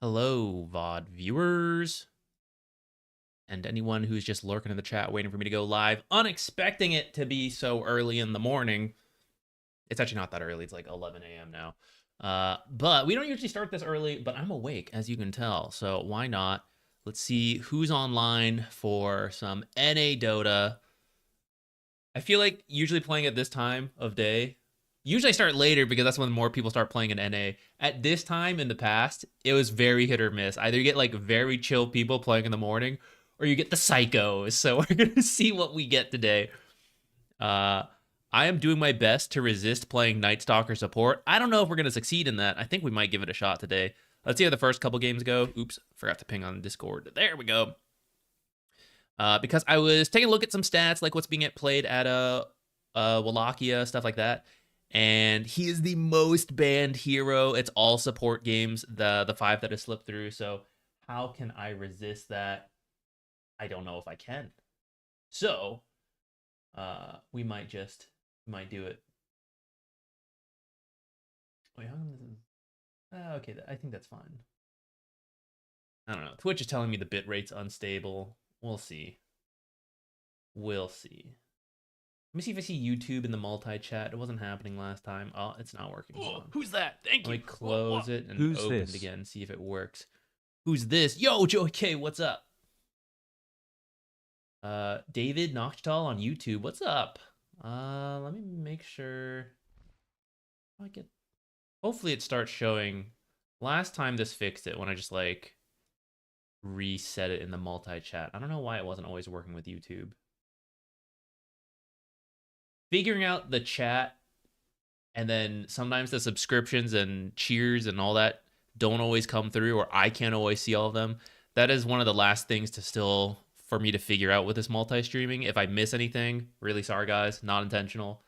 Hello, VOD viewers, and anyone who's just lurking in the chat waiting for me to go live, unexpecting it to be so early in the morning. It's actually not that early. It's like 11 a.m. now. But we don't usually start this early, but I'm awake, as you can tell. So why not? Let's see who's online for some NA Dota. I feel like usually playing at this time of day, usually I start later because that's when more people start playing in NA. At this time in the past, it was very hit or miss. Either you get like very chill people playing in the morning, or you get the psychos. So we're gonna see what we get today. I am doing my best to resist playing Night Stalker support. I don't know if we're gonna succeed in that. I think we might give it a shot today. Let's see how the first couple games go. Oops, forgot to ping on Discord. There we go. Because I was taking a look at some stats, like what's being played at Wallachia, stuff like that. And he is the most banned hero. It's all support games, the 5 that have slipped through. So how can I resist that? I don't know if I can. So we might do it. Wait, how come okay, I think that's fine. I don't know. Twitch is telling me the bitrate's unstable. We'll see. We'll see. Let me see if I see YouTube in the multi-chat. It wasn't happening last time. Oh, it's not working. Who's that? Thank you. Let me close it and Who's open this? it again. See if it works. Who's this? Yo, Joey K, what's up? David Nochdal on YouTube. What's up? Let me make sure. Hopefully it starts showing. Last time this fixed it when I just like reset it in the multi-chat. I don't know why it wasn't always working with YouTube. Figuring out the chat, and then sometimes the subscriptions and cheers and all that don't always come through, or I can't always see all of them. That is one of the last things for me to figure out with this multi-streaming. If I miss anything, really sorry guys, not intentional.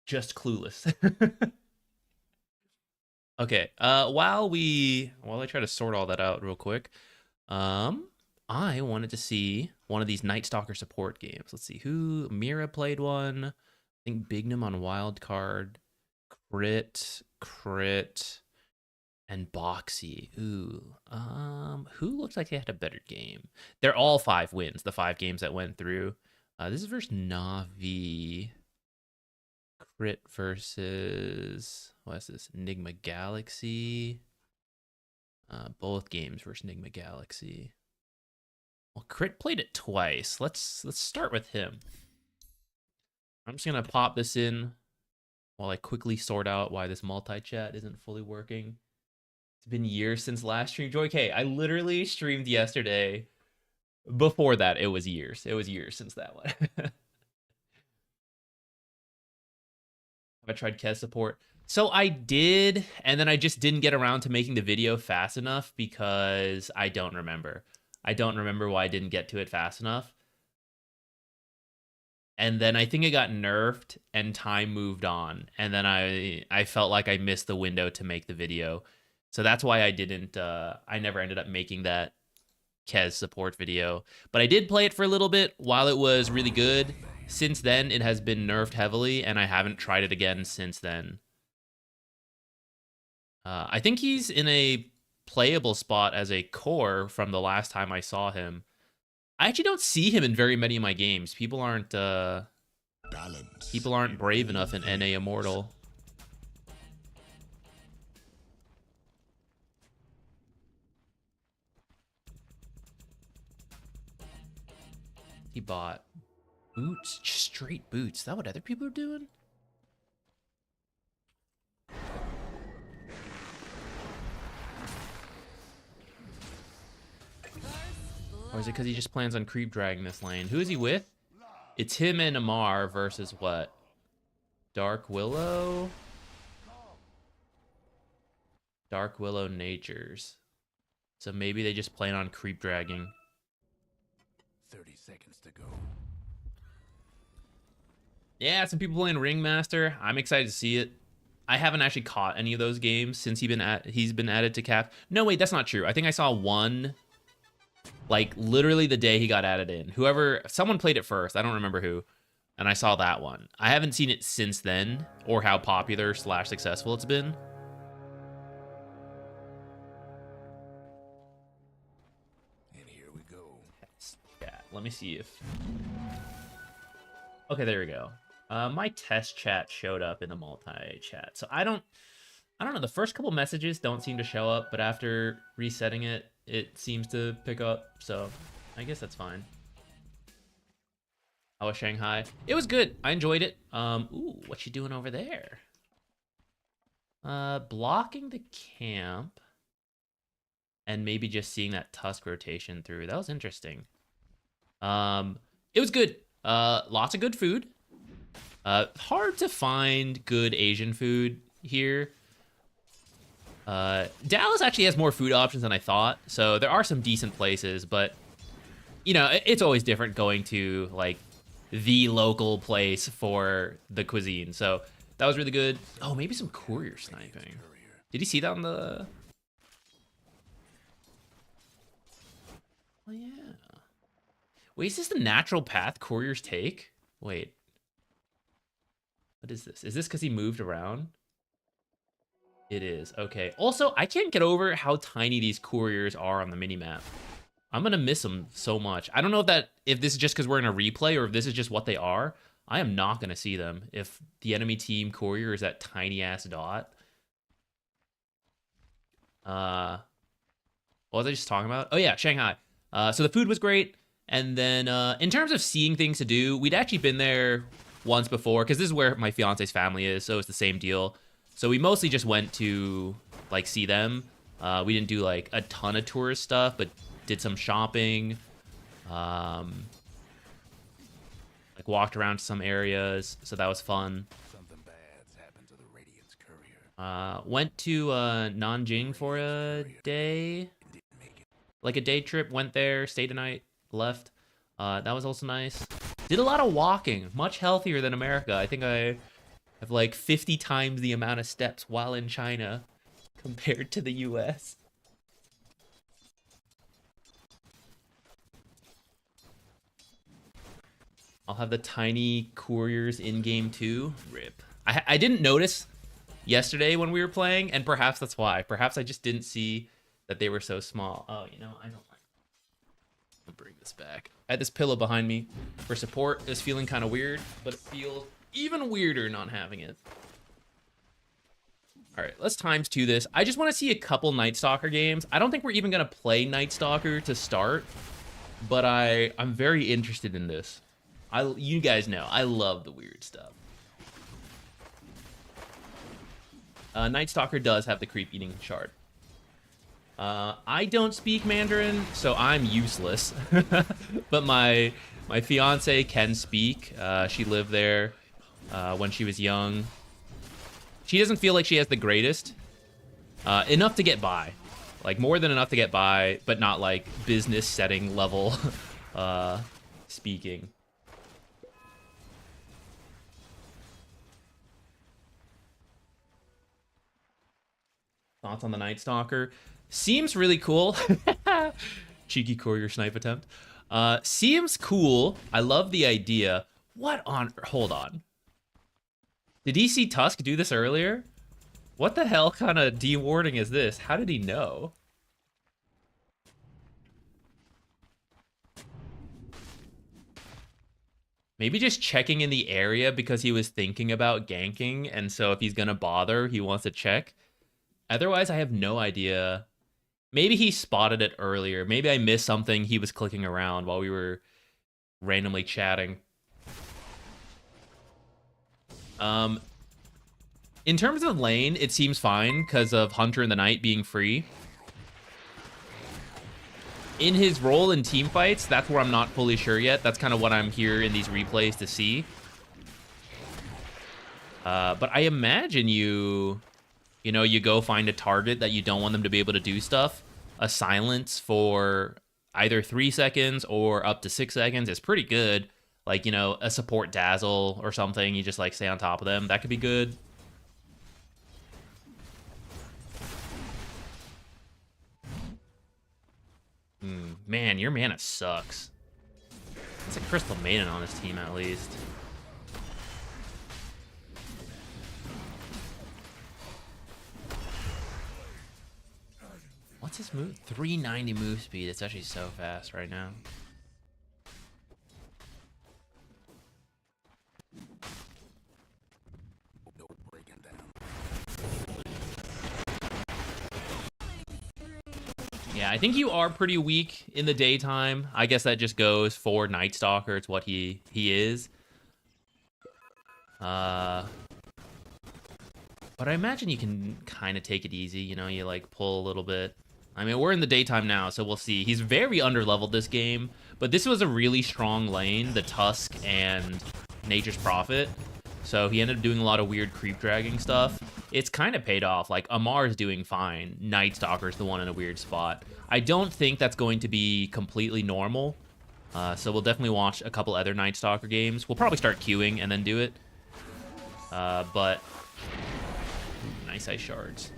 Just clueless. Okay, while I try to sort all that out real quick, I wanted to see one of these Night Stalker support games. Let's see who Mira played one. I think Bignum on wild card, Crit, and Boxy. Ooh, who looks like they had a better game? They're all 5 wins. The 5 games that went through. This is versus Navi. Crit versus what's this? Enigma Galaxy. Both games versus Enigma Galaxy. Well, Crit played it twice. Let's start with him. I'm just gonna pop this in while I quickly sort out why this multi-chat isn't fully working. It's been years since last stream. Joy K, I literally streamed yesterday. Before that, it was years. It was years since that one. I tried Kez support. So I did, and then I just didn't get around to making the video fast enough because I don't remember. I don't remember why I didn't get to it fast enough. And then I think it got nerfed and time moved on. And then I felt like I missed the window to make the video. So that's why I didn't, I never ended up making that Kez support video. But I did play it for a little bit while it was really good. Since then, it has been nerfed heavily, and I haven't tried it again since then. I think he's in a playable spot as a core from the last time I saw him. I actually don't see him in very many of my games. People aren't brave enough in NA Immortal. He bought boots, just straight boots. Is that what other people are doing? Or is it because he just plans on creep dragging this lane? Who is he with? It's him and Amar versus what? Dark Willow? Dark Willow Natures. So maybe they just plan on creep dragging. 30 seconds to go. Yeah, some people playing Ringmaster. I'm excited to see it. I haven't actually caught any of those games since he's been added to cap. No, wait, that's not true. I think I saw one, like literally the day he got added in. Someone played it first. I don't remember who. and I saw that one. I haven't seen it since then, or how popular / successful it's been. And here we go. Chat. Let me see if... Okay, there we go. My test chat showed up in the multi-chat. So I don't know. The first couple messages don't seem to show up, but after resetting it, it seems to pick up. So I guess that's fine. How was Shanghai? It was good. I enjoyed it. Ooh, what you doing over there? Blocking the camp. And maybe just seeing that Tusk rotation through. That was interesting. It was good. Lots of good food. Hard to find good Asian food here. Dallas actually has more food options than I thought. So there are some decent places, but you know, it's always different going to like the local place for the cuisine. So that was really good. Oh, maybe some courier sniping. Did you see that on the... Oh, yeah. Wait, is this the natural path couriers take? Wait. What is this? Is this because he moved around? It is. Okay. Also, I can't get over how tiny these couriers are on the minimap. I'm going to miss them so much. I don't know if this is just because we're in a replay or if this is just what they are. I am not going to see them if the enemy team courier is that tiny-ass dot. What was I just talking about? Oh, yeah, Shanghai. So the food was great. And then in terms of seeing things to do, we'd actually been there once before because this is where my fiance's family is, so it's the same deal. So we mostly just went to, like, see them. We didn't do, like, a ton of tourist stuff, but did some shopping. Like, walked around to some areas, so that was fun. Something bad's happened to the Radiant's courier. Went to Nanjing for a day. Like, a day trip. Went there, stayed a night, left. That was also nice. Did a lot of walking. Much healthier than America. I think I have like 50 times the amount of steps while in China compared to the US. I'll have the tiny couriers in game too. RIP. I didn't notice yesterday when we were playing, and perhaps that's why. Perhaps I just didn't see that they were so small. Oh, you know, I don't like... I'll bring this back. I had this pillow behind me for support. It was feeling kind of weird, but it feels even weirder not having it. All right, let's ×2 this. I just want to see a couple Night Stalker games. I don't think we're even going to play Night Stalker to start, but I'm very interested in this. You guys know, I love the weird stuff. Night Stalker does have the creep eating shard. I don't speak Mandarin, so I'm useless. But my fiance can speak. She lived there when she was young. She doesn't feel like she has the greatest. Enough to get by. Like, more than enough to get by, but not, like, business setting level speaking. Thoughts on the Night Stalker? Seems really cool. Cheeky courier snipe attempt. Seems cool. I love the idea. What on... Hold on. Did he see Tusk do this earlier? What the hell kind of dewarding is this? How did he know? Maybe just checking in the area because he was thinking about ganking, and so if he's gonna bother, he wants to check. Otherwise, I have no idea. Maybe he spotted it earlier. Maybe I missed something. He was clicking around while we were randomly chatting. In terms of lane, it seems fine because of Hunter in the Night being free. In his role in team fights, that's where I'm not fully sure yet. That's kind of what I'm here in these replays to see. But I imagine you know, you go find a target that you don't want them to be able to do stuff. A silence for either 3 seconds or up to 6 seconds is pretty good. Like, you know, a support Dazzle or something. You just, like, stay on top of them. That could be good. Man, your mana sucks. It's a Crystal Maiden on this team, at least. What's his move? 390 move speed. It's actually so fast right now. Yeah, I think you are pretty weak in the daytime. I guess that just goes for Night Stalker. It's what he is. But I imagine you can kind of take it easy. You know, you like pull a little bit. I mean, we're in the daytime now, so we'll see. He's very underleveled this game, but this was a really strong lane, the Tusk and Nature's Prophet. So he ended up doing a lot of weird creep dragging stuff. It's kind of paid off. Like, Amar's doing fine. Night Stalker's the one in a weird spot. I don't think that's going to be completely normal. So we'll definitely watch a couple other Night Stalker games. We'll probably start queuing and then do it. But nice ice shards.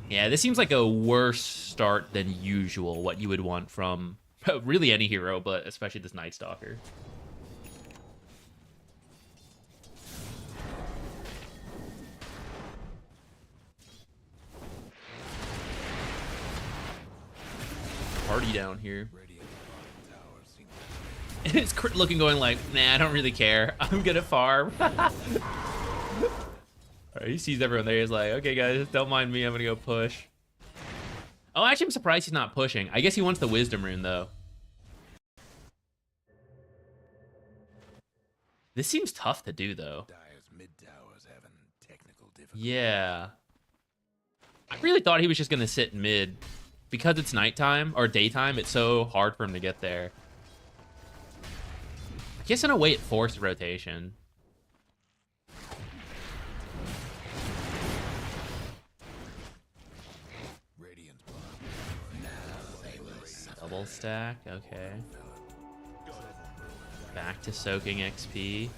Yeah, this seems like a worse start than usual, what you would want from really any hero, but especially this Night Stalker. Party down here. It's crit looking going like, nah, I don't really care. I'm gonna farm. Alright, he sees everyone there. He's like, okay, guys, don't mind me. I'm gonna go push. Oh, actually, I'm surprised he's not pushing. I guess he wants the Wisdom Rune, though. This seems tough to do, though. Yeah. I really thought he was just gonna sit mid. Because it's nighttime, or daytime, it's so hard for him to get there. I guess in a way it forced rotation. Double stack, okay. Back to soaking XP.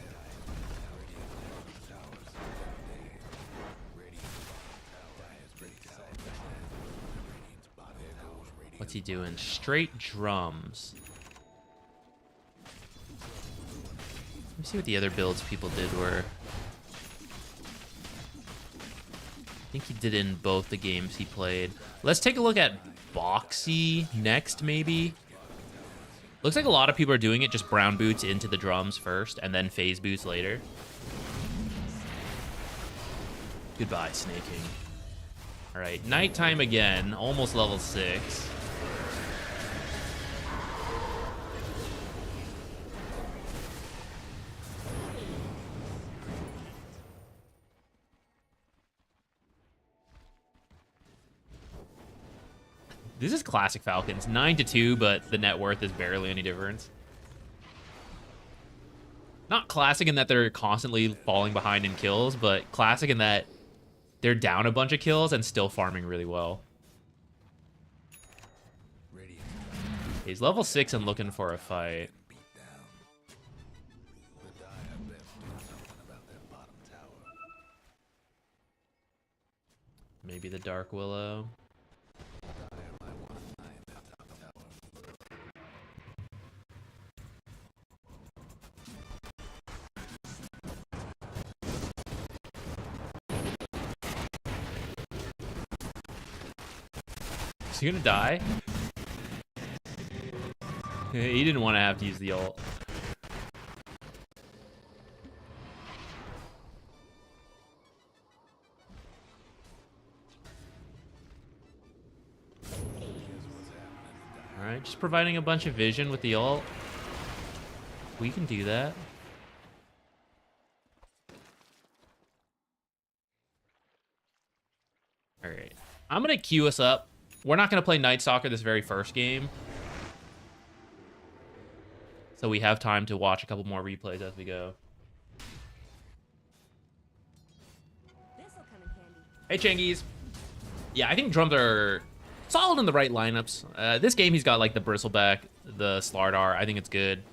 What's he doing? Straight drums. Let me see what the other builds people did were. I think he did in both the games he played. Let's take a look at Boxy next, maybe. Looks like a lot of people are doing it, just brown boots into the drums first, and then phase boots later. Goodbye, snaking. Alright, nighttime again, almost level 6. This is classic Falcons. 9-2, but the net worth is barely any difference. Not classic in that they're constantly falling behind in kills, but classic in that they're down a bunch of kills and still farming really well. He's level 6 and looking for a fight. Maybe the Dark Willow. Is he gonna die? He didn't want to have to use the ult. Alright, just providing a bunch of vision with the ult. We can do that. Alright. I'm gonna queue us up. We're not going to play Night Stalker this very first game. So we have time to watch a couple more replays as we go. Hey, Changies. Yeah, I think drums are solid in the right lineups. This game, he's got like the Bristleback, the Slardar. I think it's good.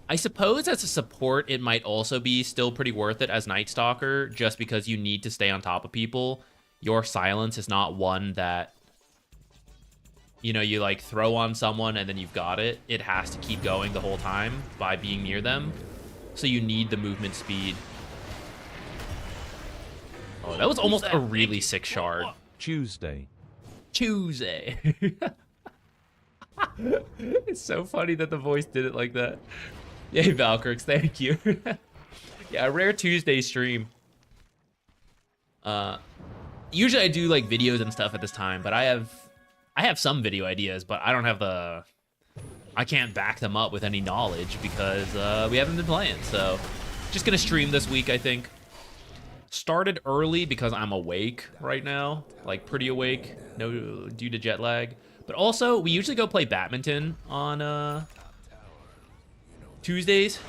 I suppose as a support, it might also be still pretty worth it as Night Stalker, just because you need to stay on top of people. Your silence is not one that, you know, you like throw on someone and then you've got it. It has to keep going the whole time by being near them. So you need the movement speed. Oh, that was almost a really sick shard. Tuesday. Tuesday. It's so funny that the voice did it like that. Yay, Valkrix, thank you. Yeah, a rare Tuesday stream. Usually I do like videos and stuff at this time, but I have some video ideas, but I don't have I can't back them up with any knowledge because we haven't been playing. So just gonna stream this week, I think. Started early because I'm awake right now, like pretty awake, no due to jet lag. But also, we usually go play badminton on Tuesdays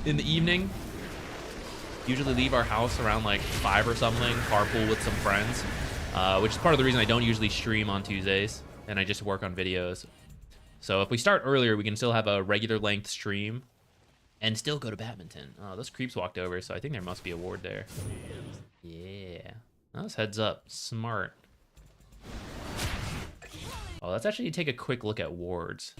in the evening. Usually leave our house around like 5 or something, carpool with some friends, which is part of the reason I don't usually stream on Tuesdays, and I just work on videos. So if we start earlier, we can still have a regular length stream and still go to badminton. Oh, those creeps walked over, so I think there must be a ward there. Yeah. Those heads up. Smart. Oh, let's actually take a quick look at wards.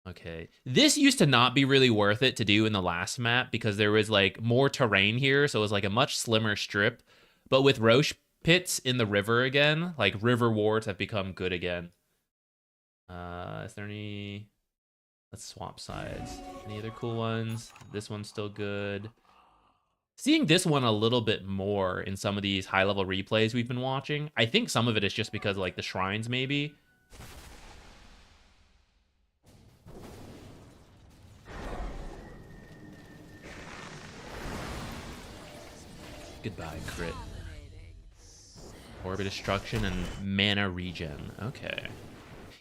Okay. This used to not be really worth it to do in the last map because there was like more terrain here, so it was like a much slimmer strip. But with Roche pits in the river again, like river wards have become good again. Is there any... Let's swap sides. Any other cool ones? This one's still good. Seeing this one a little bit more in some of these high-level replays we've been watching. I think some of it is just because of, like, the shrines, maybe. Goodbye, crit. Orbit destruction and mana regen. Okay.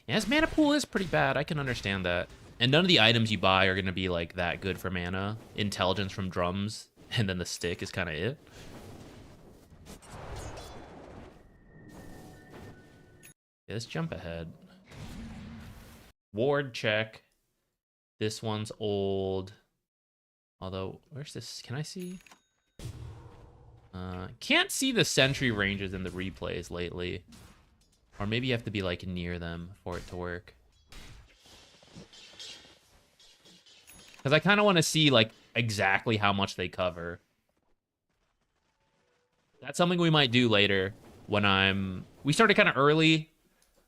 Yeah, his mana pool is pretty bad. I can understand that. And none of the items you buy are going to be, like, that good for mana. Intelligence from drums, and then the stick is kind of it. Yeah, let's jump ahead. Ward check. This one's old. Although, where's this? Can I see? Can't see the sentry ranges in the replays lately. Or maybe you have to be, like, near them for it to work. Because I kind of want to see, like, exactly how much they cover. That's something we might do later when we started kind of early.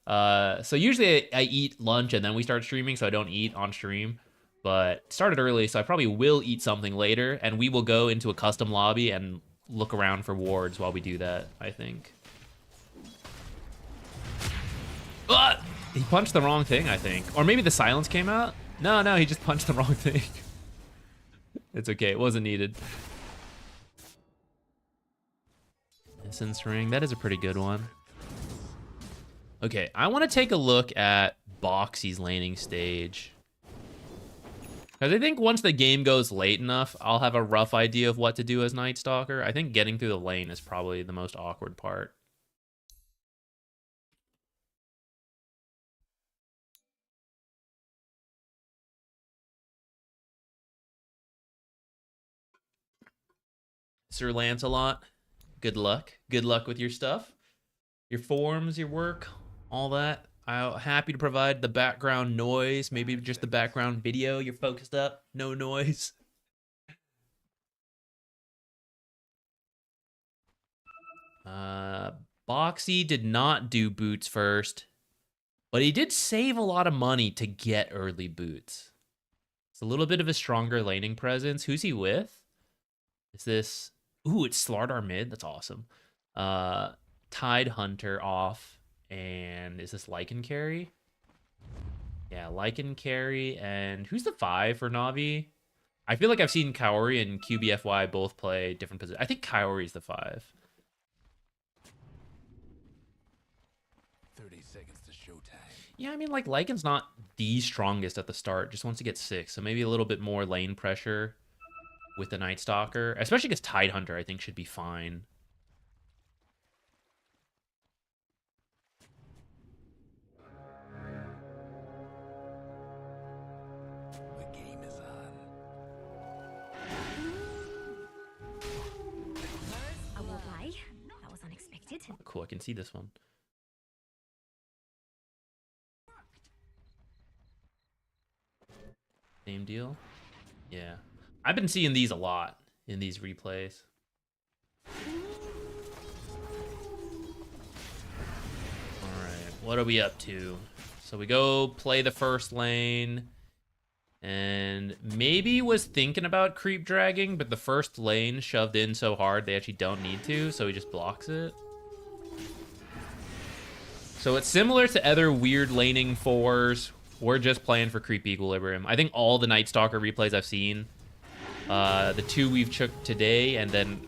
So usually I eat lunch and then we start streaming, so I don't eat on stream. But started early, so I probably will eat something later, and we will go into a custom lobby and look around for wards while we do that, I think. He punched the wrong thing, I think. Or maybe the silence came out? No, he just punched the wrong thing. It's okay, it wasn't needed. Essence ring, that is a pretty good one. Okay, I want to take a look at Boxy's laning stage. Because I think once the game goes late enough, I'll have a rough idea of what to do as Night Stalker. I think getting through the lane is probably the most awkward part. Sir Lancelot, good luck. Good luck with your stuff. Your forms, your work, all that. I'm happy to provide the background noise, maybe just the background video. You're focused up, no noise. Boxy did not do boots first, but he did save a lot of money to get early boots. It's a little bit of a stronger laning presence. Who's he with? Is this... Ooh, it's Slardar mid. That's awesome. Tide Hunter off. And is this Lycan carry? Yeah, Lycan carry. And who's the 5 for Na'Vi? I feel like I've seen Kaori and QBFY both play different positions. I think Kaori's the 5. 30 seconds to showtime. Yeah, I mean, like, Lycan's not the strongest at the start. Just wants to get 6. So maybe a little bit more lane pressure with the Night Stalker. Especially against Tide Hunter, I think should be fine. The game is on. I won't lie, that was unexpected. Oh, cool, I can see this one. Same deal? Yeah. I've been seeing these a lot in these replays. what are we up to? So we go play the first lane. And maybe was thinking about creep dragging, but the first lane shoved in so hard they actually don't need to, so he just blocks it. So it's similar to other weird laning fours. We're just playing for creep equilibrium. I think all the Night Stalker replays I've seen, the 2 we've took today, and then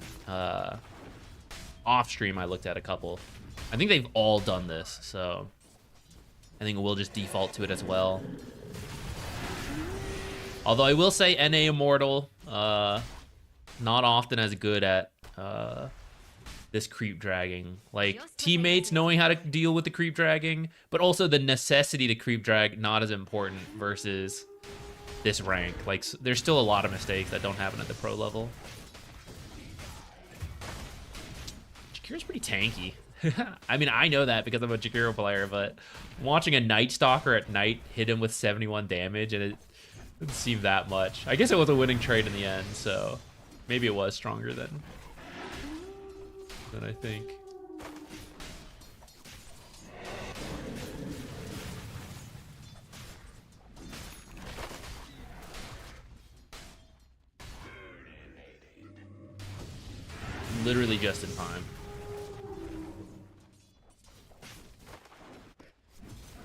off stream I looked at a couple. I think they've all done this, so I think we'll just default to it as well. Although I will say NA Immortal, not often as good at this creep dragging. Like, teammates knowing how to deal with the creep dragging, but also the necessity to creep drag not as important versus this rank. Like, there's still a lot of mistakes that don't happen at the pro level. Jakira's pretty tanky. I mean, I know that because I'm a Jakiro player, but watching a Night Stalker at night hit him with 71 damage, and it didn't seem that much. I guess it was a winning trade in the end, so maybe it was stronger than I think. Literally just in time.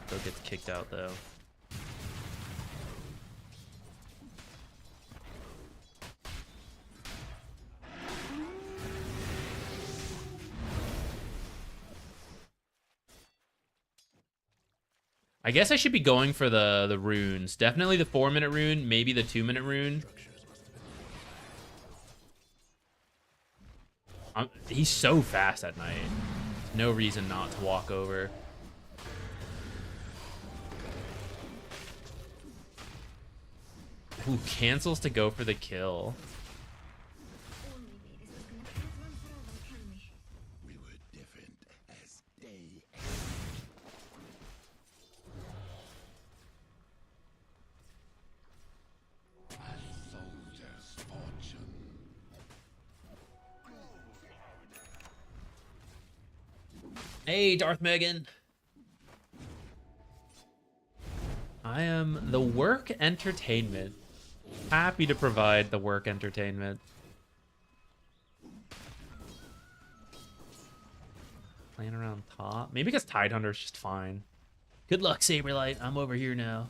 Still gets kicked out though. I guess I should be going for the runes. Definitely the 4-minute rune, maybe the 2-minute rune. He's so fast at night. No reason not to walk over. Ooh, cancels to go for the kill. Hey, Darth Megan. I am the work entertainment. Happy to provide the work entertainment. Playing around top. Maybe because Tidehunter's just fine. Good luck, Saberlight. I'm over here now.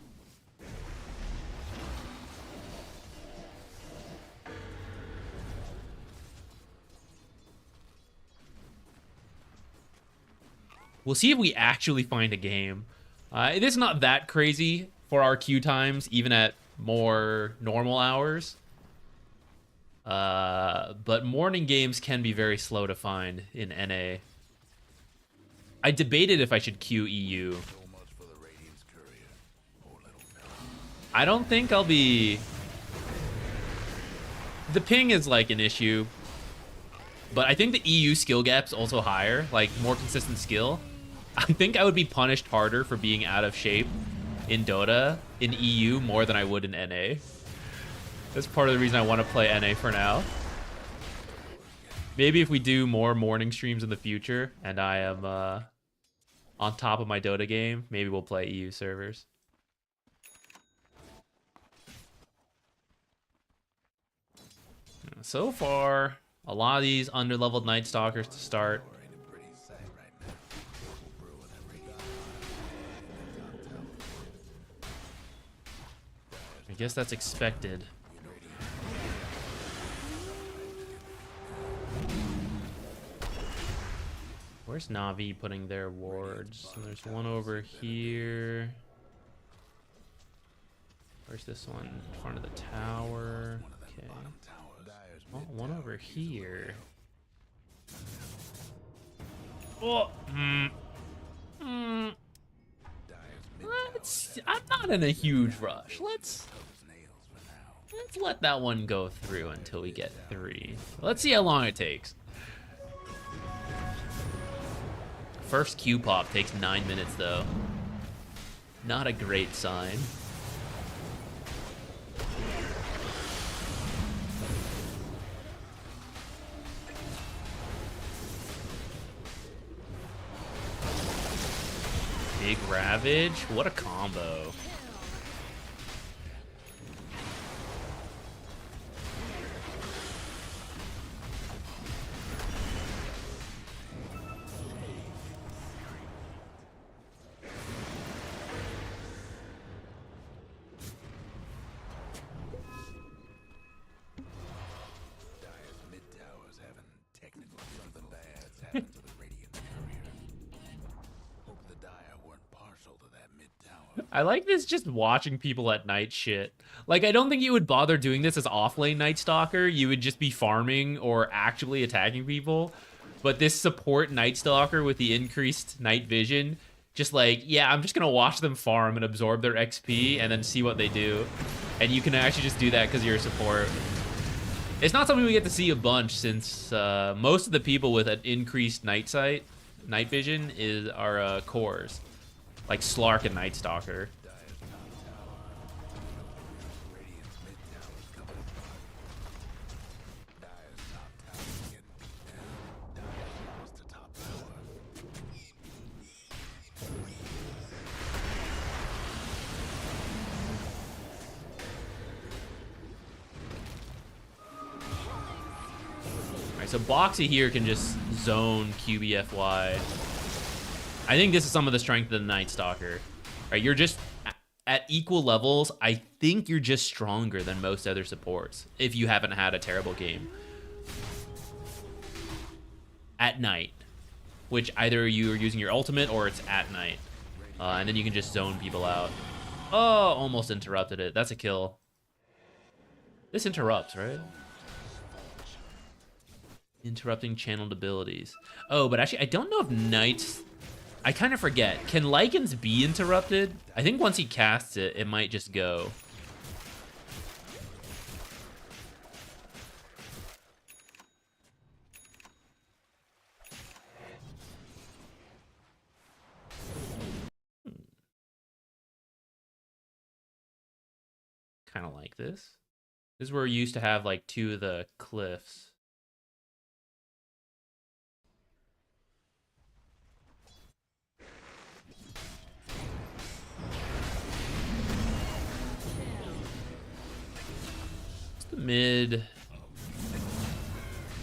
We'll see if we actually find a game. It is not that crazy for our queue times, even at more normal hours. But morning games can be very slow to find in NA. I debated if I should queue EU. I don't think I'll be... The ping is like an issue. But I think the EU skill gap's also higher, like more consistent skill. I think I would be punished harder for being out of shape in Dota in EU more than I would in NA. That's part of the reason I want to play NA for now. Maybe if we do more morning streams in the future and I am on top of my Dota game, maybe we'll play EU servers. So far, a lot of these underleveled Night Stalkers to start. I guess that's expected. Where's Na'Vi putting their wards? So there's one over here. Where's this one? In front of the tower. Okay. Oh, one over here. Oh, I'm not in a huge rush. Let's let that one go through until we get 3. Let's see how long it takes. First Q pop takes 9 minutes though. Not a great sign. Big Ravage. What a combo. I like this just watching people at night shit. Like, I don't think you would bother doing this as off-lane Night Stalker. You would just be farming or actively attacking people. But this support Night Stalker with the increased night vision, just like, yeah, I'm just going to watch them farm and absorb their XP and then see what they do. And you can actually just do that because you're a support. It's not something we get to see a bunch since most of the people with an increased night vision are cores. Like Slark and Night Stalker. Alright, so Boxy here can just zone QBFY. I think this is some of the strength of the Night Stalker. Right, you're just at equal levels. I think you're just stronger than most other supports if you haven't had a terrible game. At night, which either you're using your ultimate or it's at night. And then you can just zone people out. Oh, almost interrupted it. That's a kill. This interrupts, right? Interrupting channeled abilities. Oh, but actually, I don't know if Knights... I kind of forget. Can Lycans be interrupted? I think once he casts it, it might just go. Kind of like this. This is where we used to have like 2 of the cliffs. Mid,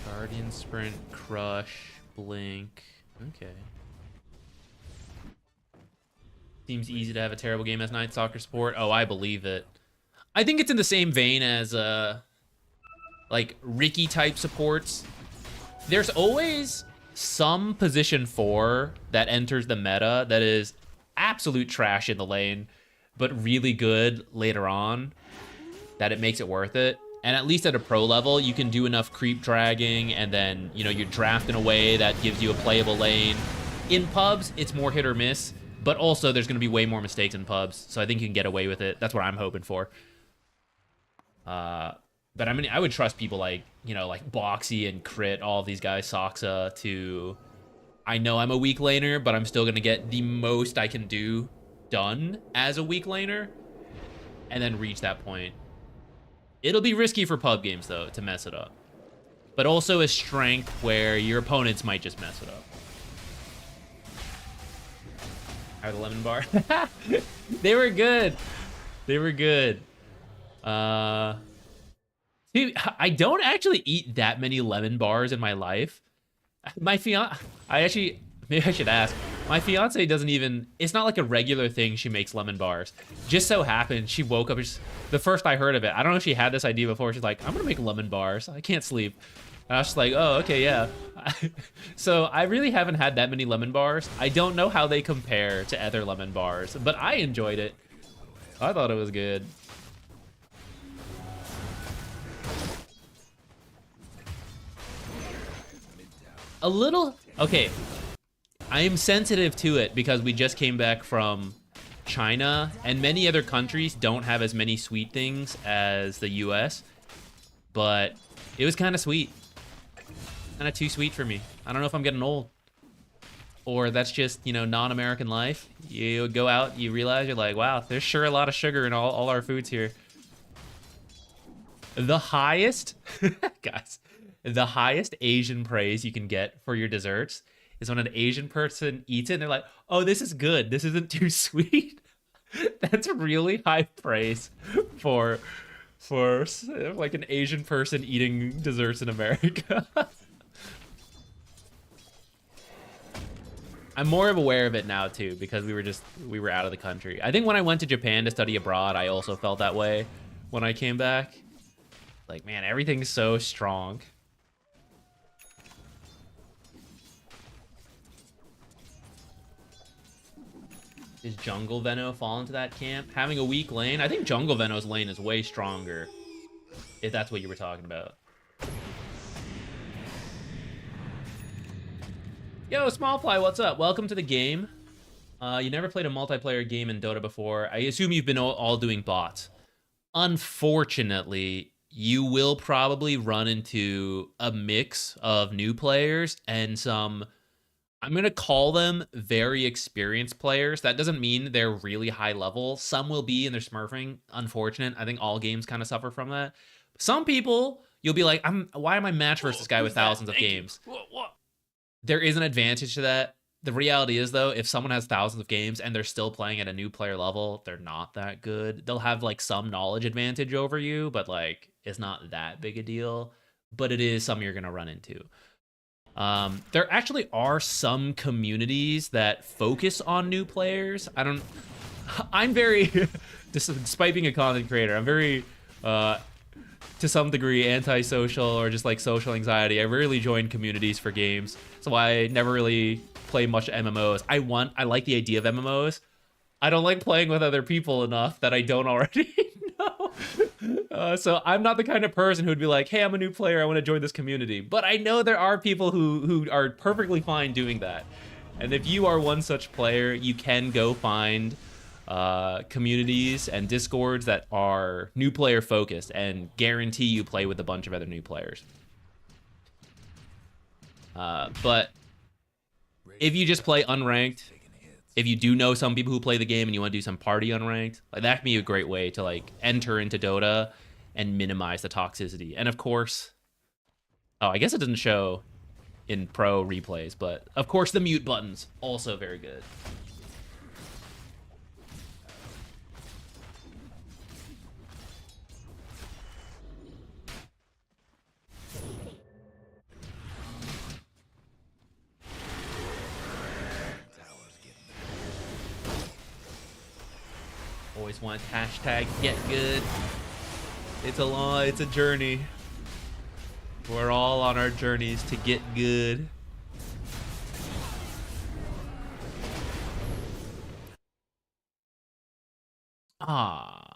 Guardian Sprint, Crush, Blink. Okay. Seems easy to have a terrible game as Night Stalker support. Oh, I believe it. I think it's in the same vein as like Ricky type supports. There's always some position 4 that enters the meta that is absolute trash in the lane, but really good later on that it makes it worth it. And at least at a pro level, you can do enough creep dragging, and then, you know, you draft in a way that gives you a playable lane. In pubs, it's more hit or miss, but also there's going to be way more mistakes in pubs, so I think you can get away with it. That's what I'm hoping for. But I mean, I would trust people like, you know, like Boxy and Crit, all of these guys, Soxa, to... I know I'm a weak laner, but I'm still going to get the most I can do done as a weak laner, and then reach that point. It'll be risky for pub games, though, to mess it up. But also a strength where your opponents might just mess it up. How are the lemon bar? They were good. They were good. Dude, I don't actually eat that many lemon bars in my life. My fiance... Maybe I should ask. My fiance doesn't even... It's not like a regular thing she makes lemon bars. Just so happened, she woke up... The first I heard of it, I don't know if she had this idea before. She's like, I'm gonna make lemon bars. I can't sleep. And I was just like, oh, okay, yeah. So I really haven't had that many lemon bars. I don't know how they compare to other lemon bars, but I enjoyed it. I thought it was good. A little... Okay. I am sensitive to it because we just came back from China, and many other countries don't have as many sweet things as the US, but it was kind of sweet. Kind of too sweet for me. I don't know if I'm getting old, or that's just, you know, non-American life. You go out, you realize, you're like, wow, there's sure a lot of sugar in all our foods here. The highest, guys, the highest Asian praise you can get for your desserts is when an Asian person eats it and they're like, oh, this is good. This isn't too sweet. That's really high praise for like an Asian person eating desserts in America. I'm more aware of it now too, because we were out of the country. I think when I went to Japan to study abroad, I also felt that way when I came back. Like, man, everything's so strong. Does Jungle Veno fall into that camp? Having a weak lane? I think Jungle Veno's lane is way stronger, if that's what you were talking about. Yo, Smallfly, what's up? Welcome to the game. You never played a multiplayer game in Dota before. I assume you've been all doing bots. Unfortunately, you will probably run into a mix of new players and some, I'm going to call them very experienced players. That doesn't mean they're really high level. Some will be and they're smurfing. Unfortunate. I think all games kind of suffer from that. Some people, you'll be like, why am I matched versus this guy with thousands of games? There is an advantage to that. The reality is, though, if someone has thousands of games and they're still playing at a new player level, they're not that good. They'll have, like, some knowledge advantage over you, but, like, it's not that big a deal. But it is something you're going to run into. There actually are some communities that focus on new players. I'm very, despite being a content creator, I'm very, to some degree, antisocial or just, like, social anxiety. I rarely join communities for games. That's why I never really play much MMOs. I like the idea of MMOs. I don't like playing with other people enough that I don't already know. So I'm not the kind of person who'd be like, hey, I'm a new player, I want to join this community. But I know there are people who are perfectly fine doing that. And if you are one such player, you can go find communities and discords that are new player focused and guarantee you play with a bunch of other new players. But if you just play unranked, if you do know some people who play the game and you want to do some party unranked, like that can be a great way to like enter into Dota and minimize the toxicity. And of course, oh, I guess it doesn't show in pro replays, but of course the mute button's also very good. Always want hashtag get good. It's a journey. We're all on our journeys to get good. I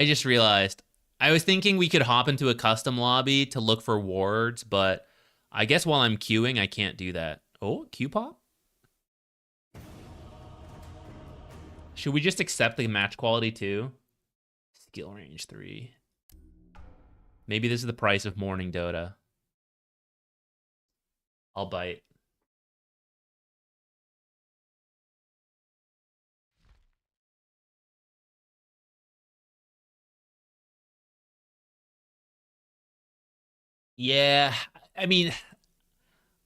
just realized I was thinking we could hop into a custom lobby to look for wards, but I guess while I'm queuing, I can't do that. Oh, Q pop? Should we just accept the match quality too? Skill range 3. Maybe this is the price of morning Dota. I'll bite. Yeah, I mean,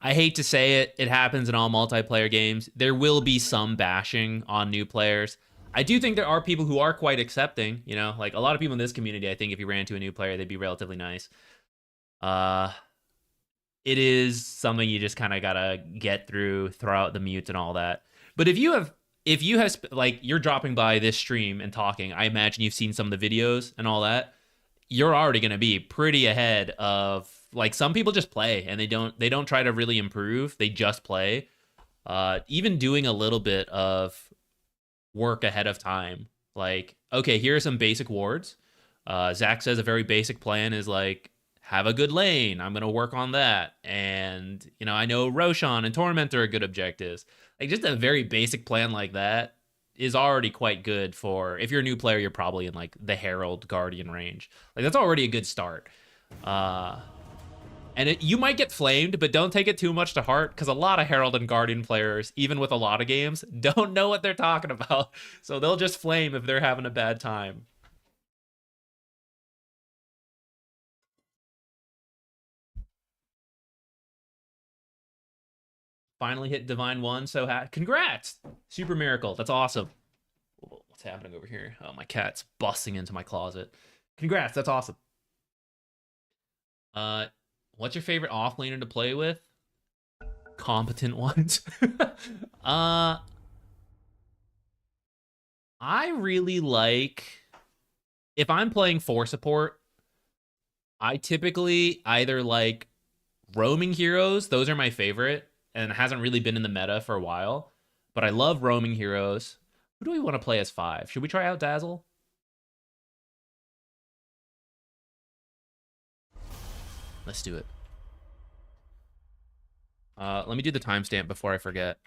I hate to say it, it happens in all multiplayer games. There will be some bashing on new players. I do think there are people who are quite accepting, you know, like a lot of people in this community, I think if you ran into a new player, they'd be relatively nice. It is something you just kind of gotta get through, throw out the mutes and all that. But if you have like, you're dropping by this stream and talking, I imagine you've seen some of the videos and all that. You're already gonna be pretty ahead of, like, some people just play and they don't try to really improve. They just play. Even doing a little bit of work ahead of time. Like, okay, here are some basic wards. Zach says a very basic plan is like, have a good lane. I'm going to work on that. And, you know, I know Roshan and Tormentor are good objectives. Like, just a very basic plan like that is already quite good for, if you're a new player, you're probably in like the Herald Guardian range. Like, that's already a good start. And you might get flamed, but don't take it too much to heart, because a lot of Herald and Guardian players, even with a lot of games, don't know what they're talking about. So they'll just flame if they're having a bad time. Finally hit Divine 1, so congrats! Super miracle, that's awesome. What's happening over here? Oh, my cat's busting into my closet. Congrats, that's awesome. What's your favorite offlaner to play with? Competent ones. I really like, if I'm playing 4 support, I typically either like roaming heroes. Those are my favorite, and it hasn't really been in the meta for a while, but I love roaming heroes. Who do we want to play as 5? Should we try out Dazzle? Let's do it. Let me do the timestamp before I forget.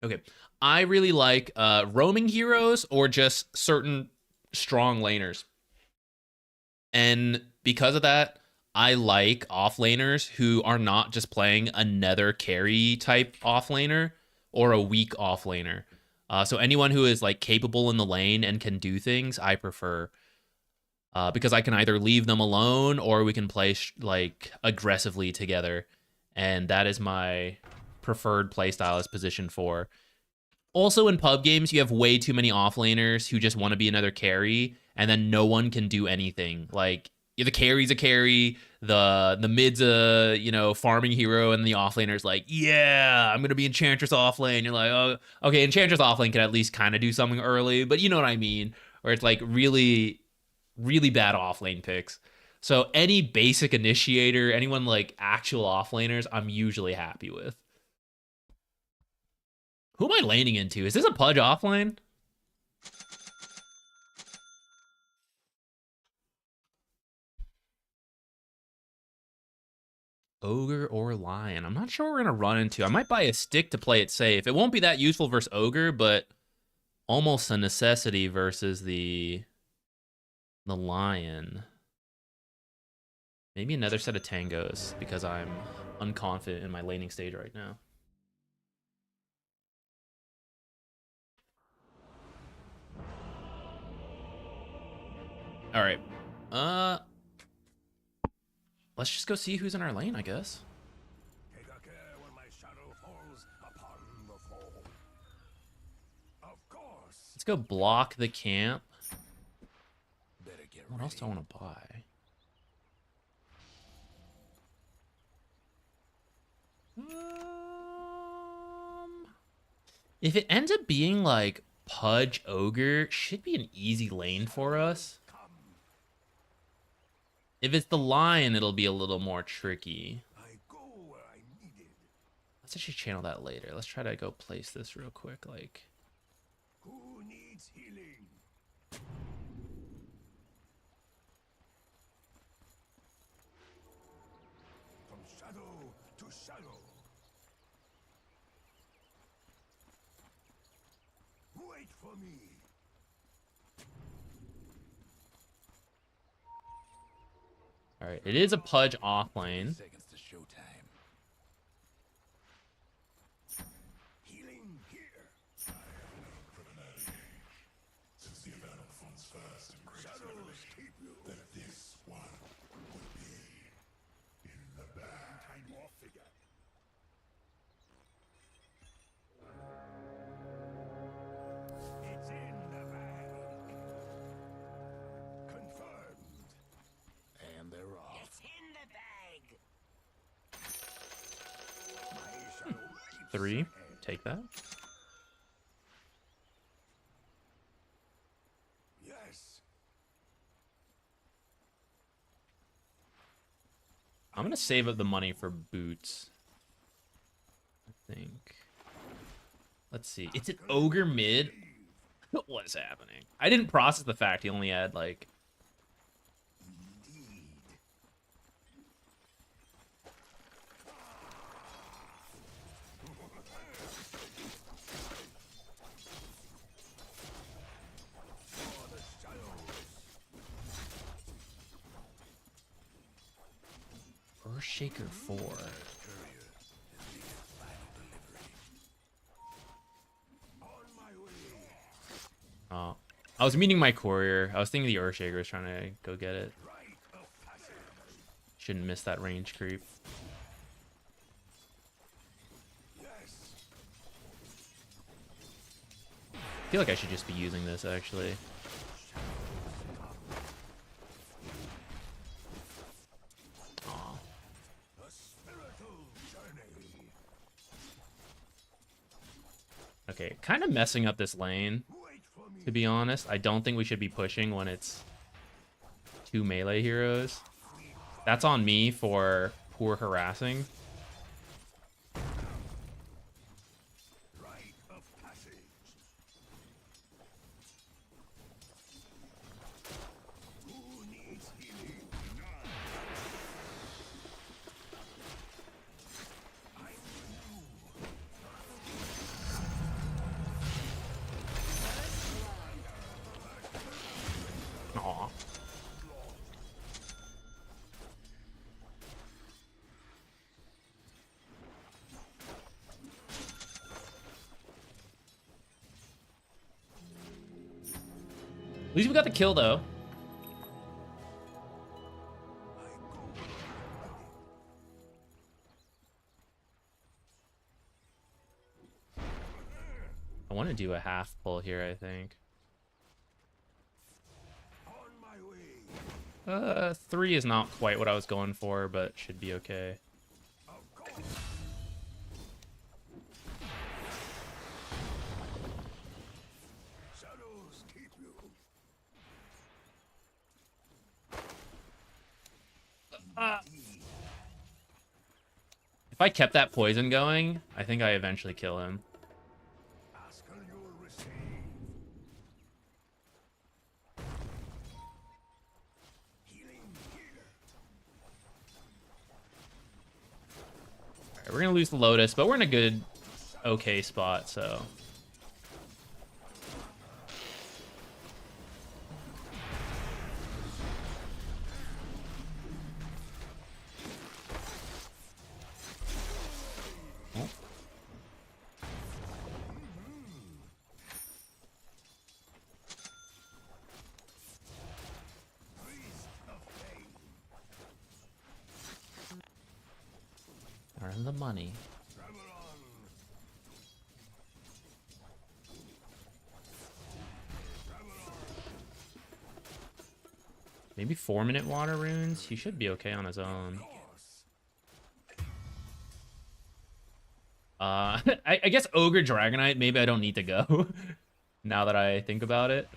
Okay. I really like roaming heroes or just certain strong laners. And because of that, I like offlaners who are not just playing another carry type offlaner or a weak offlaner. So anyone who is like capable in the lane and can do things, I prefer. Because I can either leave them alone or we can play like aggressively together. And that is my preferred playstyle as position 4. Also in pub games, you have way too many offlaners who just want to be another carry, and then no one can do anything. Like, the carry's a carry, the mid's a, you know, farming hero, and the offlaner's like, yeah, I'm going to be Enchantress offlane. You're like, oh, okay, Enchantress offlane can at least kind of do something early, but you know what I mean? Where it's like really, really bad offlane picks. So any basic initiator, anyone like actual offlaners, I'm usually happy with. Who am I laning into? Is this a Pudge offline? Ogre or Lion? I'm not sure we're going to run into. I might buy a stick to play it safe. It won't be that useful versus Ogre, but almost a necessity versus the Lion. Maybe another set of tangos because I'm unconfident in my laning stage right now. All right. Let's just go see who's in our lane, I guess. Take a care when my shadow falls upon the fall. Of course. Let's go block the camp. Better get What else do I want to buy? If it ends up being like Pudge Ogre, should be an easy lane for us. If it's the Lion, it'll be a little more tricky. I go where I needed. Let's actually channel that later. Let's try to go place this real quick. Like, Who needs healing? From shadow to shadow. Wait for me. all right, it is a Pudge offlane. Seconds to showtime. Healing here. I have known from an early age, since the event of Fun's first and greatest revelation, that this one would be in the bag. More figure. It's in the bag. Confirmed. And they're off. It's in the bag. My shadow leaps 3. ahead. Take that. Yes. I'm going to save up the money for boots. I think. Let's see. It's an Ogre mid. What is happening? I didn't process the fact he only had, like... Indeed. For the shadows. Earthshaker 4. Courier is the final delivery. On my way. Oh. I was meeting my courier. I was thinking the Earthshaker was trying to go get it. Rite of passage. Shouldn't miss that range creep. feel like I should just be using this, actually. Aw. Okay, kind of messing up this lane, to be honest. I don't think we should be pushing when it's 2 melee heroes. That's on me for poor harassing. Aw. At least we got the kill, though. I want to do a half pull here, I think. 3 is not quite what I was going for, but should be okay. If I kept that poison going, I think I eventually kill him. Alright, we're gonna lose the Lotus, but we're in a good, okay spot, so. Oh. Earn the money. Maybe 4-minute water runes? He should be okay on his own. I guess Ogre Dragonite, maybe I don't need to go. Now that I think about it.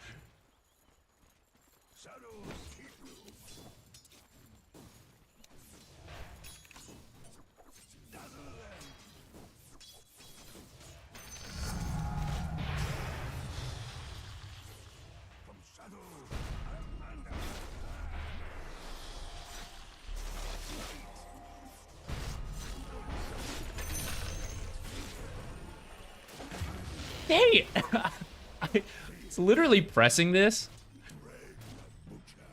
Dang it! I was literally pressing this,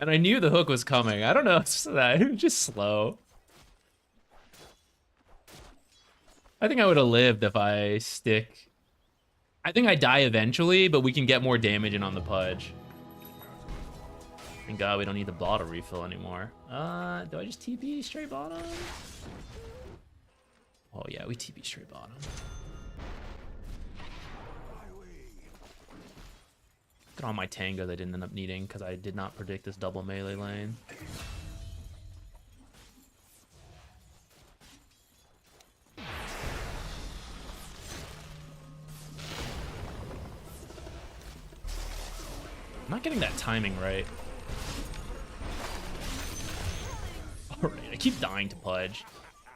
and I knew the hook was coming. I don't know, it's just that it was just slow. I think I would have lived if I stick. I think I die eventually, but we can get more damage in on the Pudge. Thank God we don't need the bottle refill anymore. Do I just TP straight bottom? Oh yeah, we TP straight bottom. Look at all my tangos I didn't end up needing because I did not predict this double melee lane. I'm not getting that timing right. Alright, I keep dying to Pudge.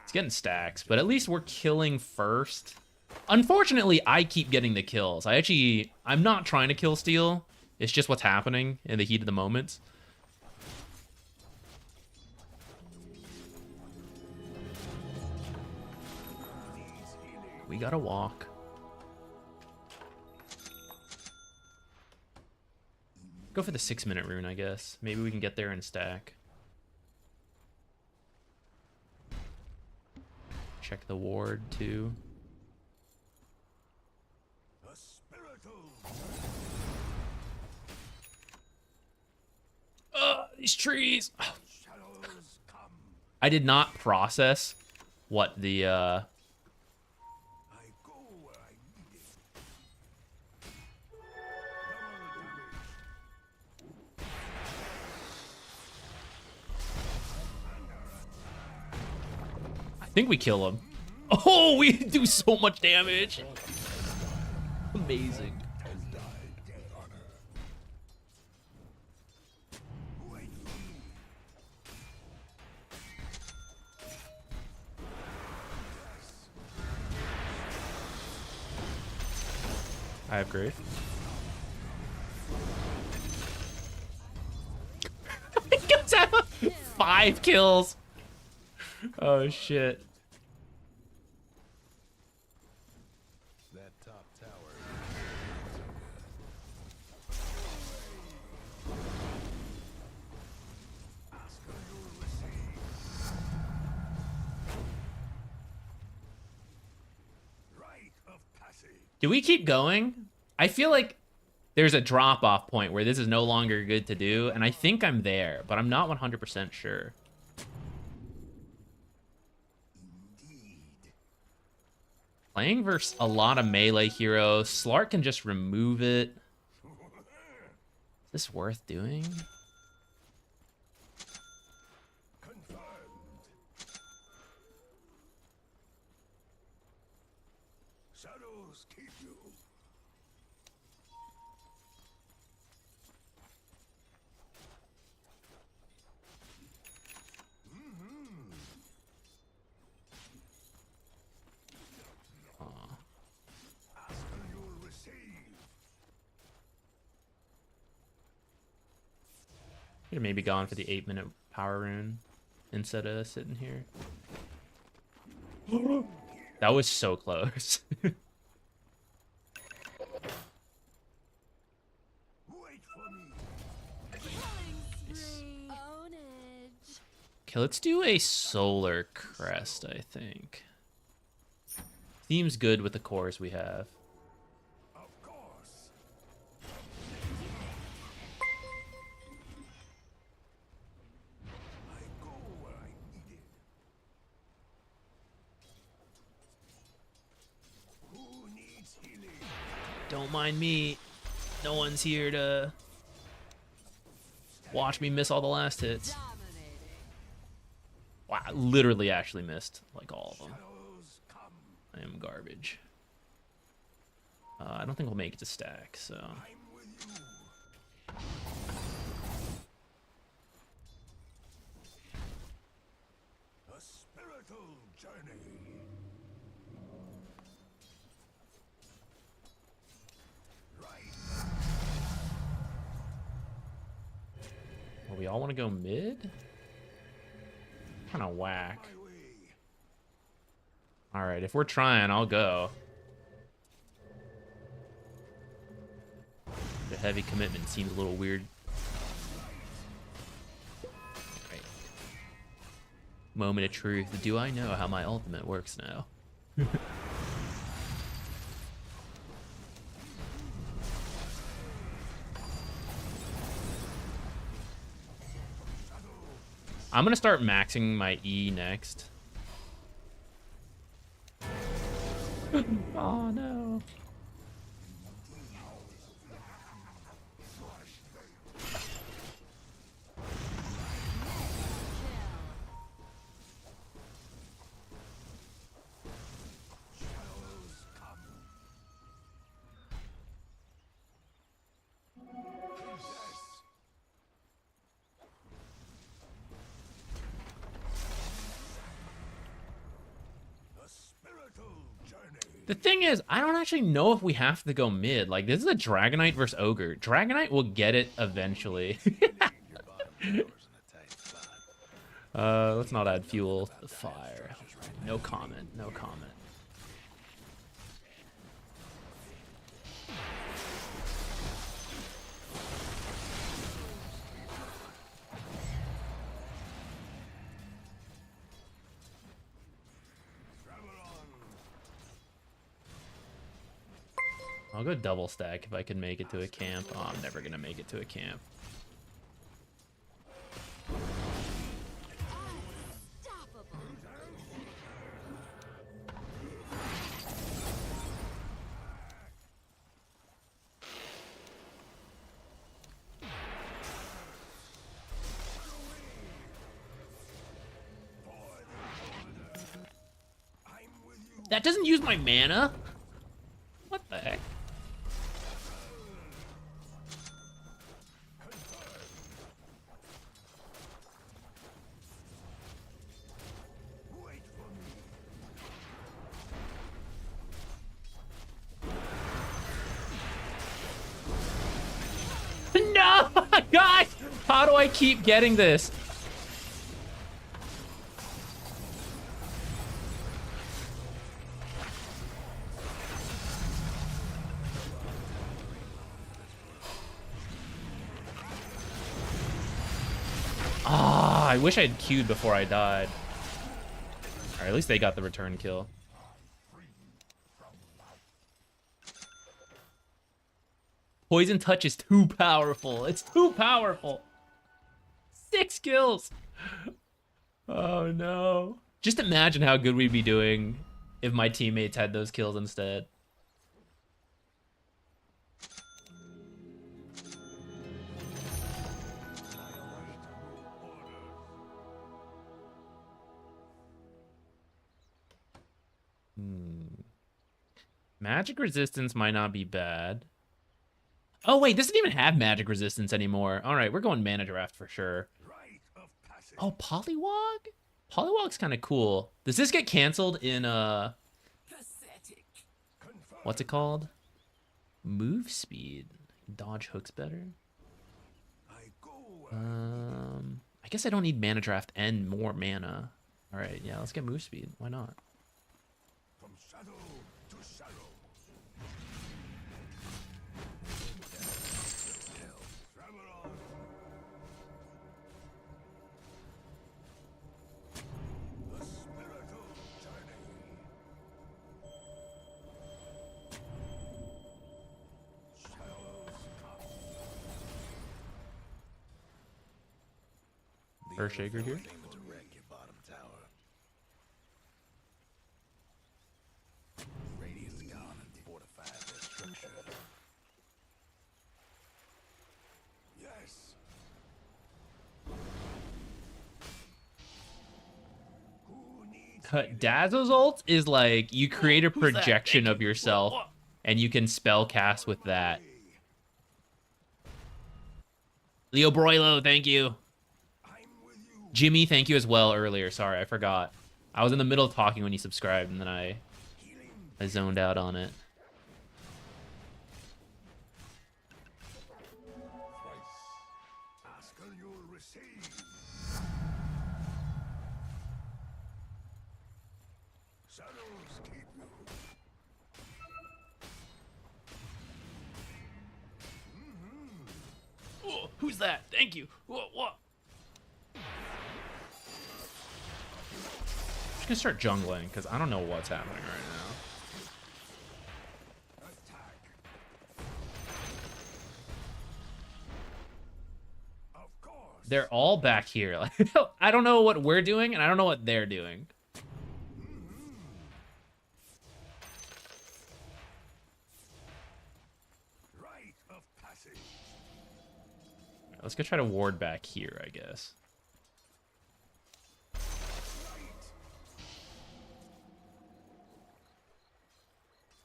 It's getting stacks, but at least we're killing first. Unfortunately, I keep getting the kills. I'm not trying to kill steal. It's just what's happening in the heat of the moment. We gotta walk. Go for the 6-minute rune, I guess. Maybe we can get there in stack. Check the ward, too. These trees. Oh. I did not process what the think we kill him. Oh, we do so much damage. Amazing. I have grief. He gets out 5 kills. Oh shit. That top tower. Rite of passage. Do we keep going? I feel like there's a drop-off point where this is no longer good to do, and I think I'm there, but I'm not 100% sure. Playing versus a lot of melee heroes, Slark can just remove it. Is this worth doing? Shadows keep you. Ask and you'll receive. Could have maybe gone for the 8-minute power rune instead of sitting here. That was so close. Wait for me. Ownage. Okay, let's do a solar crest, I think. Seems good with the cores we have. Of course. I go where I needed. Who needs healing? Don't mind me. No one's here to watch me miss all the last hits. Wow, I literally actually missed like all of them. Shadows come. I am garbage. I don't think we'll make it to stack, so. I'm with you. A spiritual journey. Right. Well, we all want to go mid? Kind of whack. My way. All right, if we're trying, I'll go. The heavy commitment seems a little weird. Right. Moment of truth. Do I know how my ultimate works now? I'm gonna start maxing my E next. Oh no. The thing is, I don't actually know if we have to go mid. Like, this is a Dragonite versus Ogre. Dragonite will get it eventually. Let's not add fuel to the fire. No comment, no comment. I'll go double stack if I can make it to a camp. Oh, I'm never gonna make it to a camp. That doesn't use my mana? What the heck? No! Guys! How do I keep getting this? Ah, I wish I'd queued before I died. Or at least they got the return kill. Poison touch is too powerful. It's too powerful. 6 kills. Oh no. Just imagine how good we'd be doing if my teammates had those kills instead. Magic resistance might not be bad. Oh wait, this doesn't even have magic resistance anymore. All right, we're going mana draft for sure. Oh, Polywog? Polywog's kind of cool. Does this get canceled in what's it called? Move speed. Dodge hooks better. I guess I don't need mana draft and more mana. All right, yeah, let's get move speed. Why not? From shadow to shadow. Travel on. The spiritual journey. Shadows come. Earth Shaker here. Dazzle's ult is like you create a projection of yourself and you can spell cast with that. Leo Broilo, thank you. Jimmy, thank you as well earlier. Sorry, I forgot. I was in the middle of talking when you subscribed and then I zoned out on it. Oh, who's that? Thank you. What? I'm just gonna start jungling because I don't know what's happening right now. They're all back here. Like, I don't know what we're doing, and I don't know what they're doing. Let's go try to ward back here, I guess.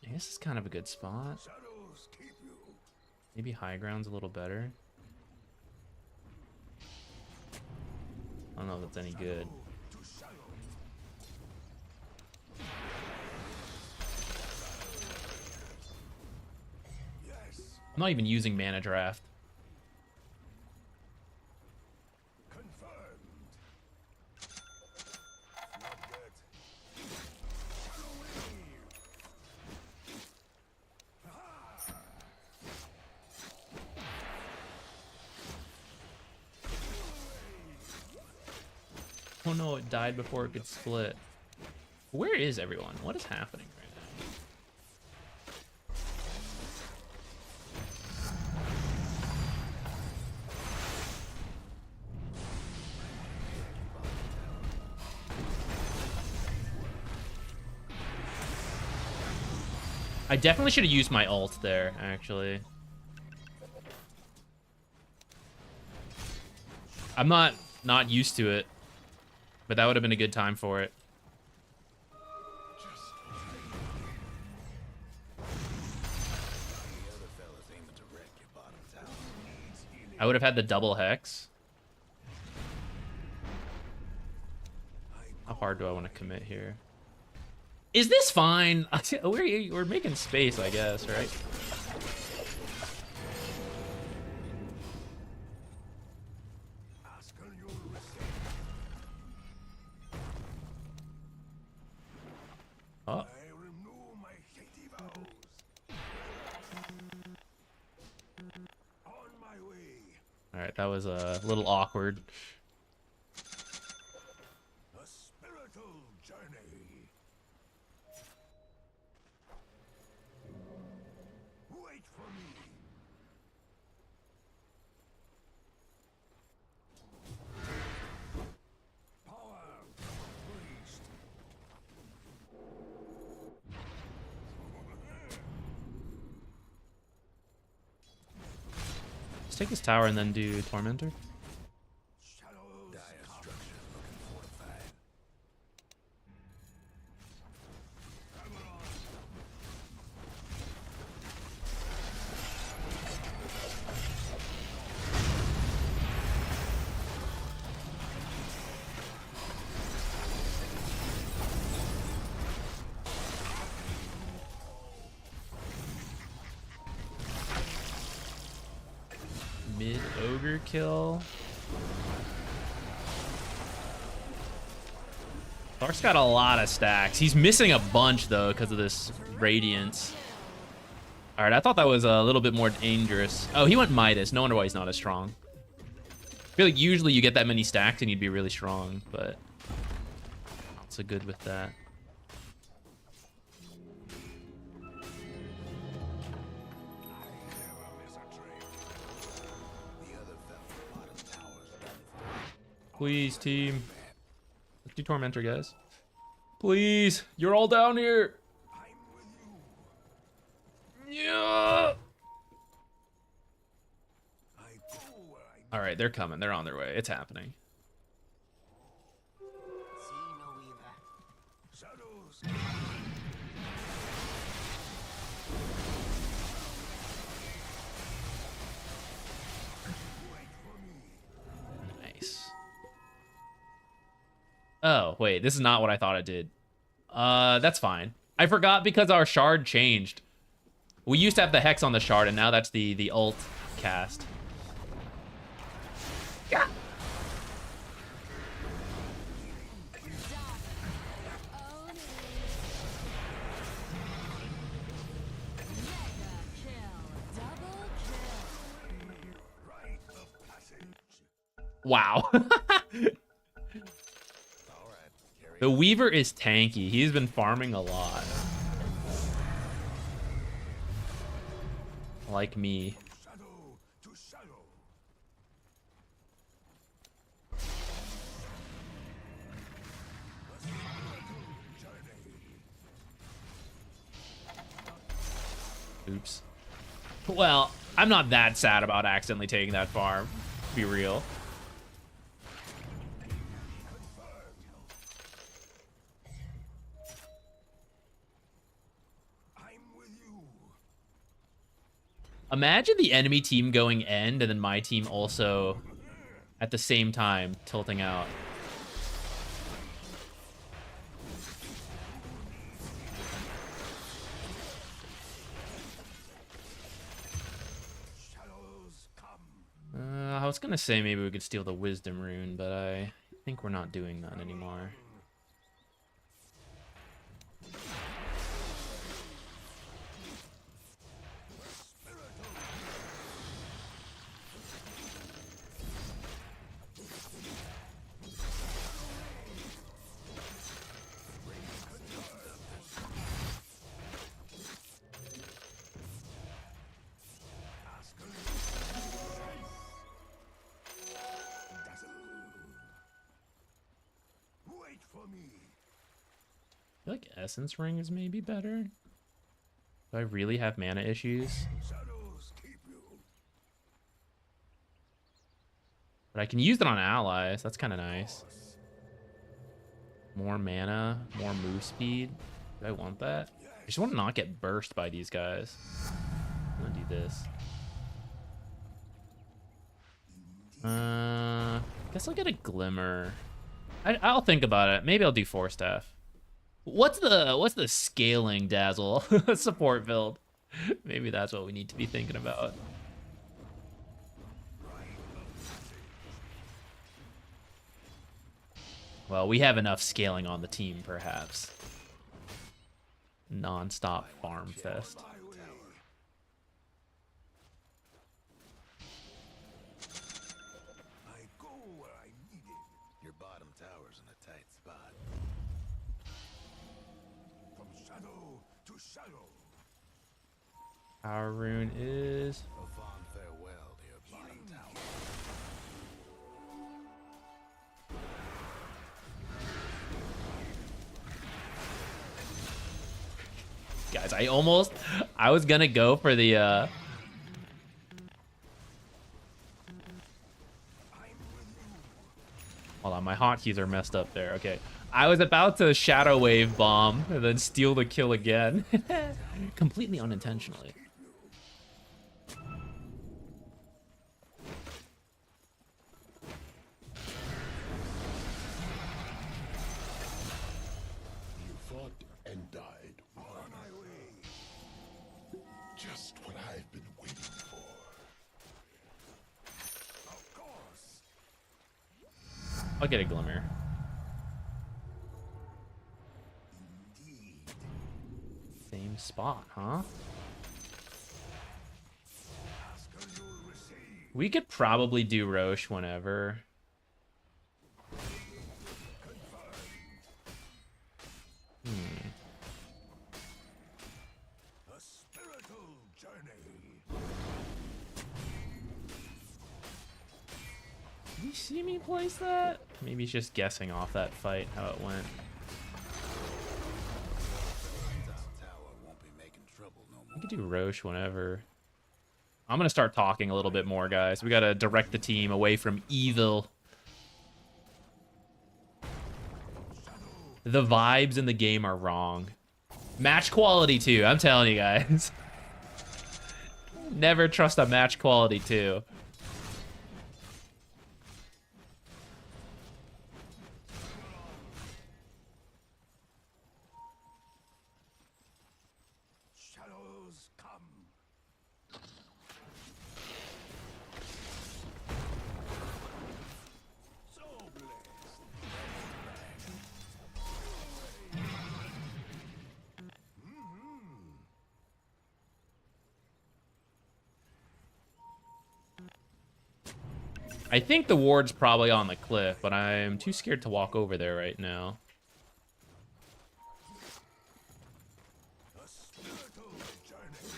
I guess it's kind of a good spot. Maybe high ground's a little better. I don't know if that's any good. I'm not even using mana draft. Oh no, it died before it could split. Where is everyone? What is happening right now? I definitely should have used my ult there, actually. I'm not used to it. But that would have been a good time for it. I would have had the double hex. How hard do I want to commit here? Is this fine? We're making space, I guess, right? Oh. All right, that was a little awkward. A spiritual journey. Wait for me. Power priest. Let's take this tower and then do Tormentor. Shadows. Dire structure looking fortified. Mid ogre kill. Clark's got a lot of stacks. He's missing a bunch though because of this radiance. All right, I thought that was a little bit more dangerous. Oh, he went Midas. No wonder why he's not as strong. I feel like usually you get that many stacks and you'd be really strong, but not so good with that. Please, team. Let's do Tormentor, guys. Please, you're all down here. Yeah. All right, they're coming. They're on their way. It's happening. Nice. Oh, wait, this is not what I thought it did. That's fine. I forgot because our shard changed. We used to have the hex on the shard, and now that's the ult cast. Yeah. Wow. The Weaver is tanky. He's been farming a lot. Like me. Oops. Well, I'm not that sad about accidentally taking that farm. To be real. Imagine the enemy team going end and then my team also at the same time tilting out. I was gonna say maybe we could steal the Wisdom Rune, but I think we're not doing that anymore. I feel like Essence Ring is maybe better. Do I really have mana issues? But I can use it on allies. That's kind of nice. More mana, more move speed. Do I want that? I just want to not get burst by these guys. I'm gonna do this. Guess I'll get a glimmer. I'll think about it. Maybe I'll do 4 staff. What's the scaling Dazzle support build? Maybe that's what we need to be thinking about. Well, we have enough scaling on the team, perhaps. Non-stop farm fest. I go where I need it. Your bottom tower's in a tight spot. From shadow to shadow. Our rune is... A fond farewell to your bottom tower. Guys, I was gonna go for the, Hold on, my hotkeys are messed up there. Okay. I was about to Shadow Wave bomb and then steal the kill again. Completely unintentionally. You fought and died on my way. Just what I've been waiting for. Of course. I'll get a glimmer. Indeed. Same spot, huh? Ask and you'll receive. We could probably do Roche whenever. A spiritual journey. Did you see me place that? Maybe he's just guessing off that fight, how it went. Tower won't be making trouble no We more. could do Roche whenever. I'm gonna start talking a little bit more, guys. We gotta direct the team away from evil. The vibes in the game are wrong. Match quality too, I'm telling you guys. Never trust a match quality too. Shadows come. So blessed. I think the ward's probably on the cliff, but I'm too scared to walk over there right now. A spiritual journey.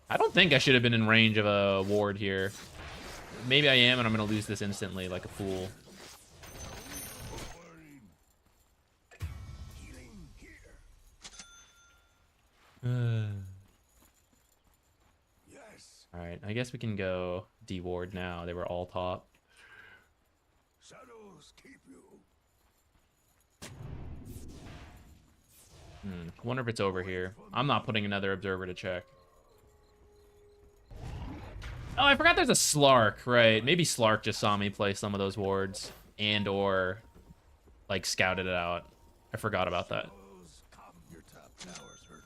I don't think I should have been in range of a ward here. Maybe I am, and I'm gonna lose this instantly like a fool. Worrying. Healing here. Yes. Alright, I guess we can go D-ward now. They were all top. Shadows keep you. I wonder if it's over here. I'm not putting another observer to check. Oh, I forgot there's a Slark, right? Maybe Slark just saw me play some of those wards and or like scouted it out. I forgot about that. Shadows come. Your top tower's hurting.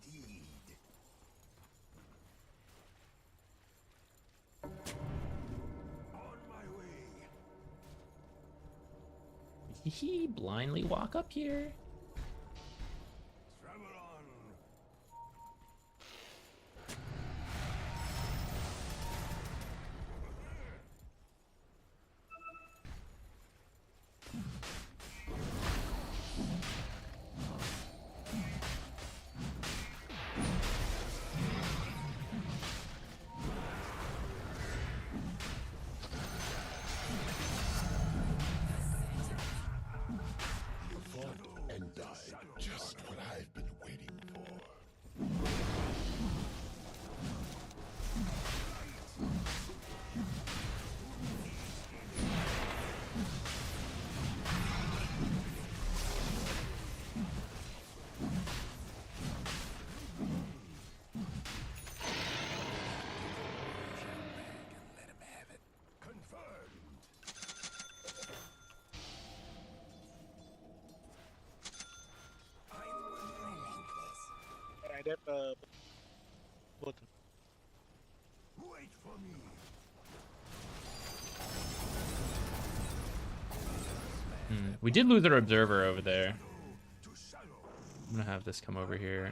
Indeed. On my way. He blindly walk up here. Travel on. You fought and Wait for me. We did lose our observer over there. To shadow. I'm gonna have this come over here.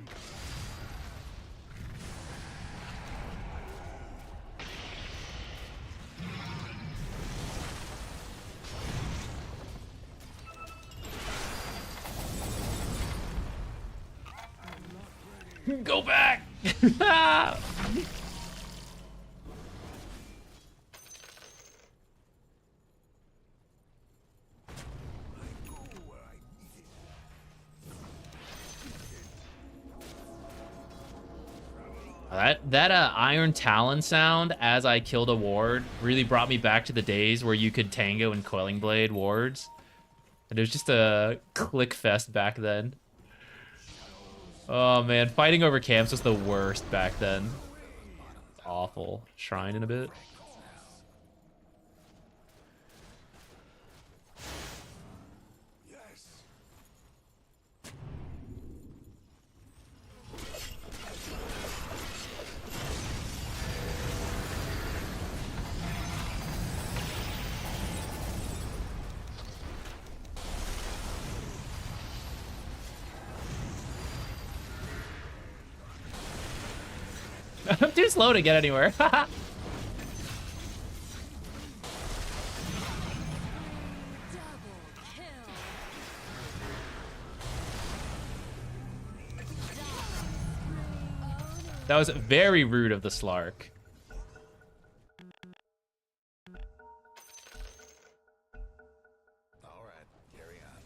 Go back! That Iron Talon sound as I killed a ward really brought me back to the days where you could tango and Quelling Blade wards. And it was just a click fest back then. Oh man, fighting over camps was the worst back then. It's awful. Shrine in a bit. Yes. I'm too slow to get anywhere. Double kill. That was very rude of the Slark. All right, carry on.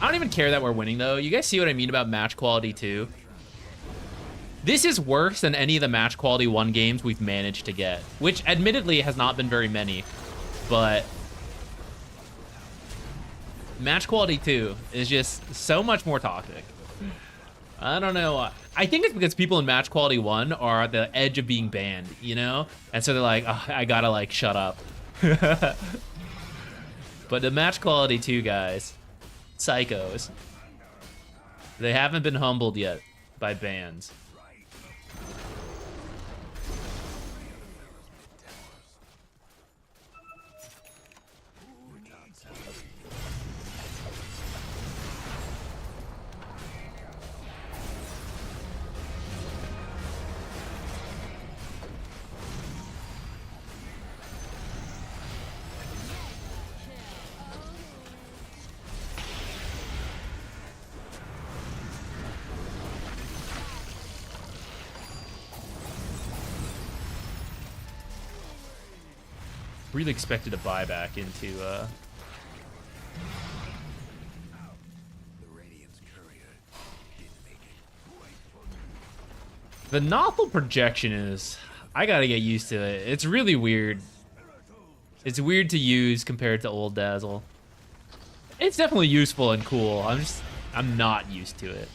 I don't even care that we're winning, though. You guys see what I mean about match quality, too? This is worse than any of the match quality 1 games we've managed to get, which admittedly has not been very many, but match quality 2 is just so much more toxic. I don't know. I think it's because people in match quality 1 are at the edge of being banned, you know? And so they're like, oh, I gotta, like, shut up. But the match quality 2 guys, psychos. They haven't been humbled yet by bans. Really expected a buyback into The Radiant's courier didn't make it. Wait for me. the novel projection is, I gotta get used to it. It's really weird. It's weird to use compared to old Dazzle. It's definitely useful and cool. I'm not used to it.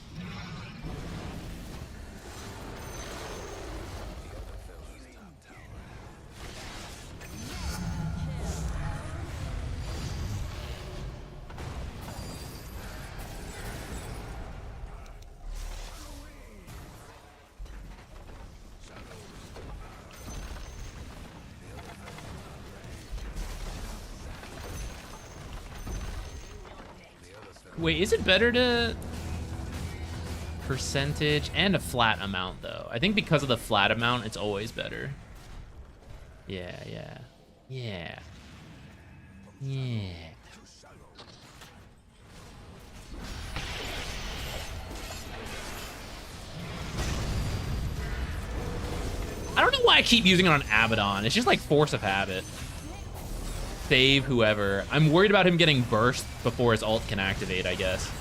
Wait, is it better to percentage and a flat amount though? I think because of the flat amount, it's always better. Yeah. I don't know why I keep using it on Abaddon. It's just like force of habit. Save whoever. I'm worried about him getting burst before his ult can activate, I guess.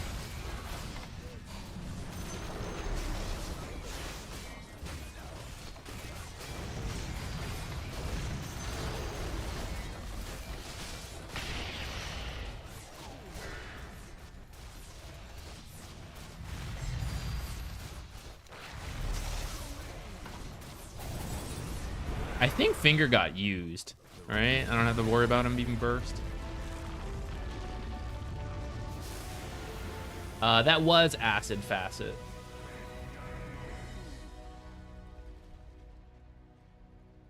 I think Finger got used. Right? I don't have to worry about him being burst. That was Acid Facet.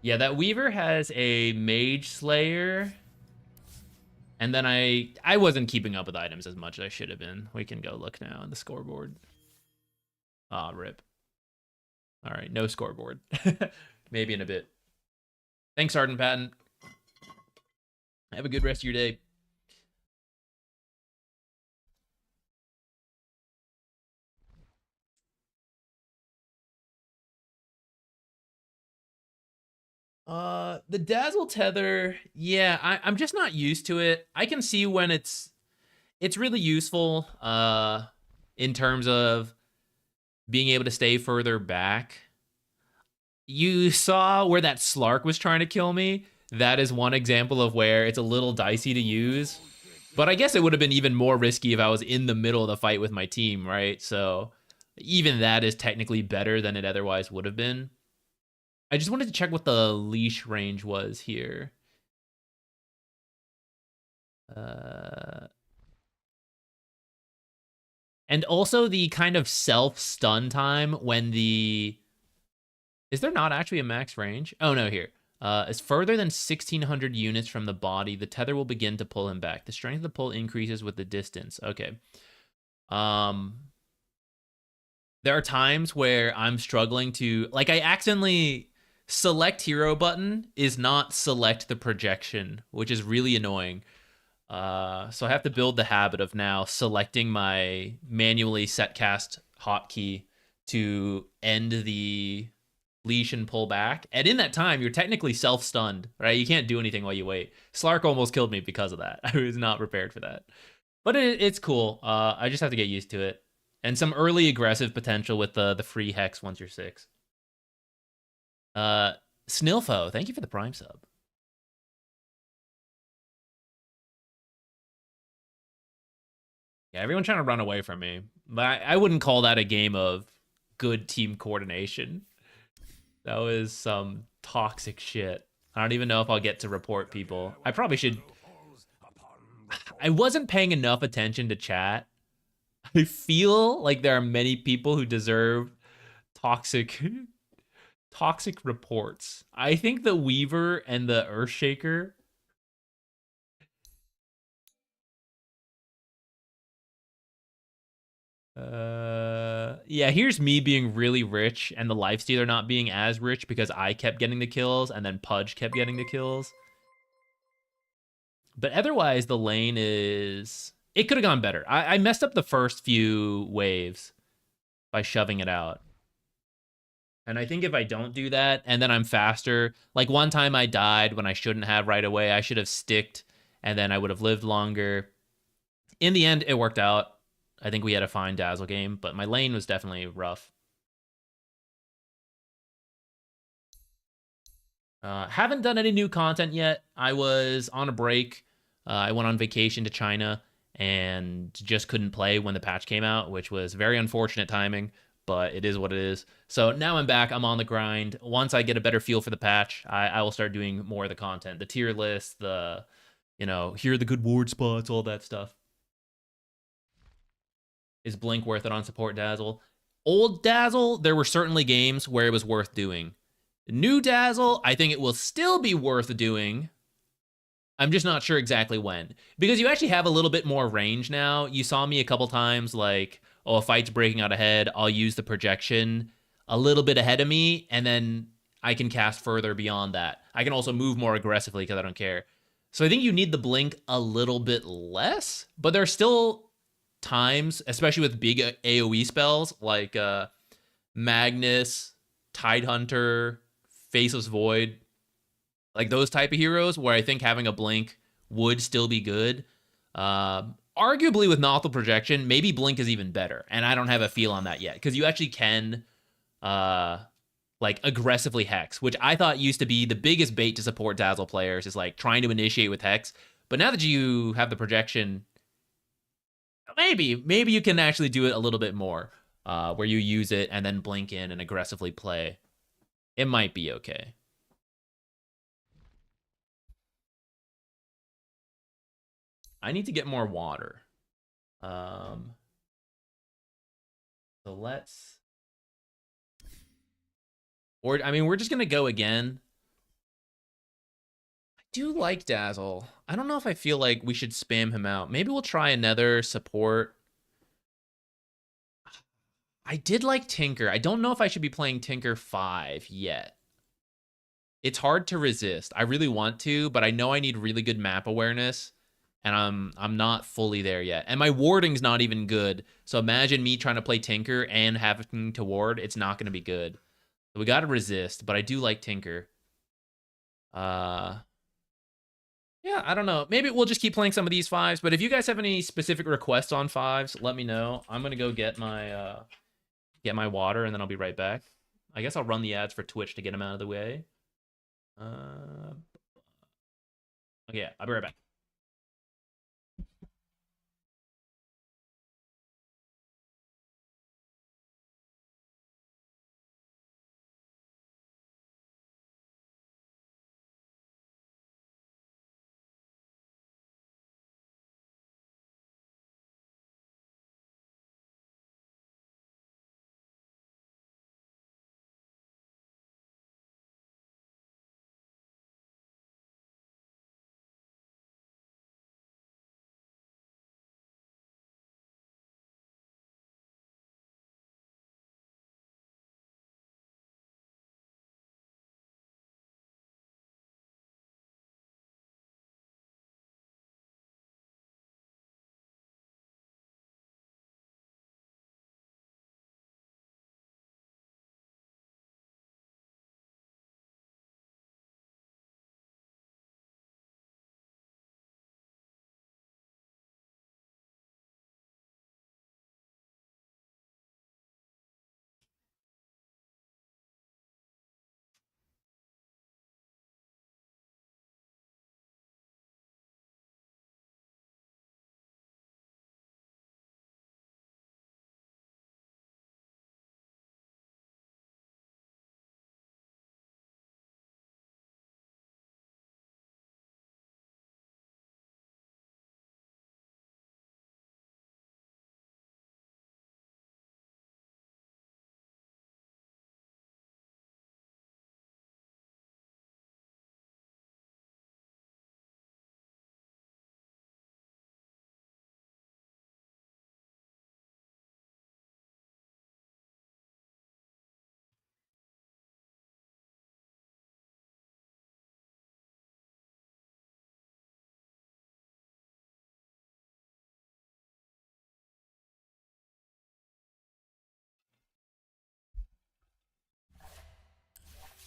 Yeah, that Weaver has a Mage Slayer. And then I wasn't keeping up with items as much as I should have been. We can go look now on the scoreboard. Ah, rip. All right, no scoreboard. Maybe in a bit. Thanks, Sergeant Patton. Have a good rest of your day. The Dazzle tether, yeah, I'm just not used to it. I can see when it's really useful in terms of being able to stay further back. You saw where that Slark was trying to kill me. That is one example of where it's a little dicey to use. But I guess it would have been even more risky if I was in the middle of the fight with my team, right? So even that is technically better than it otherwise would have been. I just wanted to check what the leash range was here. And also the kind of self-stun time when the... Is there not actually a max range? Oh, no, here. Is further than 1,600 units from the body, the tether will begin to pull him back. The strength of the pull increases with the distance. Okay. There are times where I'm struggling to... Like, I accidentally... Select hero button is not select the projection, which is really annoying. So I have to build the habit of now selecting my manually set cast hotkey to end the leash and pull back. And in that time, you're technically self-stunned, right? You can't do anything while you wait. Slark almost killed me because of that. I was not prepared for that. But it's cool. I just have to get used to it. And some early aggressive potential with the free hex once you're 6. Snilfo, thank you for the Prime sub. Yeah, everyone's trying to run away from me. But I wouldn't call that a game of good team coordination. That was some toxic shit. I don't even know if I'll get to report people. I probably should. I wasn't paying enough attention to chat. I feel like there are many people who deserve toxic reports. I think the Weaver and the Earthshaker. Yeah, here's me being really rich and the Lifestealer not being as rich because I kept getting the kills and then Pudge kept getting the kills. But otherwise, the lane is... It could have gone better. I messed up the first few waves by shoving it out. And I think if I don't do that, and then I'm faster... Like, one time I died when I shouldn't have right away. I should have sticked, and then I would have lived longer. In the end, it worked out. I think we had a fine Dazzle game, but my lane was definitely rough. Haven't done any new content yet. I was on a break. I went on vacation to China and just couldn't play when the patch came out, which was very unfortunate timing, but it is what it is. So now I'm back. I'm on the grind. Once I get a better feel for the patch, I will start doing more of the content. The tier list, the, here are the good ward spots, all that stuff. Is Blink worth it on support Dazzle? Old Dazzle, there were certainly games where it was worth doing. New Dazzle, I think it will still be worth doing. I'm just not sure exactly when. Because you actually have a little bit more range now. You saw me a couple times like, oh, a fight's breaking out ahead. I'll use the projection a little bit ahead of me, and then I can cast further beyond that. I can also move more aggressively because I don't care. So I think you need the Blink a little bit less, but there's still times, especially with big AoE spells like Magnus, Tidehunter, Faceless Void, like those type of heroes where I think having a Blink would still be good. Arguably with Nothal Projection, maybe Blink is even better, and I don't have a feel on that yet, because you actually can like aggressively Hex, which I thought used to be the biggest bait to support Dazzle players, is like trying to initiate with Hex. But now that you have the projection, maybe you can actually do it a little bit more, where you use it and then blink in and aggressively play. It might be okay. I need to get more water. So let's... Or, I mean, we're just going to go again. I do like Dazzle. I don't know if I feel like we should spam him out. Maybe we'll try another support. I did like Tinker. I don't know if I should be playing Tinker 5 yet. It's hard to resist. I really want to, but I know I need really good map awareness, and I'm not fully there yet. And my warding's not even good. So imagine me trying to play Tinker and having to ward. It's not going to be good. So we got to resist, but I do like Tinker. Yeah, I don't know. Maybe we'll just keep playing some of these 5s, but if you guys have any specific requests on 5s, let me know. I'm going to go get my water, and then I'll be right back. I guess I'll run the ads for Twitch to get them out of the way. Okay, yeah, I'll be right back.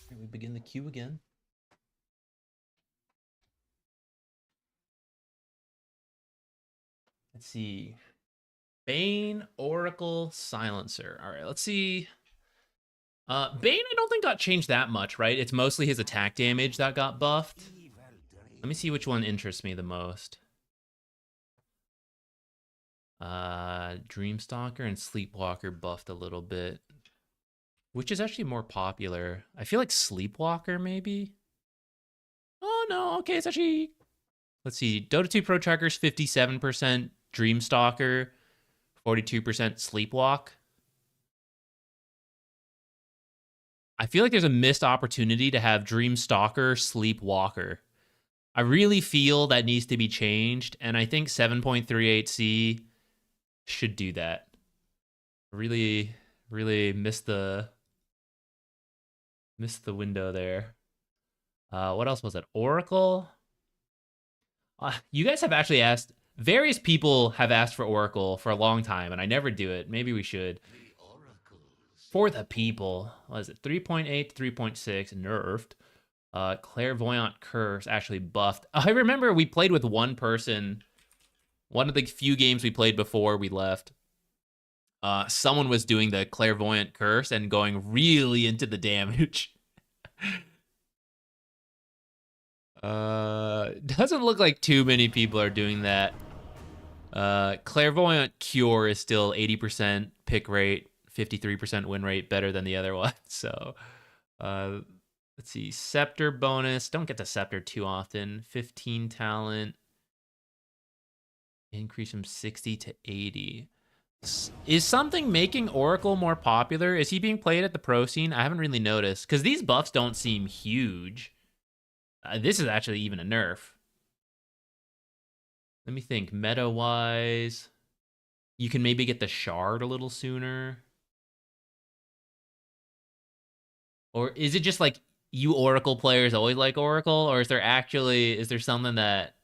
Here we begin the queue again. Let's see. Bane, Oracle, Silencer. All right, let's see. Bane, I don't think got changed that much, right? It's mostly his attack damage that got buffed. Let me see which one interests me the most. Dreamstalker and Sleepwalker buffed a little bit. Which is actually more popular? I feel like Sleepwalker, maybe? Oh, no. Okay, it's actually... Let's see. Dota 2 Pro Trackers, 57%. Dreamstalker, 42% Sleepwalk. I feel like there's a missed opportunity to have Dreamstalker, Sleepwalker. I really feel that needs to be changed, and I think 7.38C should do that. Really missed the window there. What else was it? Oracle? You guys have actually asked, various people have asked for Oracle for a long time, and I never do it. Maybe we should. For the people. What is it? 3.8 to 3.6, nerfed. Clairvoyant Curse actually buffed. I remember we played with one person. One of the few games we played before we left. Someone was doing the Clairvoyant Curse and going really into the damage. Doesn't look like too many people are doing that. Clairvoyant Cure is still 80% pick rate, 53% win rate, better than the other one. So, let's see. Scepter bonus. Don't get the Scepter too often. 15 talent. Increase from 60 to 80. Is something making Oracle more popular? Is he being played at the pro scene? I haven't really noticed because these buffs don't seem huge. This is actually even a nerf. Let me think. Meta-wise, you can maybe get the shard a little sooner. Or is it just like you Oracle players always like Oracle? Or is there something that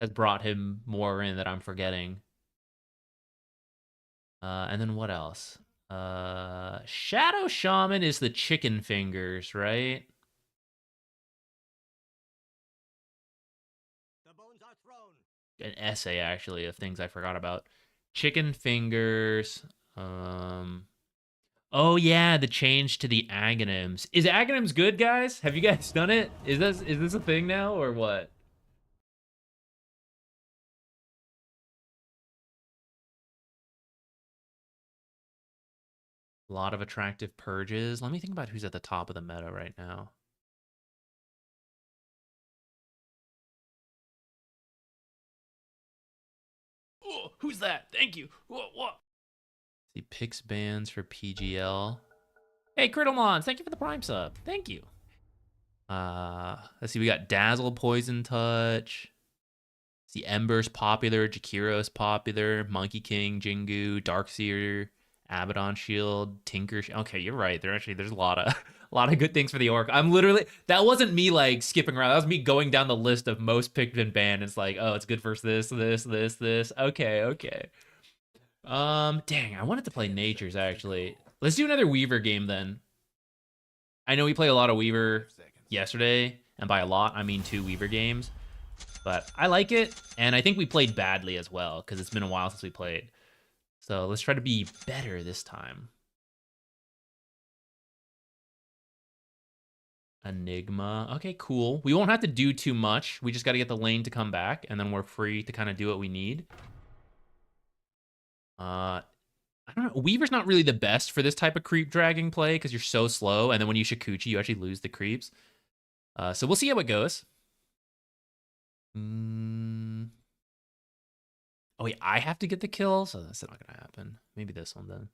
has brought him more in that I'm forgetting? And then what else? Shadow Shaman is the chicken fingers, right? The bones are thrown. An essay actually of things I forgot about. Chicken fingers. Oh yeah, the change to the Aghanims. Is Aghanims good, guys? Have you guys done it? Is this a thing now or what? A lot of attractive purges. Let me think about who's at the top of the meta right now. Oh, who's that? Thank you. What? See, picks bans for PGL. Hey, Crittlemons, thank you for the Prime sub. Thank you. Let's see, we got Dazzle, Poison Touch. See, Ember's popular, Jakiro's popular, Monkey King, Jingu, Darkseer, Abaddon Shield, Tinker. Okay, you're right. There's a lot of a lot of good things for the orc. That wasn't me like skipping around. That was me going down the list of most picked and banned. It's like, oh, it's good for this. Okay. Dang, I wanted to play Natures actually. Let's do another Weaver game then. I know we play a lot of Weaver yesterday, and by a lot, I mean 2 Weaver games. But I like it, and I think we played badly as well, because it's been a while since we played. So let's try to be better this time. Enigma. Okay, cool. We won't have to do too much. We just got to get the lane to come back, and then we're free to kind of do what we need. I don't know. Weaver's not really the best for this type of creep dragging play, because you're so slow, and then when you Shakuchi, you actually lose the creeps. So we'll see how it goes. Oh, wait, I have to get the kill? So that's not going to happen. Maybe this one, then.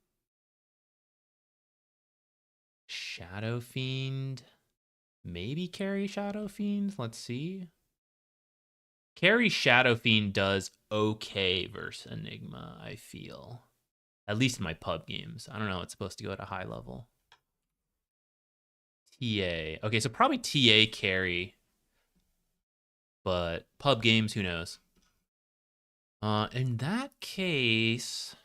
Shadow Fiend. Maybe carry Shadow Fiend? Let's see. Carry Shadow Fiend does okay versus Enigma, I feel. At least in my pub games. I don't know. It's supposed to go at a high level. TA. Okay, so probably TA carry. But pub games, who knows? In that case,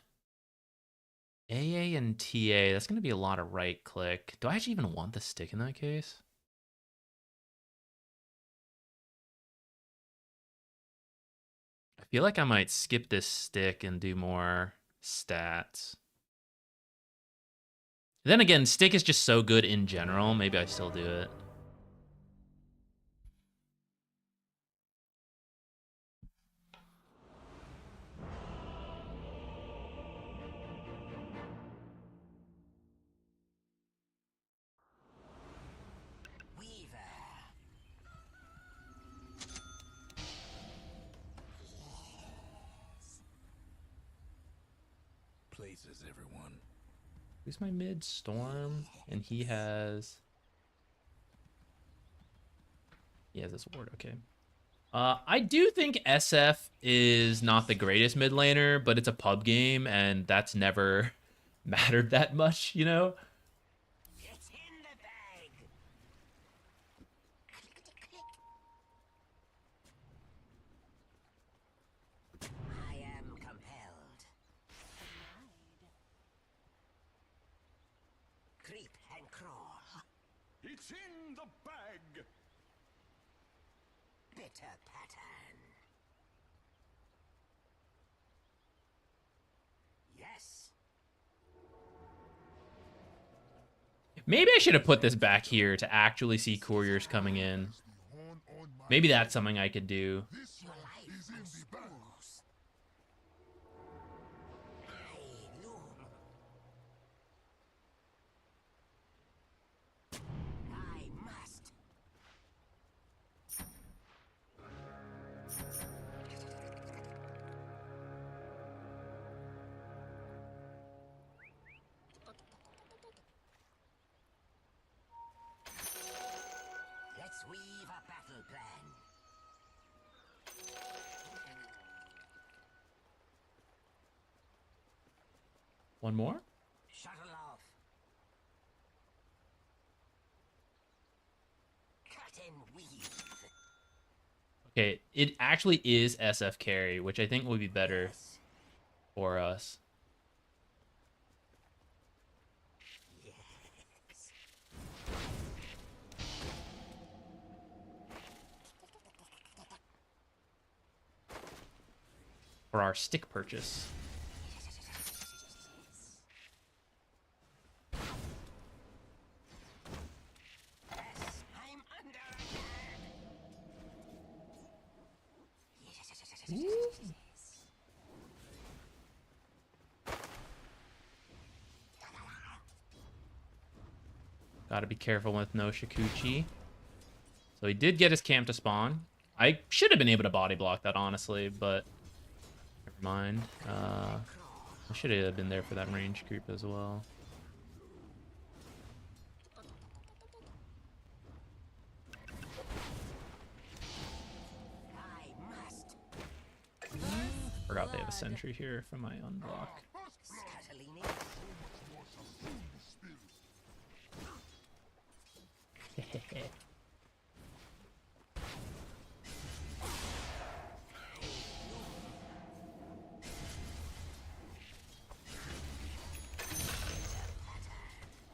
AA and TA, that's going to be a lot of right click. Do I actually even want the stick in that case? I feel like I might skip this stick and do more stats. Then again, stick is just so good in general. Maybe I still do it. Places, everyone. Who's my mid? Storm, and he has this ward. Okay. I do think SF is not the greatest mid laner, but it's a pub game, and that's never mattered that much, you know? It's in the bag. I am compelled. Creep and crawl. It's in the bag. Bitter pattern. Yes. Maybe I should have put this back here to actually see couriers coming in. Maybe that's something I could do. Your life is in the bag. I loom. I must. One more? Shuttle off. Cut and weave. Okay, it actually is SF carry, which I think would be better Yes. for us. Yes. For our stick purchase. Yes. I'm under attack. Gotta be careful with no Shikuchi. So he did get his camp to spawn. I should have been able to body block that, honestly, but never mind. I should have been there for that range creep as well. I must. Forgot they have a sentry here from my unblock. Scatolini.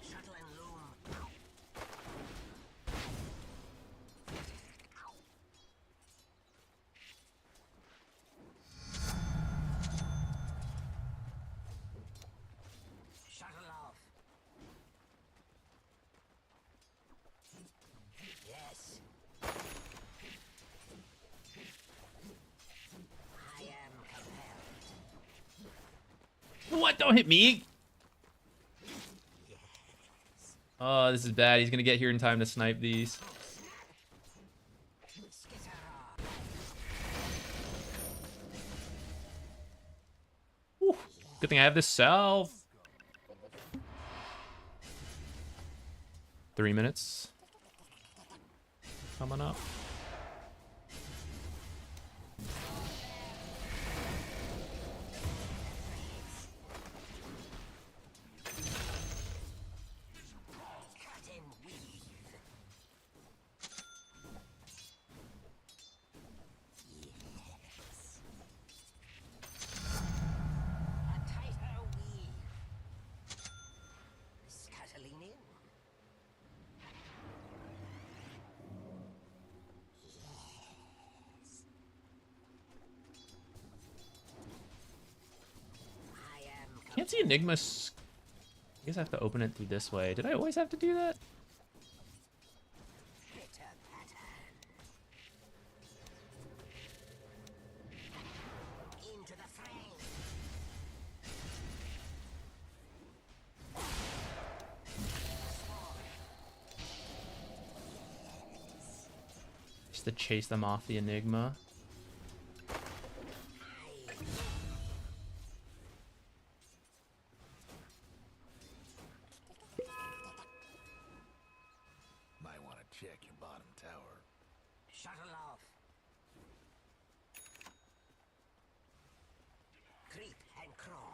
Shuttle and loom. Shuttle off. Yes. I am compelled. What? Don't hit me! Oh, this is bad. He's gonna get here in time to snipe these. Skitter. Whew. Good thing I have this salve. 3 minutes. Coming up. Cut and weave. Yes. A tighter weave. Scuttling in. I am Can't see Enigma. I guess I have to open it through this way. Did I always have to do that? pitter pattern. Into the frame. Just to chase them off the Enigma. Might want to check your bottom tower. Shuttle off. Creep and crawl.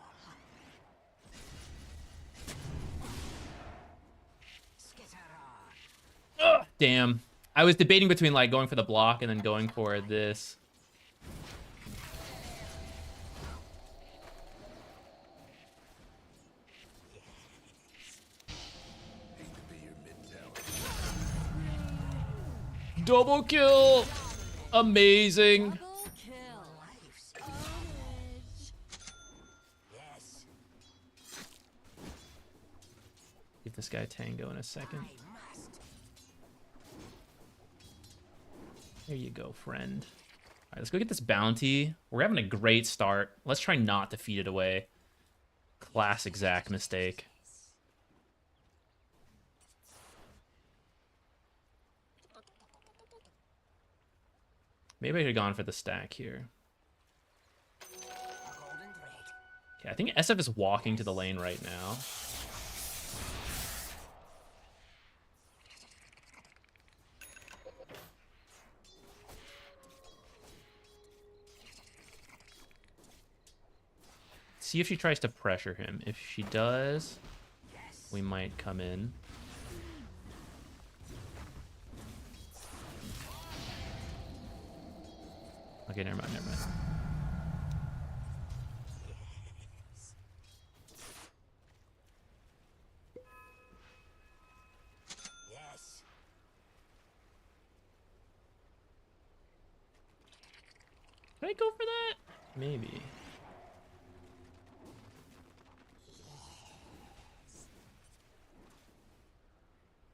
Skitter on. Ugh, damn. I was debating between like going for the block and then going for this. Hate to be your mid tower. Double kill! Amazing. Double kill. Life's Ownage. yes. Give this guy Tango in a second. I must. There you go, friend. All right, let's go get this bounty. We're having a great start. Let's try not to feed it away. Classic Zac mistake. Maybe I could have gone for the stack here. A golden thread. Okay, I think SF is walking to the lane right now. see if she tries to pressure him. If she does, we might come in. Okay, never mind, never mind. Yes. Can I go for that? Maybe.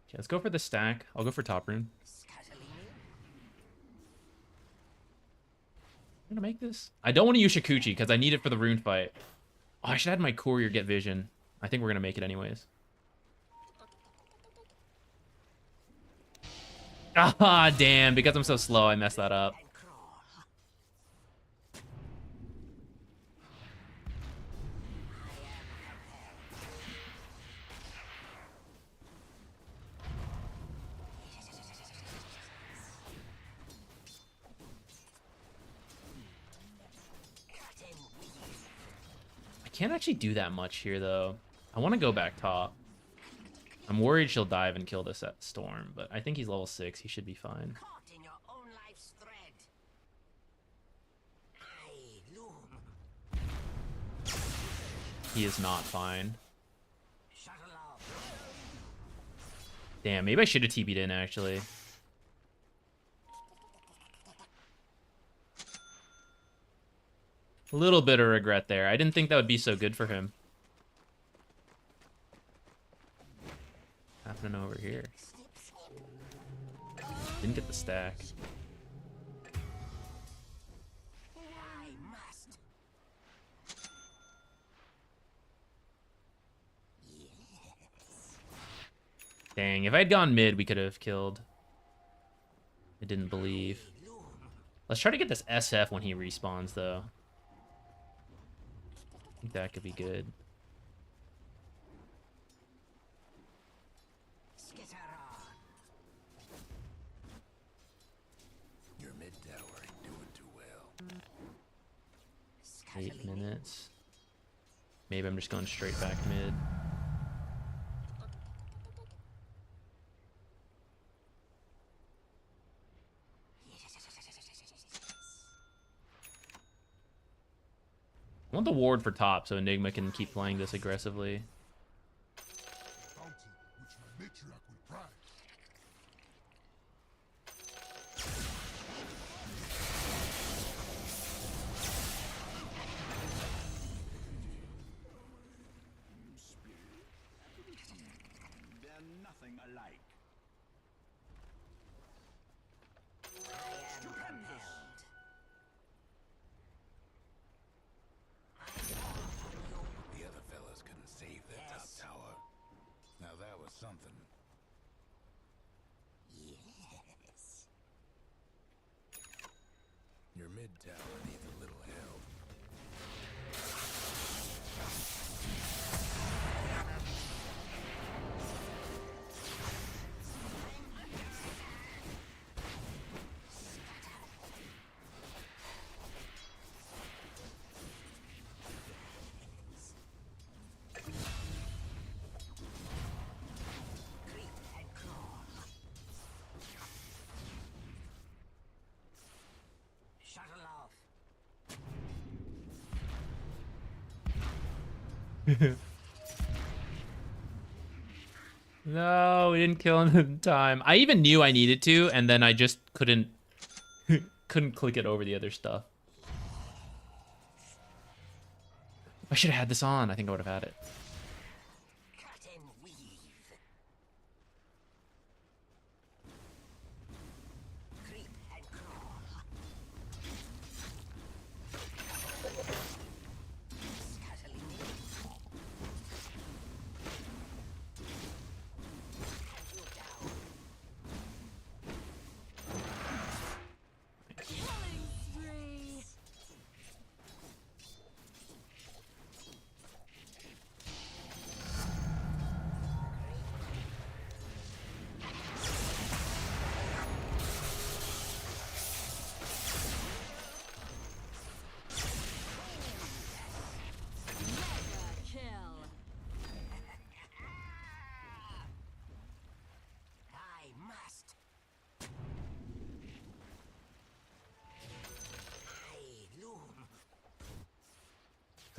Okay, let's go for the stack. I'll go for top rune. I'm gonna make this. I don't want to use ZQuixotix because I need it for the rune fight. Oh, I should have had my courier get vision. I think we're gonna make it anyways. Ah, damn. Because I'm so slow, I messed that up. I can't actually do that much here, though. I want to go back top. I'm worried she'll dive and kill this at Storm, but I think he's level 6. He should be fine. Caught in your own life's thread. I loom. He is not fine. Shuttle off. Damn, maybe I should have TP'd in, actually. A little bit of regret there. I didn't think that would be so good for him. Happening over here. Didn't get the stack. I must. Dang, if I had gone mid, we could have killed. I didn't believe. Let's try to get this SF when he respawns, though. I think that could be good. Skitter on. Your mid tower ain't doing too well. 8 minutes. Maybe I'm just going straight back mid. I want the ward for top so Enigma can keep playing this aggressively. Bounty, which my matriarch will prize. They're nothing alike. I am compelled. The other fellas couldn't save their Yes. top tower. Now that was something. Yes. Your mid tower needs a little help. Creep and crawl. Shuttle off. No, we didn't kill him in time. I even knew I needed to, and then I just couldn't couldn't click it over the other stuff. I should have had this on. I think I would have had it. Cut and weave. Creep and crawl. Scuttling in. Have you down. Killing spree.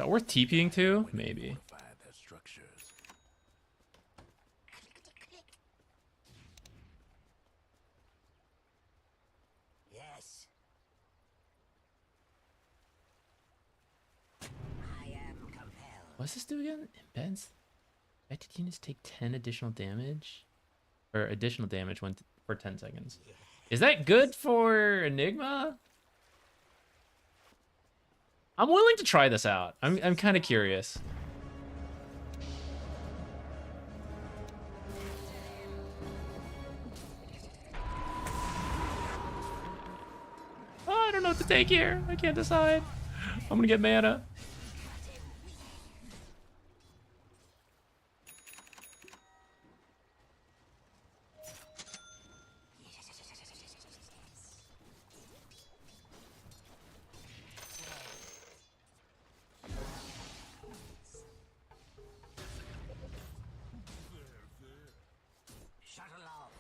that worth TPing to? Maybe. Fortify their structures. Yes. I am compelled. What's this do again? Embeds. Affected units take 10 additional damage. Or additional damage when for 10 seconds. Is that good for Enigma? I'm willing to try this out. I'm kind of curious. Oh, I don't know what to take here. I can't decide. I'm gonna get mana. Shuttle off.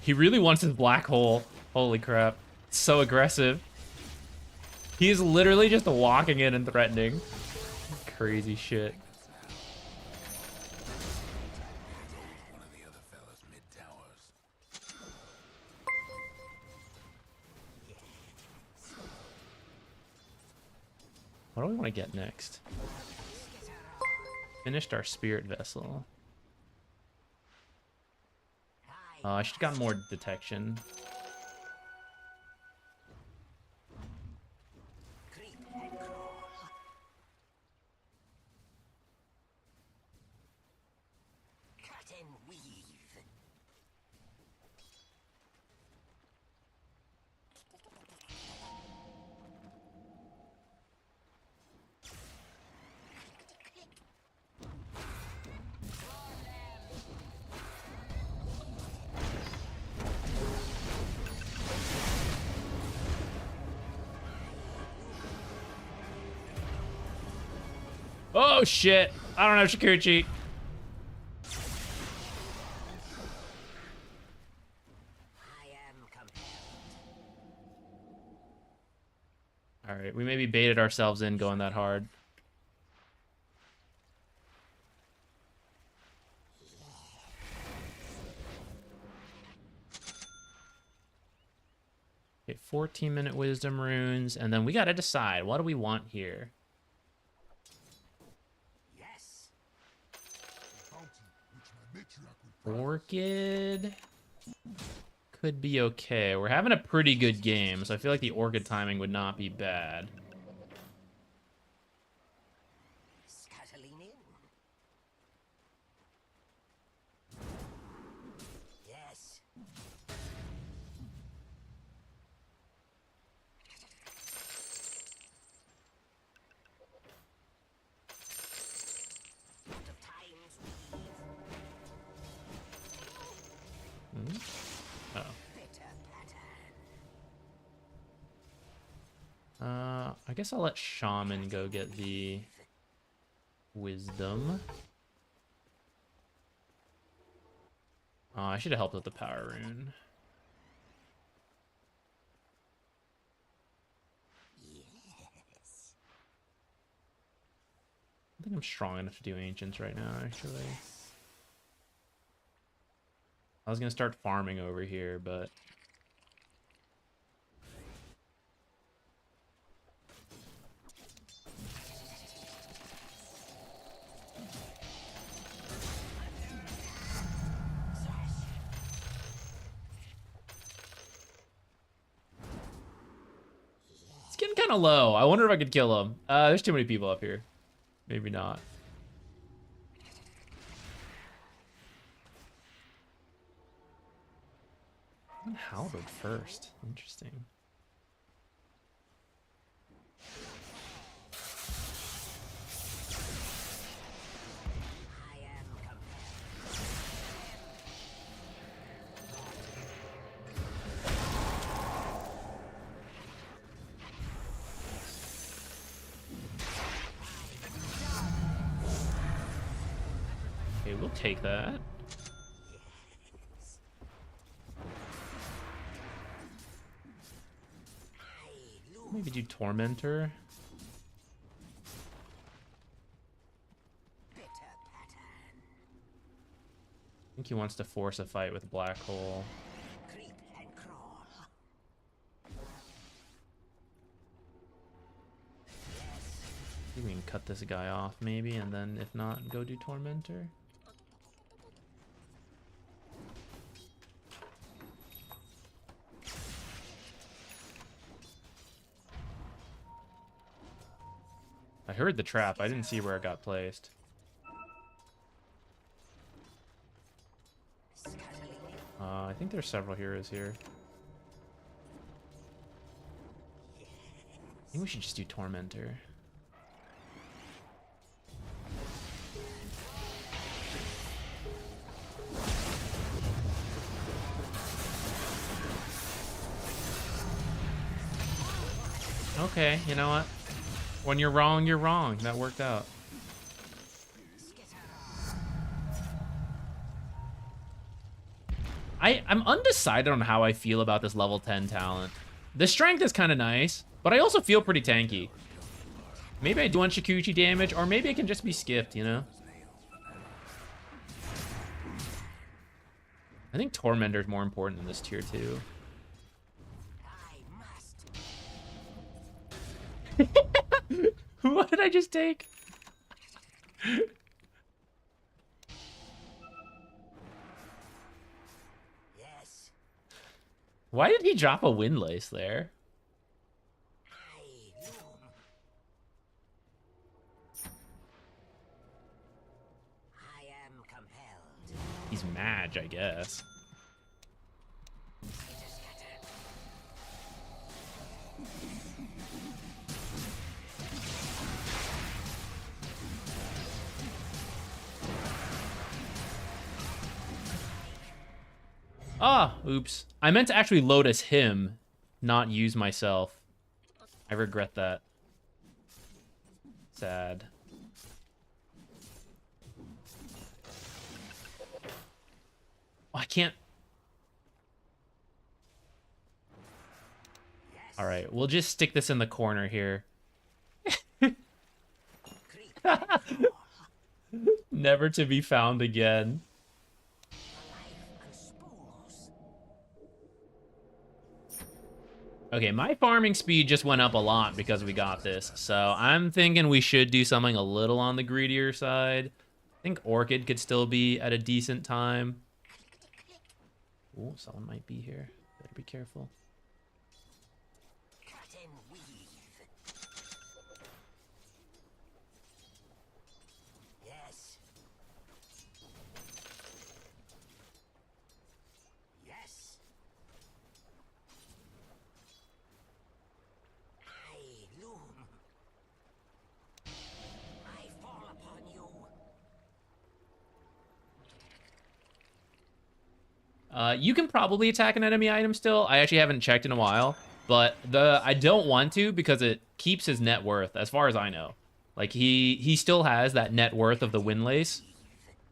He really wants his black hole. Holy crap. So aggressive. He's literally just walking in and threatening. Crazy shit. One of the other fellas mid-towers. What do we want to get next? Finished our spirit vessel. I should have gotten more detection. Creep and crawl. Cut and weave. Oh shit! I don't have Shikuchi. I am compelled. Alright, we maybe baited ourselves in going that hard. Okay, 14-minute wisdom runes, and then we gotta decide, what do we want here? Yes. Bounty, which my matriarch would Orchid could be okay. We're having a pretty good game, so I feel like the Orchid timing would not be bad. Scuttling in. Yes. Out of times weave. Oh. Bitter pattern. I guess I'll let Shaman go get the wisdom. Oh, I should have helped with the power rune. Yes. I think I'm strong enough to do ancients right now, actually. I was gonna start farming over here, but it's getting kind of low. I wonder if I could kill him. There's too many people up here. Maybe not. Halberd first. Interesting. I am compelled. Okay, we'll take that. Let me Maybe do Tormentor. Bitter pattern. I think he wants to force a fight with Black Hole. Creep and crawl. I think we can cut this guy off maybe, and then if not, go do Tormentor. I heard the trap. I didn't see where it got placed. I think there's several heroes here. I think we should just do Tormentor. Okay, you know what? When you're wrong, you're wrong. That worked out. I'm undecided on how I feel about this level 10 talent. The strength is kind of nice, but I also feel pretty tanky. Maybe I do want Shikuchi damage, or maybe it can just be skipped, you know? I think Tormentor is more important than this tier 2. I must. What did I just take? Yes. Why did he drop a Windlace there? I loom. I am compelled. He's Madge, I guess. Ah, oops. I meant to actually Lotus him, not use myself. I regret that. Sad. Oh, I can't. All right, we'll just stick this in the corner here. Never to be found again. Okay, my farming speed just went up a lot because we got this. So I'm thinking we should do something a little on the greedier side. I think Orchid could still be at a decent time. Oh, someone might be here. Better be careful. Cut and weave. Yes. Yes. I loom. I fall upon you. You can probably attack an enemy item still. I actually haven't checked in a while, but I don't want to because it keeps his net worth, as far as I know. Like he still has that net worth of the Windlace,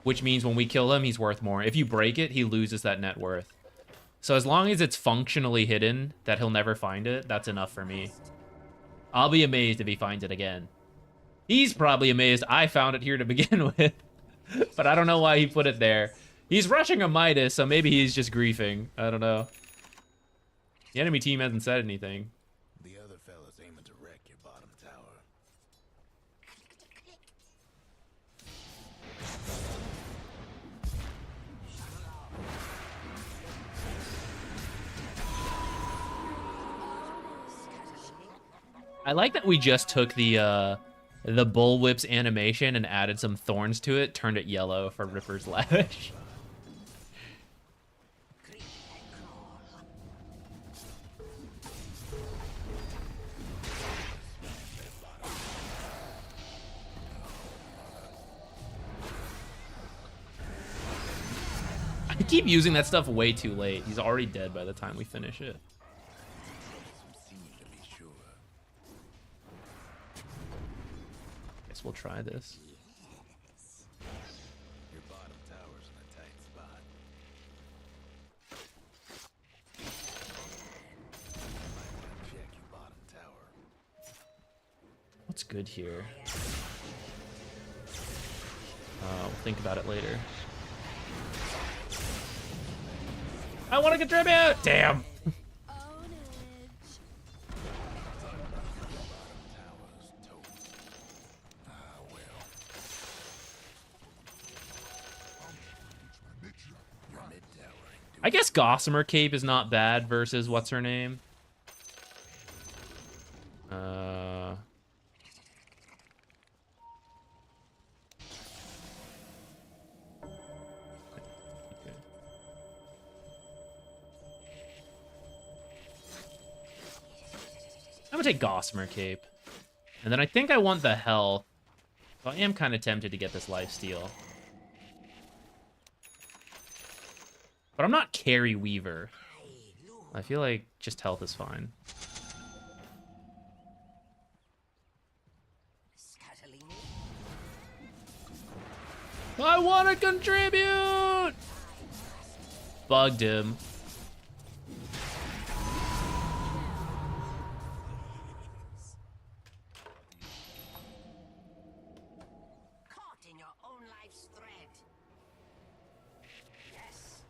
which means when we kill him, he's worth more. If you break it, he loses that net worth. So as long as it's functionally hidden, that he'll never find it, that's enough for me. I'll be amazed if he finds it again. He's probably amazed I found it here to begin with, but I don't know why he put it there. He's rushing a Midas, so maybe he's just griefing. I don't know. The enemy team hasn't said anything. The other fella's aiming to wreck your bottom tower. I like that we just took the Bullwhip's animation and added some thorns to it, turned it yellow for Ripper's Lash. I keep using that stuff way too late. He's already dead by the time we finish it. Seem to be sure. Guess we'll try this. Your bottom tower's in a tight spot. Might want to check your bottom tower. What's good here? We'll think about it later. I want to contribute! Damn! Ownage. I guess Gossamer Cape is not bad versus what's her name? I'm gonna take Gossamer Cape. And then I think I want the health. So I am kind of tempted to get this lifesteal. But I'm not Carry Weaver. I feel like just health is fine. Scuttling. I want to contribute! Bugged him. Caught in your own life's thread. Yes.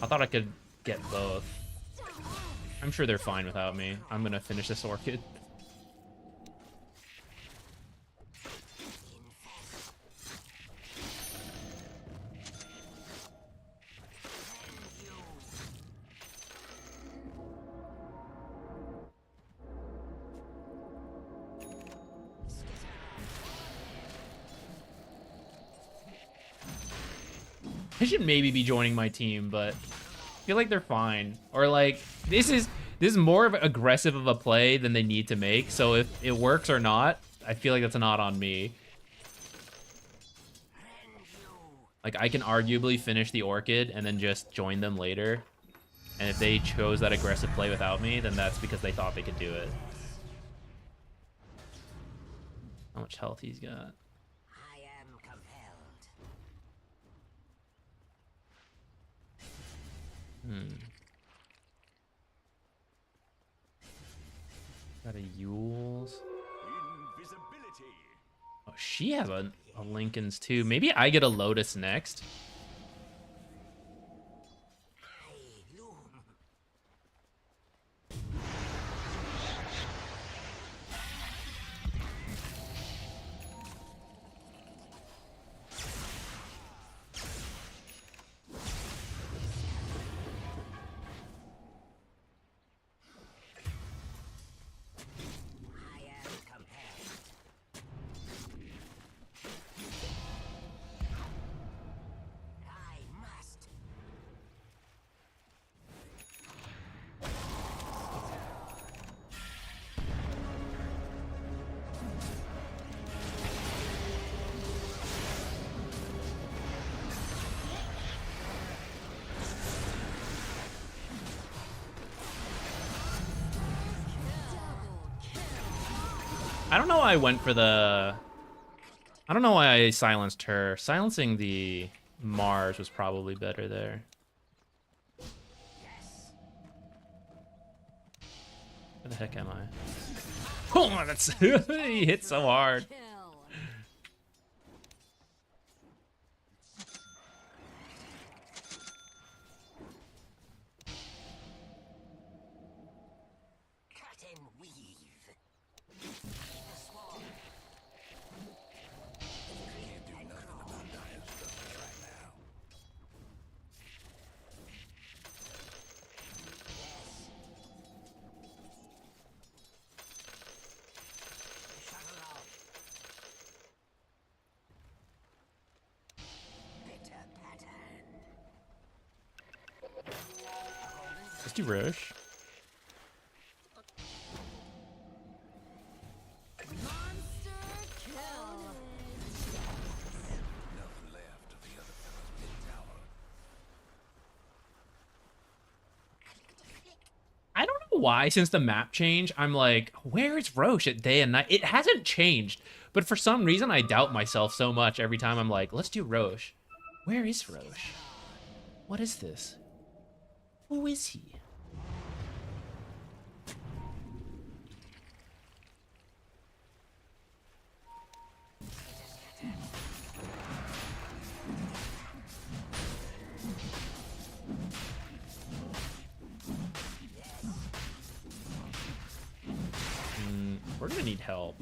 I thought I could get both. I'm sure they're fine without me. I'm gonna finish this orchid. I should maybe be joining my team, but I feel like they're fine. Or like this is more of aggressive of a play than they need to make. So if it works or not, I feel like that's not on me. Like I can arguably finish the orchid and then just join them later. And if they chose that aggressive play without me, then that's because they thought they could do it. How much health he's got? I am compelled. Got a Yule's. Invisibility. Oh, she has a Lincoln's too. Maybe I get a Lotus next. I loom. I am compelled. I must. I don't know why I went for the... I don't know why I silenced her. Silencing the Mars was probably better there. Where the heck am I? Oh, that's... he hit so hard. Kill. Cut and weave. The swarm. Can't do nothing about dire structures right now. Yes. Shuttle off. Bitter pattern. Let's do Roche. Monster kill. Nothing left of the other fellow's mid tower. I don't know why, since the map change, I'm like, where is Roche at day and night? It hasn't changed, but for some reason, I doubt myself so much every time I'm like, let's do Roche. Where is Roche? What is this? Who is he? We're gonna need help.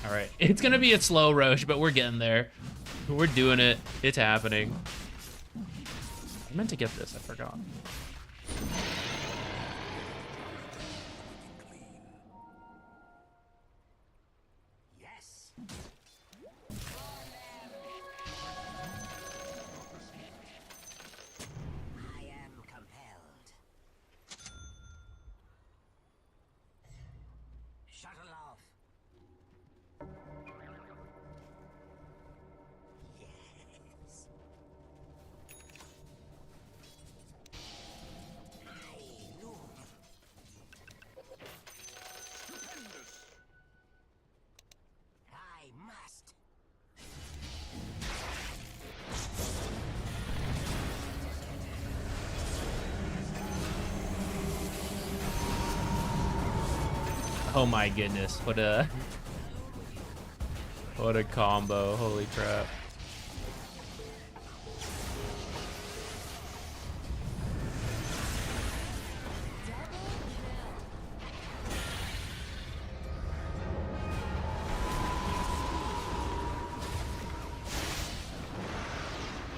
All right, it's gonna be a slow Roche, but we're getting there. We're doing it. It's happening. I meant to get this. I forgot. Yes. I am compelled. Shuttle off. Yes. I loom. Stupendous. I must. Oh my goodness, what a combo, holy crap.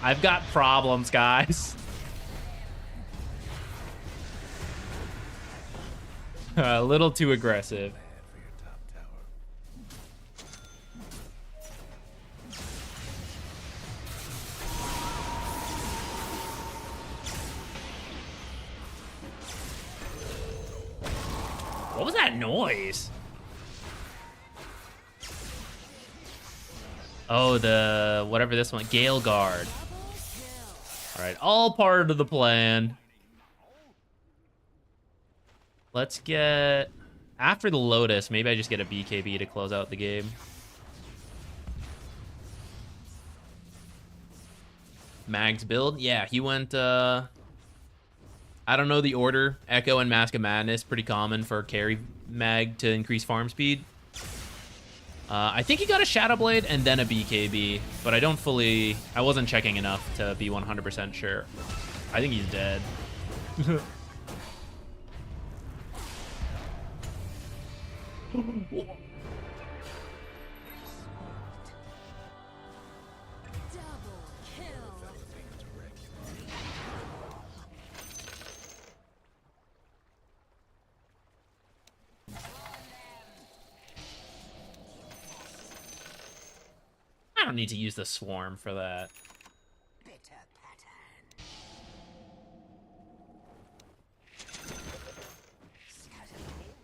I've got problems, guys. A little too aggressive. What was that noise? Oh, the whatever this one, Gale Guard. All right, all part of the plan. Let's get after the Lotus. Maybe I just get a BKB to close out the game. Mag's build, yeah, he went. I don't know the order. Echo and Mask of Madness, pretty common for carry Mag to increase farm speed. I think he got a Shadow Blade and then a BKB, but I don't fully... I wasn't checking enough to be 100% sure. I think he's dead. Double kill. I don't need to use the Swarm for that. Bitter pattern. Scuttling.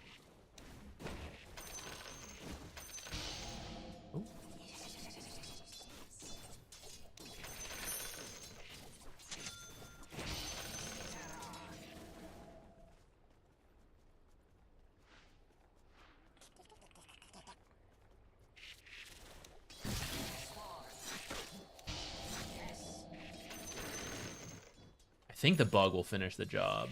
I think the bug will finish the job.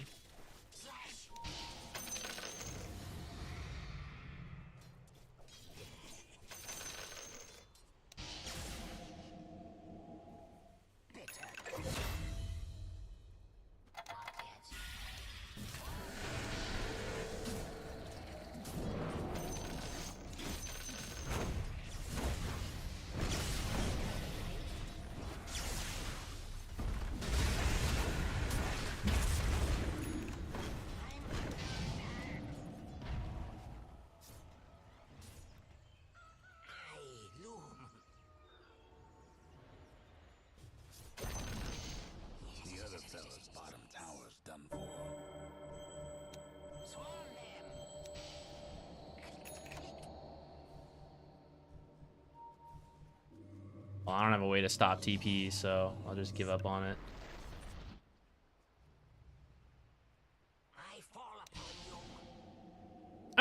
The other fella's bottom tower's done for. Swarm them. Well, I don't have a way to stop TP, so I'll just give up on it.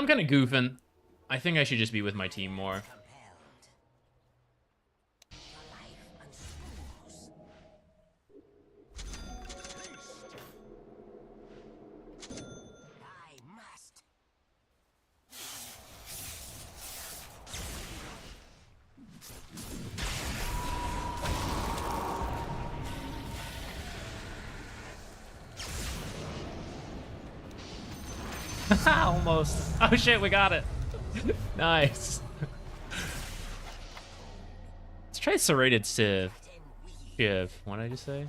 I'm kind of goofing. I think I should just be with my team more. Compelled. For life unscrews. I must. Almost. Oh shit, we got it. Nice. Let's try serrated Civ. Shiv. What did I just say?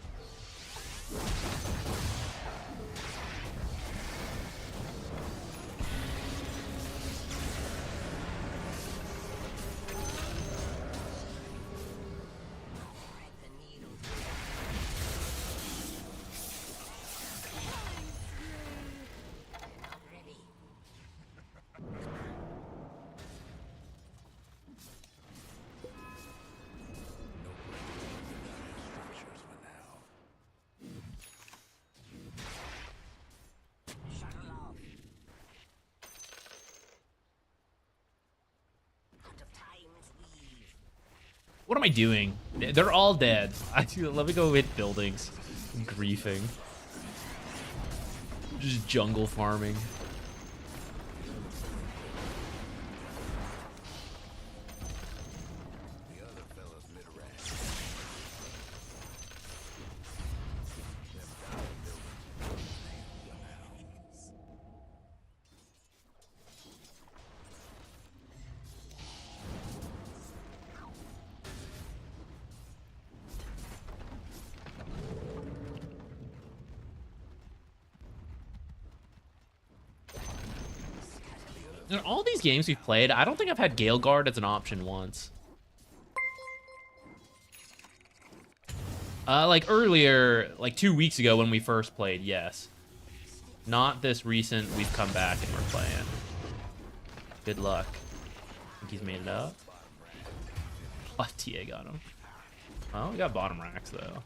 What am I doing? They're all dead. Let me go hit buildings. I'm griefing. Just jungle farming. In all these games we've played, I don't think I've had Gale Guard as an option once. Like earlier, like 2 weeks ago when we first played, yes. Not this recent, we've come back and we're playing. Good luck. Think he's made it up? Oh, TA got him. Well, we got bottom racks though.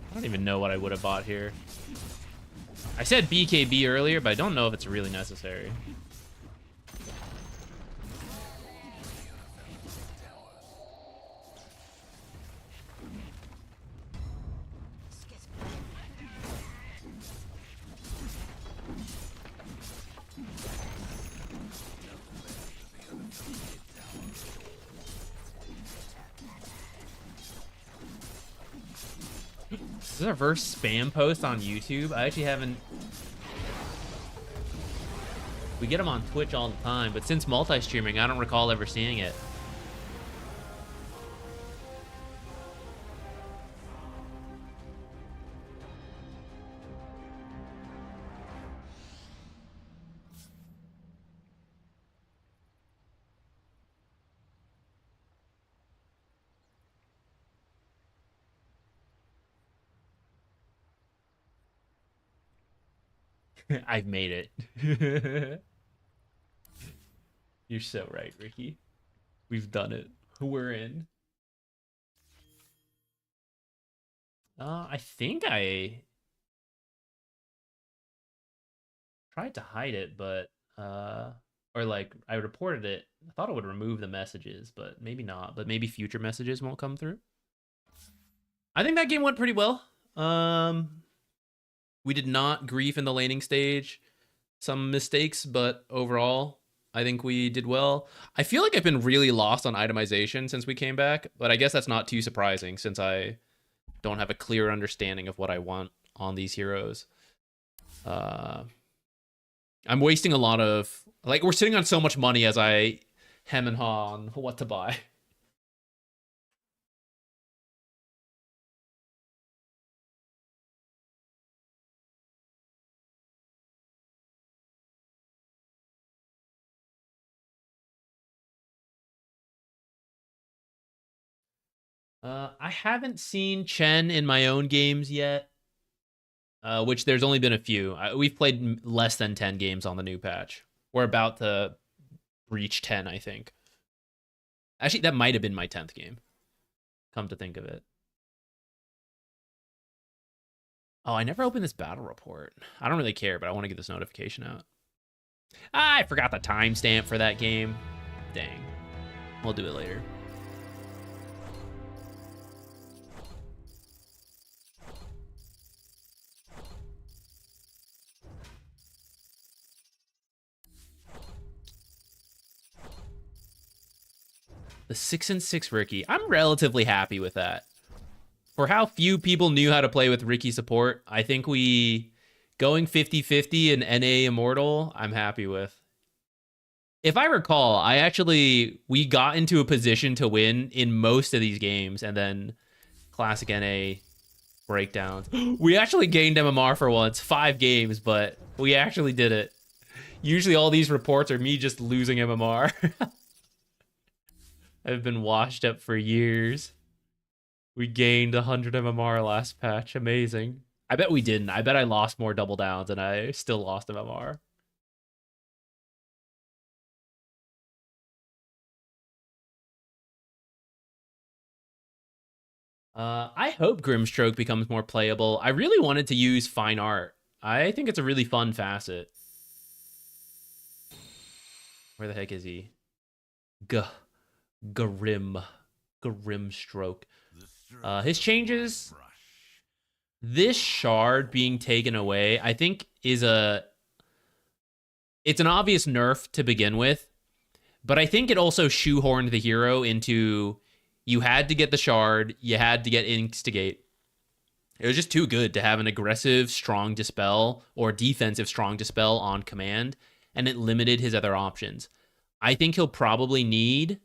I don't even know what I would have bought here. I said BKB earlier, but I don't know if it's really necessary. This is our first spam post on YouTube. I actually haven't... We get them on Twitch all the time, but since multi-streaming, I don't recall ever seeing it. I've made it. You're so right, Ricky. We've done it. We're in. I think I tried to hide it, but or like I reported it. I thought it would remove the messages, but maybe not. But maybe future messages won't come through. I think that game went pretty well. We did not grief in the laning stage. Some mistakes, but overall, I think we did well. I feel like I've been really lost on itemization since we came back, but I guess that's not too surprising since I don't have a clear understanding of what I want on these heroes. I'm wasting a lot of... Like, we're sitting on so much money as I hem and haw on what to buy. I haven't seen Chen in my own games yet, which there's only been a few. We've played less than 10 games on the new patch. We're about to reach 10, I think. Actually, that might have been my 10th game, come to think of it. Oh, I never opened this battle report. I don't really care, but I want to get this notification out. Ah, I forgot the timestamp for that game. Dang. We'll do it later. The 6-6 Ricky. I'm relatively happy with that. For how few people knew how to play with Ricky support, I think going 50-50 and NA Immortal, I'm happy with. If I recall, we got into a position to win in most of these games, and then classic NA breakdowns. We actually gained MMR for once, 5 games, but we actually did it. Usually all these reports are me just losing MMR. I've been washed up for years. We gained 100 MMR last patch. Amazing. I bet we didn't. I bet I lost more double downs and I still lost MMR. I hope Grimstroke becomes more playable. I really wanted to use fine art. I think it's a really fun facet. Where the heck is he? Grimstroke. His changes, this shard being taken away, I think it's an obvious nerf to begin with, but I think it also shoehorned the hero into, you had to get the shard, you had to get Instigate. It was just too good to have an aggressive strong dispel or defensive strong dispel on command, and it limited his other options. I think he'll probably need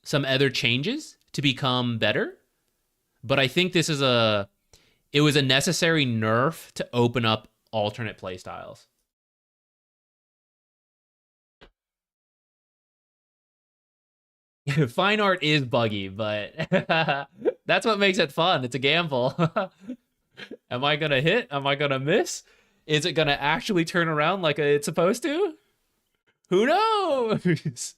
some other changes to become better, but I think it was a necessary nerf to open up alternate playstyles. Fine art is buggy, but that's what makes it fun. It's a gamble. Am I gonna hit? Am I gonna miss? Is it gonna actually turn around like it's supposed to? Who knows?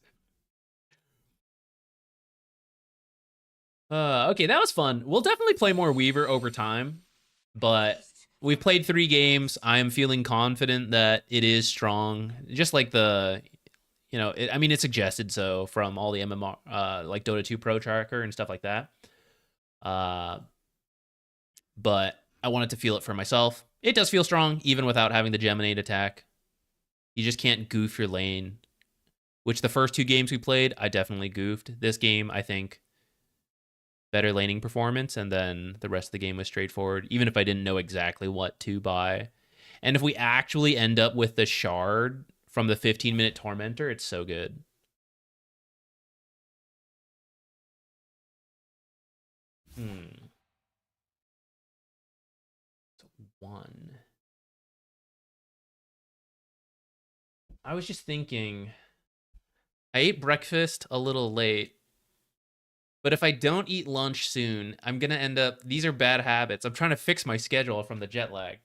Okay, that was fun. We'll definitely play more Weaver over time, but we've played 3 games. I'm feeling confident that it is strong. Just like I mean, it suggested so from all the MMR, like Dota 2 Pro Tracker and stuff like that. But I wanted to feel it for myself. It does feel strong, even without having the Geminate attack. You just can't goof your lane, which the first 2 games we played, I definitely goofed. This game, I think, better laning performance, and then the rest of the game was straightforward, even if I didn't know exactly what to buy. And if we actually end up with the shard from the 15-minute Tormentor, it's so good. So 1. I was just thinking, I ate breakfast a little late, but if I don't eat lunch soon, I'm going to end up... These are bad habits. I'm trying to fix my schedule from the jet lag.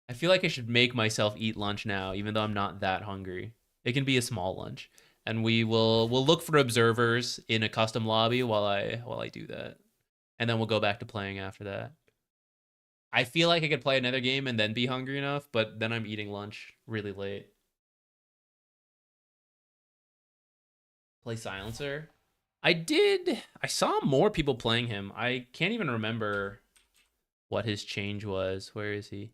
I feel like I should make myself eat lunch now, even though I'm not that hungry. It can be a small lunch. And we'll look for observers in a custom lobby while I do that. And then we'll go back to playing after that. I feel like I could play another game and then be hungry enough, but then I'm eating lunch really late. Play Silencer? I saw more people playing him. I can't even remember what his change was. Where is he?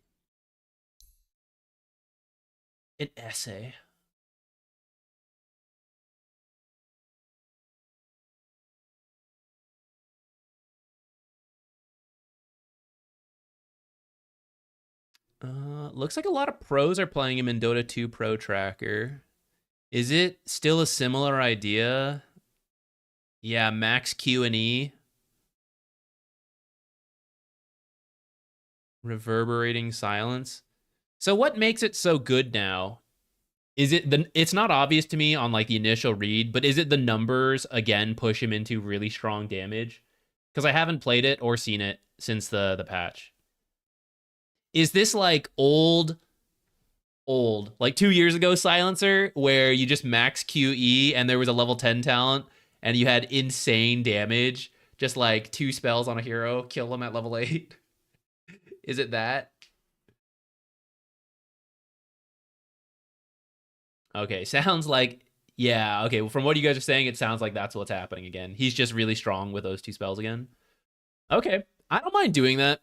An essay. Looks like a lot of pros are playing him in Dota 2 Pro Tracker. Is it still a similar idea? Yeah, max Q and E. Reverberating silence. So what makes it so good now? Is it it's not obvious to me on like the initial read, but is it the numbers again push him into really strong damage? because I haven't played it or seen it since the patch. Is this like old, like 2 years ago Silencer, where you just max QE and there was a level 10 talent and you had insane damage, just like 2 spells on a hero, kill them at level 8? Is it that? Okay, sounds like, yeah, okay, well, from what you guys are saying, it sounds like that's what's happening again. He's just really strong with those 2 spells again. Okay, I don't mind doing that.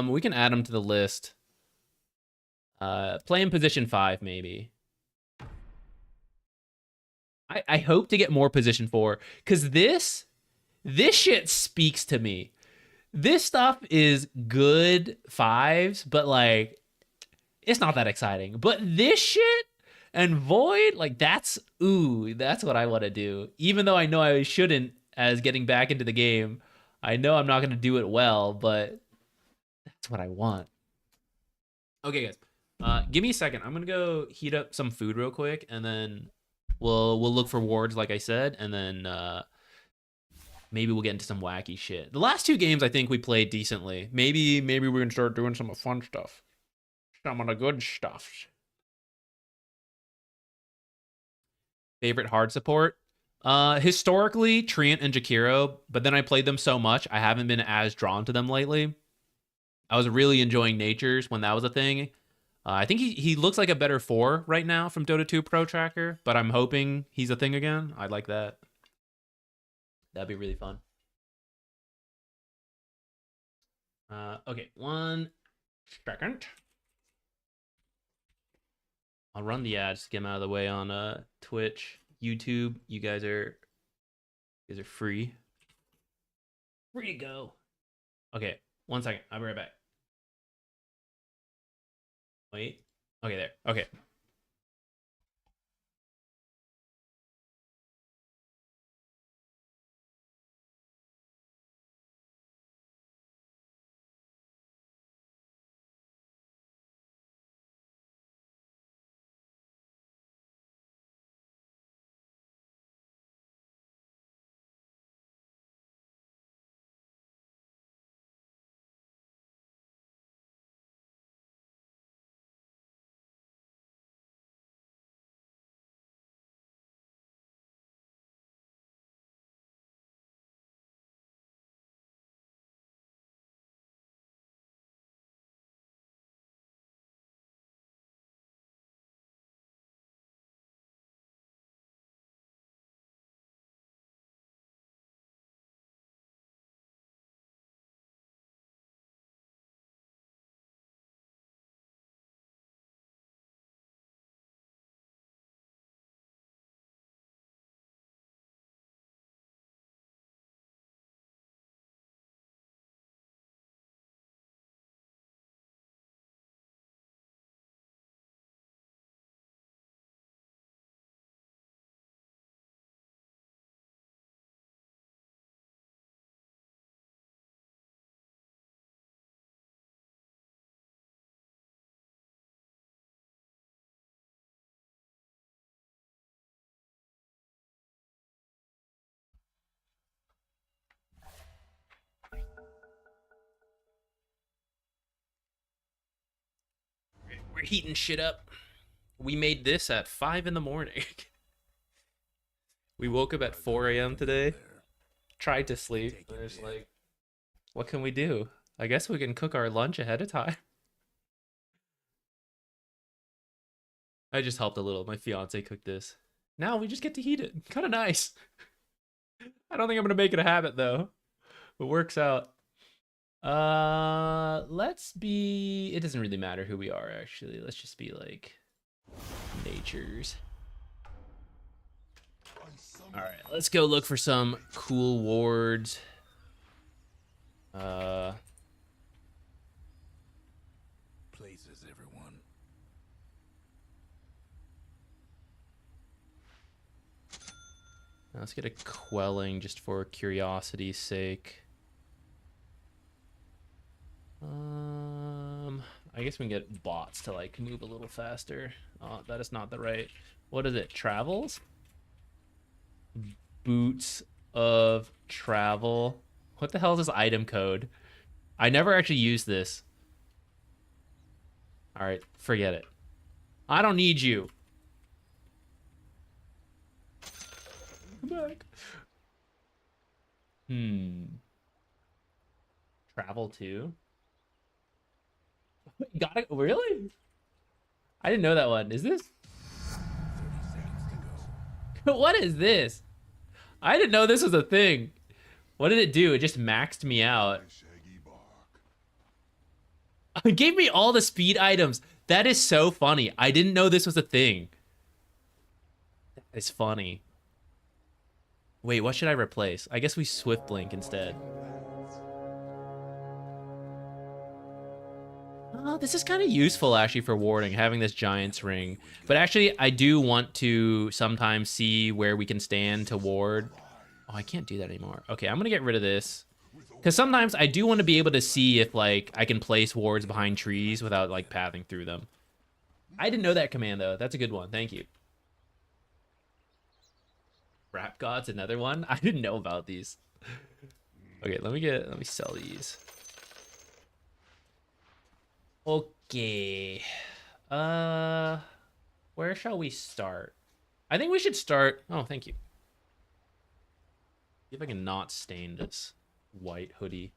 We can add him to the list. Play in position 5, maybe. I hope to get more position 4, because this shit speaks to me. This stuff is good 5s, but like, it's not that exciting. But this shit and Void, like, that's what I want to do. Even though I know I shouldn't, as getting back into the game. I know I'm not going to do it well, but that's what I want. Okay, guys. Give me a second. I'm going to go heat up some food real quick, and then we'll look for wards, like I said, and then maybe we'll get into some wacky shit. The last 2 games, I think we played decently. Maybe we're going to start doing some fun stuff. Some of the good stuff. Favorite hard support? Historically, Treant and Jakiro, but then I played them so much, I haven't been as drawn to them lately. I was really enjoying Natures when that was a thing. I think he looks like a better 4 right now from Dota 2 Pro Tracker, but I'm hoping he's a thing again. I'd like that. That'd be really fun. Okay, 1 second. I'll run the ads to get them out of the way on Twitch, YouTube. You guys are free. Free to go. Okay, 1 second. I'll be right back. Wait. Okay, there. Okay. We're heating shit up. We made this at 5 in the morning. We woke up at 4 a.m. today. Tried to sleep, but it's like, what can we do? I guess we can cook our lunch ahead of time. I just helped a little. My fiance cooked this. Now we just get to heat it. Kind of nice. I don't think I'm gonna make it a habit though. It works out. Let's be. It doesn't really matter who we are actually. Let's just be like natures. All right, let's go look for some cool wards. Places, everyone. Let's get a quelling just for curiosity's sake. I guess we can get bots to like move a little faster. Oh, that is not the right. What is it? Travels? Boots of travel. What the hell is this item code? I never actually used this. All right, forget it. I don't need you. Come back. Travel to? Got it? Really? I didn't know that one. Is this? What is this? I didn't know this was a thing. What did it do? It just maxed me out. It gave me all the speed items. That is so funny. I didn't know this was a thing. That is funny. Wait, what should I replace? I guess we Swift Blink instead. Oh, this is kind of useful actually for warding, having this Giant's Ring. But actually, I do want to sometimes see where we can stand to ward. Oh, I can't do that anymore. Okay, I'm gonna get rid of this. Because sometimes I do want to be able to see if, like, I can place wards behind trees without, like, pathing through them. I didn't know that command, though. That's a good one. Thank you. Rap God's another one? I didn't know about these. Okay, let me sell these. Okay. Where shall we start? I think we should start... Oh, thank you. See if I can not stain this white hoodie.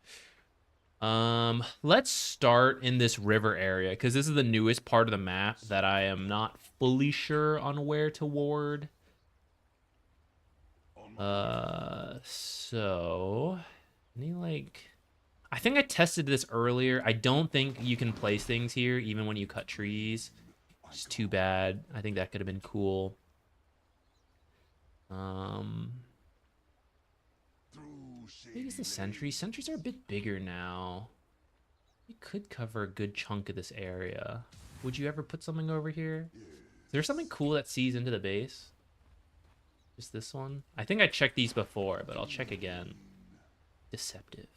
Let's start in this river area because this is the newest part of the map that I am not fully sure on where to ward. So any like I think I tested this earlier. I don't think you can place things here even when you cut trees. It's too bad. I think that could have been cool. Big is the sentries? Sentries are a bit bigger now. We could cover a good chunk of this area. Would you ever put something over here? Is there something cool that sees into the base? Just this one? I think I checked these before, but I'll check again. Deceptive.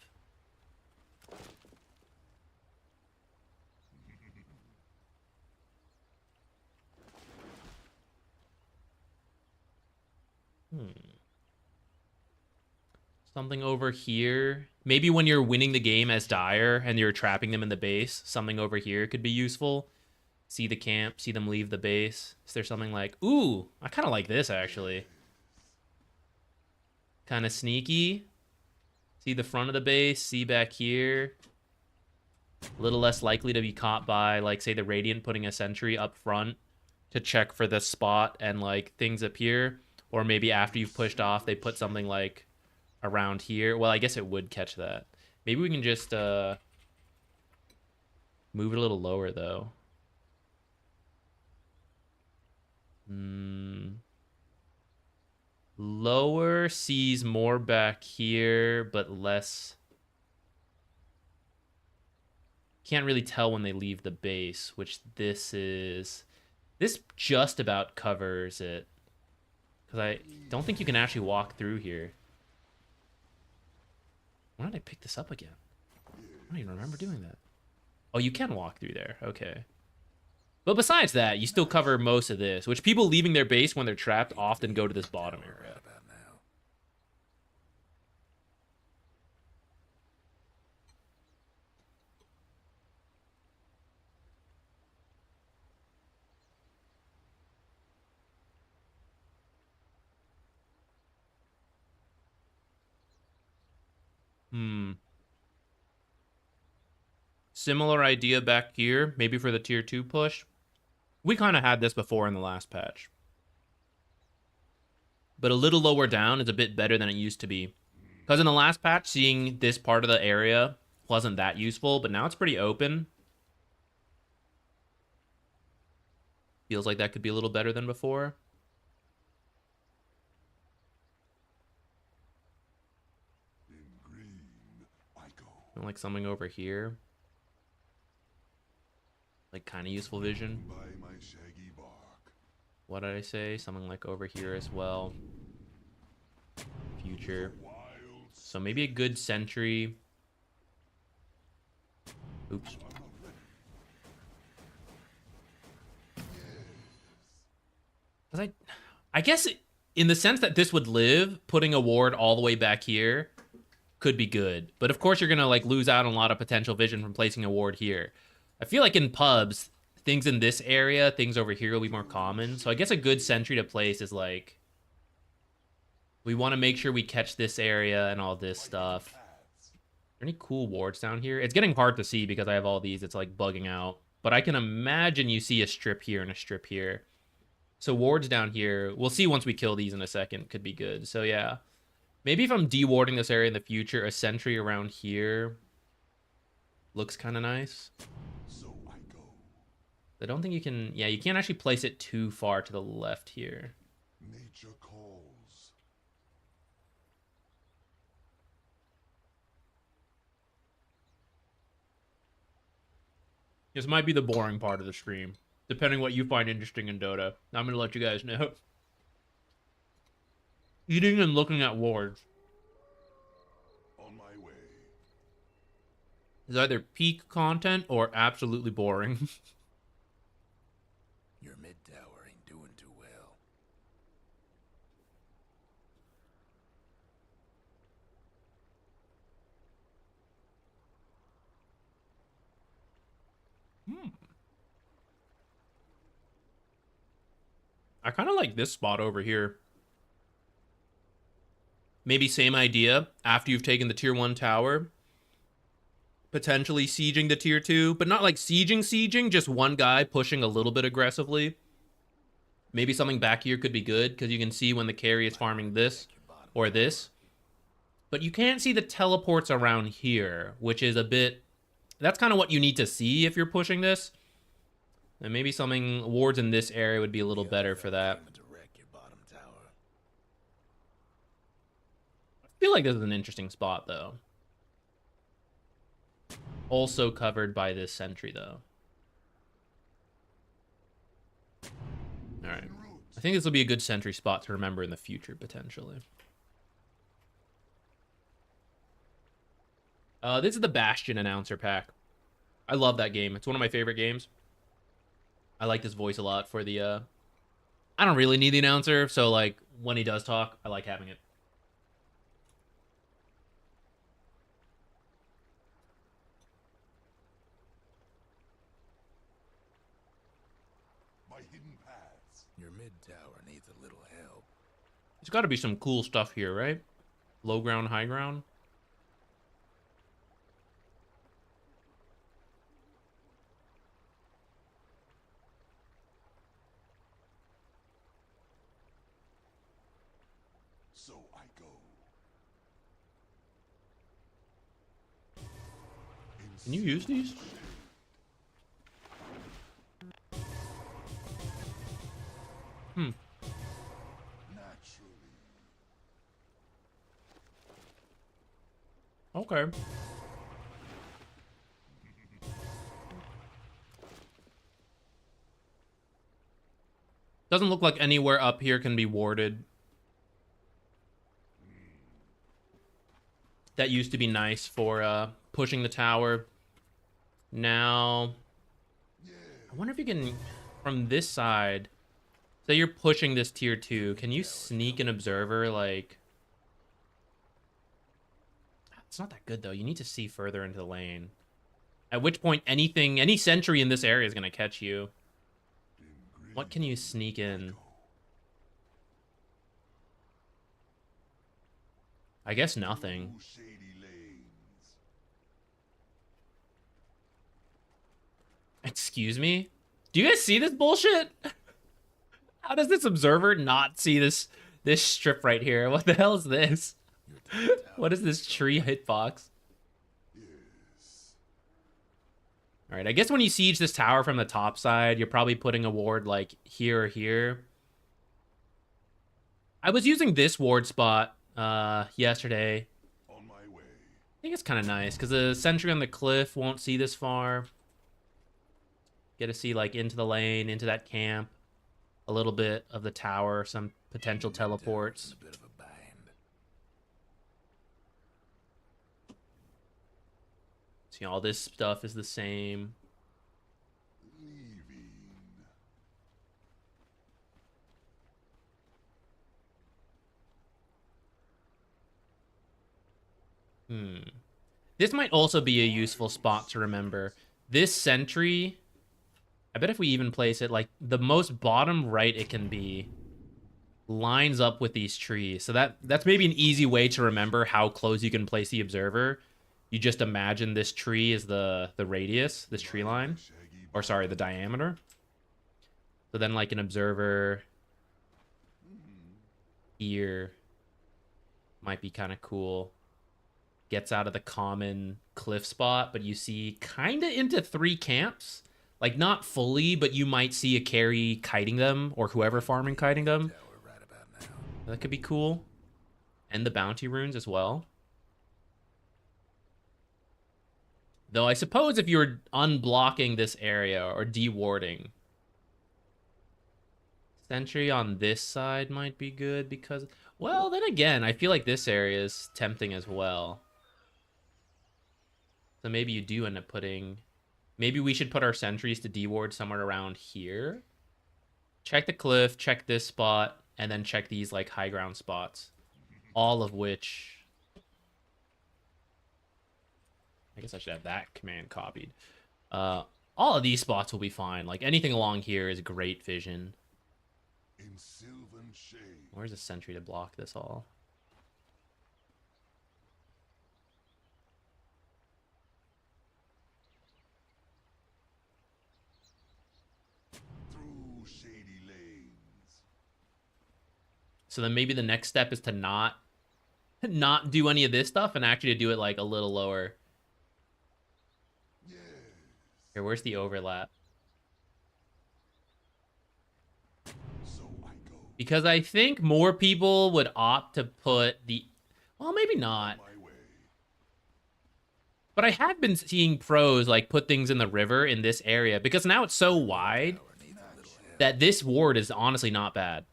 Something over here. Maybe when you're winning the game as Dire and you're trapping them in the base, something over here could be useful. See the camp, see them leave the base. Is there something like... Ooh, I kind of like this, actually. Kind of sneaky. See the front of the base, see back here. A little less likely to be caught by, like, say, the Radiant putting a sentry up front to check for the spot and, like, things up here. Or maybe after you've pushed off, they put something, like, around here. Well, I guess it would catch that. Maybe we can just move it a little lower, though. Lower sees more back here, but less. Can't really tell when they leave the base, which this is. This just about covers it. Because I don't think you can actually walk through here. Why did I pick this up again? I don't even remember doing that. Oh, you can walk through there. Okay. But besides that, you still cover most of this, which people leaving their base when they're trapped often go to this bottom area. Similar idea back here, maybe for the tier 2 push. We kind of had this before in the last patch. But a little lower down is a bit better than it used to be. Because in the last patch, seeing this part of the area wasn't that useful, but now it's pretty open. Feels like that could be a little better than before. Like something over here. Like kind of useful vision. What did I say? Something like over here as well. Future. So maybe a good sentry. Oops. I guess in the sense that this would live, putting a ward all the way back here could be good. But of course, you're going to like lose out on a lot of potential vision from placing a ward here. I feel like in pubs, things in this area, things over here will be more common. So I guess a good sentry to place is like, we want to make sure we catch this area and all this stuff. Are there any cool wards down here? It's getting hard to see because I have all these. It's like bugging out. But I can imagine you see a strip here and a strip here. So wards down here, we'll see once we kill these in a second, could be good. So yeah, maybe if I'm dewarding this area in the future, a sentry around here looks kind of nice. So I go. I don't think you can, yeah, you can't actually place it too far to the left here. Nature calls. This might be the boring part of the stream, depending what you find interesting in Dota. I'm going to let you guys know. Eating and looking at wards On my way. is either peak content or absolutely boring. Your mid tower ain't doing too well. I kind of like this spot over here. Maybe same idea after you've taken the tier 1 tower. Potentially sieging the tier 2, but not like sieging, just one guy pushing a little bit aggressively. Maybe something back here could be good because you can see when the carry is farming this or this. But you can't see the teleports around here, which is a bit... That's kind of what you need to see if you're pushing this. And maybe something wards in this area would be a little better for that. To wreck your bottom tower. I feel like this is an interesting spot, though. Also covered by this sentry, though. Alright. I think this will be a good sentry spot to remember in the future, potentially. This is the Bastion announcer pack. I love that game. It's one of my favorite games. I like this voice a lot for the, I don't really need the announcer, so, like, when he does talk, I like having it. My hidden paths. Your mid tower needs a little help. There's got to be some cool stuff here, right? Low ground, high ground. So I go. Can you use these? Naturally. Okay. Doesn't look like anywhere up here can be warded. That used to be nice for pushing the tower. Now, I wonder if you can, from this side, say you're pushing this tier 2, can you sneak an observer, like... It's not that good, though. You need to see further into the lane. At which point, anything, any sentry in this area is going to catch you. What can you sneak in? I guess nothing. Shady lanes. Excuse me? Do you guys see this bullshit? How does this observer not see this strip right here? What the hell is this? What is this tree hitbox? Yes. All right, I guess when you siege this tower from the top side, you're probably putting a ward like here or here. I was using this ward spot yesterday. On my way. I think it's kind of nice because the sentry on the cliff won't see this far. Get to see like into the lane, into that camp, a little bit of the tower, some potential teleports. A bit of a bind. See, all this stuff is the same. Leaving. This might also be a useful spot to remember. This sentry, I bet if we even place it, like, the most bottom right it can be lines up with these trees. So that's maybe an easy way to remember how close you can place the observer. You just imagine this tree is the radius, this tree line. Or sorry, the diameter. So then like an observer here might be kind of cool. Gets out of the common cliff spot, but you see kind of into 3 camps. Like, not fully, but you might see a carry kiting them, or whoever farming kiting them. That could be cool. And the bounty runes as well. Though I suppose if you were unblocking this area or dewarding, sentry on this side might be good because, well, then again, I feel like this area is tempting as well. So maybe you do end up putting... Maybe we should put our sentries to deward somewhere around here. Check the cliff, check this spot, and then check these, like, high ground spots. All of which... I guess I should have that command copied. All of these spots will be fine. Like, anything along here is great vision. In sylvan shade. Where's a sentry to block this all? Through shady lanes. So then maybe the next step is to not do any of this stuff and actually to do it like a little lower. Yes. Here, where's the overlap? So I go Because I think more people would opt to put the... Well, maybe not. my way. But I have been seeing pros like put things in the river in this area because now it's so wide that this ward is honestly not bad.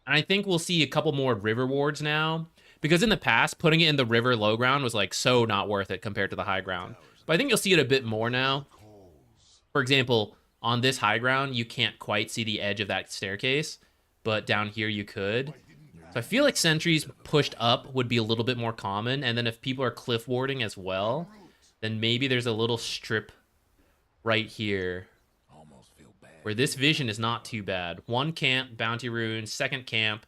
And I think we'll see a couple more river wards now because in the past, putting it in the river low ground was like so not worth it compared to the high ground. But I think you'll see it a bit more now. For example, on this high ground, you can't quite see the edge of that staircase, but down here you could. So I feel like sentries pushed up would be a little bit more common. And then if people are cliff warding as well, then maybe there's a little strip right here Almost feel bad. where this vision is not too bad. 1 camp, bounty rune, 2nd camp,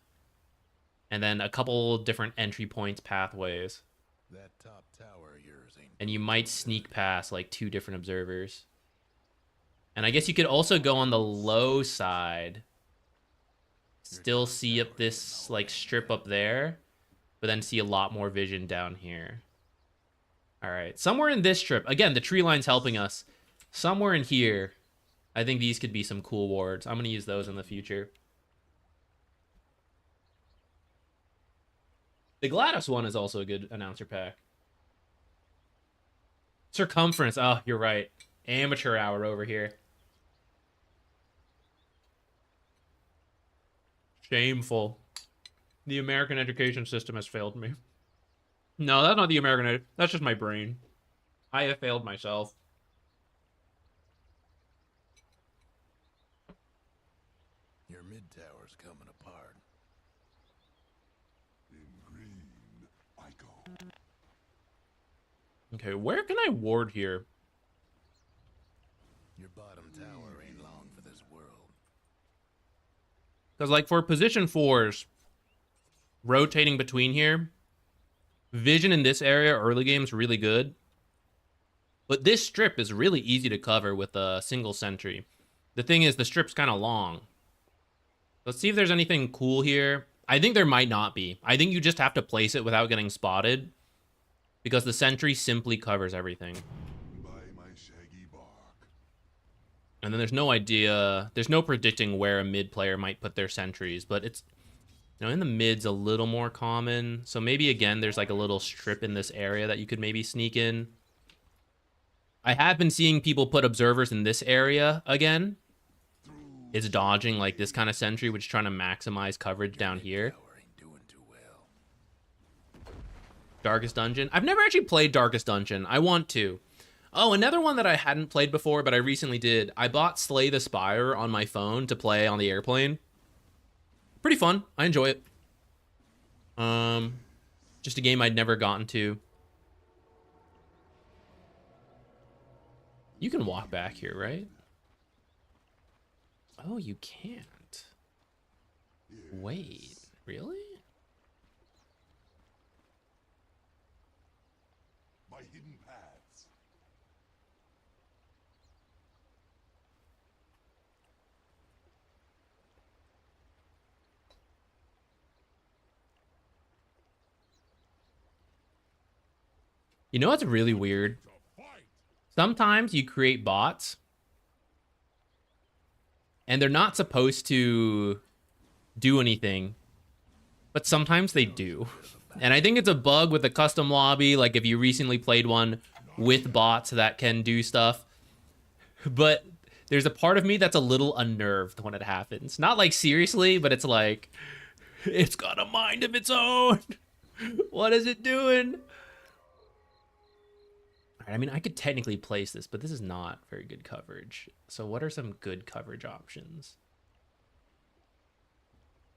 and then a couple different entry points, pathways. That top tower of yours ain't. And you might sneak past like 2 different observers. And I guess you could also go on the low side. Still see up this like strip up there, but then see a lot more vision down here. All right, somewhere in this strip, again, the tree line's helping us. Somewhere in here, I think these could be some cool wards. I'm gonna use those in the future. The GLaDOS one is also a good announcer pack. Circumference, oh, you're right. Amateur hour over here. Shameful. The American education system has failed me. No, that's not the American that's just my brain. I have failed myself. Your mid tower's coming apart. In green I go. Okay, where can I ward here? Your bottom tower ain't long for this world. Because, like, for position 4s, rotating between here, vision in this area early game is really good. But this strip is really easy to cover with a single sentry. The thing is, the strip's kind of long. Let's see if there's anything cool here. I think there might not be. I think you just have to place it without getting spotted. Because the sentry simply covers everything. By my shaggy bark. And then there's no idea, there's no predicting where a mid player might put their sentries, but it's, you know, in the mid's a little more common. So maybe again, there's like a little strip in this area that you could maybe sneak in. I have been seeing people put observers in this area again. It's dodging like this kind of sentry, which is trying to maximize coverage down here. Tower ain't doing too well. Darkest Dungeon. I've never actually played Darkest Dungeon. I want to. Oh, another one that I hadn't played before, but I recently did. I bought Slay the Spire on my phone to play on the airplane. Pretty fun. I enjoy it. Just a game I'd never gotten to. You can walk back here, right? Oh, you can't. Wait, really? My hidden paths. You know what's really weird? To fight. Sometimes you create bots and they're not supposed to do anything, but sometimes they do. And I think it's a bug with the custom lobby, like if you recently played one with bots that can do stuff. But there's a part of me that's a little unnerved when it happens. Not like seriously, but it's like, it's got a mind of its own. What is it doing? I mean, I could technically place this, but this is not very good coverage. So what are some good coverage options?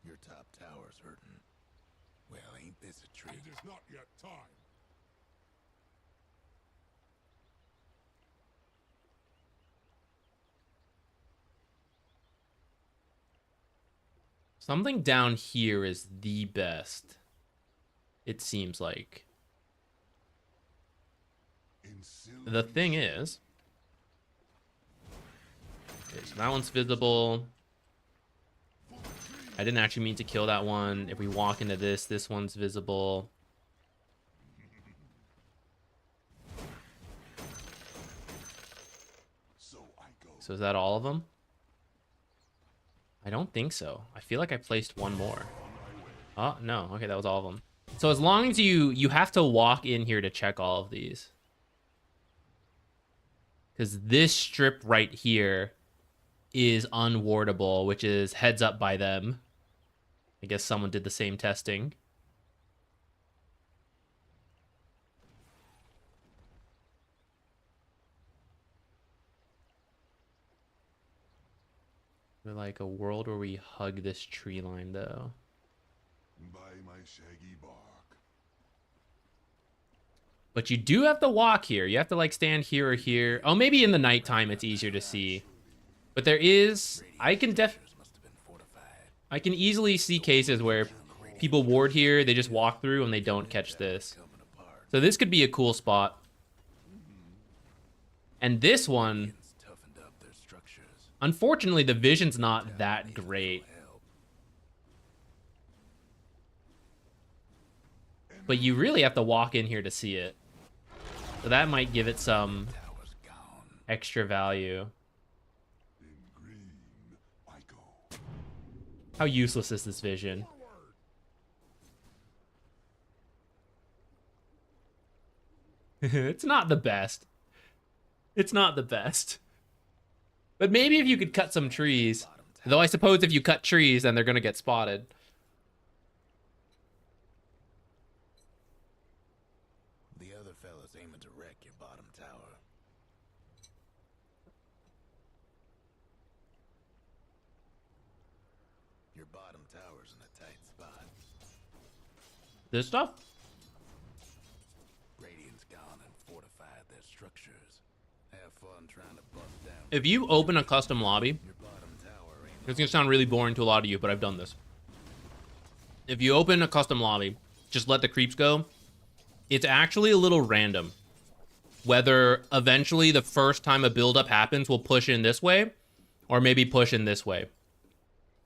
Your top tower's hurting. Well, ain't this a treat? It is not yet time. Something down here is the best, it seems like. The thing is, okay, so that one's visible. I didn't actually mean to kill that one. If we walk into this, this one's visible. So is that all of them? I don't think so. I feel like I placed one more. Oh, no. Okay, that was all of them. So as long as you have to walk in here to check all of these. Because this strip right here is unwardable, which is heads up by them. I guess someone did the same testing. We're like a world where we hug this tree line, though. By my shaggy bark. But you do have to walk here. You have to like stand here or here. Oh, maybe in the nighttime it's easier to see. But there is, I can easily see cases where people ward here, they just walk through and they don't catch this. So this could be a cool spot. And this one, unfortunately, the vision's not that great. But you really have to walk in here to see it. So that might give it some extra value. In green, I go. How useless is this vision? It's not the best. It's not the best. But maybe if you could cut some trees. Though I suppose if you cut trees, then they're gonna get spotted. The other fella's aiming to wreck your bottom tower. Your bottom tower's in a tight spot. This stuff? Radiant's gone and fortified their structures. Have fun trying to bust down. If you open a custom lobby, Your bottom tower ain't it's gonna sound really boring to a lot of you, but I've done this. If you open a custom lobby, just let the creeps go. It's actually a little random whether eventually the first time a buildup happens will push in this way or maybe push in this way.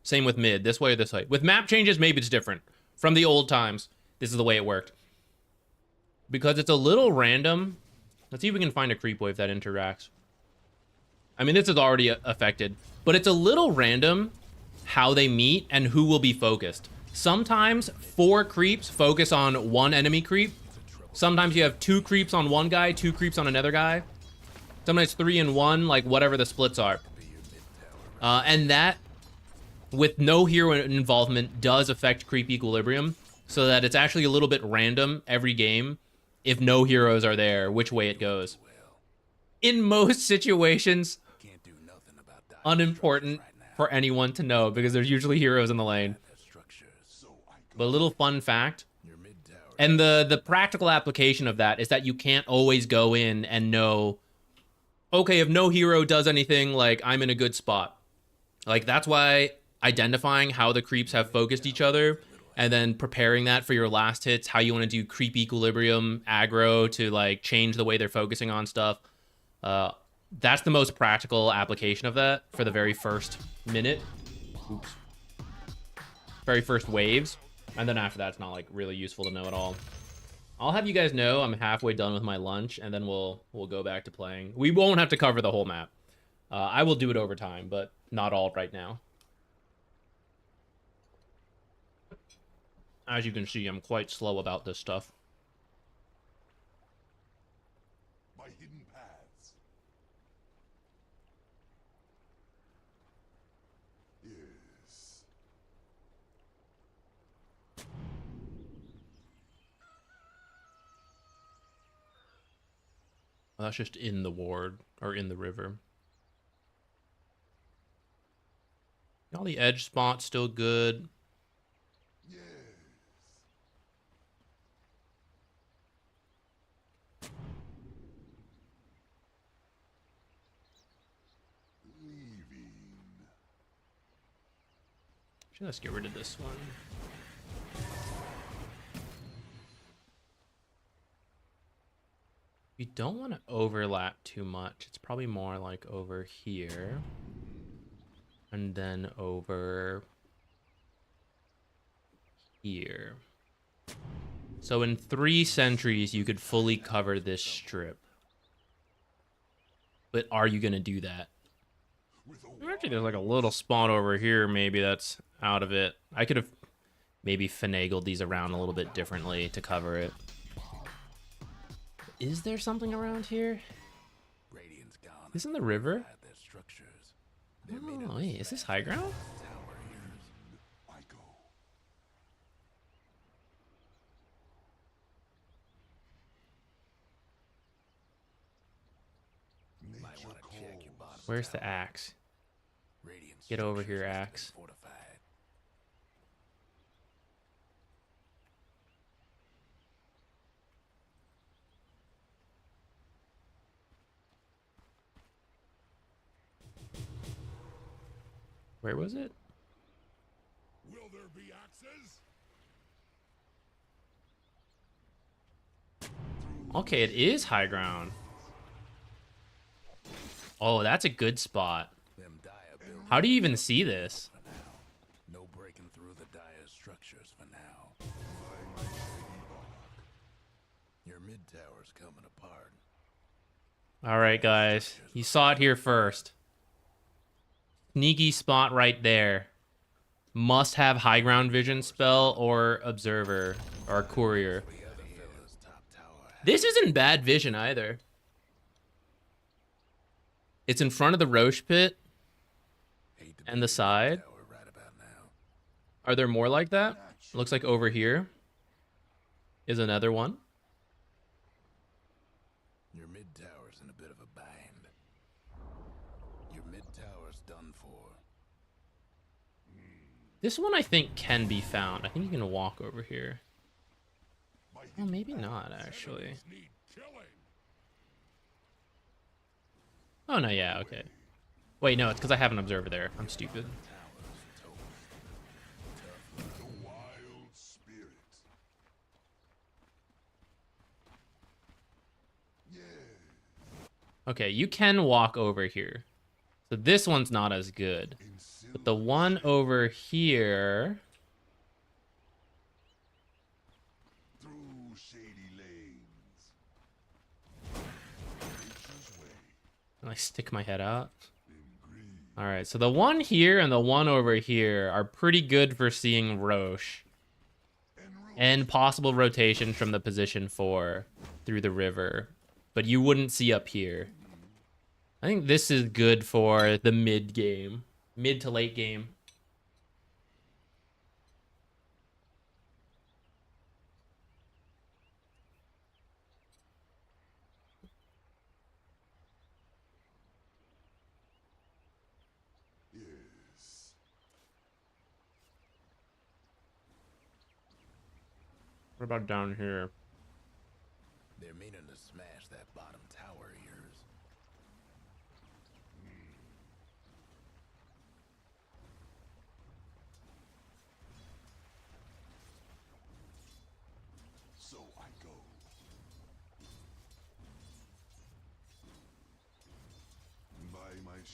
Same with mid, this way or this way. With map changes, maybe it's different. From the old times, this is the way it worked. Because it's a little random. Let's see if we can find a creep wave that interacts. I mean, this is already affected, but it's a little random how they meet and who will be focused. Sometimes 4 creeps focus on one enemy creep. Sometimes you have 2 creeps on one guy, 2 creeps on another guy. Sometimes 3 and 1, like whatever the splits are. And that, with no hero involvement, does affect creep equilibrium, so that it's actually a little bit random every game if no heroes are there, which way it goes. In most situations, can't do nothing about that. unimportant for anyone to know because there's usually heroes in the lane. But a little fun fact, Your mid tower. and the practical application of that is that you can't always go in and know okay, if no hero does anything, like, I'm in a good spot. Like, that's why identifying how the creeps have focused each other and then preparing that for your last hits, how you want to do creep equilibrium aggro to, like, change the way they're focusing on stuff. That's the most practical application of that for the very first minute. Oops. Very first waves. And then after that, it's not, like, really useful to know at all. I'll have you guys know I'm halfway done with my lunch, and then we'll go back to playing. We won't have to cover the whole map. I will do it over time, but not all right now. As you can see, I'm quite slow about this stuff. My hidden paths. Yes. Well, that's just in the ward, or in the river. All the edge spots still good. Yes. Leaving. Let's get rid of this one. We don't want to overlap too much. It's probably more like over here. And then over here. So in 3 sentries, you could fully cover this strip. But are you going to do that? Actually, there's like a little spot over here, maybe that's out of it. I could have maybe finagled these around a little bit differently to cover it. Is there something around here? Radiant's gone. Isn't the river? Their structures. Oh, wait, is this high ground? Tower years. I go. Might Nature want to check your calls. bottom. Where's the axe? Radiant Get over structures here, must be axe. fortified. Where was it? Will there be axes? Okay, it is high ground. Oh, that's a good spot. Them dire buildings How do you even see this? for now. No breaking through the dire structures for now. My mighty bark. Your mid tower's coming apart. All right, guys. You saw it here first. Sneaky spot right there. Must have high ground vision spell or observer or courier. The other fella's top tower. This isn't bad vision either. It's in front of the Roche pit Hate to and be the your side. tower right about now. Are there more like that? Looks like over here is another one. Your mid tower's in a bit of a bind. Your mid tower's done for. This one I think can be found. I think you can walk over here. My Oh, maybe not actually. enemies need killing. Oh no, yeah, okay. Wait, no, it's because I have an observer there. I'm stupid. The wild spirit. Yeah. Okay, you can walk over here. So this one's not as good. In But the one over here... through shady lanes. Nature's way. I stick my head out. In green. Alright, so the one here and the one over here are pretty good for seeing Roche. And possible rotation from the position 4 through the river. But you wouldn't see up here. I think this is good for the mid game. Mid to late game. Yes. What about down here? They're meaning to smash that bottom tower of yours.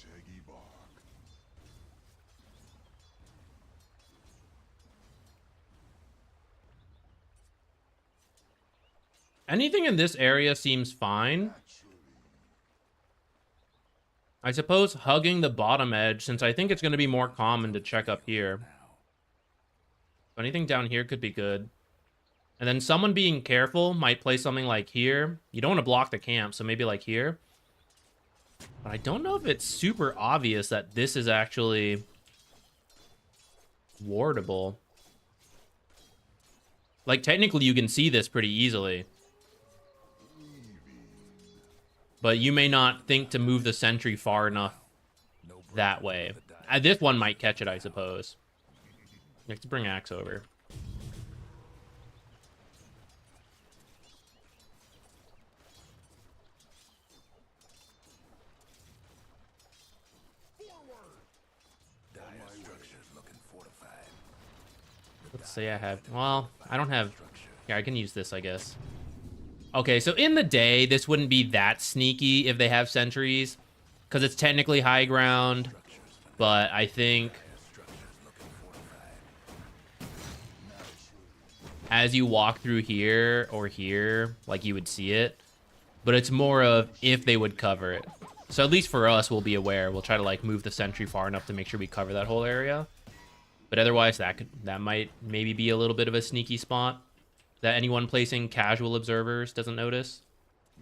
shaggy bark. Anything in this area seems fine. I suppose hugging the bottom edge, since I think it's going to be more common to check up here. Anything down here could be good. And then someone being careful might play something like here. You don't want to block the camp, so maybe like here. But I don't know if it's super obvious that this is actually wardable. Like, technically you can see this pretty easily. But you may not think to move the sentry far enough that way. This one might catch it, I suppose. You have to bring Axe over. Let's say I have... Well, I don't have... Yeah, I can use this, I guess. Okay, so in the day, this wouldn't be that sneaky if they have sentries, because it's technically high ground, but I think as you walk through here or here, like, you would see it, but it's more of if they would cover it. So at least for us, we'll be aware. We'll try to, like, move the sentry far enough to make sure we cover that whole area, but otherwise that might maybe be a little bit of a sneaky spot that anyone placing casual observers doesn't notice.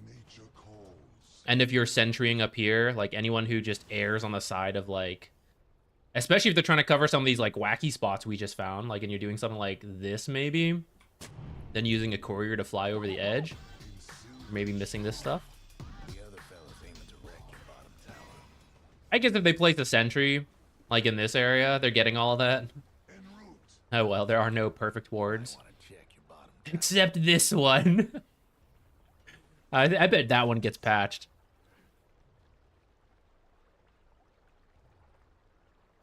Nature calls. And if you're sentrying up here, like anyone who just airs on the side of like, especially if they're trying to cover some of these like wacky spots we just found, like, and you're doing something like this maybe, then using a courier to fly over the edge, maybe missing this stuff. I guess if they place a sentry, like in this area, they're getting all of that. Oh well, there are no perfect wards. Except this one. I bet that one gets patched.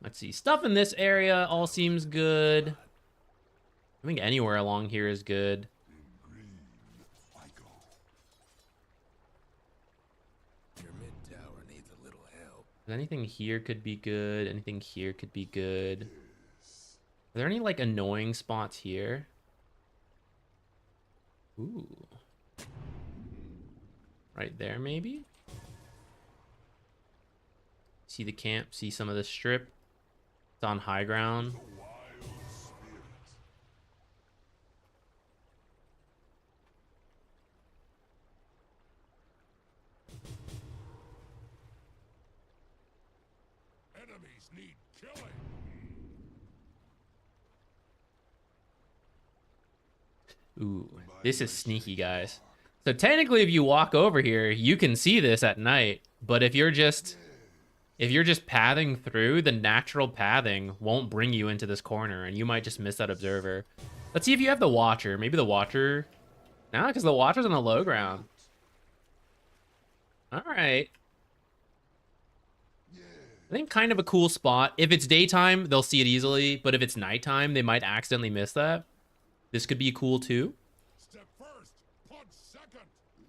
Let's see. Stuff in this area all seems good. I think anywhere along here is good. Your mid tower needs a little help. Anything here could be good. Anything here could be good. Are there any like annoying spots here? Ooh. Right there, maybe? See the camp, see some of the strip. It's on high ground. Enemies need killing. Ooh, this is sneaky, guys. So technically, if you walk over here, you can see this at night. But if you're just pathing through, the natural pathing won't bring you into this corner, and you might just miss that observer. Let's see if you have the Watcher. Maybe the Watcher... Nah, because the Watcher's on the low ground. All right. I think kind of a cool spot. If it's daytime, they'll see it easily. But if it's nighttime, they might accidentally miss that. This could be cool too. Step first, punch second.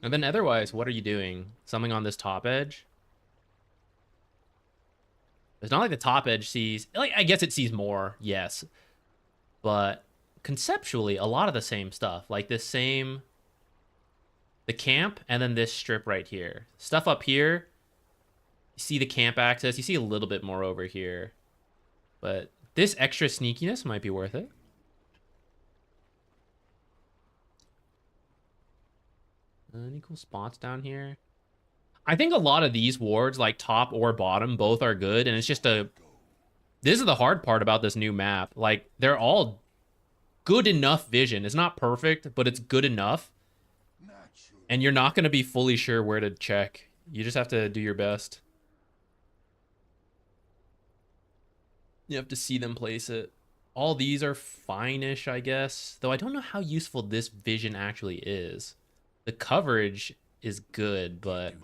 And then otherwise, what are you doing? Something on this top edge? It's not like the top edge sees... Like, I guess it sees more, yes. But conceptually, a lot of the same stuff. Like this same... The camp, and then this strip right here. Stuff up here, you see the camp access. You see a little bit more over here. But this extra sneakiness might be worth it. Any cool spots down here? I think a lot of these wards, like top or bottom, both are good. And it's just a... This is the hard part about this new map. Like, they're all good enough vision. It's not perfect, but it's good enough. And you're not going to be fully sure where to check. You just have to do your best. You have to see them place it. All these are fine-ish, I guess. Though I don't know how useful this vision actually is. The coverage is good, but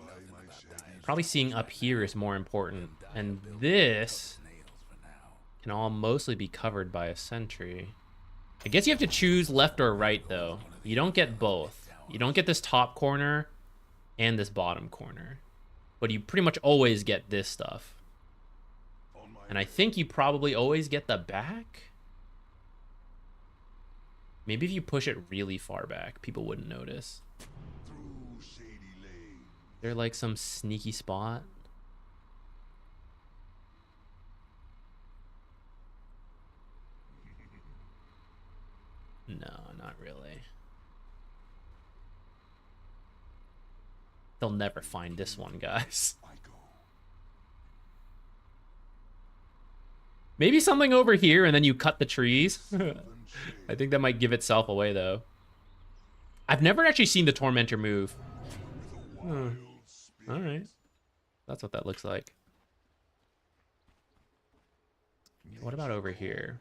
probably seeing up here is more important. And this can all mostly be covered by a sentry. I guess you have to choose left or right, though. You don't get both. You don't get this top corner and this bottom corner. But you pretty much always get this stuff. And I think you probably always get the back. Maybe if you push it really far back, people wouldn't notice. Through shady lanes. Is there like some sneaky spot? No, not really. They'll never find this one, guys. I go. Maybe something over here and then you cut the trees. Sylvan I shade. think that might give itself away, though. I've never actually seen the Tormentor move. With a wild spirit. All right. That's what that looks like. What about over here?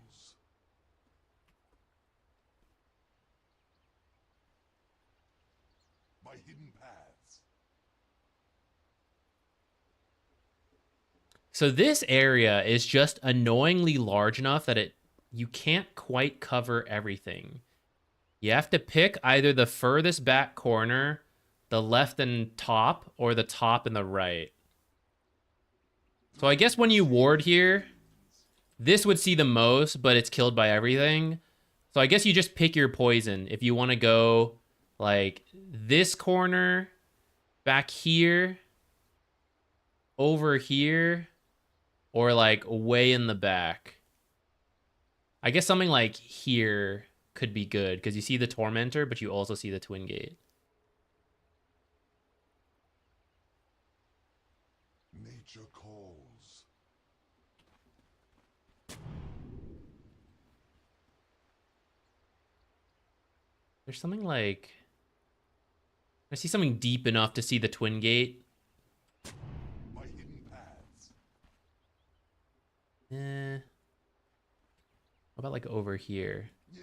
My hidden paths. So this area is just annoyingly large enough that you can't quite cover everything. You have to pick either the furthest back corner, the left and top, or the top and the right. So I guess when you ward here, this would see the most, but it's killed by everything. So I guess you just pick your poison. If you want to go like this corner, back here, over here, or like way in the back. I guess something like here could be good because you see the Tormentor, but you also see the Twin Gate. Nature calls. There's something like... I see something deep enough to see the Twin Gate. My hidden paths. What about like over here? Yes.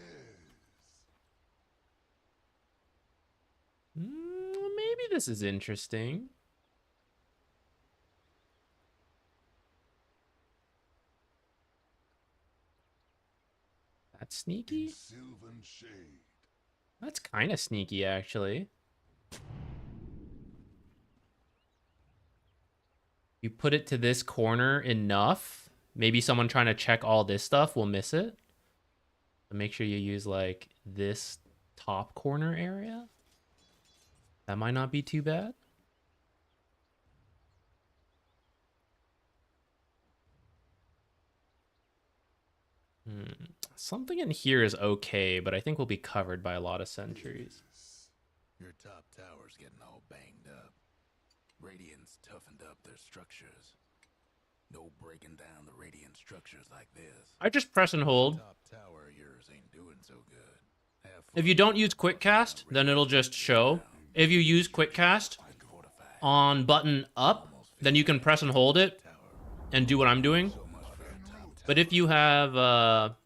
Maybe this is interesting. That's sneaky? Sylvan shade. That's kind of sneaky, actually. You put it to this corner enough, maybe someone trying to check all this stuff will miss it. So make sure you use like this top corner area. That might not be too bad. Something in here is okay, but I think we'll be covered by a lot of sentries. Your top tower's getting all banged up. Radiant's toughened up their structures. No breaking down the Radiant structures like this. I just press and hold. Top tower of yours ain't doing so good. Have If you don't use quick cast, then it'll just show. If you use quick cast on button up, then you can press and hold it and do what I'm doing. But if you have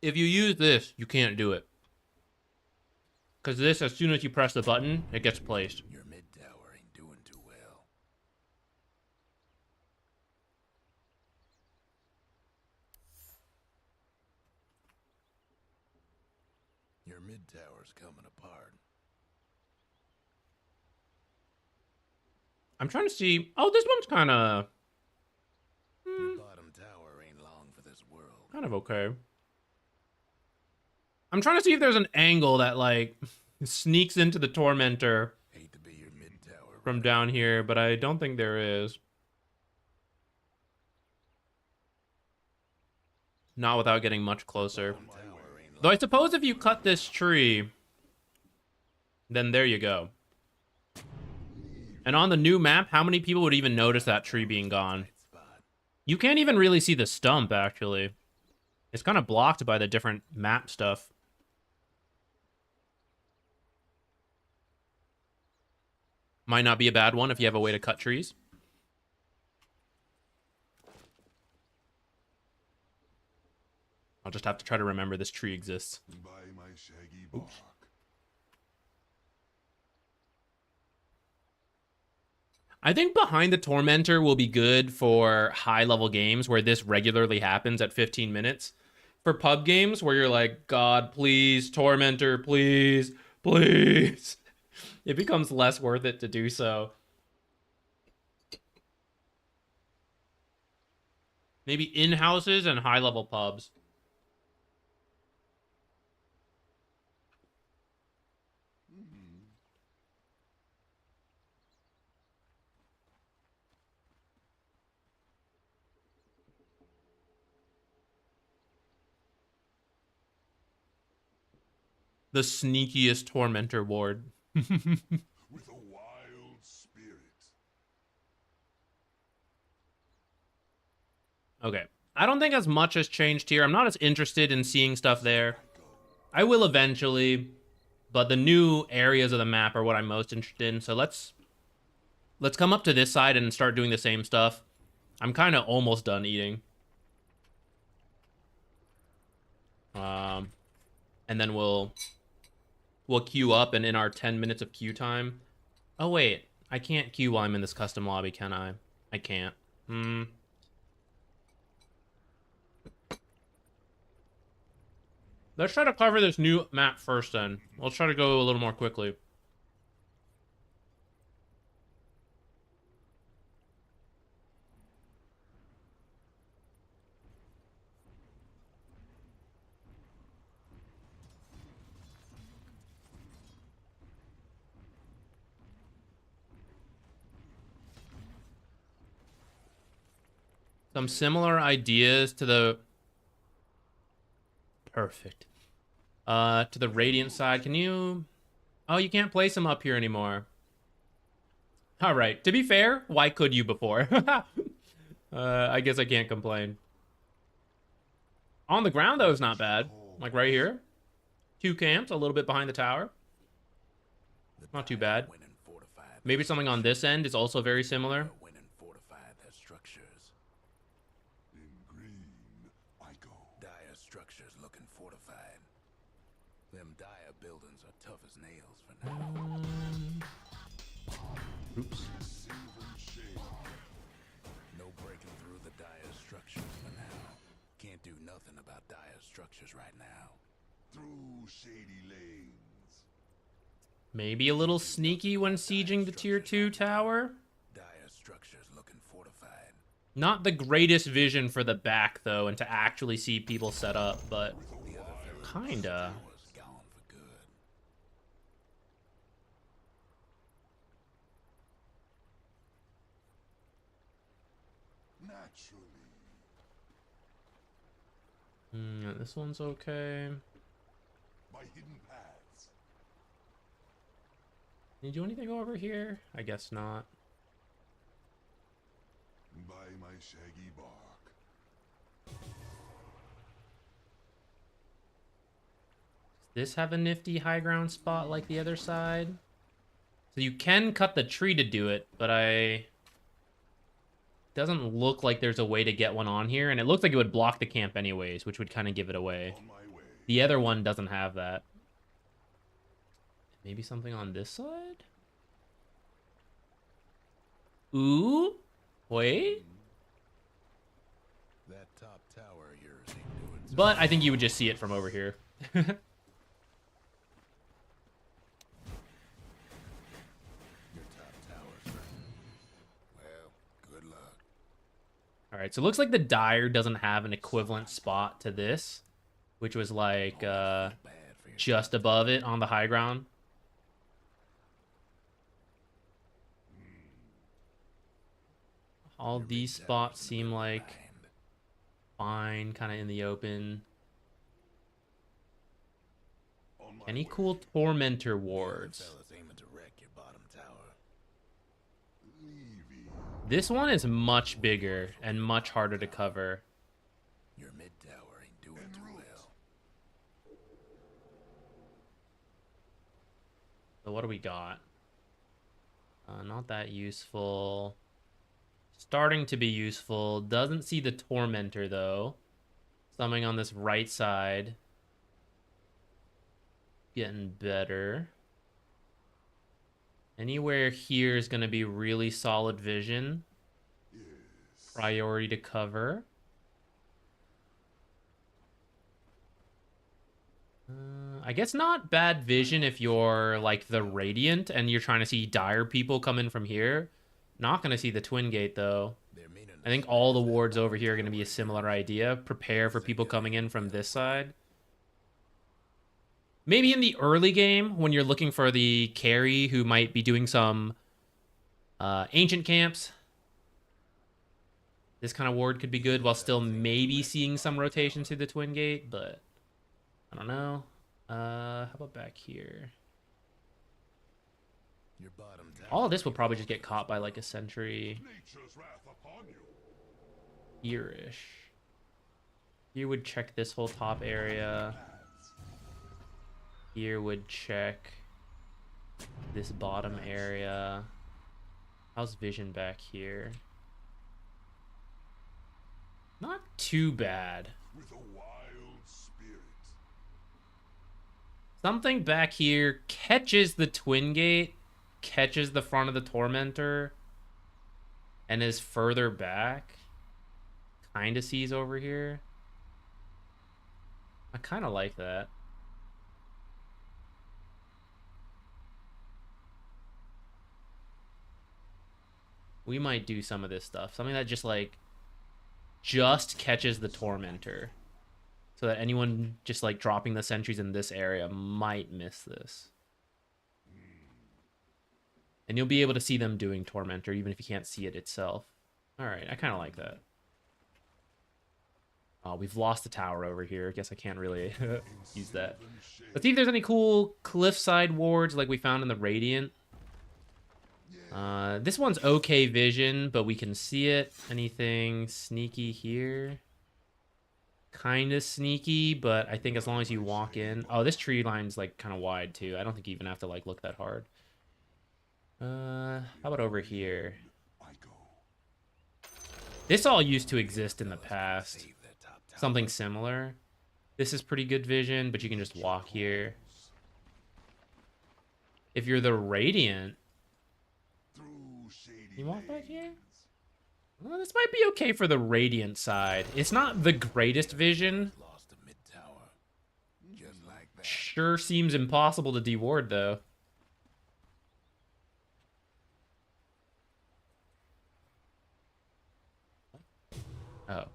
if you use this, you can't do it. Because this, as soon as you press the button, it gets placed. your mid tower ain't doing too well. Your mid tower's coming apart. I'm trying to see. Oh, this one's kind of Your bottom tower ain't long for this world. okay. I'm trying to see if there's an angle that like sneaks into the Tormentor Hate to be your mid tower. from down here, but I don't think there is. Not without getting much closer. Though I suppose if you cut this tree, then there you go. And on the new map, how many people would even notice that tree being gone? You can't even really see the stump, actually. It's kind of blocked by the different map stuff. Might not be a bad one if you have a way to cut trees. I'll just have to try to remember this tree exists. By my shaggy bark. I think Behind the Tormentor will be good for high-level games where this regularly happens at 15 minutes. For pub games where you're like, God, please, Tormentor, please, please. It becomes less worth it to do so. Maybe in-houses and high-level pubs. The sneakiest tormentor ward. With a wild spirit. Okay. I don't think as much has changed here. I'm not as interested in seeing stuff there. I will eventually, but the new areas of the map are what I'm most interested in. So let's come up to this side and start doing the same stuff. I'm kind of almost done eating. And then we'll queue up, and in our 10 minutes of queue time. Oh wait, I can't queue while I'm in this custom lobby, can I? I can't. Let's try to cover this new map first then. Let's try to go a little more quickly. Some similar ideas to the... Perfect. To the Radiant side, can you... Oh, you can't place them up here anymore. Alright, to be fair, why could you before? I guess I can't complain. On the ground, though, is not bad. Like right here. 2 camps, a little bit behind the tower. Not too bad. Maybe something on this end is also very similar. Dire structures looking fortified. Them dire buildings are tough as nails for now. Oops. No breaking through the dire structures for now. Can't do nothing about dire structures right now. Through shady lanes. Maybe a little sneaky when sieging the tier 2 tower. Dire structures looking fortified. Not the greatest vision for the back, though, and to actually see people set up, but kinda. Gone for good. Naturally. This one's okay. By hidden paths. Can you do anything over here? I guess not. By my shaggy bark. Does this have a nifty high ground spot like the other side? So you can cut the tree to do it, but doesn't look like there's a way to get one on here, and it looks like it would block the camp anyways, which would kind of give it away. On my way. The other one doesn't have that. Maybe something on this side? Ooh? Wait? That top tower of yours ain't doing so. But I think you would just see it from over here. Your top tower's well, good luck. Alright, so it looks like the Dire doesn't have an equivalent spot to this, which was like Bad for your just above it on the high ground. All these spots seem like fine, kind of in the open. On my Any way. cool Tormentor wards? fellas aiming to wreck your bottom tower. Levy. This one is much bigger and much harder to cover. Your mid tower ain't doing too well. So what do we got? Not that useful. Starting to be useful. Doesn't see the Tormentor, though. Something on this right side. Getting better. Anywhere here is going to be really solid vision. Yes. Priority to cover. I guess not bad vision if you're like the Radiant and you're trying to see dire people come in from here. Not going to see the Twin Gate, though. They're meaning I think all the wards over here are going to be a similar idea. Prepare for people coming in from this side. Maybe in the early game, when you're looking for the carry who might be doing some ancient camps, this kind of ward could be good while still maybe seeing some rotation through the Twin Gate, but I don't know. How about back here? Your bottom tower. All of this will probably just get caught by like a sentry Nature's wrath upon you. here-ish. Here would check this whole top area. Here would check this bottom area. How's vision back here? Not too bad. With a wild spirit. Something back here catches the Twin Gate, catches the front of the Tormentor, and is further back. Kind of sees over here. I kind of like that. We might do some of this stuff. Something that just catches the Tormentor. So that anyone just like dropping the sentries in this area might miss this. And you'll be able to see them doing Tormentor even if you can't see it itself. Alright, I kind of like that. Oh, we've lost the tower over here. I guess I can't really use that. Let's see if there's any cool cliffside wards like we found in the Radiant. This one's okay vision, but we can see it. Anything sneaky here? Kind of sneaky, but I think as long as you walk in... Oh, this tree line's like kind of wide too. I don't think you even have to like look that hard. How about over here? This all used to exist in the past. Something similar. This is pretty good vision, but you can just walk here. If you're the Radiant... You walk back here? Well, this might be okay for the Radiant side. It's not the greatest vision. Lost a mid tower. Just like that. Sure seems impossible to deward, though. Oh. I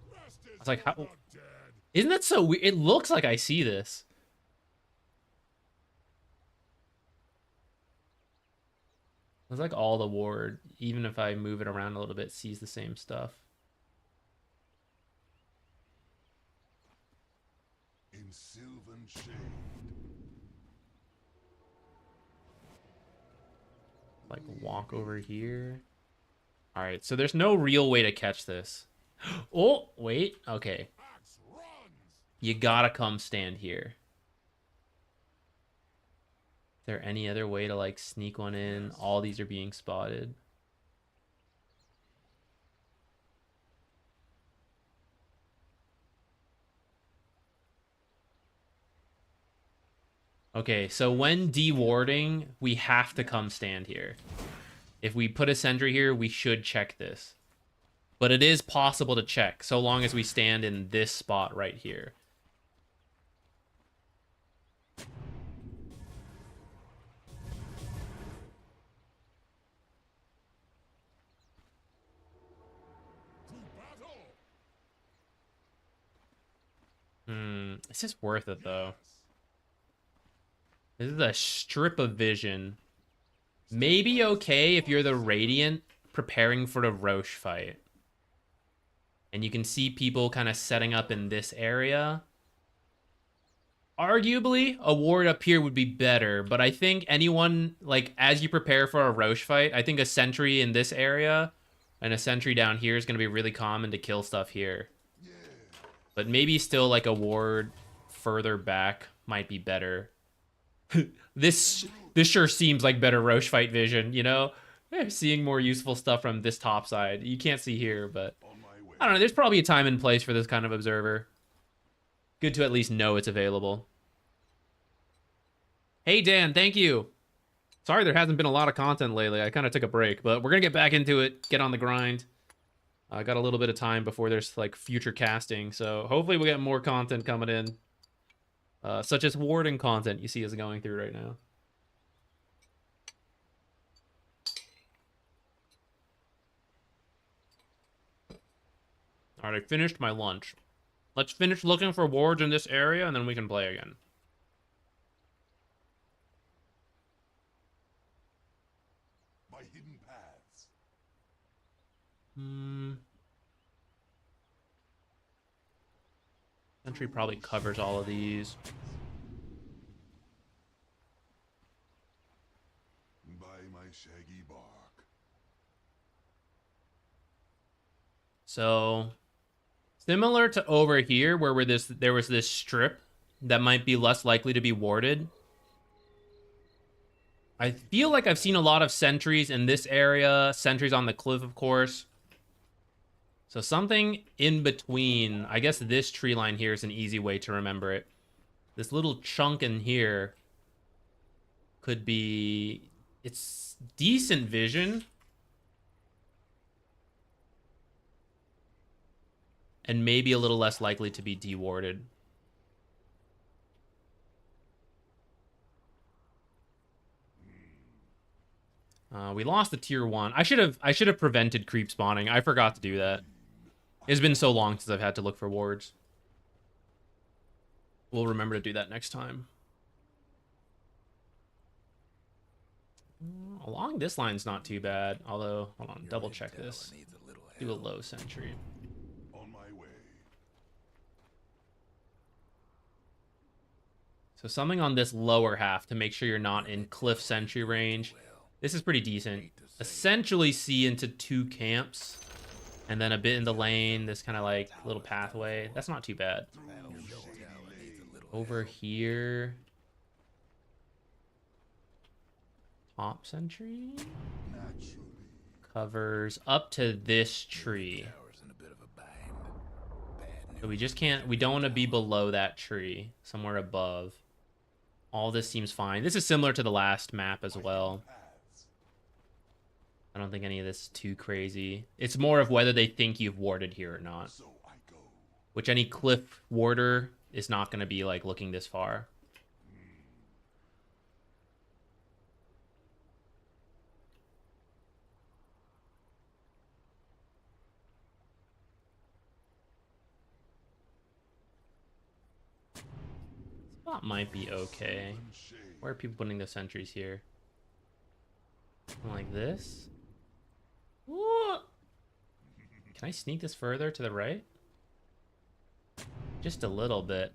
was like, how... Isn't that so weird? It looks like I see this. It's like all the ward, even if I move it around a little bit, sees the same stuff. In sylvan shade. Like walk over here. All right, so there's no real way to catch this. Oh, wait. Okay. You gotta come stand here. Is there any other way to like sneak one in? All these are being spotted. Okay, so when dewarding, we have to come stand here. If we put a sentry here, we should check this. But it is possible to check, so long as we stand in this spot right here. This is worth it, though. This is a strip of vision. Maybe okay if you're the Radiant preparing for the Roche fight. And you can see people kind of setting up in this area. Arguably, a ward up here would be better, but I think anyone, like, as you prepare for a Roche fight, I think a sentry in this area and a sentry down here is going to be really common to kill stuff here. But maybe still, like, a ward further back might be better. This sure seems like better Roche fight vision, you know? Seeing more useful stuff from this top side. You can't see here, but... I don't know, there's probably a time and place for this kind of observer. Good to at least know it's available. Hey, Dan, thank you. Sorry there hasn't been a lot of content lately. I kind of took a break, but we're going to get back into it, get on the grind. I got a little bit of time before there's like future casting, so hopefully we'll get more content coming in. Such as warding content you see us going through right now. All right, I finished my lunch. Let's finish looking for wards in this area, and then we can play again. By hidden paths. Sentry probably covers all of these. By my shaggy bark. So, similar to over here, where there was this strip that might be less likely to be warded. I feel like I've seen a lot of sentries in this area, sentries on the cliff, of course. So something in between. I guess this tree line here is an easy way to remember it. This little chunk in here could be... It's decent vision. And maybe a little less likely to be dewarded. We lost the tier 1. I should have prevented creep spawning. I forgot to do that. It's been so long since I've had to look for wards. We'll remember to do that next time. Along this line's not too bad. Although, hold on, double check this. Do a low sentry. On my way. So something on this lower half to make sure you're not in cliff sentry range. This is pretty decent. Essentially see into 2 camps. And then a bit in the lane, this kind of like little pathway. That's not too bad. Over here. Top sentry. Covers up to this tree. So we just can't, we don't want to be below that tree. Somewhere above. All this seems fine. This is similar to the last map as well. I don't think any of this is too crazy. It's more of whether they think you've warded here or not. Which any cliff warder is not going to be like looking this far. Spot might be okay. Where are people putting the sentries here? Something like this. Ooh. Can I sneak this further to the right? Just a little bit.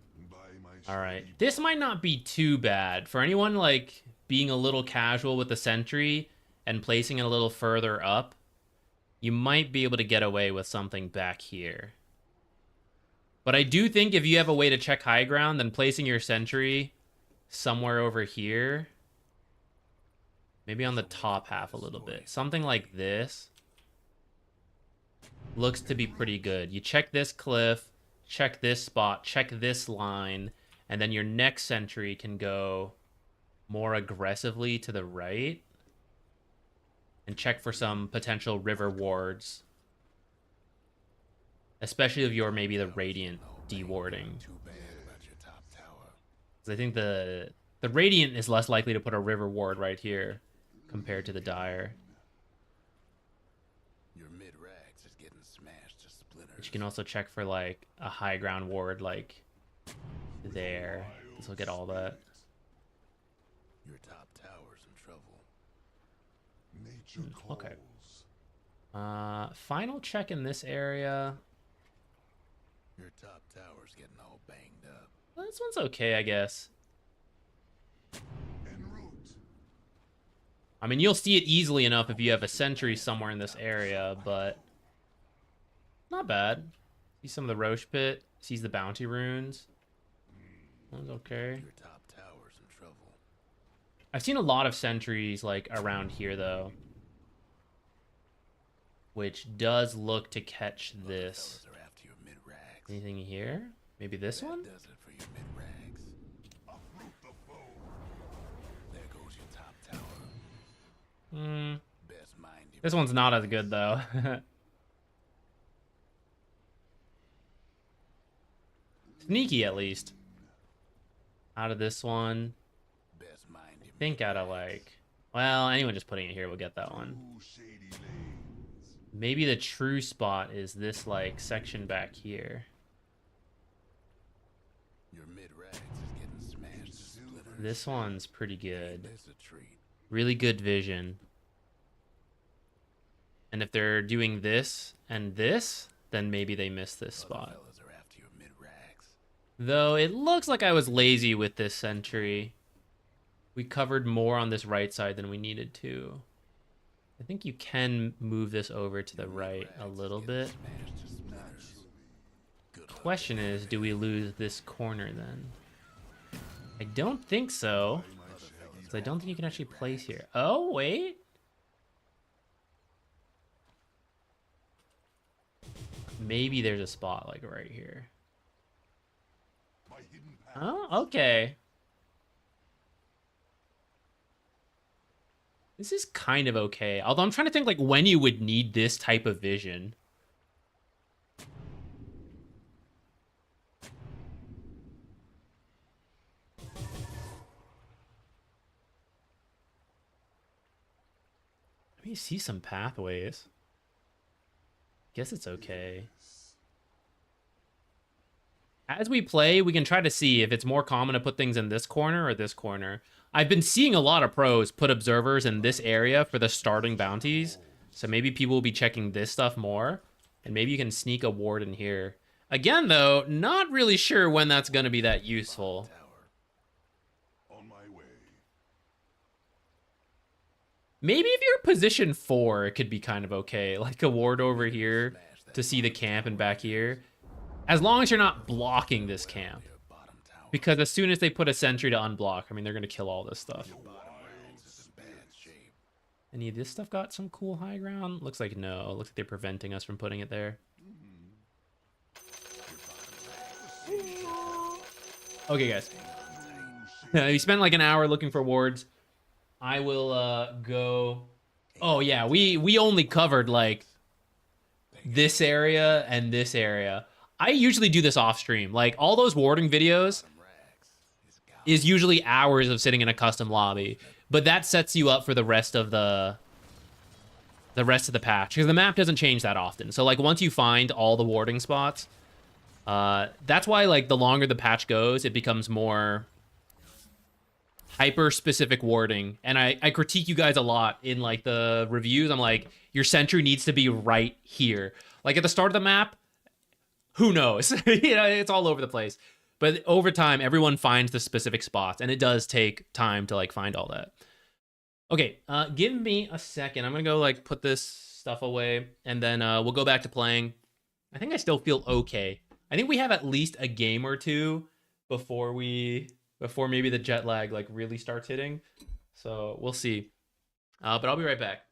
All right. This might not be too bad. For anyone like being a little casual with the sentry and placing it a little further up, you might be able to get away with something back here. But I do think if you have a way to check high ground, then placing your sentry somewhere over here, maybe on the top half a little bit. Something like this looks to be pretty good. You check this cliff, check this spot, check this line, and then your next sentry can go more aggressively to the right and check for some potential river wards. Especially if you're maybe the Radiant dewarding. Because I think the Radiant is less likely to put a river ward right here compared to the Dire. Your mid-rags is getting smashed to splinters. But you can also check for like a high ground ward like there. This will get all that. Your top tower's in trouble. Nature Okay. calls. Final check in this area. Your top tower's getting all banged up. Well, this one's okay, I guess. En route. I mean, you'll see it easily enough if you have a sentry somewhere in this area, but not bad. See some of the Roche pit. Sees the bounty runes. One's okay. Your top tower's in trouble. I've seen a lot of sentries like around here though, which does look to catch this. Fellas are after your mid-rags. Anything here? Maybe this one? That does it for your mid-rags. Uproot the foe. There goes your top tower. Best mind you. This one's not as good though. Sneaky at least. Out of this one. Best mind you. I think out of like, well, anyone just putting it here will get that one. Through shady lanes. Maybe the true spot is this like section back here. Your mid-rags is getting smashed to splinters. This one's pretty Ain't good. this a treat? Really good vision. And if they're doing this and this, then maybe they missed this Other spot. fellas are after your mid-rags. Though it looks like I was lazy with this sentry. We covered more on this right side than we needed to. I think you can move this over to the right a little bit. Smashed to splinters. Good luck. Question is, do we lose this corner then? I don't think so. Because I don't think you can actually place here. Oh, wait. Maybe there's a spot like right here. My hidden path. Oh, okay. This is kind of okay. Although I'm trying to think like when you would need this type of vision. Let me see some pathways. Guess it's okay. As we play, we can try to see if it's more common to put things in this corner or this corner. I've been seeing a lot of pros put observers in this area for the starting bounties. So maybe people will be checking this stuff more. And maybe you can sneak a ward in here. Again, though, not really sure when that's going to be that useful. On my way. Maybe if you're position 4, it could be kind of okay. Like a ward over here to see the camp and back here. As long as you're not blocking this camp. Your bottom tower. Because as soon as they put a sentry to unblock, I mean, they're going to kill all this stuff. Your bottom rags is in bad shape. Any of this stuff got some cool high ground? Looks like no. Looks like they're preventing us from putting it there. Okay, guys. We spent like an hour looking for wards. I will go... Oh, yeah. We only covered like this area and this area. I usually do this off stream. Like all those warding videos is usually hours of sitting in a custom lobby, but that sets you up for the rest of the patch because the map doesn't change that often. So like once you find all the warding spots, that's why like the longer the patch goes, it becomes more hyper specific warding. And I critique you guys a lot in like the reviews. I'm like, your sentry needs to be right here. Like at the start of the map, who knows? You know, it's all over the place. But over time, everyone finds the specific spots, and it does take time to like find all that. Okay, give me a second. I'm gonna go like put this stuff away, and then we'll go back to playing. I think I still feel okay. I think we have at least a game or two before maybe the jet lag like really starts hitting. So we'll see. But I'll be right back.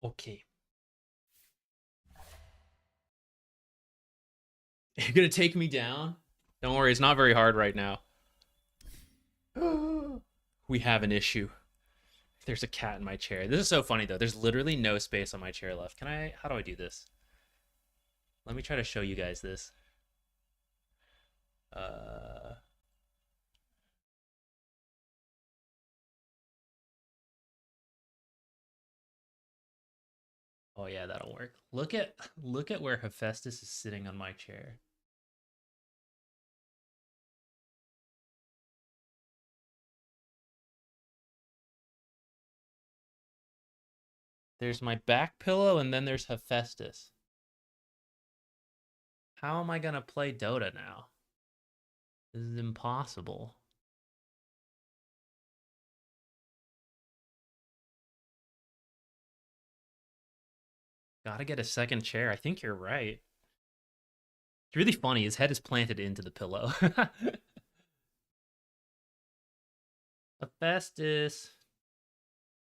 Okay. You're gonna take me down? Don't worry, it's not very hard right now. We have an issue. There's a cat in my chair. This is so funny though. There's literally no space on my chair left. How do I do this? Let me try to show you guys this. Oh yeah, that'll work. Look at where Hephaestus is sitting on my chair. There's my back pillow, and then there's Hephaestus. How am I gonna play Dota now? This is impossible. Gotta get a second chair. I think you're right. It's really funny. His head is planted into the pillow. Hephaestus.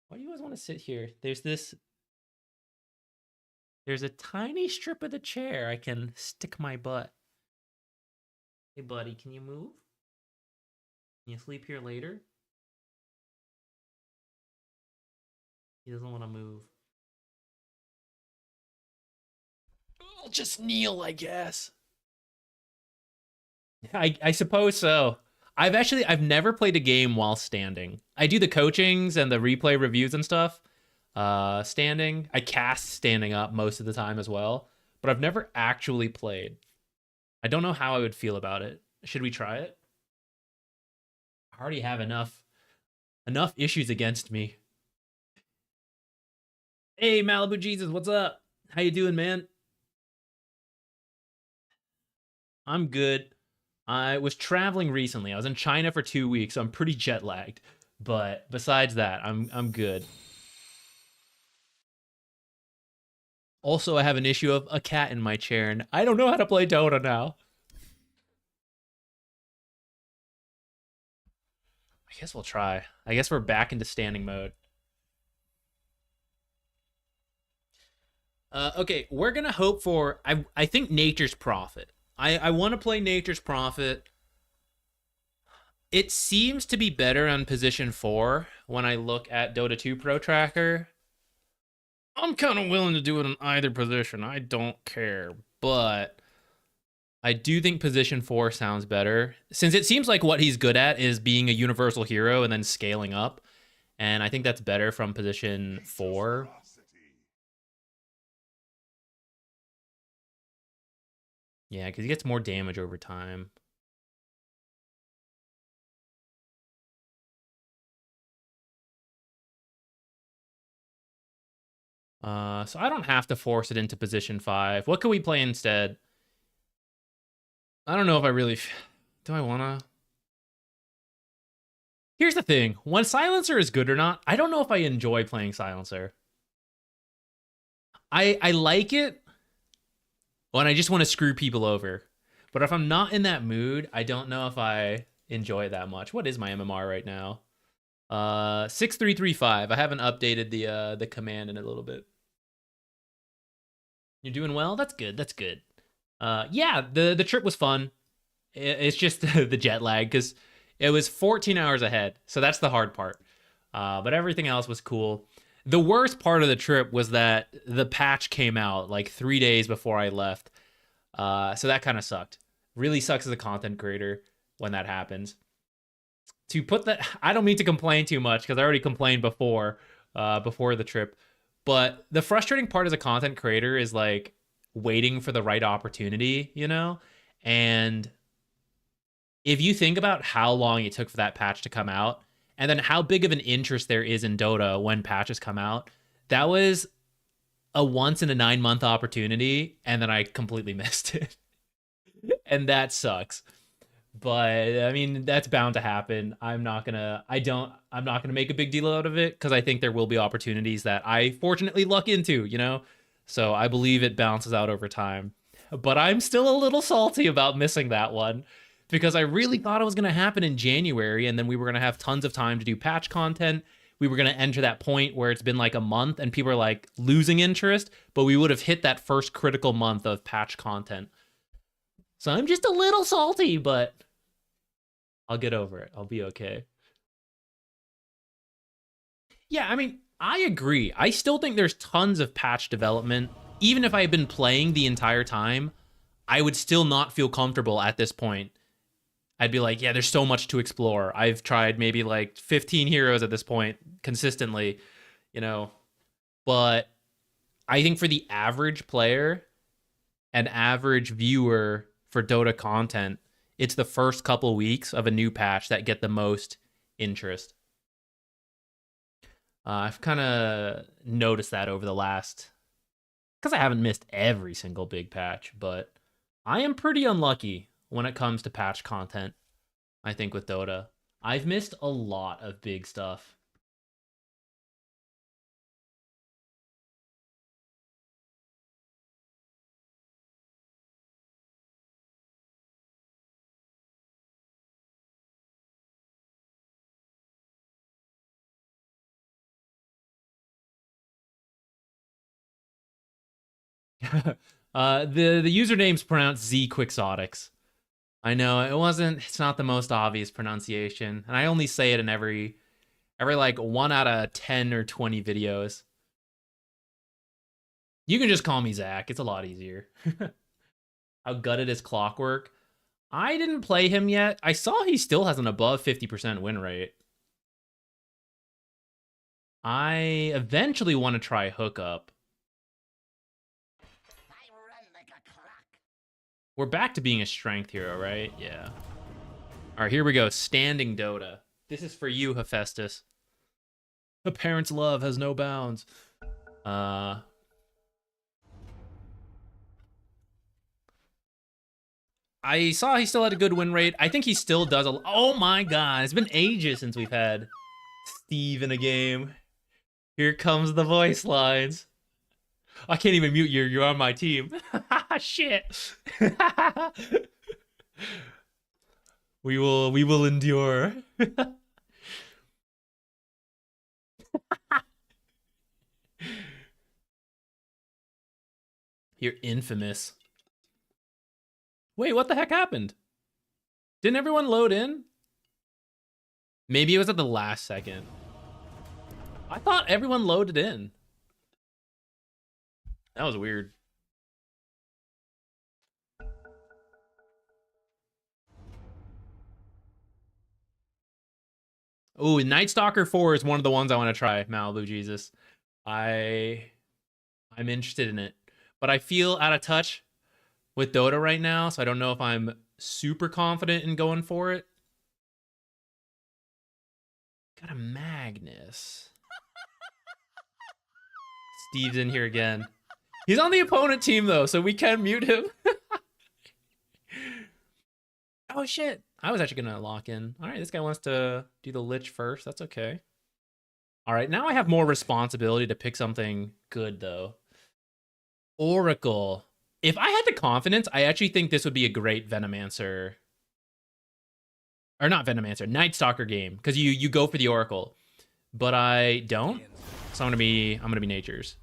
Why do you always want to sit here? There's a tiny strip of the chair I can stick my butt. Hey, buddy, can you move? Can you sleep here later? He doesn't want to move. I'll just kneel, I guess. I suppose so. I've never played a game while standing. I do the coachings and the replay reviews and stuff. Standing. I cast standing up most of the time as well, but I've never actually played. I don't know how I would feel about it. Should we try it? I already have enough issues against me. Hey, Malibu Jesus, what's up? How you doing, man? I'm good. I was traveling recently. I was in China for 2 weeks, so I'm pretty jet lagged. But besides that, I'm good. Also, I have an issue of a cat in my chair, and I don't know how to play Dota now. I guess we'll try. I guess we're back into standing mode. Okay, we're gonna hope for I think Nature's Prophet. I want to play Nature's Prophet. It seems to be better on position 4 when I look at Dota 2 Pro Tracker. I'm kind of willing to do it in either position. I don't care. But I do think position 4 sounds better, since it seems like what he's good at is being a universal hero and then scaling up. And I think that's better from position 4. Yeah, because he gets more damage over time. So I don't have to force it into position 5. What can we play instead? I don't know if I really... Do I want to... Here's the thing. When Silencer is good or not, I don't know if I enjoy playing Silencer. I like it when I just want to screw people over. But if I'm not in that mood, I don't know if I enjoy it that much. What is my MMR right now? 6335. I haven't updated the command in a little bit. You're doing well? That's good. That's good. Yeah, the trip was fun. It's just the jet lag, because it was 14 hours ahead. So that's the hard part. But everything else was cool. The worst part of the trip was that the patch came out like 3 days before I left. So that kind of sucked. Really sucks as a content creator when that happens. To put that, I don't mean to complain too much, because I already complained before the trip. But the frustrating part as a content creator is like waiting for the right opportunity, you know? And if you think about how long it took for that patch to come out, and then how big of an interest there is in Dota when patches come out, that was a once in a 9-month opportunity, and then I completely missed it. And that sucks. But I mean, that's bound to happen. I'm not gonna make a big deal out of it, because I think there will be opportunities that I fortunately luck into, you know? So I believe it balances out over time. But I'm still a little salty about missing that one, because I really thought it was gonna happen in January, and then we were gonna have tons of time to do patch content. we were going to enter that point where it's been like a month and people are like losing interest, but we would have hit that first critical month of patch content. So I'm just a little salty, but I'll get over it. I'll be okay. Yeah, I mean, I agree. I still think there's tons of patch development. Even if I had been playing the entire time, I would still not feel comfortable at this point. I'd be like, yeah, there's so much to explore. I've tried maybe like 15 heroes at this point consistently, you know. But I think for the average player and average viewer for Dota content, it's the first couple weeks of a new patch that get the most interest. I've kind of noticed that over the last, because I haven't missed every single big patch, but I am pretty unlucky when it comes to patch content, I think, with Dota. I've missed a lot of big stuff. The username's pronounced ZQuixotix. I know it's not the most obvious pronunciation, and I only say it in every like 1 out of 10 or 20 videos. You can just call me Zach. It's a lot easier. How gutted is Clockwork? I didn't play him yet. I saw he still has an above 50% win rate. I eventually want to try Hookup. We're back to being a strength hero, right? Yeah. All right, here we go. Standing Dota. This is for you, Hephaestus. A parent's love has no bounds. I saw he still had a good win rate. I think he still does a... Oh my god, it's been ages since we've had Steve in a game. Here comes the voice lines. I can't even mute you. You're on my team. Shit. We will endure. You're infamous. Wait, what the heck happened? Didn't everyone load in? Maybe it was at the last second. I thought everyone loaded in. That was weird. Oh, Night Stalker 4 is one of the ones I want to try, Malibu Jesus. I'm interested in it. But I feel out of touch with Dota right now, so I don't know if I'm super confident in going for it. Got a Magnus. Steve's in here again. He's on the opponent team, though, so we can mute him. Oh, shit. I was actually going to lock in. All right, this guy wants to do the Lich first. That's okay. All right, now I have more responsibility to pick something good, though. Oracle. If I had the confidence, I actually think this would be a great Venomancer. Or not Venomancer, Night Stalker game, because you go for the Oracle. But I don't. So I'm gonna be Nature's.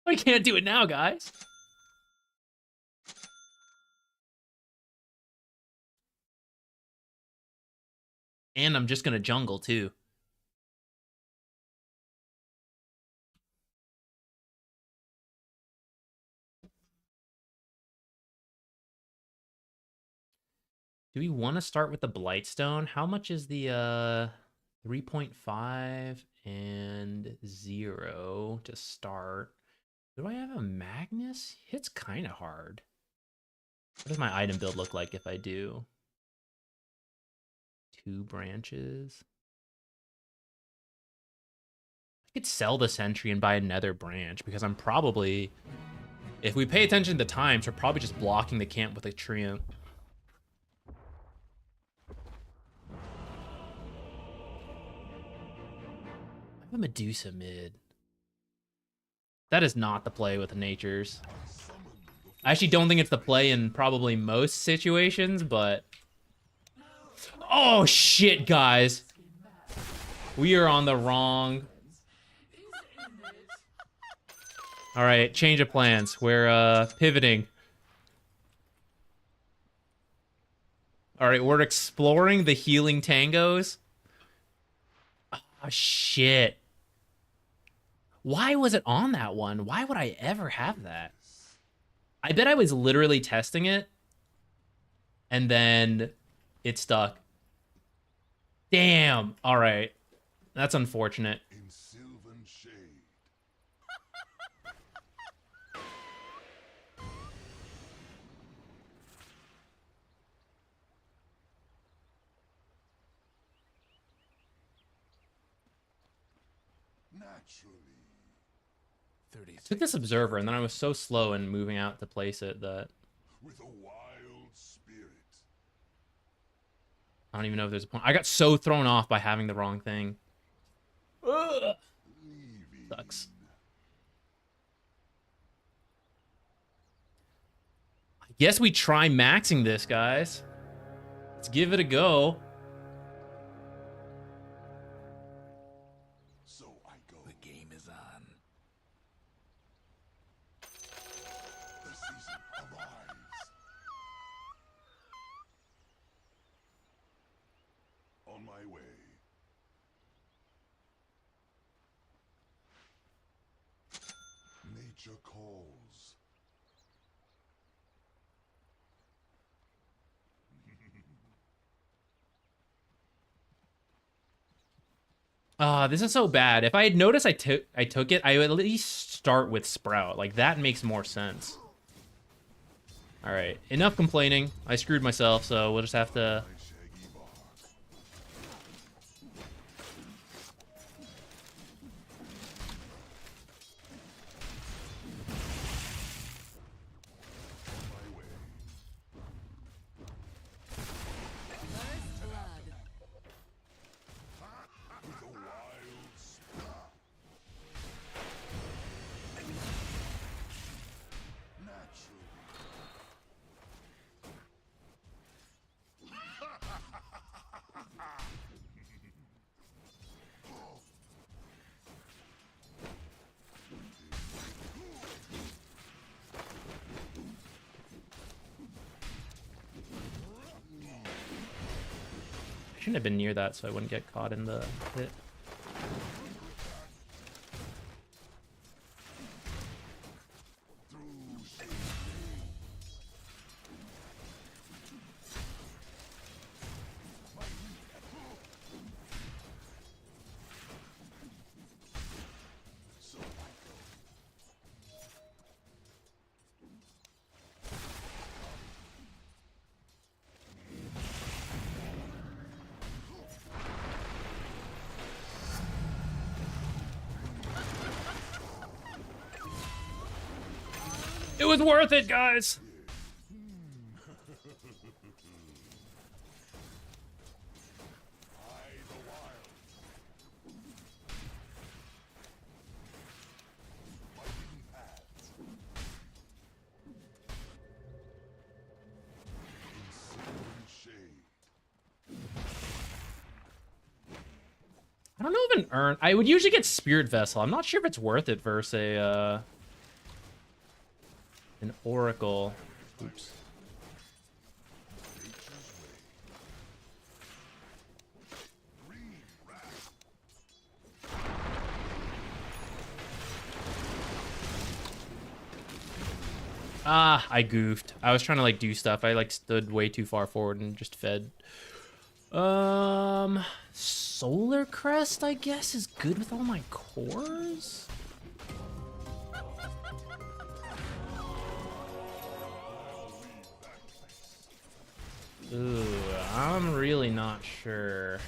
I can't do it now, guys. And I'm just gonna jungle too. Do we want to start with the Blightstone? How much is the 3.5 and 0 to start? Do I have a Magnus? Hits kind of hard. What does my item build look like if I do? 2 branches. I could sell the Sentry and buy another branch because I'm probably, if we pay attention to the times, we're probably just blocking the camp with a Treant. I have a Medusa mid. That is not the play with the Natures. I actually don't think it's the play in probably most situations, but Oh shit, guys. We are on the wrong. All right, change of plans. We're pivoting. All right, we're exploring the healing tangos. Oh shit. Why was it on that one? Why would I ever have that? I bet I was literally testing it and then it stuck. Damn. All right. That's unfortunate. In sylvan shade. Naturally. 36. Took this observer and then I was so slow in moving out to place it that With a wild spirit. I don't even know if there's a point. I got so thrown off by having the wrong thing. Ugh. Leaving. Sucks. I guess we try maxing this, guys. Let's give it a go. So I go. The game is on. The season arrives. On my way. Nature calls. This is so bad. If I had noticed I took it, I would at least start with Sprout. Like, that makes more sense. All right, enough complaining. I screwed myself, so we'll just have to... My shaggy bark. On my way. First blood. With a wild spark. Naturally. I shouldn't have been near that so I wouldn't get caught in the hit. Through shade. So I go. It was worth it, guys. I the wild. Fighting paths. In sylvan shade. I don't know if an urn... I would usually get Spirit Vessel. I'm not sure if it's worth it versus a, an Oracle. Oops. Nature's way. Green wrath. Ah, I goofed. I was trying to, like, do stuff. I, like, stood way too far forward and just fed. Solar Crest, I guess, is good with all my cores? Ooh, I'm really not sure.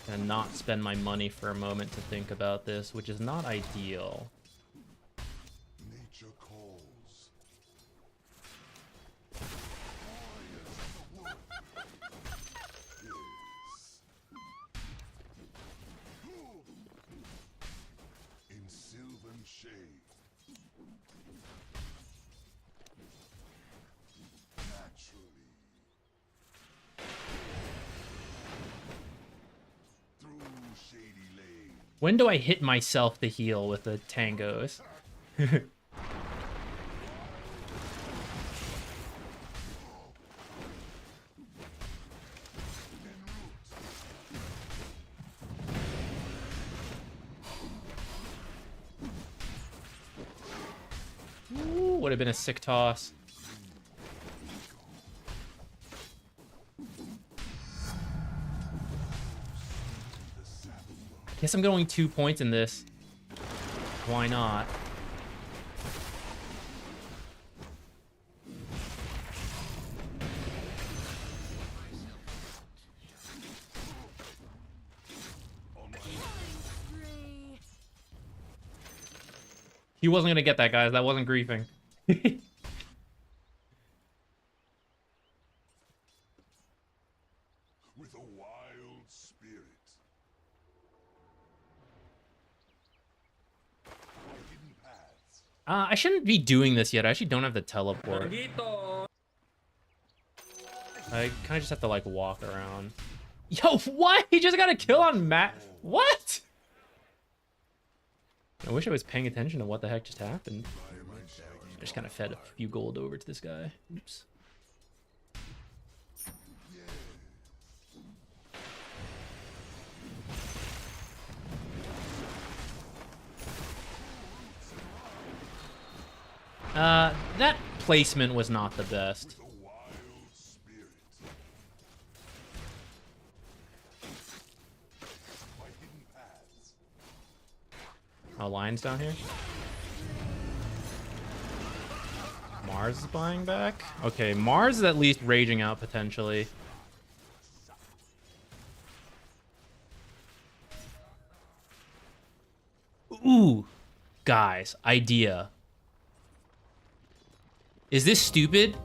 Gonna not spend my money for a moment to think about this, which is not ideal. Nature calls. Yes. In sylvan shade. Naturally. When do I hit myself to heal with the tangos? Ooh, would have been a sick toss. Guess I'm going 2 points in this. Why not? He wasn't gonna get that, guys. That wasn't griefing. With a wild spirit. Hidden paths. I shouldn't be doing this yet. I actually don't have the teleport. I kind of just have to, like, walk around. Yo, what? He just got a kill on Matt. What? I wish I was paying attention to what the heck just happened. I just kind of fed a few gold over to this guy. Oops. That placement was not the best. A wild spirit. By hidden paths. Oh, lion's down here. Mars is buying back. Okay, Mars is at least raging out potentially. Ooh, guys, idea. Is this stupid?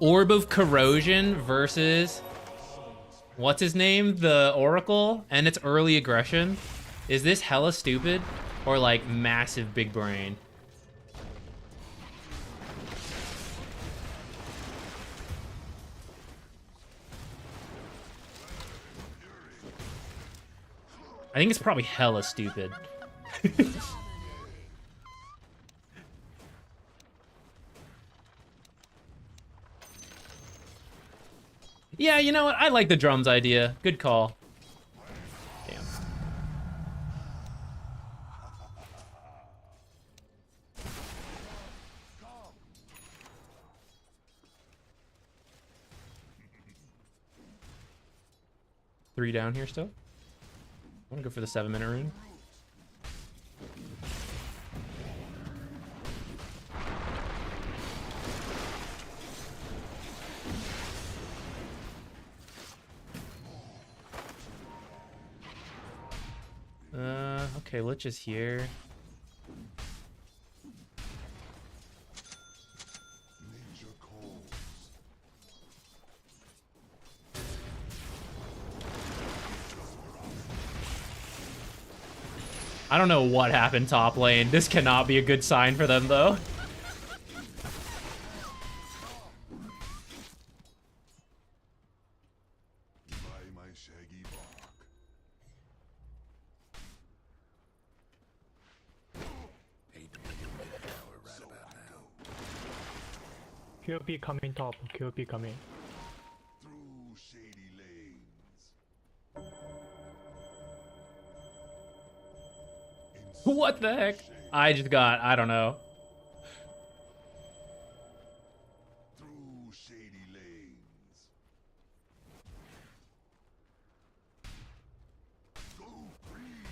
Orb of Corrosion versus what's his name? The Oracle and its early aggression. Is this hella stupid or like massive big brain? I think it's probably hella stupid. Yeah, you know what? I like the drums idea. Good call. Damn. Three down here still. I want to go for the 7-minute rune. Okay, Lich is here. Nature calls. I don't know what happened top lane. This cannot be a good sign for them, though. By my shaggy bark. Hate to be your mid tower right about now. QOP coming top, QOP coming. Through shady lanes. What the heck? I just got, I don't know. Through shady lanes. Go free.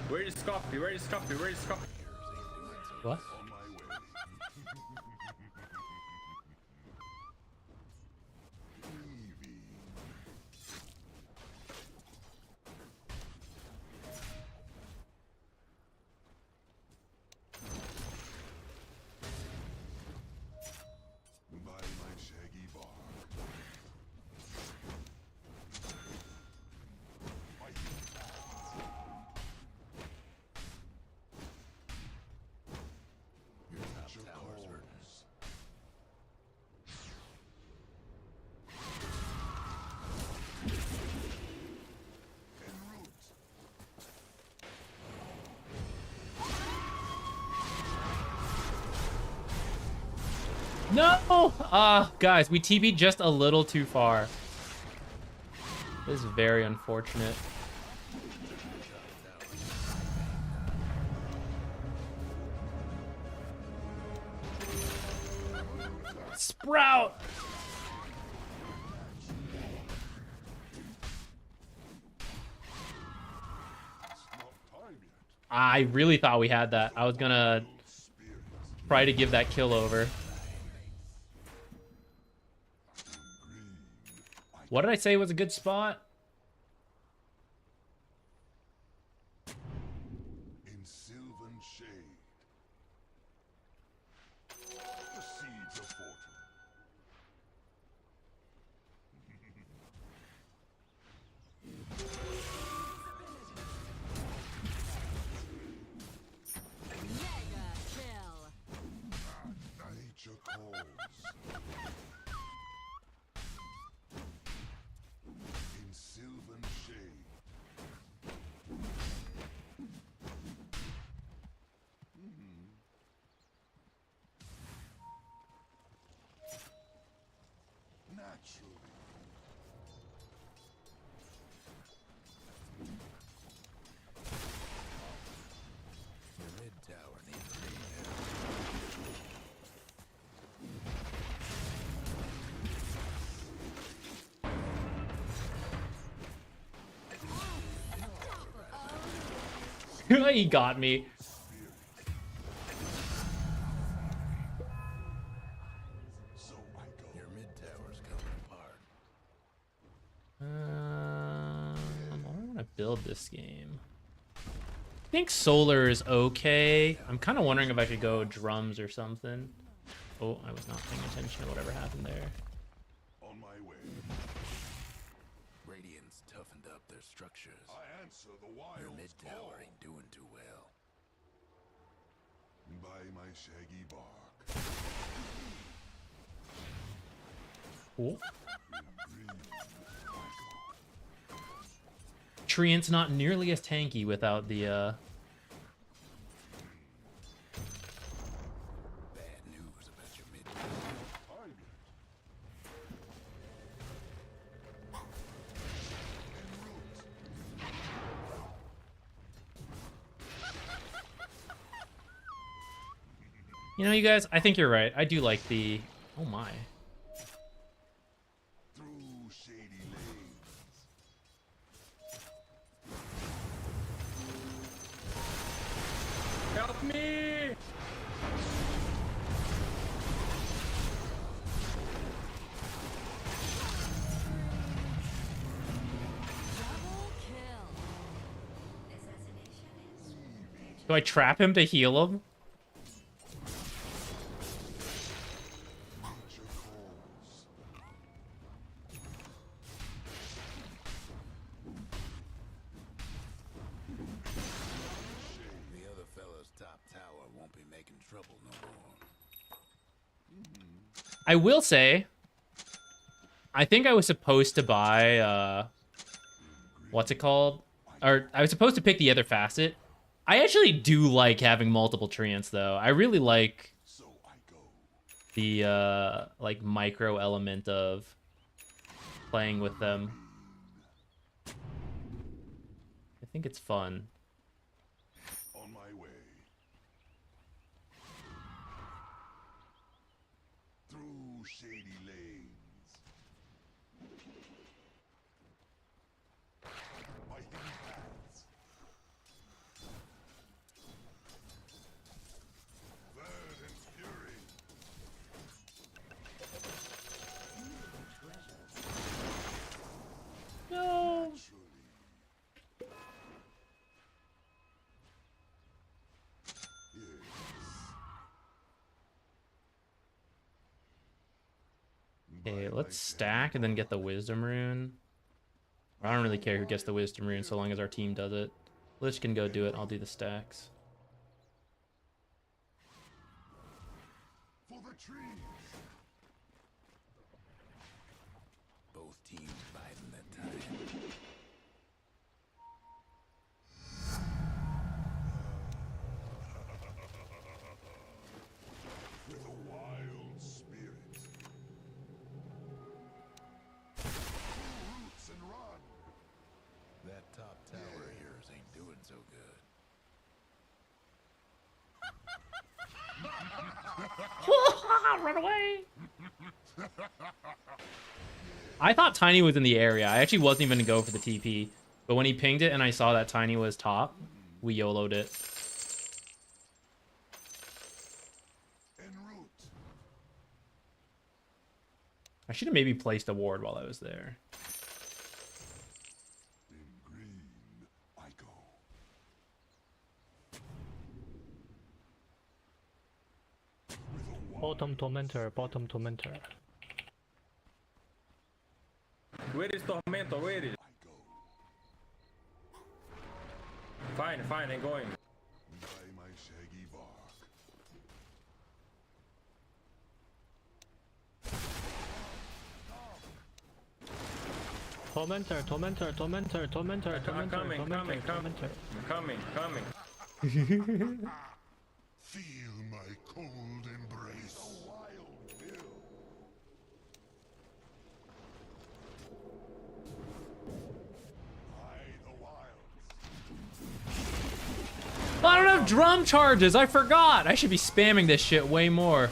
Where is Scoppy? Where is Scoppy? Where is Scoppy? What? On my way. Eevee. By my shaggy bark. No! Ah, guys, we TB'd just a little too far. This is very unfortunate. Sprout! I really thought we had that. I was gonna try to give that kill over. What did I say was a good spot? In sylvan shade. The seeds of fortune. Mega kill. Nature calls. In sylvan shade. Naturally. Your mid tower needs repair. He got me. So I go. Your mid tower's coming apart. I want to build this game. I think solar is okay. I'm kind of wondering if I should go drums or something. Oh, I was not paying attention to whatever happened there. On my way. Radiant's toughened up their structures. I answer the Your wild mid call tower ain't doing too well. by my shaggy bark. Cool. Treant's not nearly as tanky without the Bad news about your mid tower. Target. You know, you guys, I think you're right. I do like the... Oh my. Through shady lanes. Help me! Double kill. Do I trap him to heal him? Nature calls. The other fella's top tower won't be making trouble no more. I will say, I think I was supposed to buy, what's it called? Or I was supposed to pick the other facet. I actually do like having multiple treants, though. I really like So I go. the, like, micro element of playing with them. I think it's fun. On my way. Through shady lanes. By hidden paths. Verdant fury. No. Naturally. Okay, let's stack and then get the wisdom rune. I don't really care who gets the wisdom rune so long as our team does it. Lich can go do it. I'll do the stacks. For the trees. Both teams biding their time. With a wild spirit. Run away! I thought Tiny was in the area. I actually wasn't even gonna go for the TP. But when he pinged it and I saw that Tiny was top, we YOLO'd it. En route. I should have maybe placed a ward while I was there. In green, I go. Bottom tormentor, bottom tormentor. Where is Tormentor? Where is? I go. Fine, fine, I'm going. By my shaggy bark. Tormentor, tormentor, tormentor, tormentor, tormentor, coming, tormentor, coming, tormentor. Coming. Feel my cold embrace. A wild kill. The wilds. I don't have drum charges. I forgot. I should be spamming this shit way more.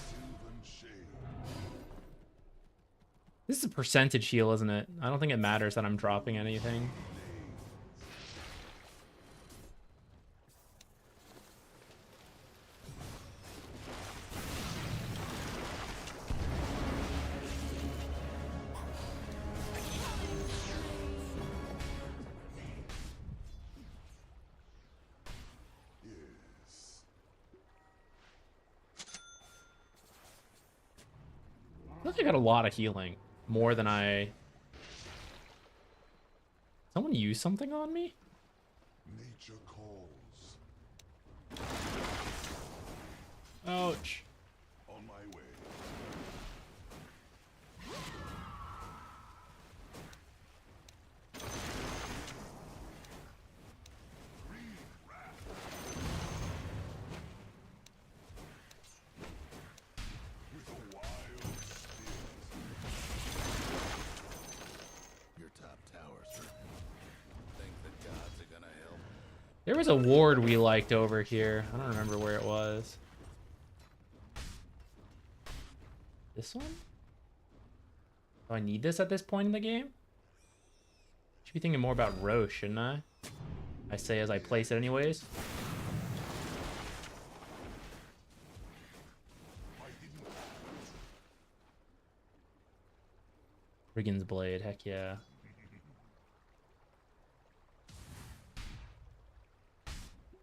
Sylvan shade. This is a percentage heal, isn't it? I don't think it matters that I'm dropping anything. Yes. I think I got a lot of healing. More than I... Someone use something on me? Nature calls. Ouch. On my way. With a wild spirit. Your top tower's hurting. Think the gods are gonna help? There was a ward we liked over here. I don't remember where it was. This one? Do I need this at this point in the game? Should be thinking more about Roche, shouldn't I? I say as I place it anyways. Brigand's Blade, heck yeah.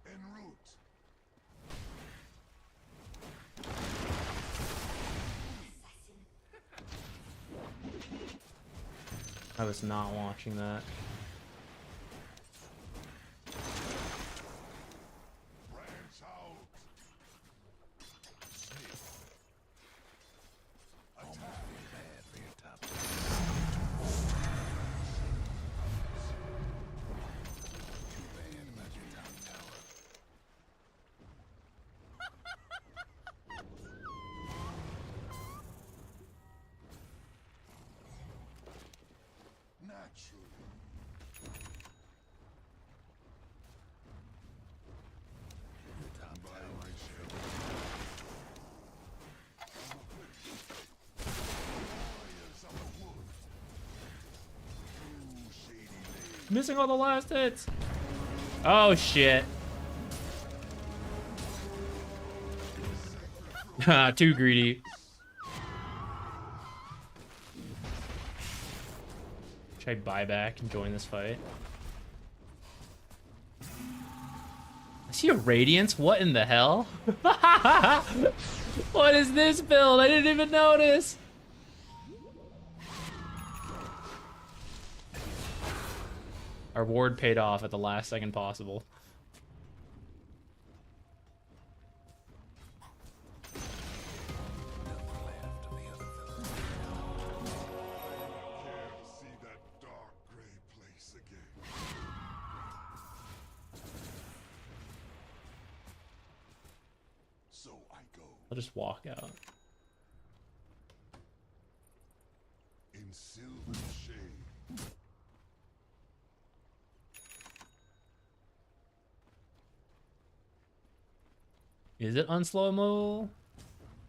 En route. I was not watching that. Branch out. Bad for your top. Too bad about your top tower. Naturally. Your top By tower. my shaggy warriors of the wood. Through shady lanes. Missing all the last hits. Oh shit. Too greedy. Should I buy back and join this fight? I see a Radiance? What in the hell? What is this build? I didn't even notice. Our ward paid off at the last second possible. Nothing left of the other villains. Care to see that dark gray place again. So I go I'll just walk out. in sylvan shade. 'Cause Is it unslowable?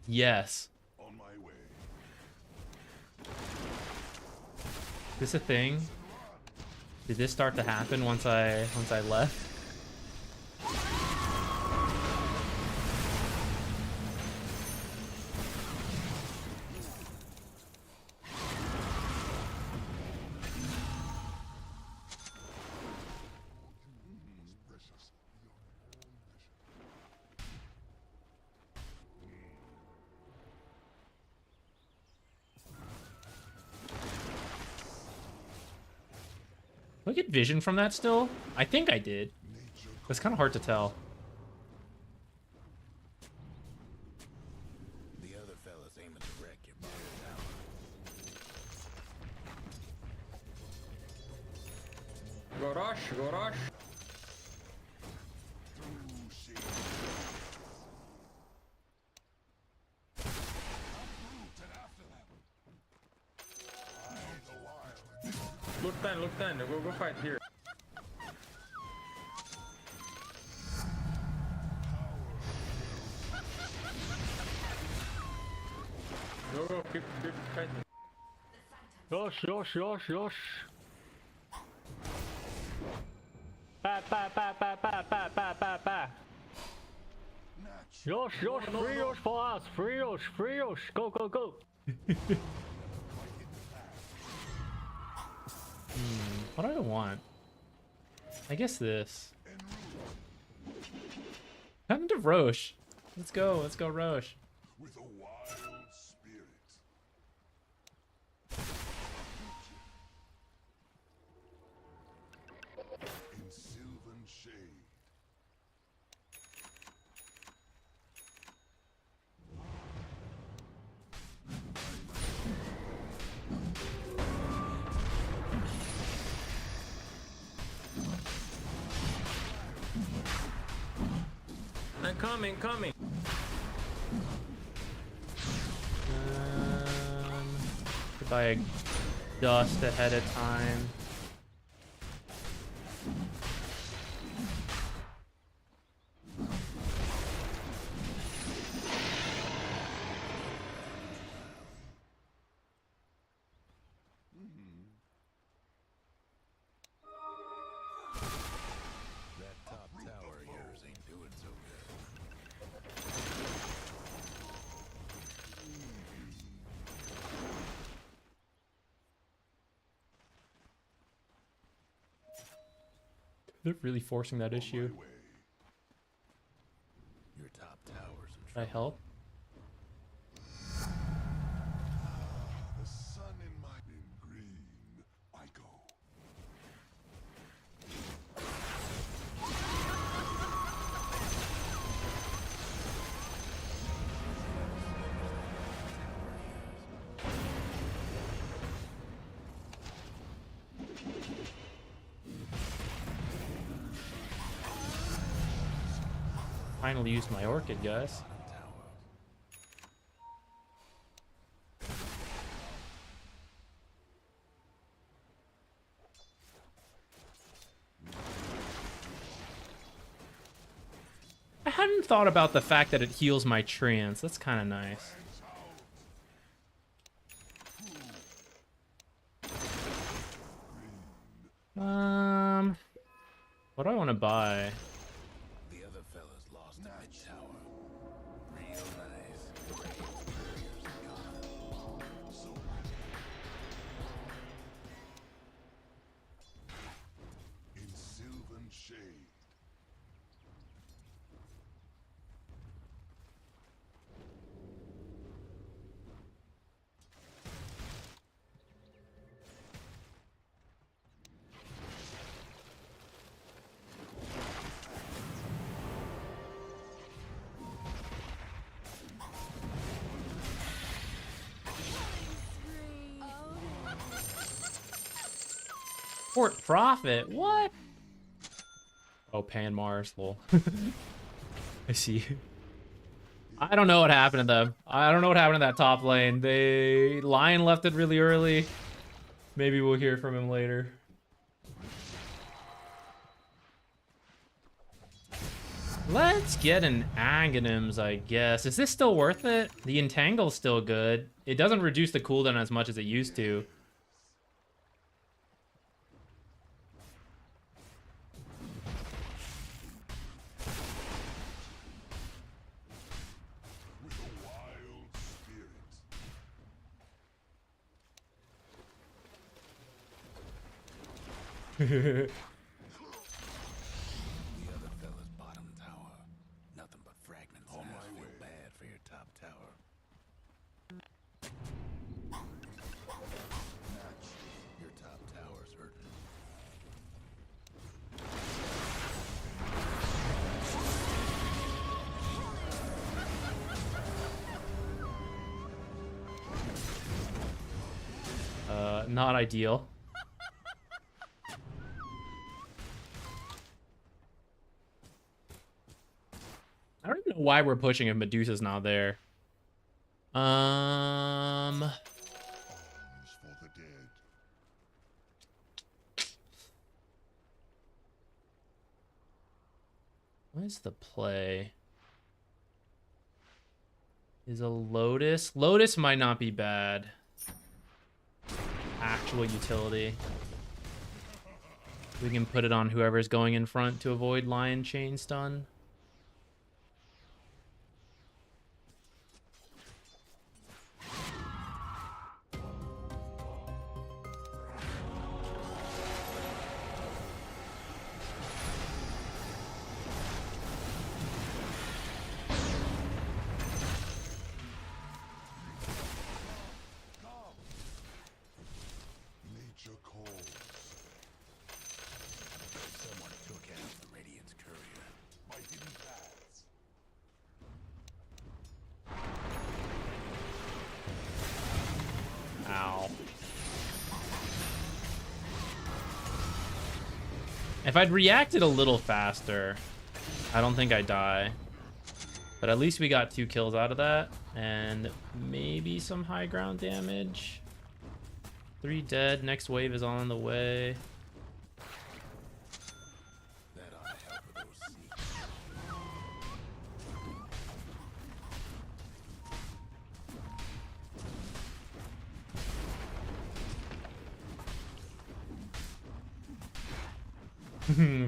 Yes. On my way. Is this a thing? Did this start to happen once I left? Precious. Do I get vision from that still? I think I did. It's kind of hard to tell. The other fella's aiming to wreck your bottom tower. Go rush, go rush. Look 10, go fight here. Go, keep fighting. Yosh, yosh, yosh, yosh. Ba, ba, ba, ba, ba, ba, ba, ba, ba. Yosh, yosh, free yosh for us. Free yosh, free yosh. Go, go, go. What do I want? I guess this. Come to Roche. Let's go Roche. With a wild spirit. In sylvan shade. I'm coming. If I dust ahead of time. That top tower of yours ain't doing so good. They're really forcing that issue. Your top tower's in Should I help? The sun in my green. I go. Finally used my orchid, guys. I hadn't thought about the fact that it heals my trance. That's kind of nice. What do I want to buy? The other fella's lost a mid tower. Real nice. In sylvan shade. Port profit? What? Oh, Pan Mars. Lol. I see. I don't know what happened to them. I don't know what happened to that top lane. Lion left it really early. Maybe we'll hear from him later. Let's get an Aghanims, I guess. Is this still worth it? The Entangle's still good. It doesn't reduce the cooldown as much as it used to. With a wild spirit. The other fella's bottom tower. Nothing but fragments. On my way. Feel bad for your top tower. Your top tower's hurting. Not ideal. I don't even know why we're pushing if Medusa's not there. Arms for the dead. What is the play? Is a Lotus? Lotus might not be bad. Actual utility. We can put it on whoever's going in front to avoid Lion Chain stun. Nature calls. Someone took out the Radiant's courier. My hidden paths. Ow. If I'd reacted a little faster, I don't think I'd die. But at least we got 2 kills out of that. And maybe some high ground damage. 3 dead. Next wave is on the way. That ought to help with those sneaks.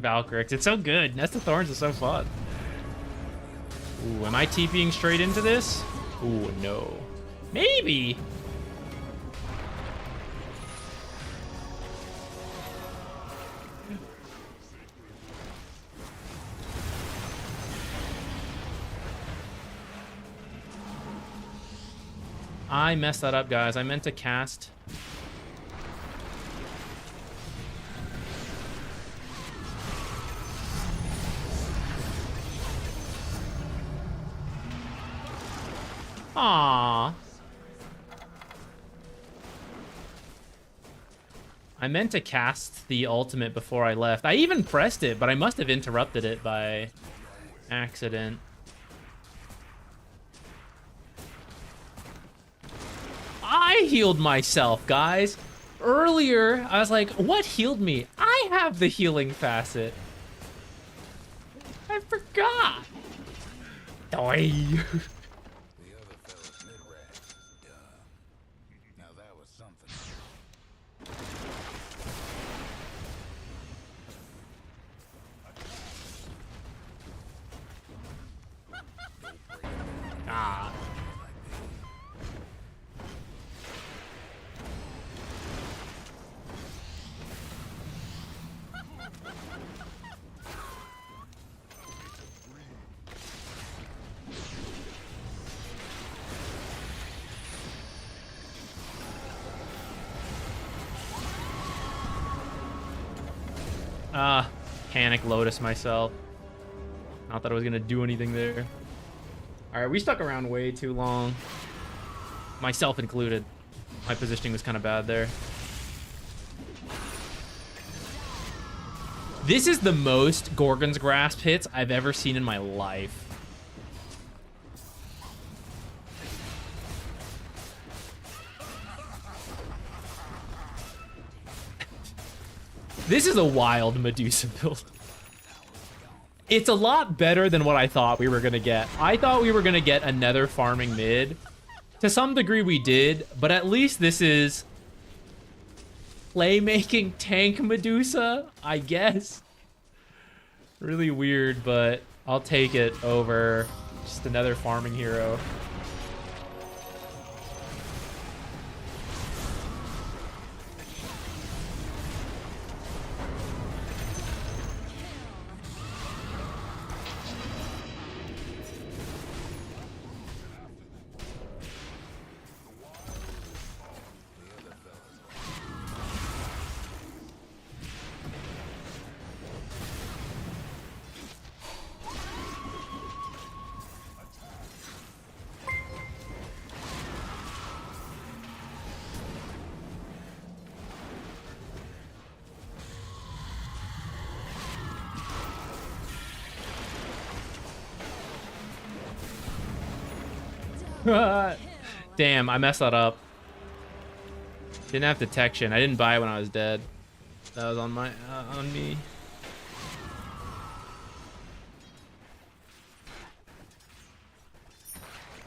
Valkyrie. It's so good. Nest of Thorns is so fun. Ooh, am I TPing straight into this? Ooh, no. Maybe. I messed that up, guys. I meant to cast. Aww. I meant to cast the ultimate before I left. I even pressed it, but I must have interrupted it by accident. I healed myself, guys. Earlier, I was like, what healed me? I have the healing facet. I forgot. Die. The other fella's mid-rack. Dumb. Now that was something. Ah. Panic Lotus myself. Not that I was gonna do anything there. Alright, we stuck around way too long. Myself included. My positioning was kind of bad there. This is the most Gorgon's Grasp hits I've ever seen in my life. This is a wild Medusa build. It's a lot better than what I thought we were going to get. I thought we were going to get another farming mid. To some degree we did, but at least this is playmaking tank Medusa, I guess. Really weird, but I'll take it over just another farming hero. Damn, I messed that up. Didn't have detection. I didn't buy it when I was dead. That was on me.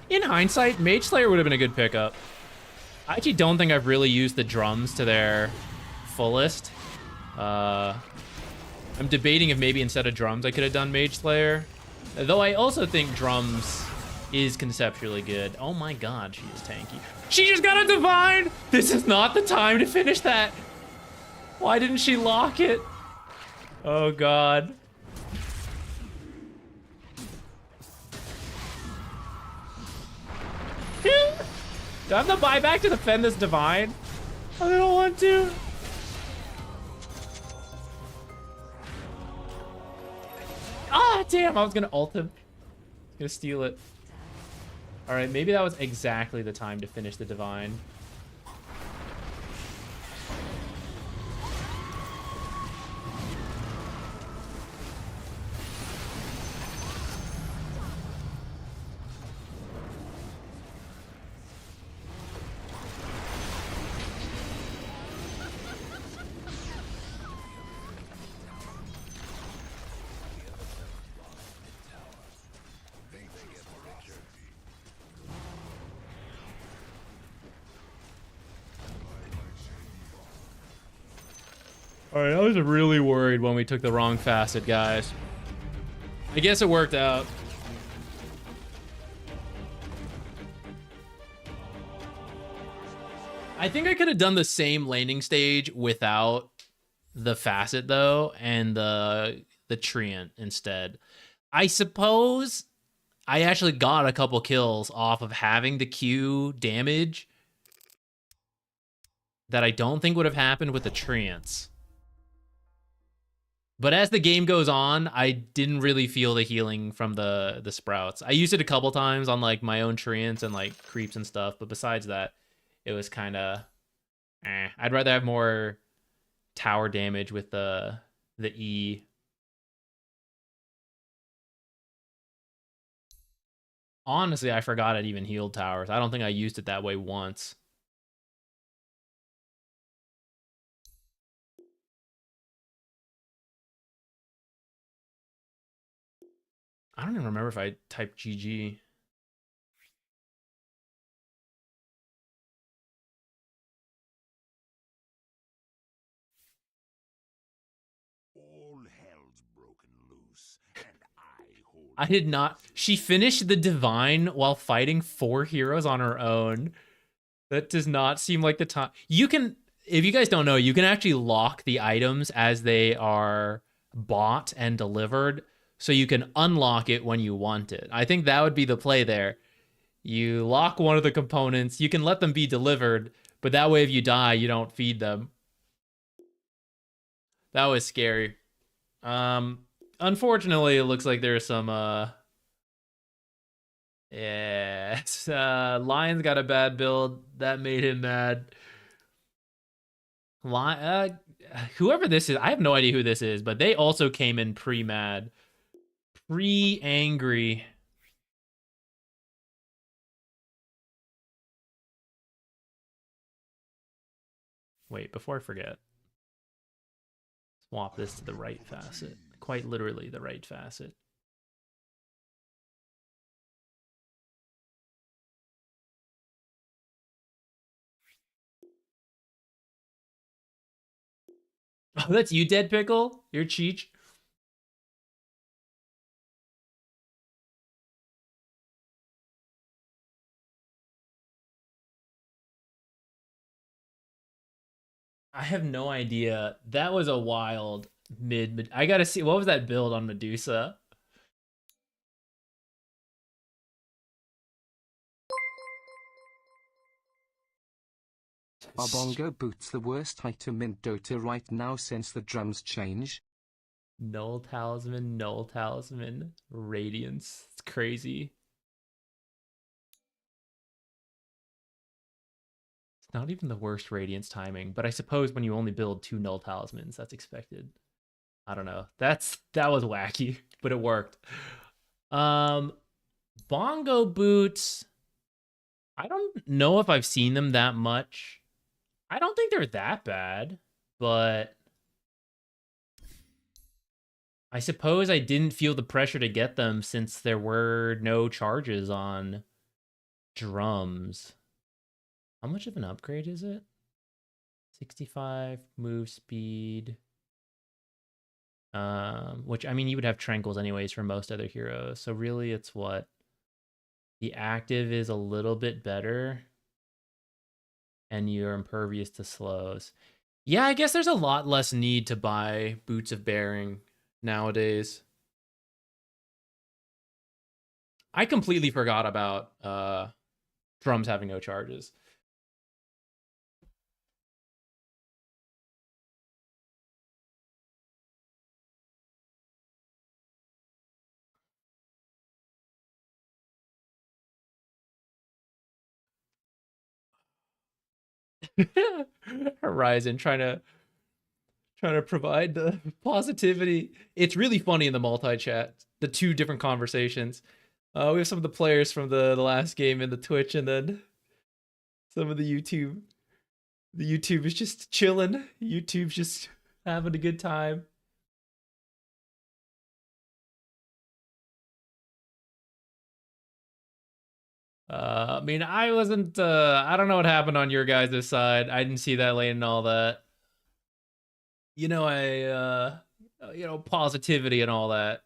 In hindsight, Mage Slayer would have been a good pickup. I actually don't think I've really used the drums to their fullest. I'm debating if maybe instead of drums I could have done Mage Slayer. Though I also think drums is conceptually good. Oh my god, she is tanky. She just got a divine! This is not the time to finish that. Why didn't she lock it? Oh god. Do I have the buyback to defend this divine? I don't want to. Ah, damn, I was gonna ult him. Gonna steal it. All right, maybe that was exactly the time to finish the divine. All right, I was really worried when we took the wrong facet, guys. I guess it worked out. I think I could have done the same laning stage without the facet though, and the treant instead. I suppose I actually got a couple kills off of having the Q damage that I don't think would have happened with the treants. But as the game goes on, I didn't really feel the healing from the sprouts. I used it a couple times on like my own treants and like creeps and stuff, but besides that, it was kind of I'd rather have more tower damage with the E. Honestly, I forgot it even healed towers. I don't think I used it that way once. I don't even remember if I typed GG. All hell's broken loose, and I hold. I did not. She finished the divine while fighting 4 heroes on her own. That does not seem like the time. You can, if you guys don't know, you can actually lock the items as they are bought and delivered. So you can unlock it when you want it. I think that would be the play there. You lock one of the components. You can let them be delivered, but that way if you die, you don't feed them. That was scary. Unfortunately, it looks like there's some Lion's got a bad build. That made him mad. Whoever this is, I have no idea who this is, but they also came in pre-mad. Pre-angry. Wait, before I forget. Swap this to the right facet. quite literally the right facet. Oh, that's you, Dead Pickle? You're Cheech? I have no idea. That was a wild mid. I gotta see. What was that build on Medusa? Are bongo boots the worst item in Dota right now since the drums change? Null Talisman, Radiance. It's crazy. It's not even the worst Radiance timing, but I suppose when you only build 2 Null Talismans, that's expected. I don't know. That was wacky, but it worked. Bongo boots. I don't know if I've seen them that much. I don't think they're that bad, but I suppose I didn't feel the pressure to get them since there were no charges on drums. How much of an upgrade is it? 65 move speed. Which, I mean, you would have Tranquils anyways for most other heroes. So really it's what? The active is a little bit better. And you're impervious to slows. Yeah, I guess there's a lot less need to buy Boots of Bearing nowadays. I completely forgot about drums having no charges. Horizon trying to provide the positivity. It's really funny in the multi-chat, the 2 different conversations. We have some of the players from the last game in the Twitch, and then some of the YouTube. The YouTube is just chilling. YouTube's just having a good time. I mean, I wasn't. I don't know what happened on your guys' side. I didn't see that lane and all that. You know, positivity and all that.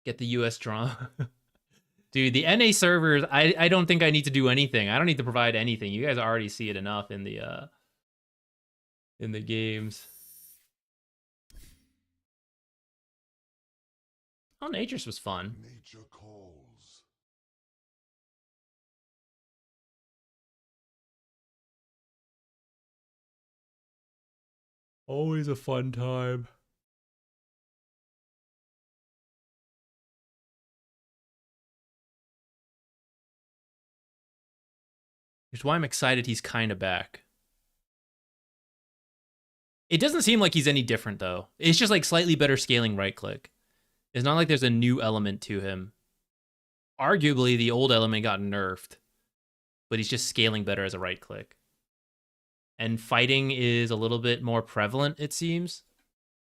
Get the US drama. Dude, the NA servers, I don't think I need to do anything. I don't need to provide anything. You guys already see it enough in the games. Oh, Nature's was fun. Nature calls. Always a fun time. Which is why I'm excited he's kind of back. It doesn't seem like he's any different, though. It's just like slightly better scaling right click. It's not like there's a new element to him. Arguably, the old element got nerfed, but he's just scaling better as a right click. And fighting is a little bit more prevalent, it seems.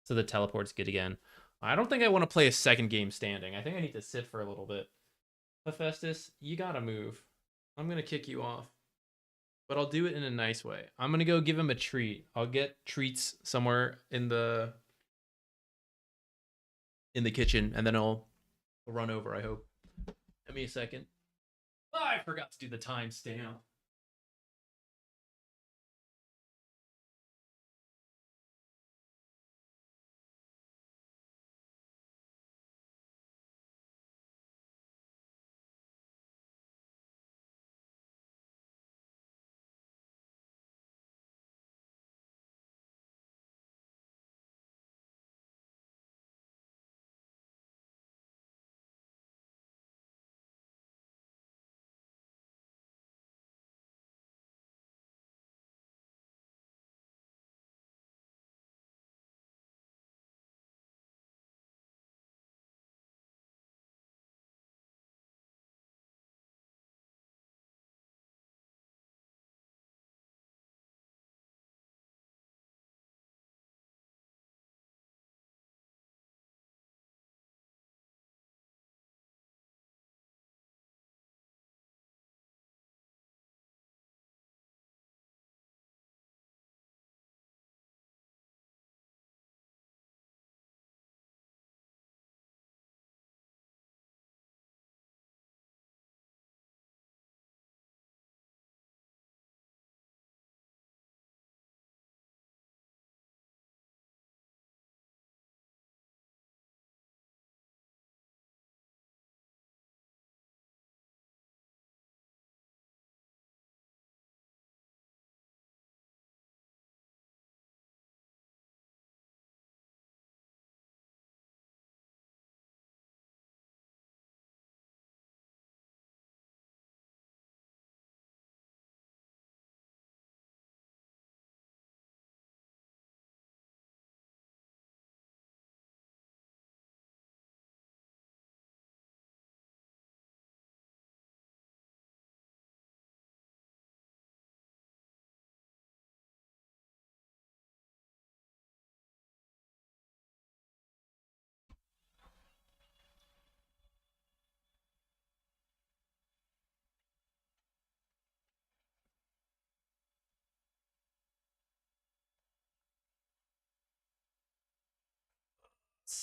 So the teleport's good again. I don't think I want to play a second game standing. I think I need to sit for a little bit. Hephaestus, you gotta move. I'm gonna kick you off. But I'll do it in a nice way. I'm gonna go give him a treat. I'll get treats somewhere in the kitchen, and then I'll run over, I hope. Give me a second. Oh, I forgot to do the timestamp.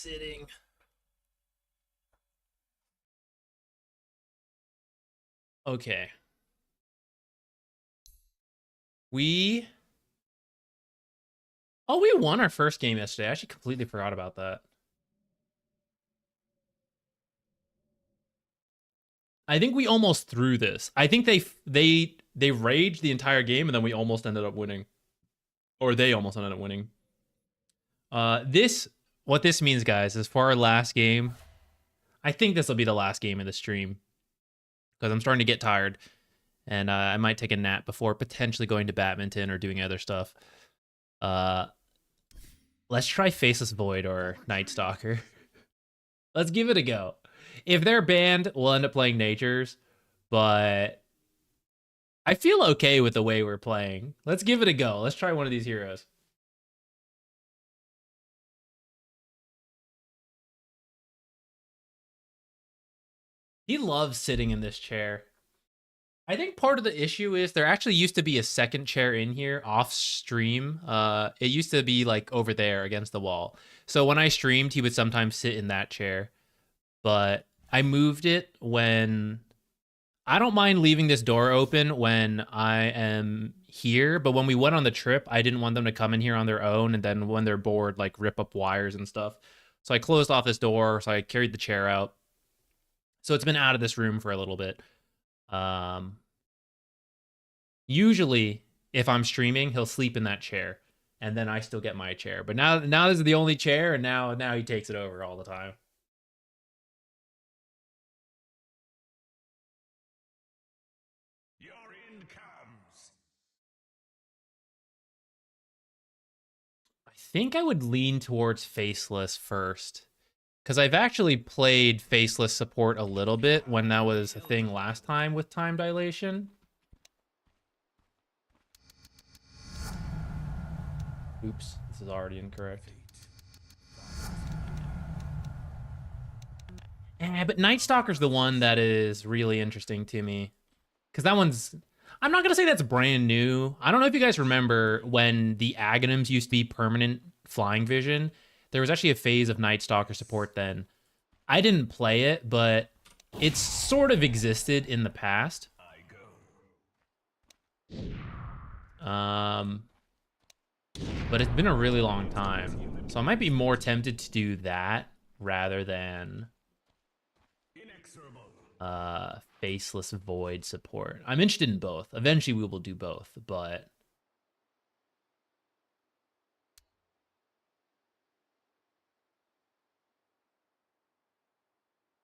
sitting. Okay. We won our first game yesterday. I actually completely forgot about that. I think we almost threw this. I think they raged the entire game and then we almost ended up winning. Or they almost ended up winning. What this means, guys, is for our last game, I think this will be the last game of the stream. Because I'm starting to get tired. And I might take a nap before potentially going to badminton or doing other stuff. Let's try Faceless Void or Night Stalker. Let's give it a go. If they're banned, we'll end up playing Natures. But I feel okay with the way we're playing. Let's give it a go. Let's try one of these heroes. He loves sitting in this chair. I think part of the issue is there actually used to be a second chair in here off stream. It used to be like over there against the wall. So when I streamed, he would sometimes sit in that chair. But I moved it when... I don't mind leaving this door open when I am here, but when we went on the trip, I didn't want them to come in here on their own, and then when they're bored, like rip up wires and stuff. So I closed off this door, so I carried the chair out. So it's been out of this room for a little bit. Usually, if I'm streaming, he'll sleep in that chair, and then I still get my chair. But now this is the only chair, and now he takes it over all the time. Your end comes. I think I would lean towards Faceless first. Because I've actually played Faceless support a little bit when that was a thing last time with time dilation. Oops, this is already incorrect. But Night Stalker's the one that is really interesting to me. Because that one's... I'm not going to say that's brand new. I don't know if you guys remember when the Aghanims used to be permanent flying vision. There was actually a phase of Night Stalker support then. I didn't play it, but it's sort of existed in the past. But it's been a really long time. So I might be more tempted to do that rather than Faceless Void support. I'm interested in both. Eventually we will do both, but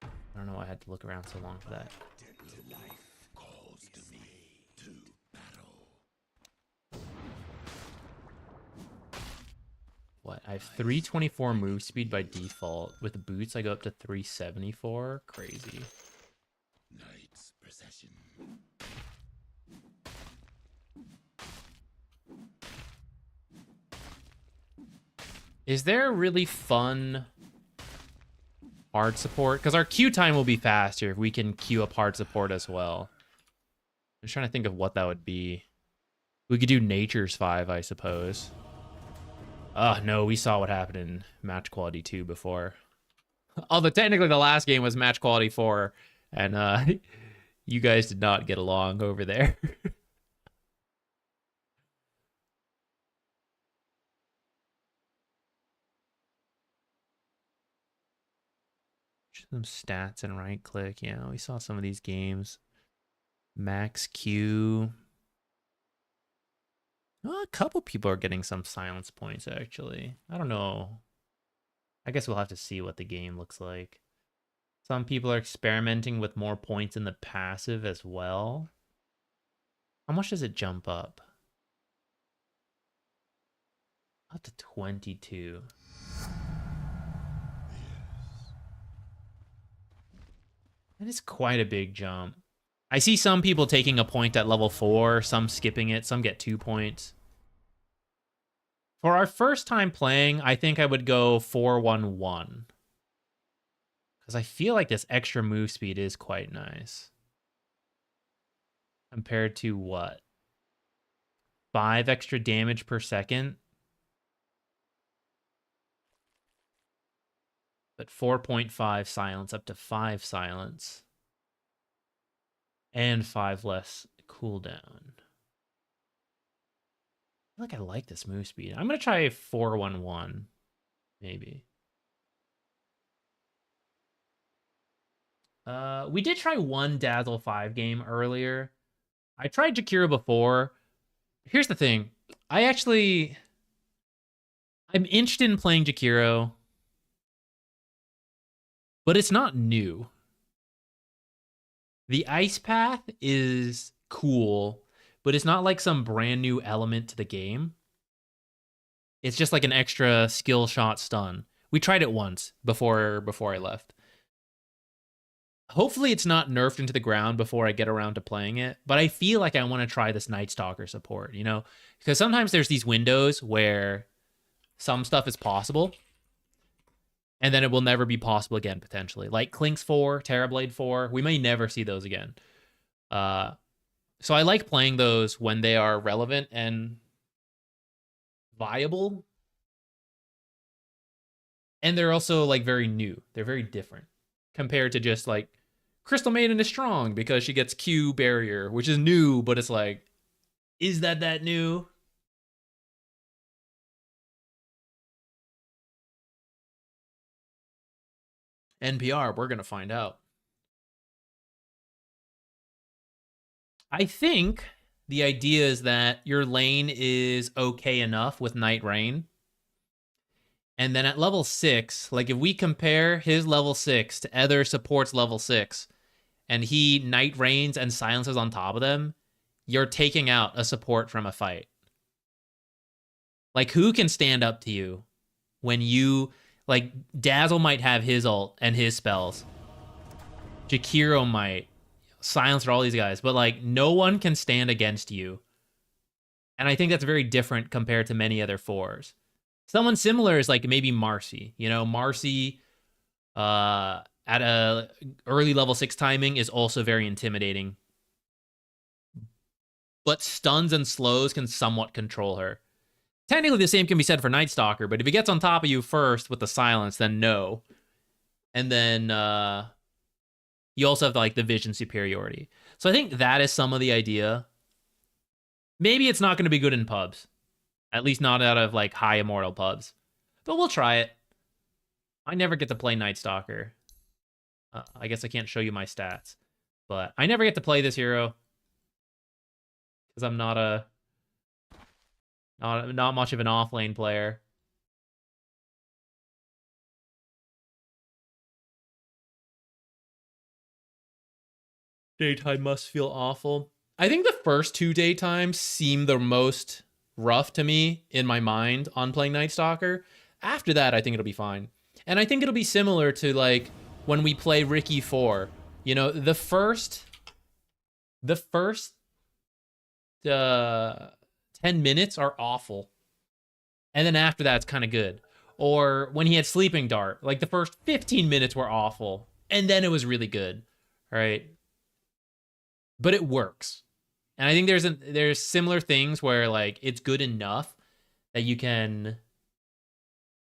I don't know why I had to look around so long for that. What? I have 324 move speed by default. With the boots, I go up to 374. Crazy. Knight's procession. Is there a really fun hard support? Because our queue time will be faster if we can queue up hard support as well. I'm just trying to think of what that would be. We could do Nature's 5, I suppose. Oh, no, we saw what happened in Match Quality 2 before. Although technically the last game was Match Quality 4, and you guys did not get along over there. Some stats and right click. Yeah, we saw some of these games. Max Q. Well, a couple people are getting some silence points, actually. I don't know. I guess we'll have to see what the game looks like. Some people are experimenting with more points in the passive as well. How much does it jump up? Up to 22. That is quite a big jump. I see some people taking a point at level 4, some skipping it, some get 2 points. For our first time playing, I think I would go 4-1-1. Because I feel like this extra move speed is quite nice. Compared to what? 5 extra damage per second? But 4.5 silence up to 5 silence. And 5 less cooldown. I feel like I like this move speed. I'm going to try 411, maybe. We did try one Dazzle 5 game earlier. I tried Jakiro before. Here's the thing. I'm interested in playing Jakiro, but it's not new. The ice path is cool, but it's not like some brand new element to the game. It's just like an extra skill shot stun. We tried it once before I left. Hopefully it's not nerfed into the ground before I get around to playing it, but I feel like I want to try this Night Stalker support, you know? Because sometimes there's these windows where some stuff is possible, and then it will never be possible again, potentially. Like Clinks 4, Terrorblade 4, we may never see those again. So I like playing those when they are relevant and viable. And they're also like very new. They're very different compared to just like Crystal Maiden is strong because she gets Q barrier, which is new, but it's like, is that new? NPR, we're going to find out. I think the idea is that your lane is okay enough with Night Rain. And then at level 6, like if we compare his level 6 to other supports level 6, and he Night Rains and silences on top of them, you're taking out a support from a fight. Like, who can stand up to you when you... Like, Dazzle might have his ult and his spells. Jakiro might. Silencer, all these guys. But, like, no one can stand against you. And I think that's very different compared to many other 4s. Someone similar is, like, maybe Marcy. You know, Marcy at a early level 6 timing is also very intimidating. But stuns and slows can somewhat control her. Technically, the same can be said for Night Stalker, but if he gets on top of you first with the silence, then no. And then you also have like the vision superiority. So I think that is some of the idea. Maybe it's not going to be good in pubs. At least not out of like high immortal pubs. But we'll try it. I never get to play Night Stalker. I guess I can't show you my stats. But I never get to play this hero. Because I'm not much of an off-lane player. Daytime must feel awful. I think the first 2 daytimes seem the most rough to me in my mind on playing Night Stalker. After that, I think it'll be fine. And I think it'll be similar to like when we play Ricky 4. You know, the first 10 minutes are awful. And then after that, it's kind of good. Or when he had Sleeping Dart, like the first 15 minutes were awful. And then it was really good. All right. But it works. And I think there's similar things where like it's good enough that you can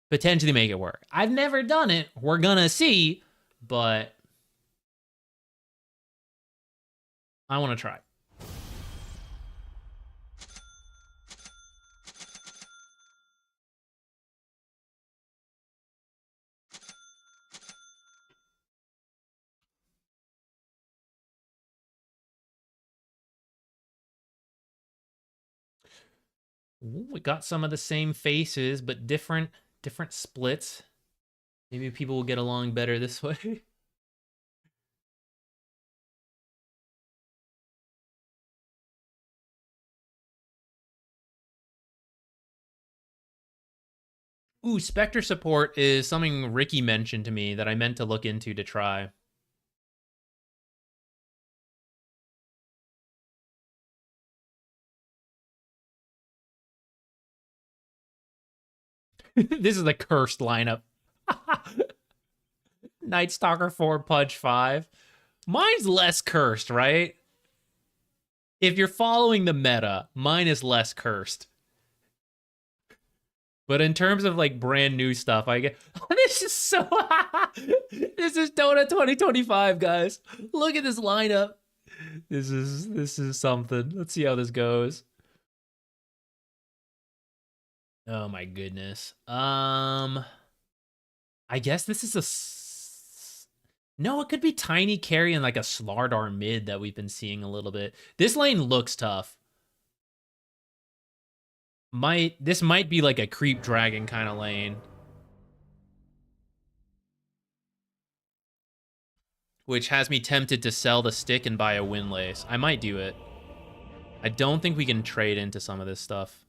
potentially make it work. I've never done it. We're gonna see. But I want to try. Ooh, we got some of the same faces, but different splits. Maybe people will get along better this way. Ooh, Spectre support is something Ricky mentioned to me that I meant to look into to try. This is a cursed lineup. Night Stalker 4, Pudge 5. Mine's less cursed, right? If you're following the meta, mine is less cursed. But in terms of like brand new stuff, I get this is so this is Dota 2025, guys. Look at this lineup. This is something. Let's see how this goes. Oh my goodness. I guess this is no, it could be Tiny Carry and like a Slardar mid that we've been seeing a little bit. This lane looks tough. This might be like a creep dragon kind of lane. Which has me tempted to sell the stick and buy a windlace. I might do it. I don't think we can trade into some of this stuff.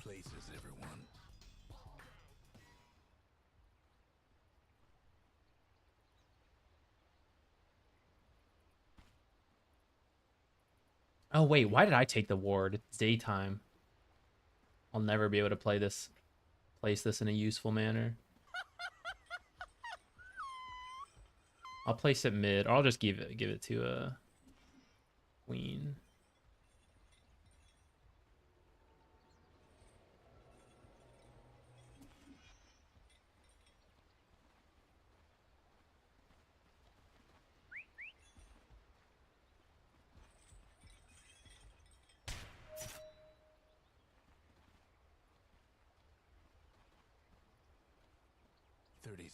Places, everyone. Oh, wait, why did I take the ward? It's daytime. I'll never be able to place this in a useful manner. I'll place it mid, or I'll just give it to a queen.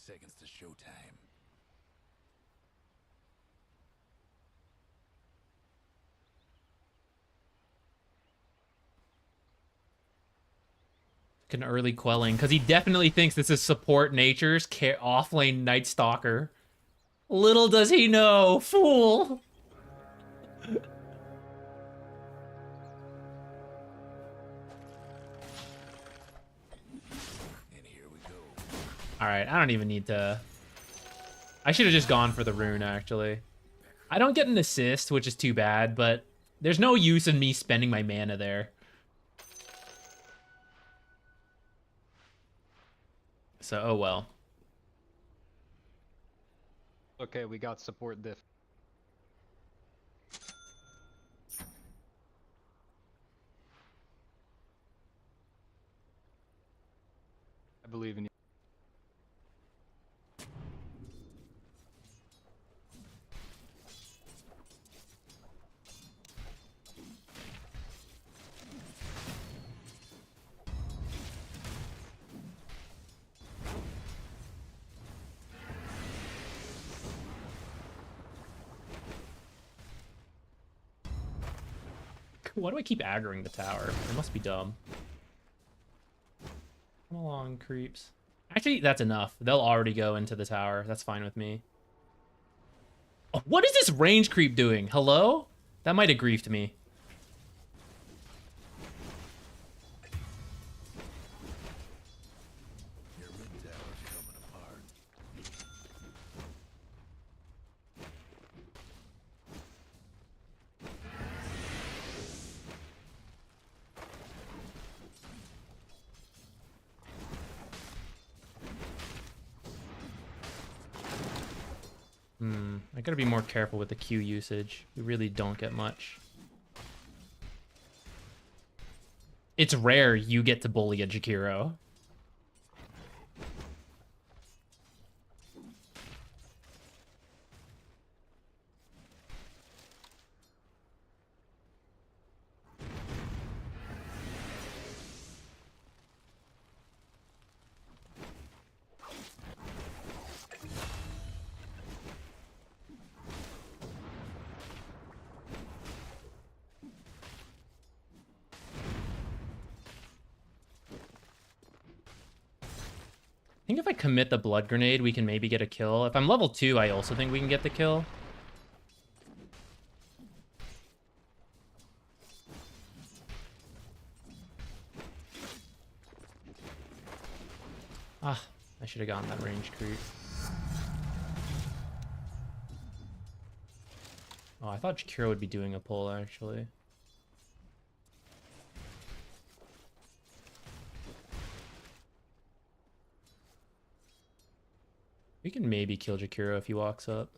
Seconds to showtime. An early quelling, because he definitely thinks this is support nature's offlane Night Stalker. Little does he know, fool! And here we go. Alright, I don't even need to... I should have just gone for the rune, actually. I don't get an assist, which is too bad, but there's no use in me spending my mana there. So, oh well. Okay, we got support diff. I believe in you. Why do I keep aggroing the tower? It must be dumb. Come along, creeps. Actually, that's enough. They'll already go into the tower. That's fine with me. Oh, what is this range creep doing? Hello? That might have griefed me. Your mid tower's coming apart. I gotta be more careful with the Q usage. We really don't get much. It's rare you get to bully a Jakiro. I think if I commit the blood grenade, we can maybe get a kill. If I'm level 2, I also think we can get the kill. Ah, I should have gotten that range creep. Oh, I thought Jakiro would be doing a pull, actually. We can maybe kill Jakiro if he walks up.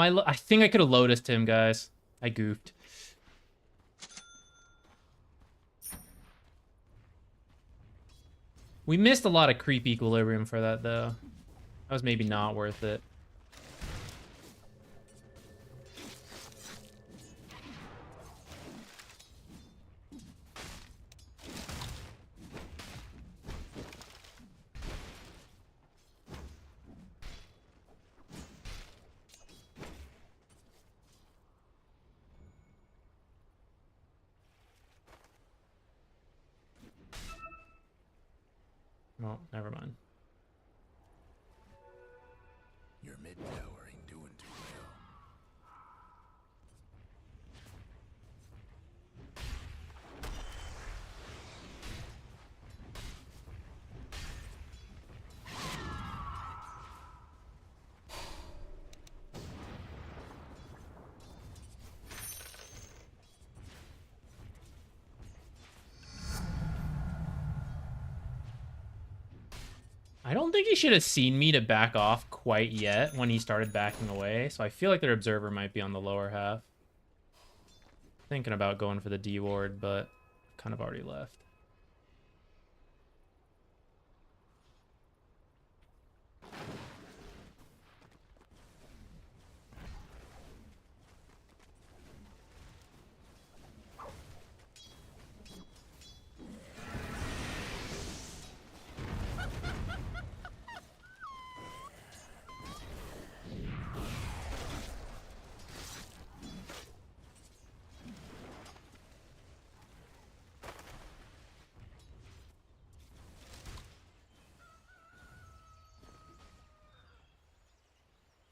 I think I could have Lotused him, guys. I goofed. We missed a lot of creep equilibrium for that, though. That was maybe not worth it. Oh, never mind. Your mid tower ain't doing too well. I don't think he should have seen me to back off quite yet when he started backing away, so I feel like their observer might be on the lower half. Thinking about going for the D ward, but kind of already left.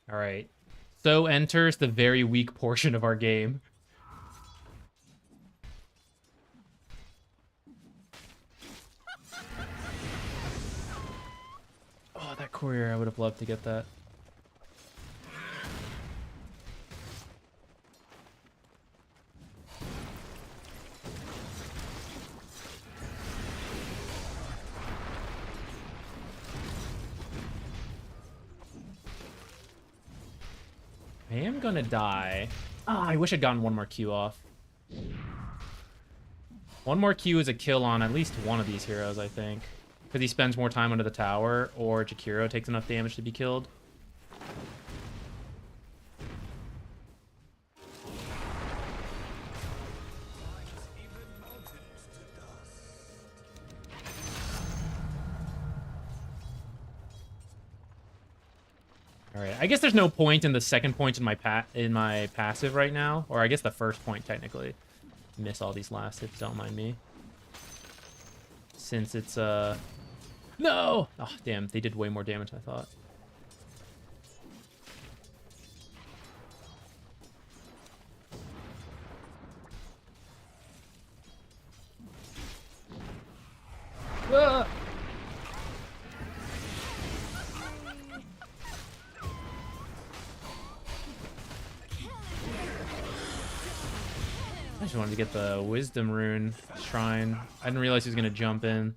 All right. So enters the very weak portion of our game. Oh, that courier, I would have loved to get that. I am gonna die. Ah, I wish I'd gotten one more Q off. One more Q is a kill on at least one of these heroes, I think. Because he spends more time under the tower, or Jakiro takes enough damage to be killed. Alright, I guess there's no point in the second point in my passive right now. Or I guess the first point, technically. Miss all these last hits, don't mind me. Since it's, No! Oh, damn, they did way more damage than I thought. Ah! I just wanted to get the Wisdom Rune Shrine. I didn't realize he was going to jump in.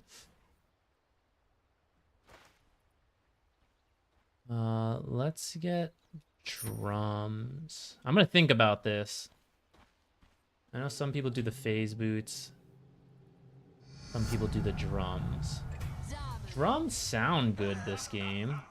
Let's get drums. I'm going to think about this. I know some people do the phase boots. Some people do the drums. Drums sound good this game.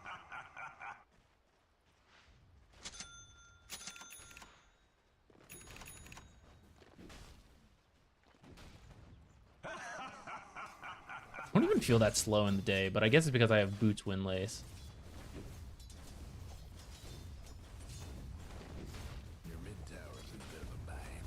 I don't even feel that slow in the day, but I guess it's because I have Boots Windlace. Your mid tower's in a bit of a bind.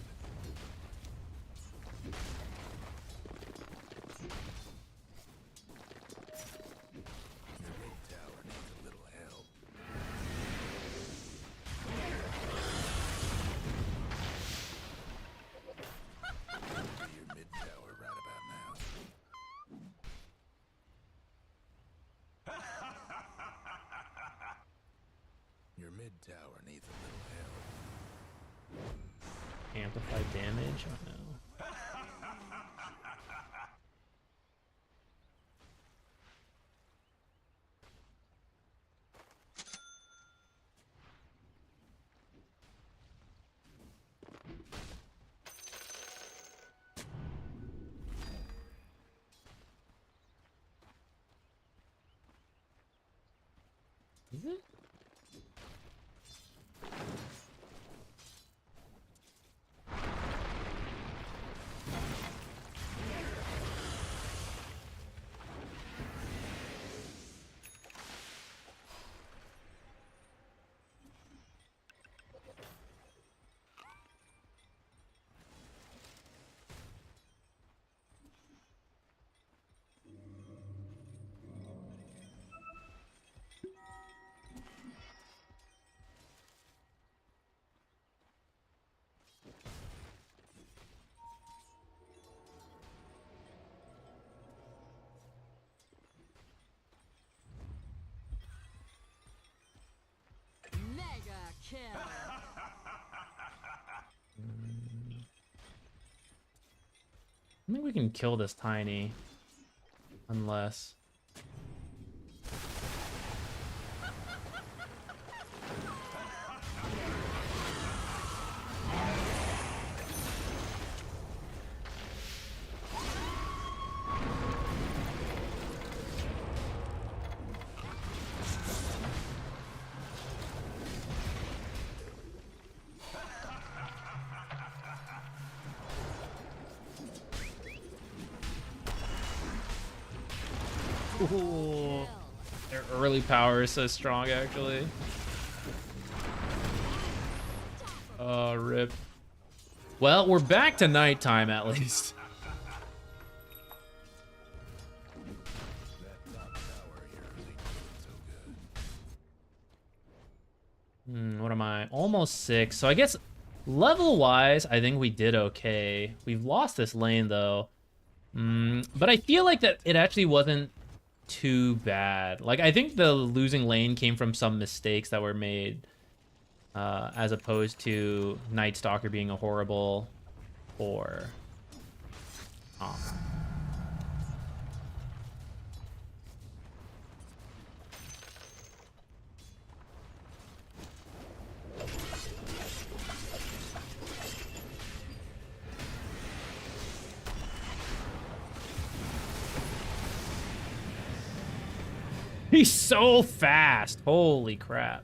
Amplify damage? Oh no. Is it? Mega kill. I think we can kill this tiny. Unless. Ooh, their early power is so strong, actually. Oh, rip. Well, we're back to nighttime at least. That top tower here isn't doing so good. What am I? Almost 6. So I guess level-wise, I think we did okay. We've lost this lane, though. But I feel like that it actually wasn't too bad. Like, I think the losing lane came from some mistakes that were made, as opposed to Night Stalker being a horrible or He's so fast. Holy crap.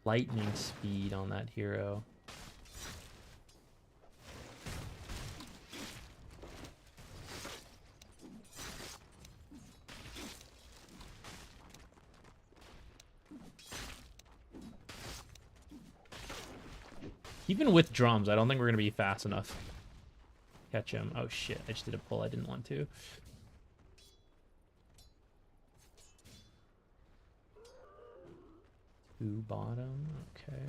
Lightning speed on that hero. Even with drums, I don't think we're going to be fast enough. Catch him. Oh shit, I just did a pull I didn't want to. Two bottom, okay.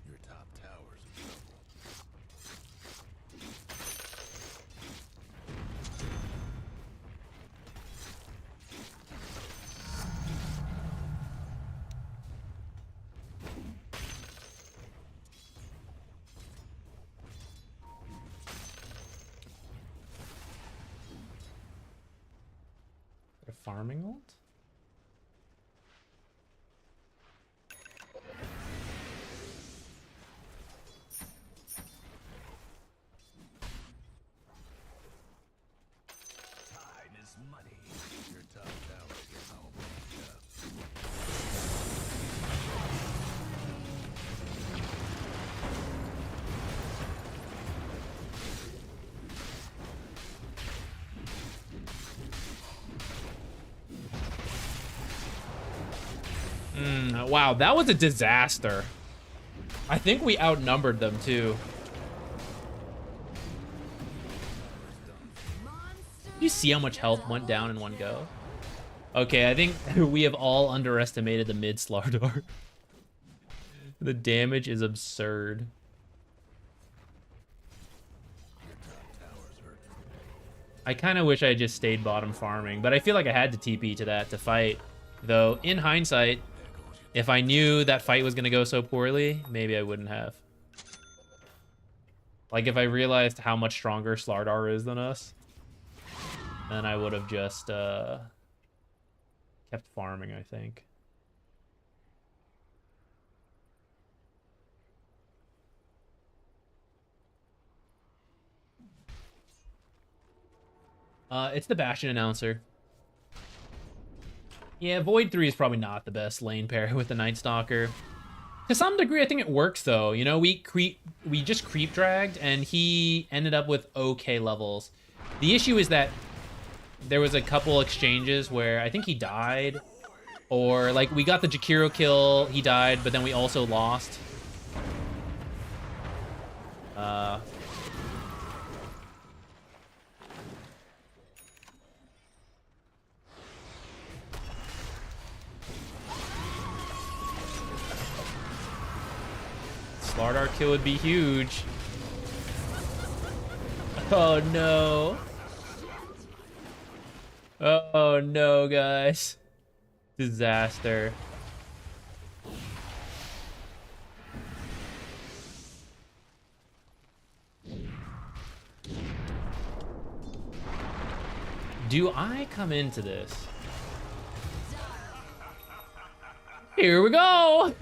Your top tower's in trouble. A farming ult? Time is money. Your top tower's getting all banged up. Wow, that was a disaster. I think we outnumbered them too. see how much health went down in one go? Okay, I think we have all underestimated the mid Slardar. The damage is absurd. I kind of wish I had just stayed bottom farming, but I feel like I had to TP to that to fight. Though, in hindsight, if I knew that fight was going to go so poorly, maybe I wouldn't have. Like, if I realized how much stronger Slardar is than us, then I would have just kept farming, I think. It's the Bastion announcer. Yeah, Void 3 is probably not the best lane pair with the Night Stalker. To some degree, I think it works, though. You know, we just creep dragged, and he ended up with okay levels. The issue is that there was a couple exchanges where I think he died, or, like, we got the Jakiro kill, he died, but then we also lost. Slardar kill would be huge. Oh no. Oh no, guys. Disaster. Do I come into this? Here we go.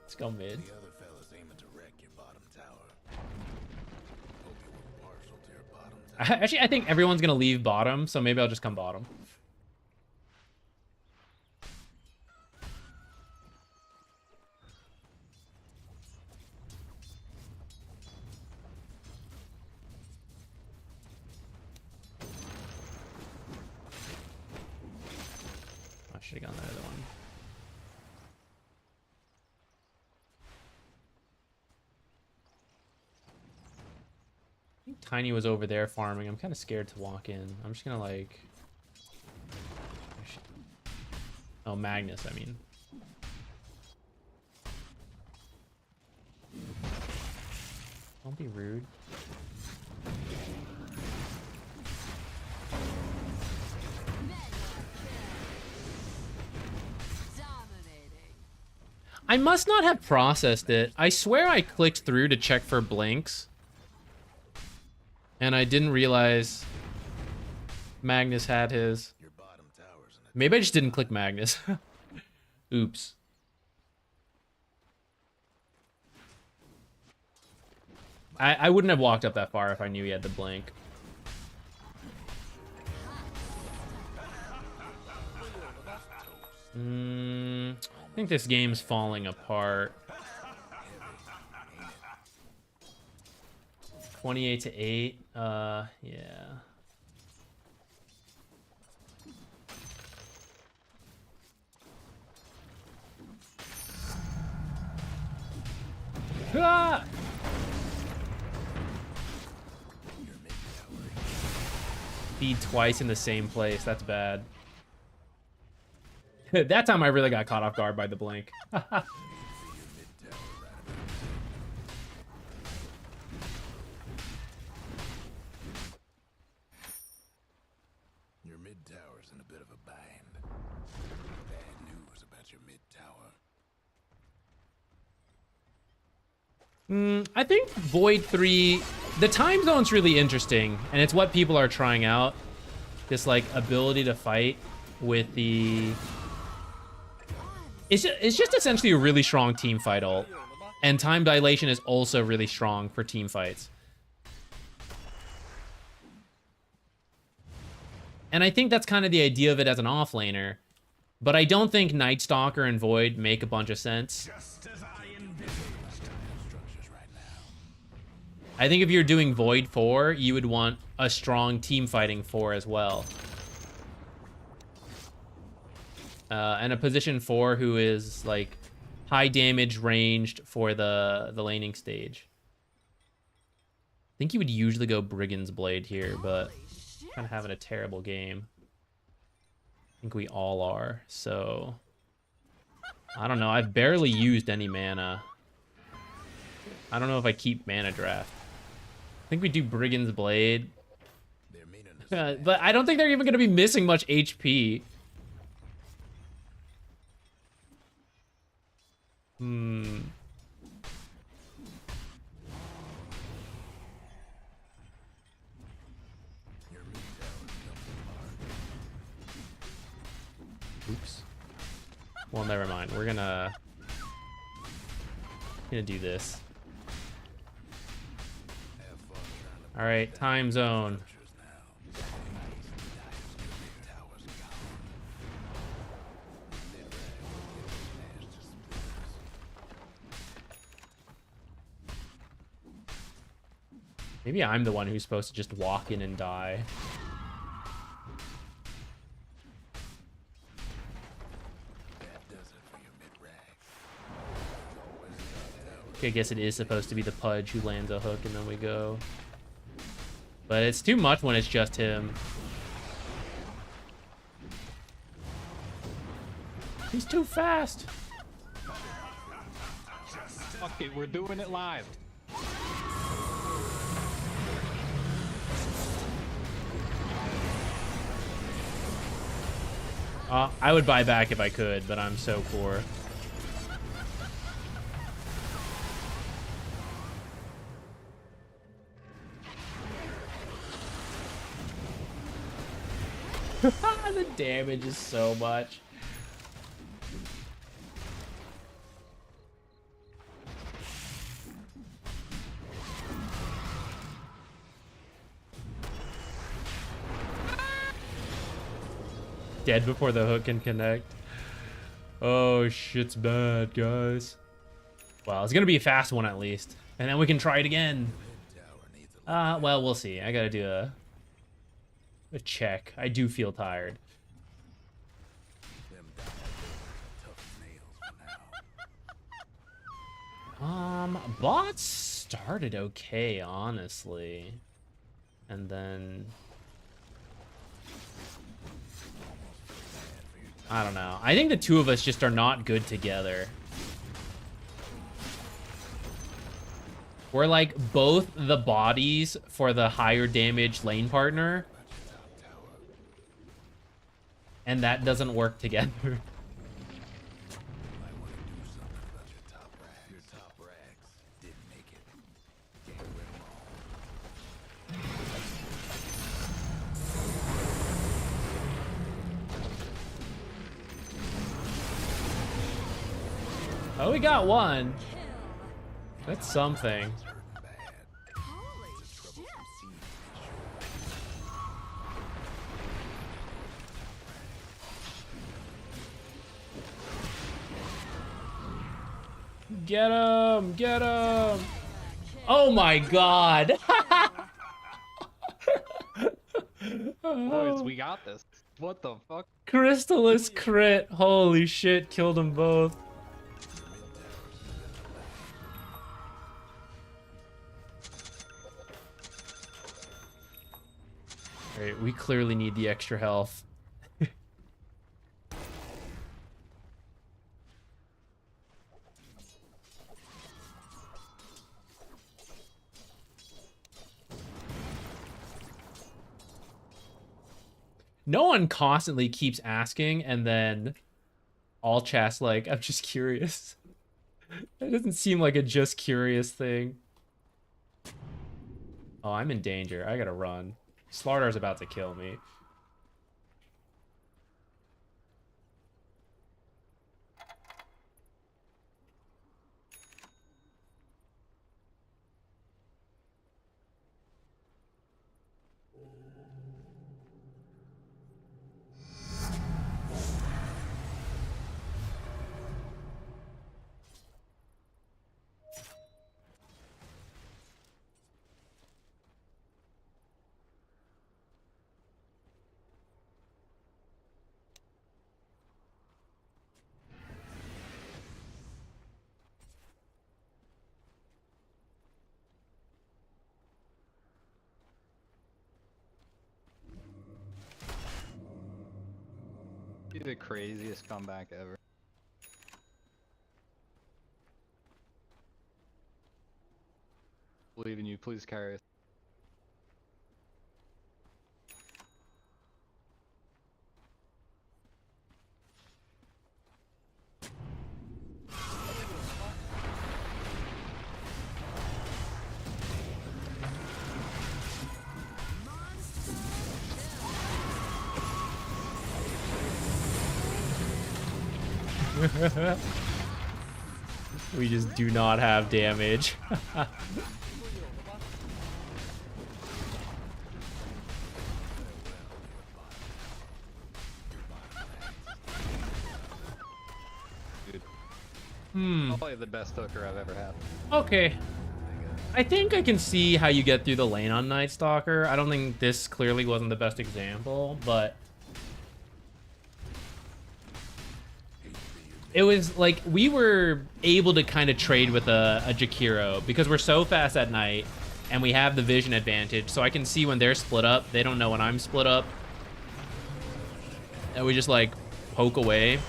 Let's go mid. The other fellas aiming to wreck your bottom tower. Hope you were partial to your bottom tower. Actually, I think everyone's gonna leave bottom, so maybe I'll just come bottom. I should have gone that other one. I think Tiny was over there farming. I'm kind of scared to walk in. I'm just gonna like... Oh, Magnus, I mean. Don't be rude. Dominating. I must not have processed it. I swear I clicked through to check for blinks. And I didn't realize Magnus had his. Your bottom tower's in a Maybe I just didn't click Magnus. Oops. I wouldn't have walked up that far if I knew he had the blink. I think this game's falling apart. 28 to 8. Yeah. Ah! Feed twice in the same place. That's bad. That time I really got caught off guard by the blink. Your mid tower's in a bit of a bind. Bad news about your mid tower. I think Void 3, the time zone's really interesting, and it's what people are trying out. This like ability to fight with the... It's just essentially a really strong team fight ult. And time dilation is also really strong for team fights. And I think that's kind of the idea of it as an offlaner. But I don't think Night Stalker and Void make a bunch of sense. I think if you're doing Void 4, you would want a strong team fighting 4 as well. And a position 4 who is like high damage ranged for the laning stage. I think you would usually go Brigand's Blade here, but Kind of having a terrible game. I think we all are. So I don't know. I've barely used any mana. I don't know if I keep mana draft. I think we do Brigand's Blade. But I don't think they're even going to be missing much HP. Oops. Well, never mind. We're gonna do this. All right, time zone. Maybe I'm the one who's supposed to just walk in and die. I guess it is supposed to be the Pudge who lands a hook and then we go. But it's too much when it's just him. He's too fast. Fuck it, we're doing it live. I would buy back if I could, but I'm so poor. The damage is so much. Dead before the hook can connect. Oh, shit's bad, guys. Well, it's gonna be a fast one at least. And then we can try it again. Well, we'll see. I gotta do a check. I do feel tired. Bots started okay, honestly. And then I don't know. I think the two of us just are not good together. We're like both the bodies for the higher damage lane partner. And that doesn't work together. Oh, we got one. That's something. Holy shit! Get him! Get him! Oh my god! Boys, we got this. What the fuck? Crystallis crit. Holy shit, killed them both. Alright, we clearly need the extra health. No one constantly keeps asking and then all chat's like, I'm just curious. That doesn't seem like a just curious thing. Oh, I'm in danger. I gotta run. Slardar's about to kill me. You're the craziest comeback ever. Believe in you. Please carry us. We just do not have damage. Probably the best hooker I've ever had. Okay. I think I can see how you get through the lane on Night Stalker. I don't think this clearly wasn't the best example, but it was like we were able to kind of trade with a Jakiro because we're so fast at night and we have the vision advantage. So I can see when they're split up. They don't know when I'm split up. And we just like poke away.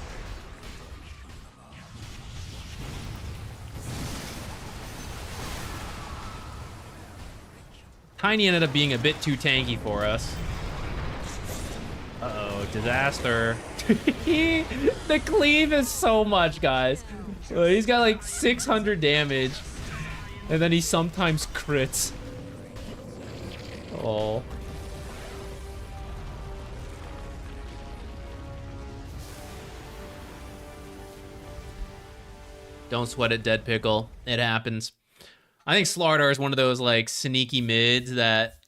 Tiny ended up being a bit too tanky for us. Uh-oh, disaster. The cleave is so much, guys. He's got like 600 damage. And then he sometimes crits. Oh. Don't sweat it, Dead Pickle. It happens. I think Slardar is one of those like sneaky mids that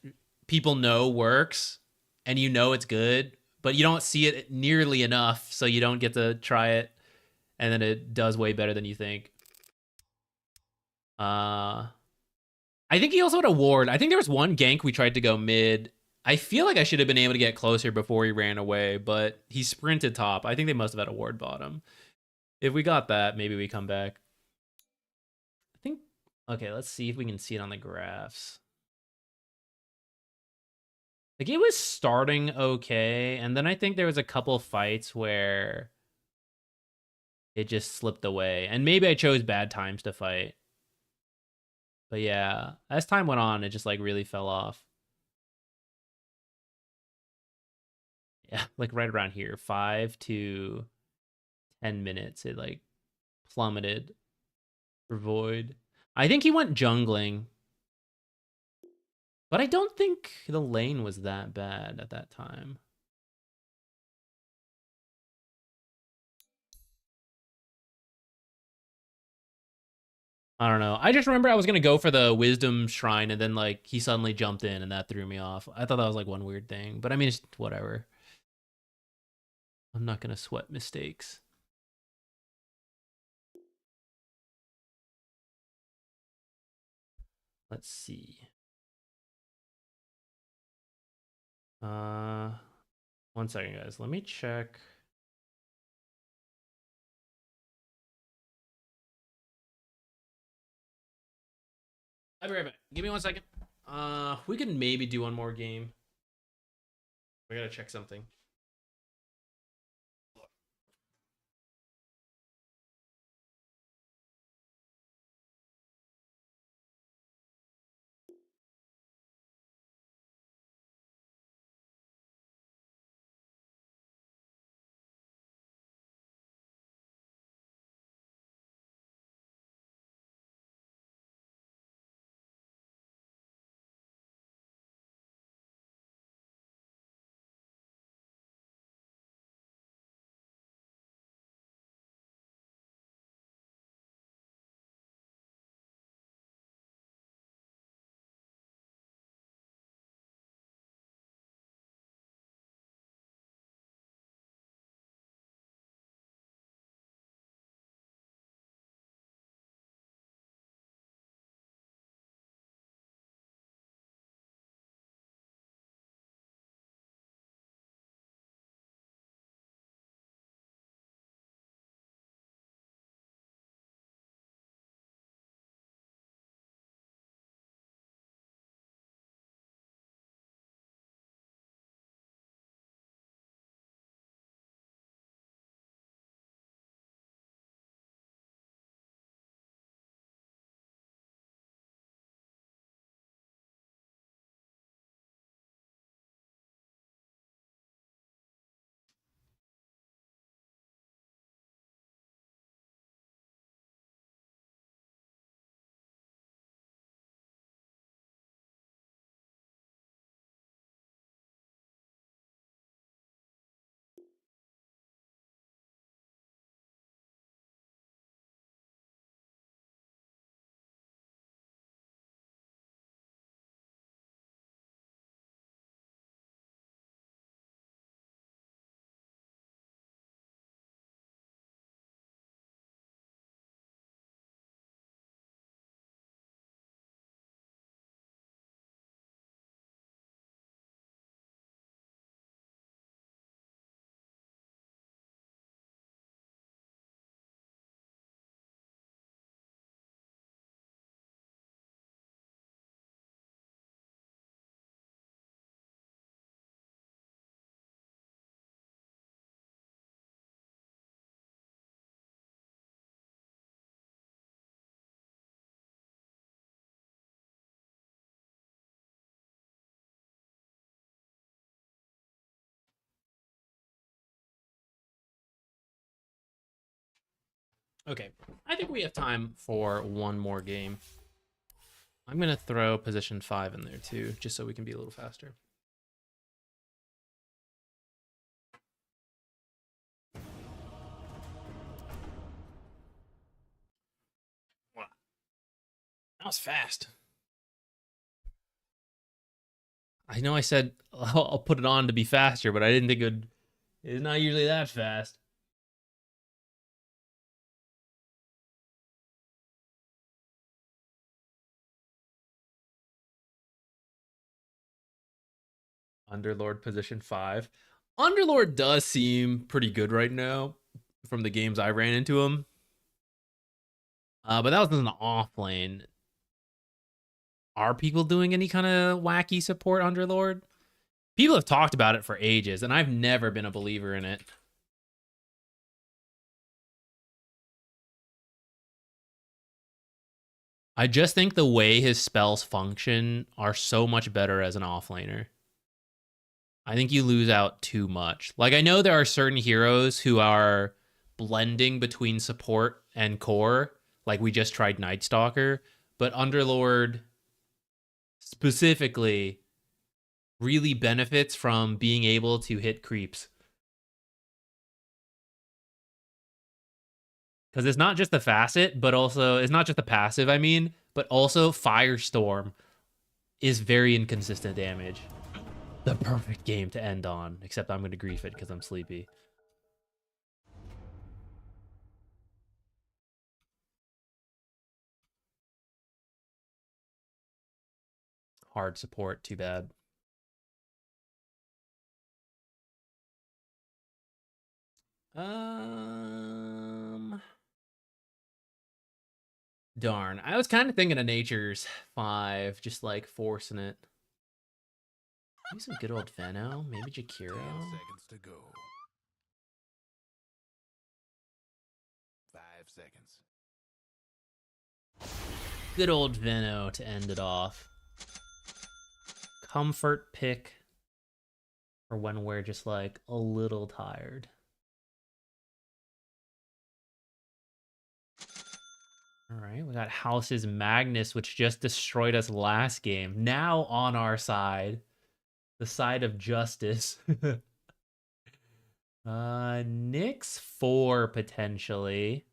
people know works and you know it's good, but you don't see it nearly enough, so you don't get to try it, and then it does way better than you think. I think he also had a ward. I think there was one gank we tried to go mid. I feel like I should have been able to get closer before he ran away, but he sprinted top. I think they must have had a ward bottom. If we got that, maybe we come back. I think, okay, let's see if we can see it on the graphs. Like, it was starting okay, and then I think there was a couple fights where it just slipped away. And maybe I chose bad times to fight. But yeah, as time went on, it just like really fell off. Yeah, like right around here, 5 to 10 minutes, it like plummeted for Void. I think he went jungling. But I don't think the lane was that bad at that time. I don't know. I just remember I was going to go for the Wisdom Shrine, and then like he suddenly jumped in, and that threw me off. I thought that was like one weird thing. But I mean, it's whatever. I'm not going to sweat mistakes. Let's see. 1 second, guys. Let me check. I'll be right back. Give me 1 second. We can maybe do one more game. We gotta check something. Okay, I think we have time for one more game. I'm gonna throw position 5 in there too, just so we can be a little faster. Wow. That was fast. I know I said I'll put it on to be faster, but I didn't think it's not usually that fast. Underlord position 5. Underlord does seem pretty good right now from the games I ran into him. But that was in an off lane. Are people doing any kind of wacky support Underlord? People have talked about it for ages, and I've never been a believer in it. I just think the way his spells function are so much better as an offlaner. I think you lose out too much. Like, I know there are certain heroes who are blending between support and core. Like, we just tried Night Stalker, but Underlord specifically really benefits from being able to hit creeps. Because it's not just the facet, but also, it's not just the passive, I mean, but also Firestorm is very inconsistent damage. The perfect game to end on, except I'm going to grief it because I'm sleepy. Hard support, too bad. Darn. I was kind of thinking of Nature's 5, just like forcing it. Maybe some good old Veno, maybe 10 Jakiro. seconds to go. 5 seconds. Good old Veno to end it off. Comfort pick for when we're just like a little tired. All right, we got House's Magnus, which just destroyed us last game. Now on our side, the side of justice. Nyx 4 potentially.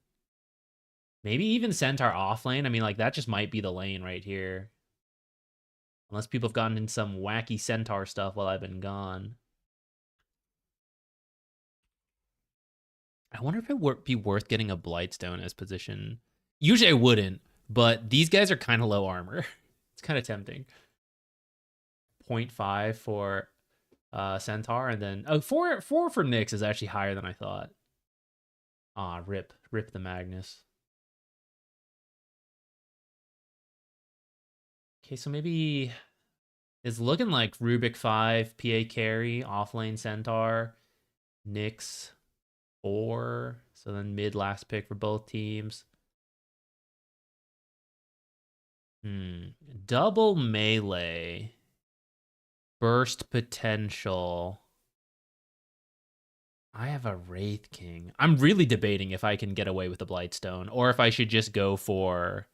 Maybe even Centaur off lane. I mean, like, that just might be the lane right here. Unless people have gotten in some wacky Centaur stuff while I've been gone. I wonder if it would be worth getting a Blightstone as position. Usually I wouldn't, but these guys are kind of low armor. It's kind of tempting. 0.5 for Centaur, and then 4 for Nyx is actually higher than I thought. Rip the Magnus. Okay, so maybe it's looking like Rubik 5, PA carry, offlane Centaur, Nyx 4. So then mid last pick for both teams. Double melee. Burst potential. I have a Wraith King. I'm really debating if I can get away with the Blightstone or if I should just go for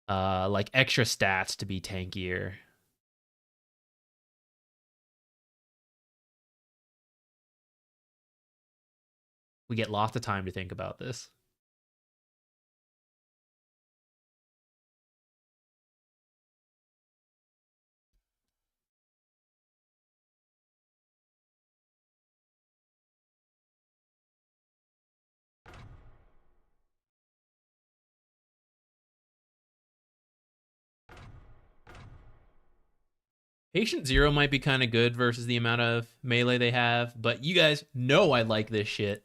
like extra stats to be tankier. We get lots of time to think about this. Patient Zero might be kind of good versus the amount of melee they have, but you guys know I like this shit.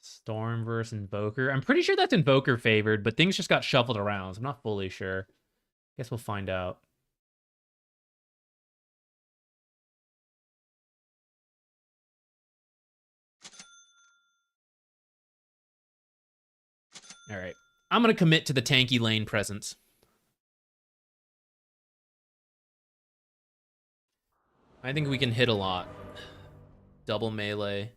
Storm versus Invoker. I'm pretty sure that's Invoker favored, but things just got shuffled around, so I'm not fully sure. Guess we'll find out. All right. I'm going to commit to the tanky lane presence. I think we can hit a lot. Double melee.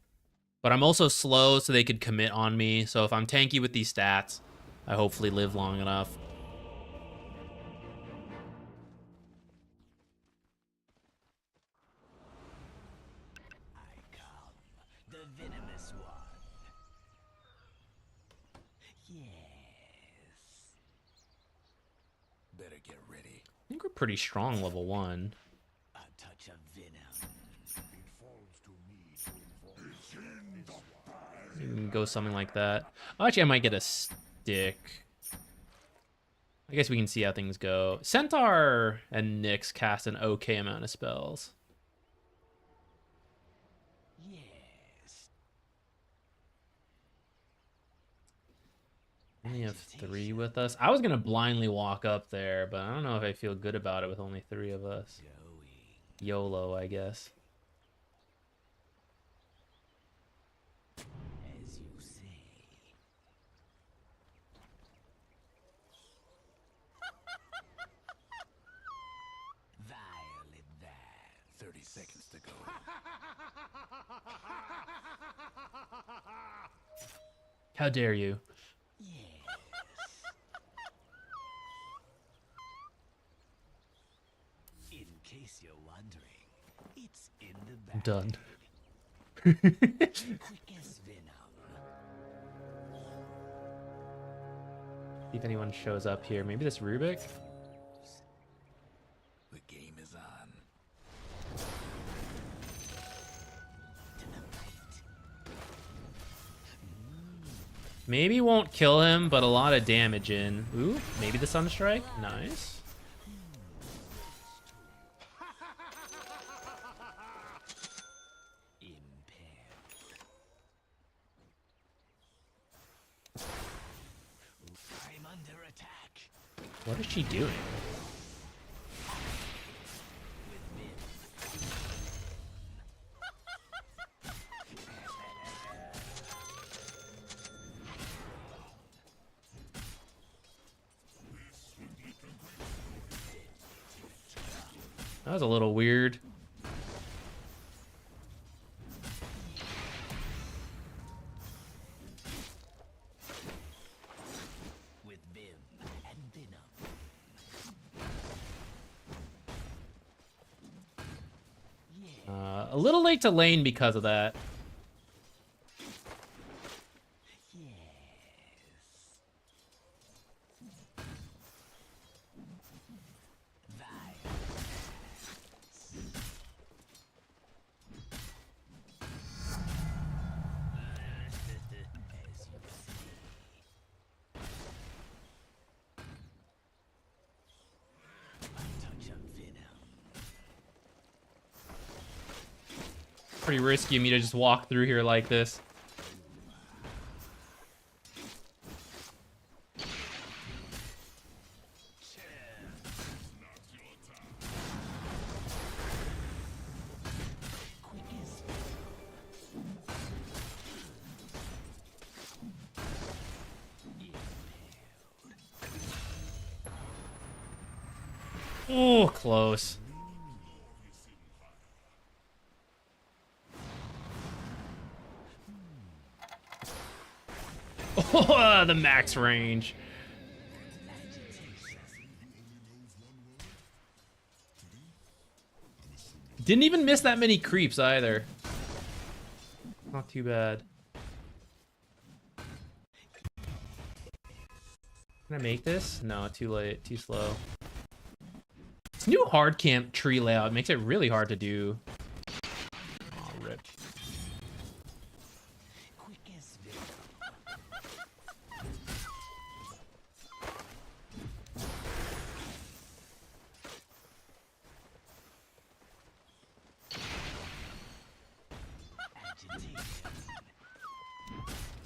But I'm also slow, so they could commit on me. So if I'm tanky with these stats, I hopefully live long enough. I come, the venomous one. Yes. Better get ready. I think we're pretty strong level 1. A touch of venom. You can go something like that. Oh, actually, I might get a stick. I guess we can see how things go. Centaur and Nyx cast an okay amount of spells. Yes. Only have 3 with us. I was gonna blindly walk up there, but I don't know if I feel good about it with only 3 of us. Going. YOLO, I guess. As you say. Violet that. 30 seconds to go. How dare you? Yes. In case you're wondering, it's in the I'm bag. done. Quick as venom. See if anyone shows up here. Maybe this Rubik? The game is on. Maybe won't kill him, but a lot of damage in. Ooh, maybe the Sunstrike? Nice. I'm under attack. What is she doing? That was a little weird. With Vim and Venom. A little late to lane because of that. Yes. Pretty risky of me to just walk through here like this. Oh, close. Oh, the max range. Didn't even miss that many creeps either. Not too bad. Can I make this? No, too late, too slow. This new hard camp tree layout makes it really hard to do. Oh, rip.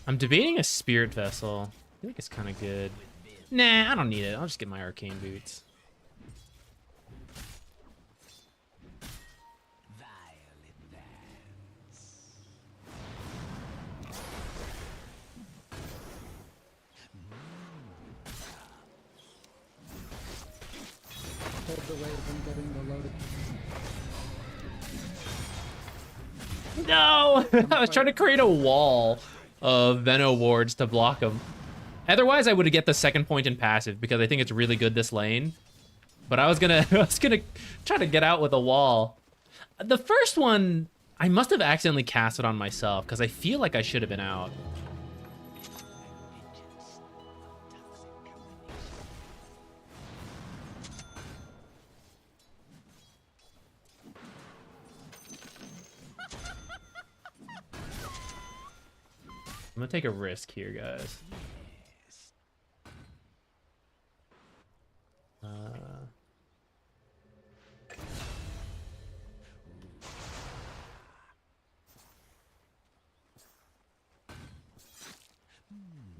I'm debating a spirit vessel. I think it's kind of good. Nah, I don't need it. I'll just get my arcane boots. No! I was trying to create a wall of Veno wards to block him. Otherwise, I would get the second point in passive because I think it's really good this lane. But I was gonna try to get out with a wall. The first one, I must have accidentally cast it on myself because I feel like I should have been out. I'm gonna take a risk here, guys.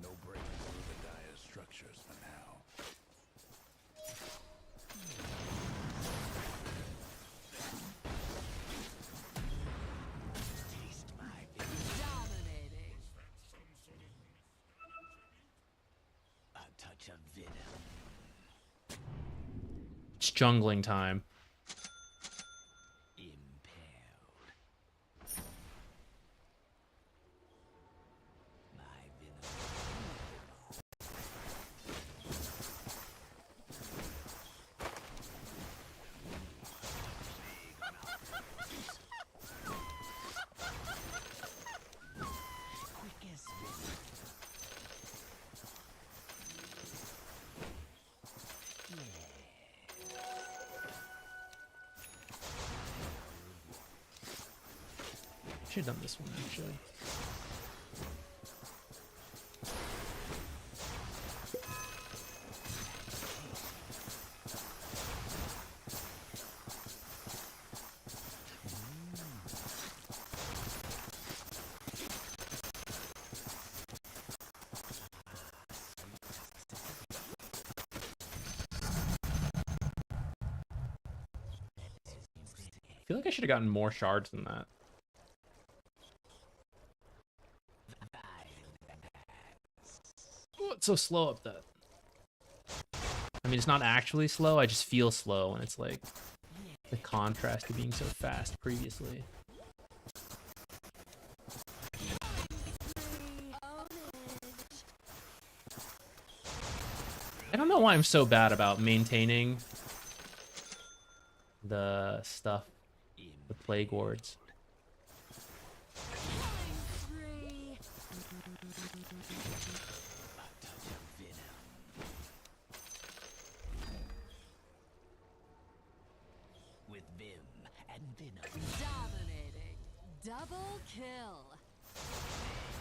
No breaking through the dire structures for now. Taste my Dominating. a touch of venom. It's jungling time. Impaled. My venom. Quick as venom. Should have done this one actually. I feel like I should have gotten more shards than that. Oh, it's so slow up that. I mean, it's not actually slow. I just feel slow, and it's like the contrast to being so fast previously. I don't know why I'm so bad about maintaining the stuff, the plague wards. With vim and venom. Dominating. Double kill.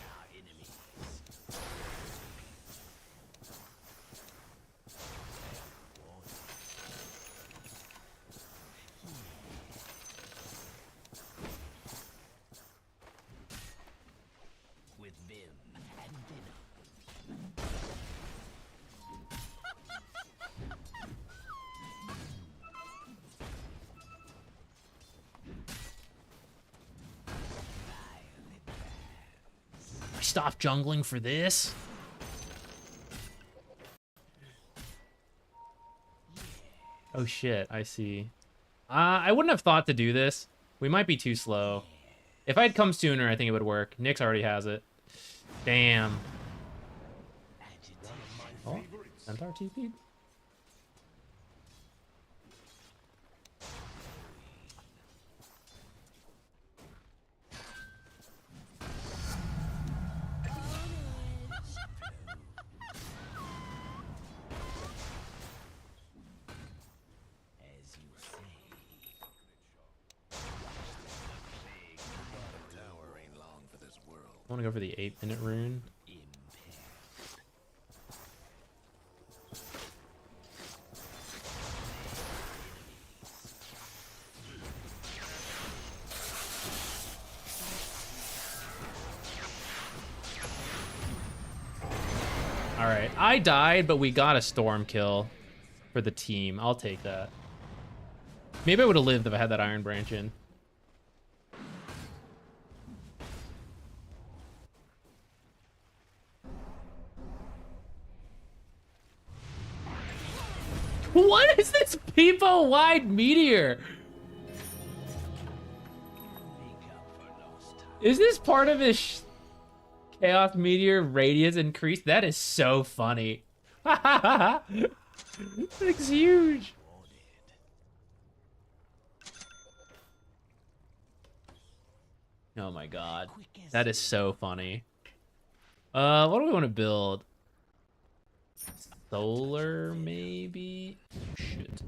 Our enemies. With vim and venom. I stopped jungling for this. Oh shit, I see. I wouldn't have thought to do this. We might be too slow. If I'd come sooner, I think it would work. Nyx already has it. Damn. Oh, Centaur TP. As you say. The tower ain't long for this world. I want to go for the 8-minute rune. All right, I died, but we got a storm kill for the team. I'll take that. Maybe I would have lived if I had that Iron Branch in. What is this people-wide meteor? Make up for lost Is this part of his Chaos Meteor radius increase? That is so funny. It's huge. Oh my god. That is so funny. What do we want to build? Solar, maybe? Shit.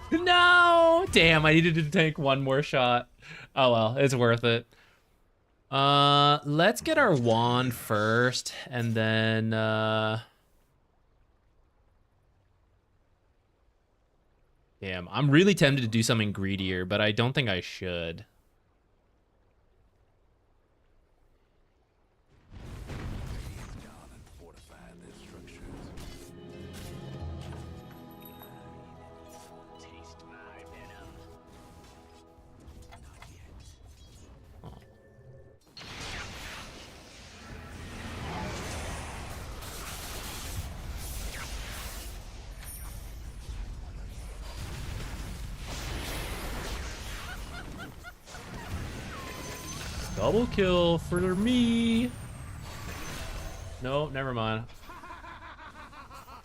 No! Damn, I needed to tank one more shot. Oh well, it's worth it. Let's get our wand first, and then, damn, I'm really tempted to do something greedier, but I don't think I should. Gone and fortified their structures. Taste my venom. Not yet. Double kill for me. No, never mind.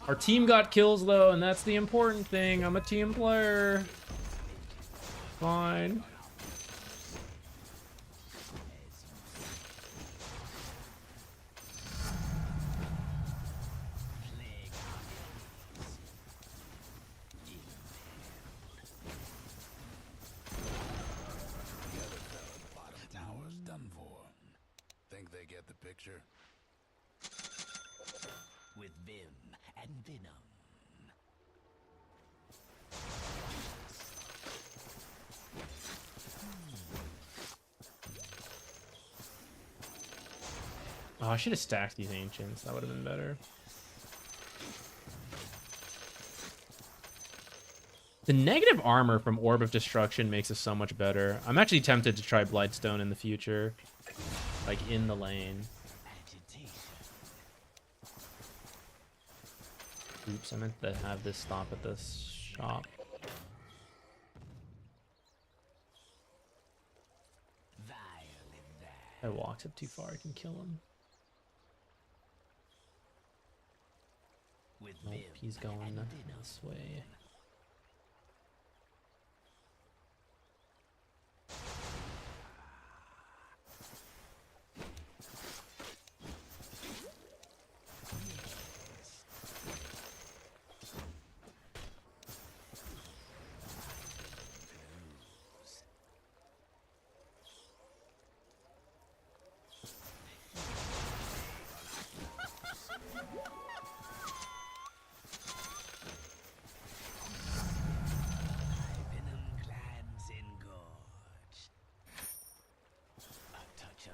Our team got kills though, and that's the important thing. I'm a team player. Fine. Bottom tower's done for. Think they get the picture? With vim and venom. Oh, I should have stacked these ancients. That would have been better. The negative armor from Orb of Destruction makes us so much better. I'm actually tempted to try Blightstone in the future. Like, in the lane. Agitation. Oops, I meant to have this stop at this shop. Violent If I walks up too far, I can kill him. with Nope, vim he's going and venom. this way. Venom glands engorge. A touch of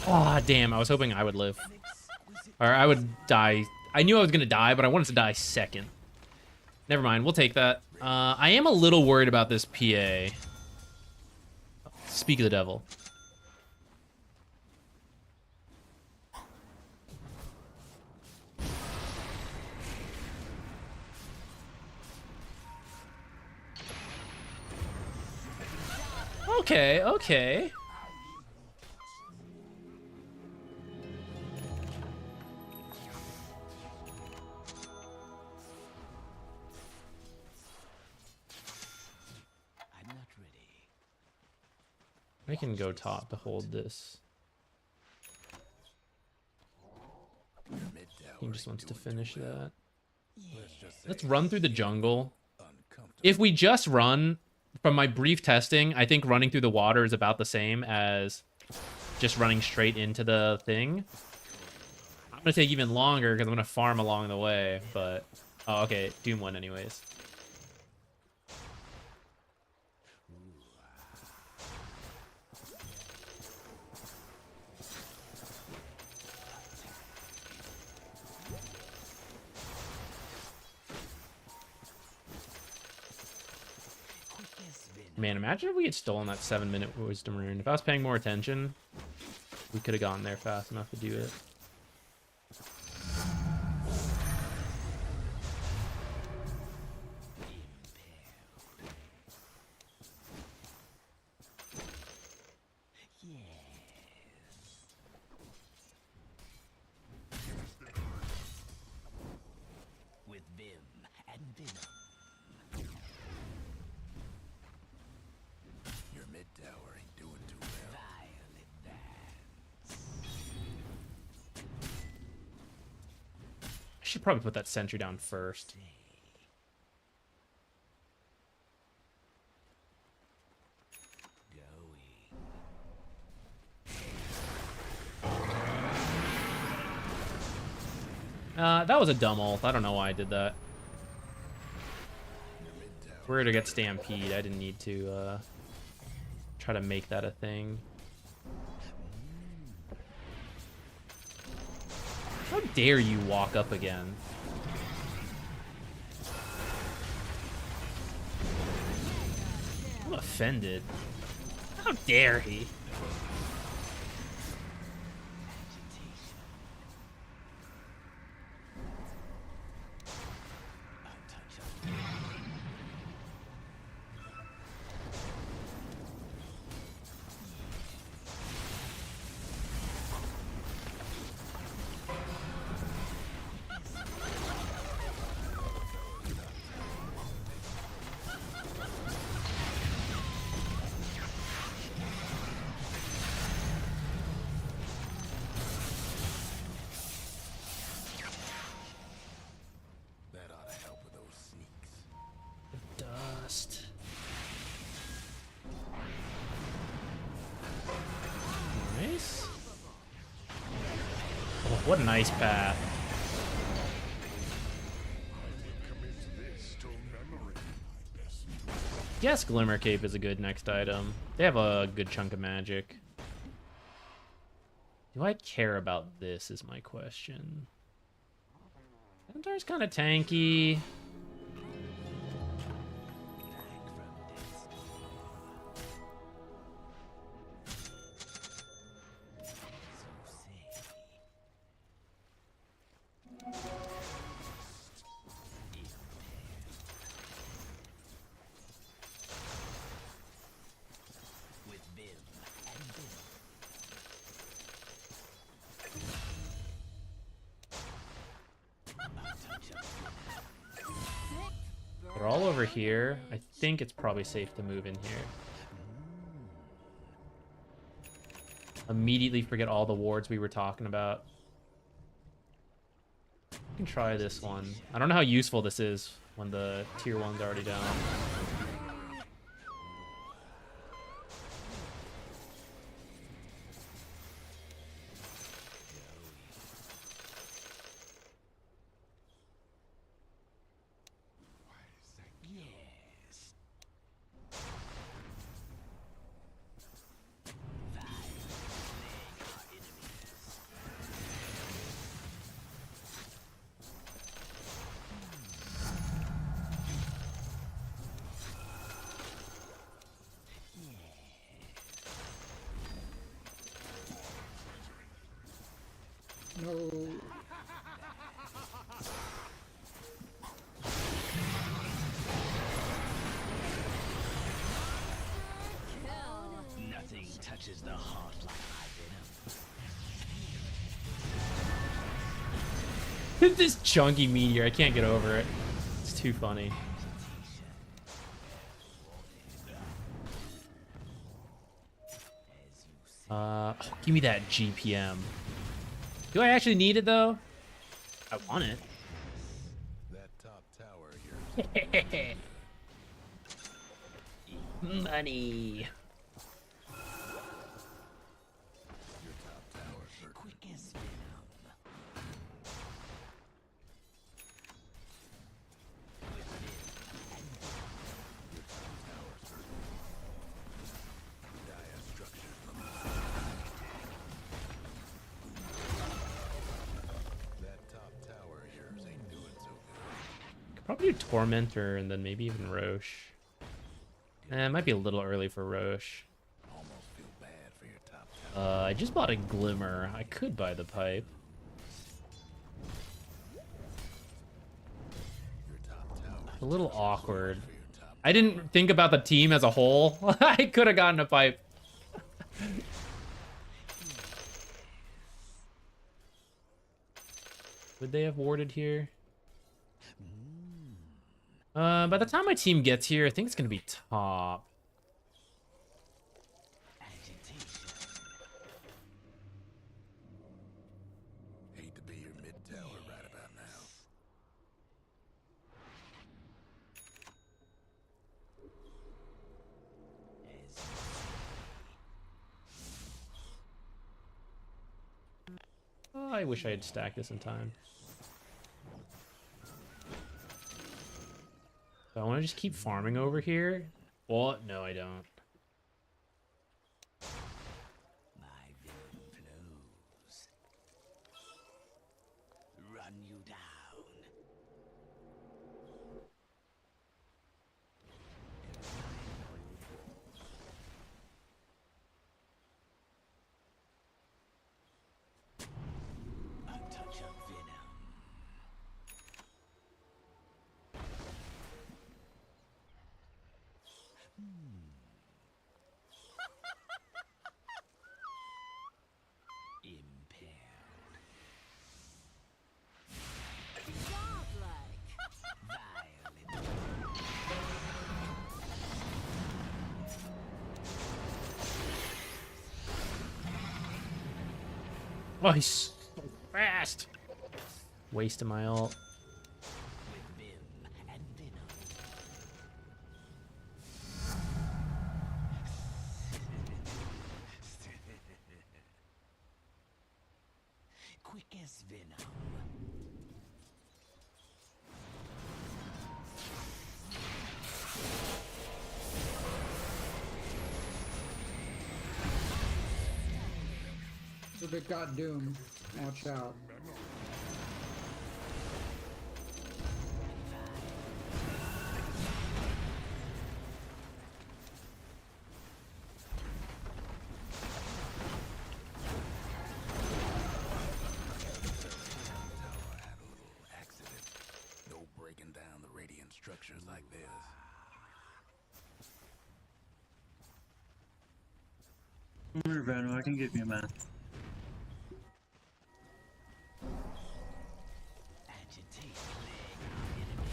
Ah, damn, I was hoping I would live. Or I would die. I knew I was gonna die, but I wanted to die second. Never mind, we'll take that. I am a little worried about this PA. Speak of the devil. Okay, okay. I can go top to hold this. He just wants to finish that. Let's run through the jungle. If we just run, from my brief testing, I think running through the water is about the same as just running straight into the thing. I'm going to take even longer because I'm going to farm along the way, but... Oh, okay. Doom won anyways. Man, imagine if we had stolen that 7-minute wisdom rune. If I was paying more attention, we could have gotten there fast enough to do it. With Vim and Venom. Your mid tower ain't doing too well. Violet I should probably put that sentry down first. That was a dumb ult. I don't know why I did that. If we were to get Stampede, I didn't need to try to make that a thing. How dare you walk up again? I'm offended. How dare he? Dust. Nice. Oh, what a nice path. Guess Glimmer Cape is a good next item. They have a good chunk of magic. Do I care about this is my question. Centaur's kind of tanky. They're all over here. I think it's probably safe to move in here. Immediately forget all the wards we were talking about. We can try this one. I don't know how useful this is when the tier 1's already down. Nothing touches the heart like my venom. This chunky meteor, I can't get over it. It's too funny. Give me that GPM. Do I actually need it though? I want it. That top tower here. Money. Your top tower, sir. Quick as venom. Your top tower, sir. Dire structures That top tower of yours ain't doing so good. Could probably do Tormentor and then maybe even Roche. It might be a little early for Roche. Almost feel bad for your top tower. I just bought a Glimmer. I could buy the pipe. Your top tower. A little awkward. For your top I didn't think about the team as a whole. I could have gotten a pipe. Would they have warded here? By the time my team gets here, I think it's gonna be top. Agitation. hate to be your mid tower right about now. Oh, I wish I had stacked this in time. Do I want to just keep farming over here? Well, no, I don't. My venom flows. Run you down. A touch of venom. Impaled. Violent. Oh, he's so fast. Wasting my ult. With vim and venom. Quick as venom. So they got doomed. Watch out. Tower had a little accident. No breaking down the radiant structures like this. Venom, I can give you, man. Agitate leg our enemy.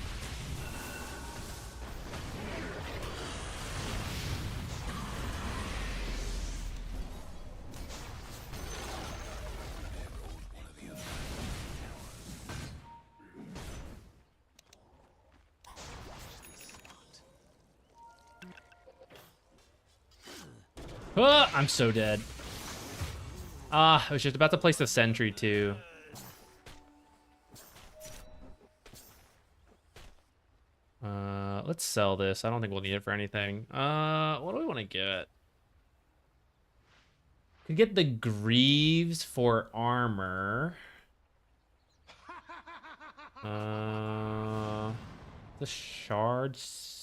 There goes one of the other Ah, I'm so dead. Ah, I was just about to place the sentry too. Let's sell this. I don't think we'll need it for anything. What do we want to get? Could get the Greaves for armor. The shards.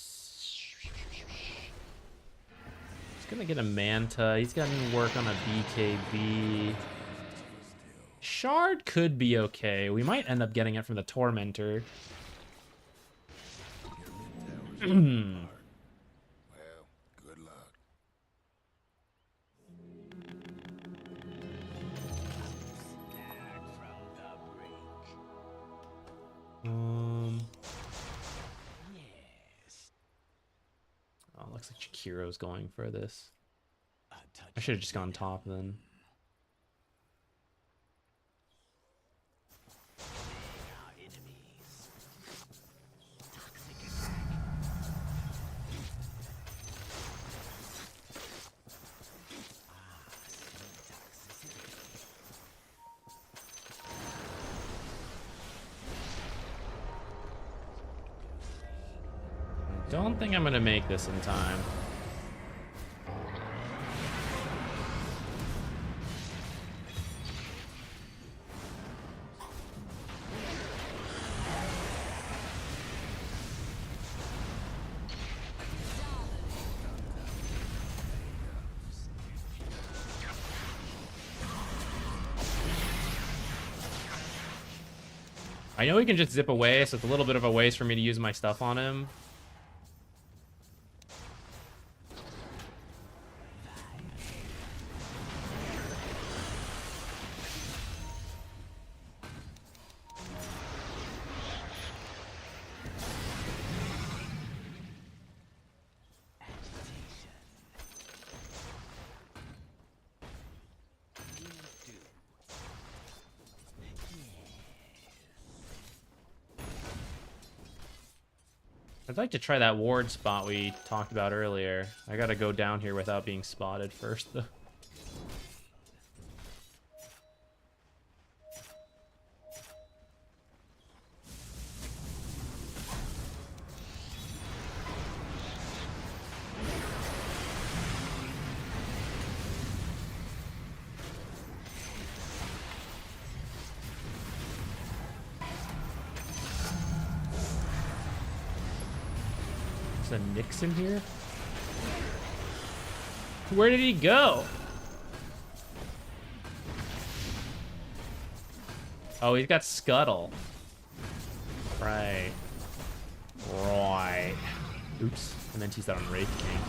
He's gonna get a Manta. He's gonna work on a BKB. Shard could be okay. We might end up getting it from the Tormentor. Well, good luck. Snag from the brink. Yes. Oh, looks like Chikiro's going for this. A touch I should have just gone top then. Don't think I'm gonna make this in time. I know he can just zip away, so it's a little bit of a waste for me to use my stuff on him. I'd like to try that ward spot we talked about earlier. I gotta go down here without being spotted first, though. Is a Nyx in here? Where did he go? Oh, he's got Scuttle. Right. Right. Oops. I meant he's that on Wraith King.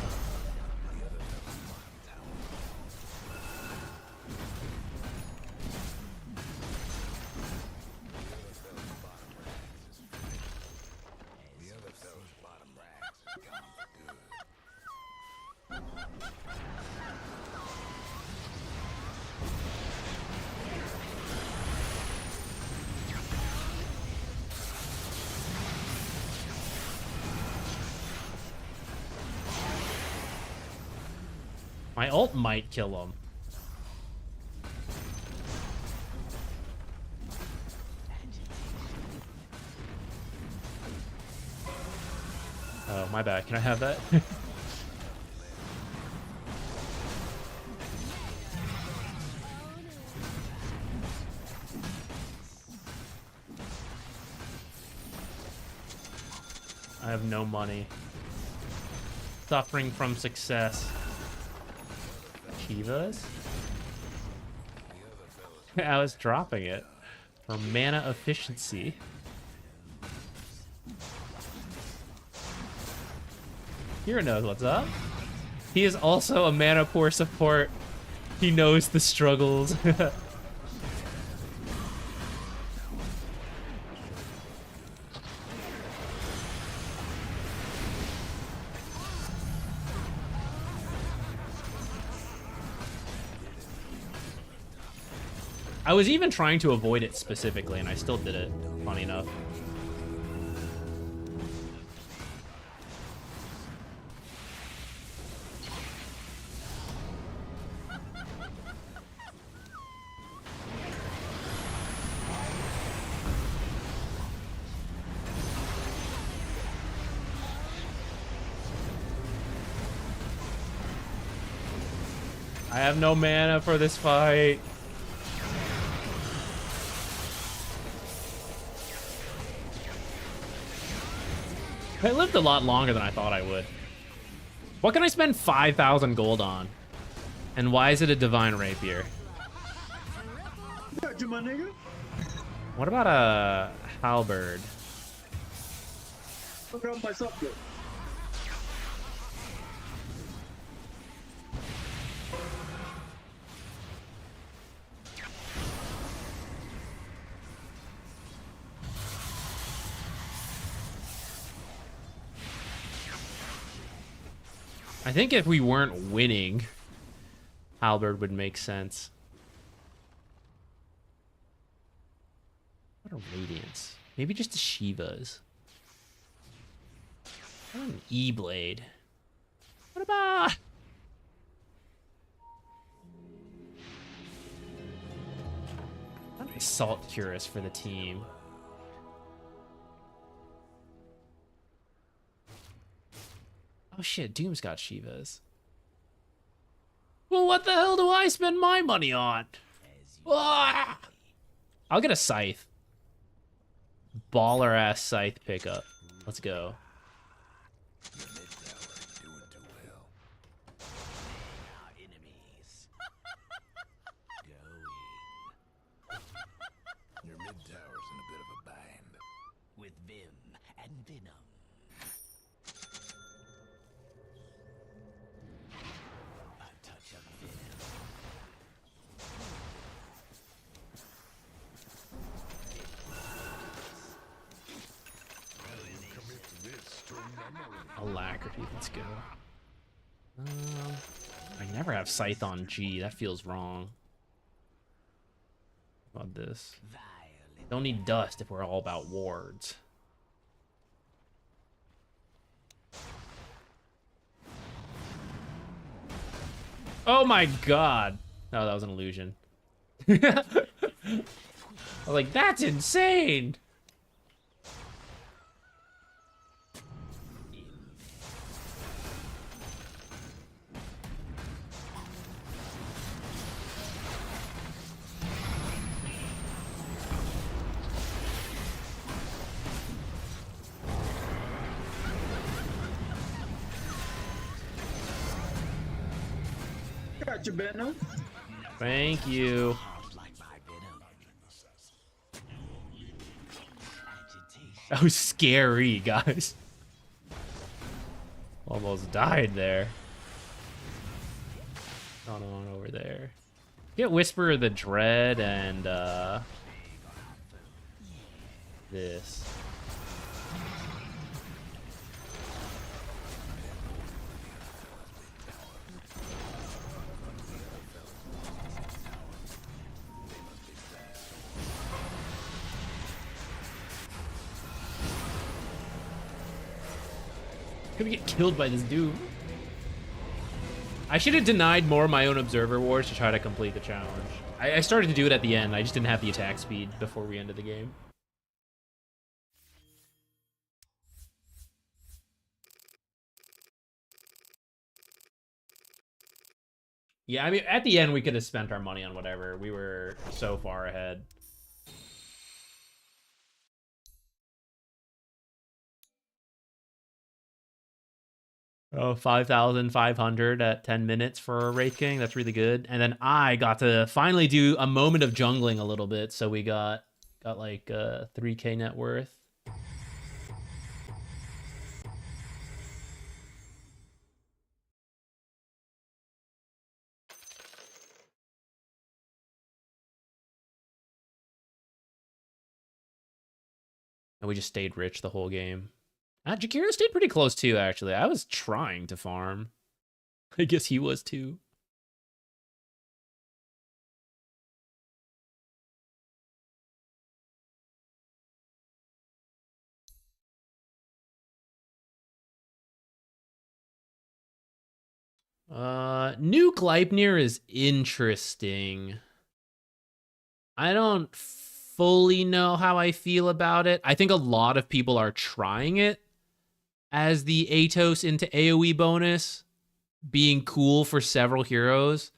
My ult might kill him. Oh, my bad. Can I have that? I have no money. Suffering from success. Chivas? I was dropping it for mana efficiency. Hero knows what's up. He is also a mana poor support. He knows the struggles. I was even trying to avoid it specifically, and I still did it, funny enough. I have no mana for this fight. I lived a lot longer than I thought I would. What can I spend 5,000 gold on? And why is it a Divine Rapier? Got you, my nigga. What about a Halberd? Look up my subject. I think if we weren't winning, Halberd would make sense. What a Radiance. Maybe just the Shivas. What an E-Blade. What about... What an Assault Cuirass for the team. Oh shit, Doom's got Shivas. Well, what the hell do I spend my money on? Ah! I'll get a Scythe. Baller ass Scythe pickup. Let's go. Our enemies. Going. Your mid tower's in a bit of a bind. With Vim and Venom. A touch of Venom. Alacrity, let's go. I never have Scythe on G. That feels wrong. How about this? Don't need dust if we're all about wards. Oh my god! Oh, that was an illusion. I was like, that's insane! Got your Venom. Thank you. Like my Venom. Agitation. That was scary, guys. Almost died there. Not on over there. Get Whisper of the Dread and this. Gonna get killed by this dude. I should have denied more of my own Observer Wars to try to complete the challenge. I started to do it at the end. I just didn't have the attack speed before we ended the game. Yeah, I mean, at the end, we could have spent our money on whatever. We were so far ahead. Oh, 5,500 at 10 minutes for a Wraith King. That's really good. And then I got to finally do a moment of jungling a little bit. So we got like 3K net worth. And we just stayed rich the whole game. Jakiro stayed pretty close too, actually. I was trying to farm. I guess he was too. New Gleipnir is interesting. I don't fully know how I feel about it. I think a lot of people are trying it as the Atos into AoE bonus being cool for several heroes.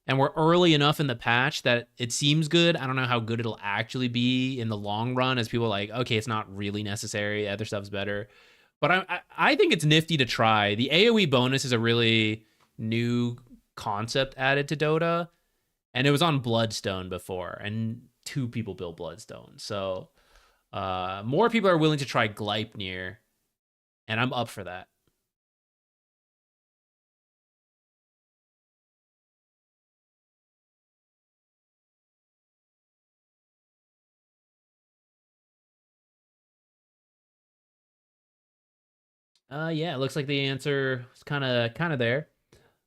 And we're early enough in the patch that it seems good. I don't know how good it'll actually be in the long run as people are like, okay, it's not really necessary. Other stuff's better. But I think it's nifty to try. The AoE bonus is a really new concept added to Dota. And it was on Bloodstone before. And 2 people built Bloodstone. So more people are willing to try Gleipnir. And I'm up for that. Yeah, it looks like the answer is kind of there.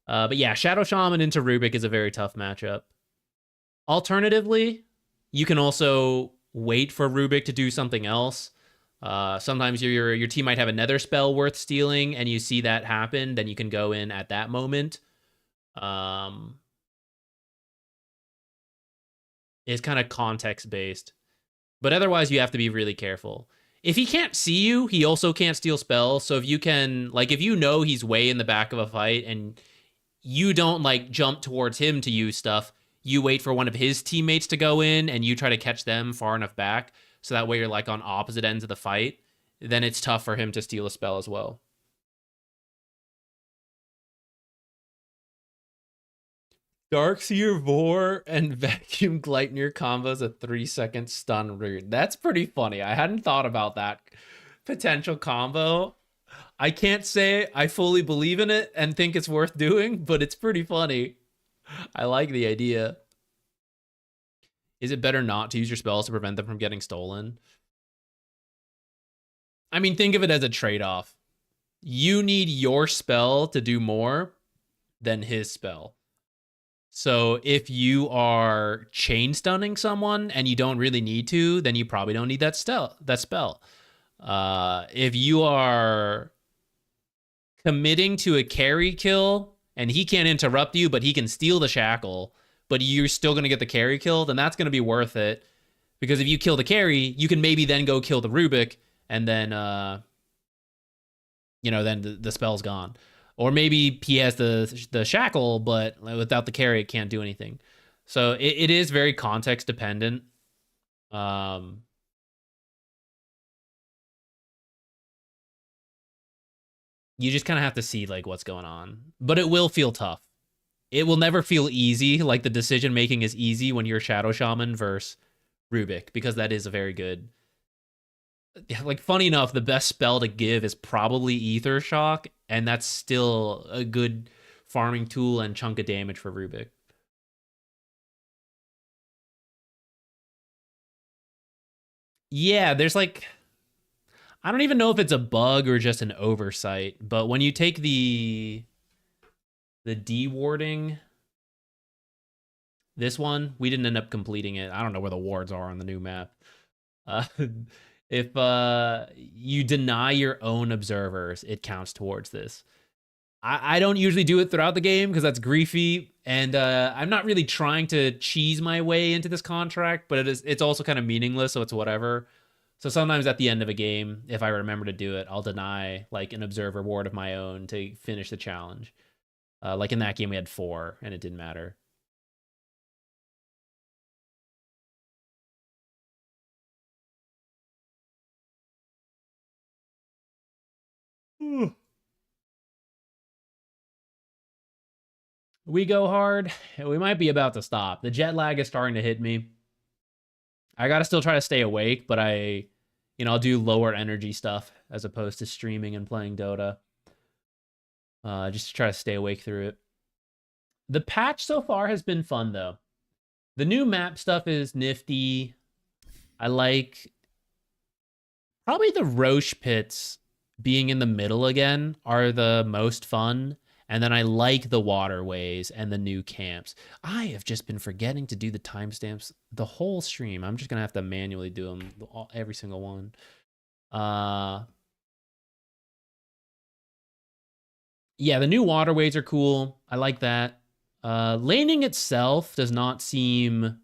But yeah, Shadow Shaman into Rubik is a very tough matchup. Alternatively, you can also wait for Rubik to do something else. Sometimes your team might have a nether spell worth stealing, and you see that happen, then you can go in at that moment. It's kind of context based, but otherwise you have to be really careful. If he can't see you, he also can't steal spells. So if you can, like, if you know he's way in the back of a fight and you don't like jump towards him to use stuff, you wait for one of his teammates to go in and you try to catch them far enough back so that way you're like on opposite ends of the fight, then it's tough for him to steal a spell as well. Darkseer Vor and Vacuum Gleipnir combos a 3-second stun root. That's pretty funny. I hadn't thought about that potential combo. I can't say I fully believe in it and think it's worth doing, but it's pretty funny. I like the idea. Is it better not to use your spells to prevent them from getting stolen? I mean, think of it as a trade-off. You need your spell to do more than his spell. So if you are chain stunning someone and you don't really need to, then you probably don't need that spell. If you are committing to a carry kill and he can't interrupt you, but he can steal the shackle, but you're still going to get the carry kill, then that's going to be worth it. Because if you kill the carry, you can maybe then go kill the Rubik, and then, then the spell's gone. Or maybe he has the shackle, but without the carry, it can't do anything. So it is very context dependent. You just kind of have to see like what's going on. But it will feel tough. It will never feel easy. Like the decision making is easy when you're Shadow Shaman versus Rubik, because that is a very good. Like, funny enough, the best spell to give is probably Ether Shock, and that's still a good farming tool and chunk of damage for Rubik. Yeah, there's like, I don't even know if it's a bug or just an oversight, but when you take the dewarding, this one, we didn't end up completing it. I don't know where the wards are on the new map. If you deny your own observers, it counts towards this. I don't usually do it throughout the game because that's griefy, and I'm not really trying to cheese my way into this contract, but it's also kind of meaningless, so it's whatever. So sometimes at the end of a game, if I remember to do it, I'll deny like an observer ward of my own to finish the challenge. Like in that game, we had 4, and it didn't matter. We go hard. We might be about to stop. The jet lag is starting to hit me. I gotta still try to stay awake, but I'll do lower energy stuff as opposed to streaming and playing Dota. Just to try to stay awake through it. The patch so far has been fun, though. The new map stuff is nifty. I like probably the Roche pits being in the middle again are the most fun. And then I like the waterways and the new camps. I have just been forgetting to do the timestamps the whole stream. I'm just going to have to manually do them, every single one. Yeah, the new waterways are cool. I like that. Laning itself does not seem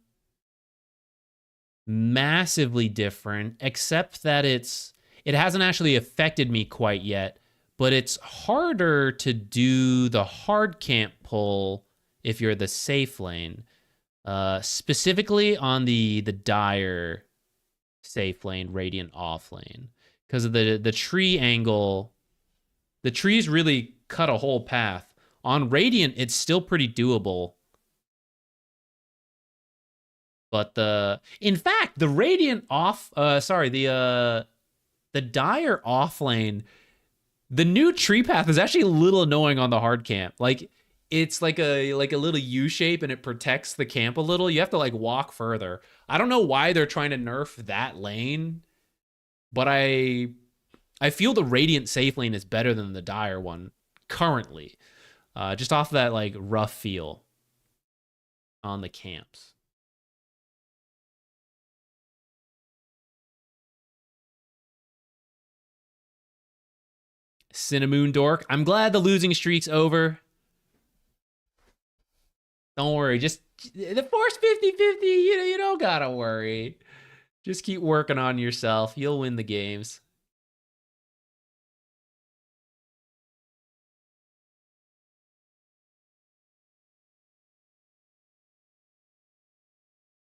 massively different, except that it hasn't actually affected me quite yet. But it's harder to do the hard camp pull if you're the safe lane. Specifically on the dire safe lane, Radiant off lane. Because of the tree angle. The trees really cut a whole path. On Radiant, it's still pretty doable. But in fact, the Radiant off, the dire off lane, the new tree path is actually a little annoying on the hard camp. Like, it's like a little U shape and it protects the camp a little. You have to like walk further. I don't know why they're trying to nerf that lane, but I feel the Radiant safe lane is better than the dire one currently. Just off that like rough feel on the camps. Cinnamon Dork. I'm glad the losing streak's over. Don't worry. Just the force 50-50. You don't gotta worry. Just keep working on yourself. You'll win the games.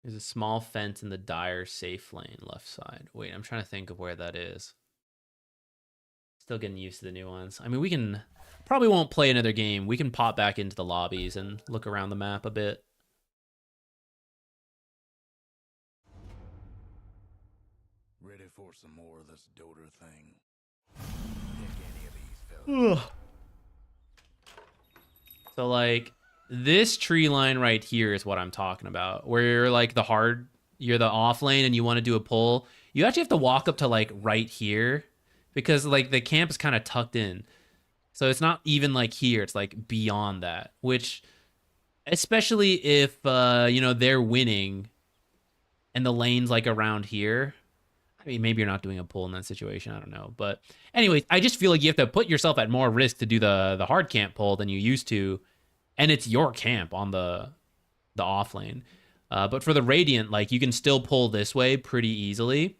There's a small fence in the dire safe lane left side. Wait, I'm trying to think of where that is. Still getting used to the new ones. I mean, we can probably won't play another game. We can pop back into the lobbies and look around the map a bit. Ready for some more of this Dota thing? Pick any of these fellas. So like this tree line right here is what I'm talking about. Where you're like you're the off lane and you want to do a pull. You actually have to walk up to like right here because like the camp is kind of tucked in. So it's not even like here, it's like beyond that, which especially if they're winning and the lane's like around here. I mean, maybe you're not doing a pull in that situation. I don't know. But anyways, I just feel like you have to put yourself at more risk to do the hard camp pull than you used to. And it's your camp on the off lane. But for the Radiant, like you can still pull this way pretty easily.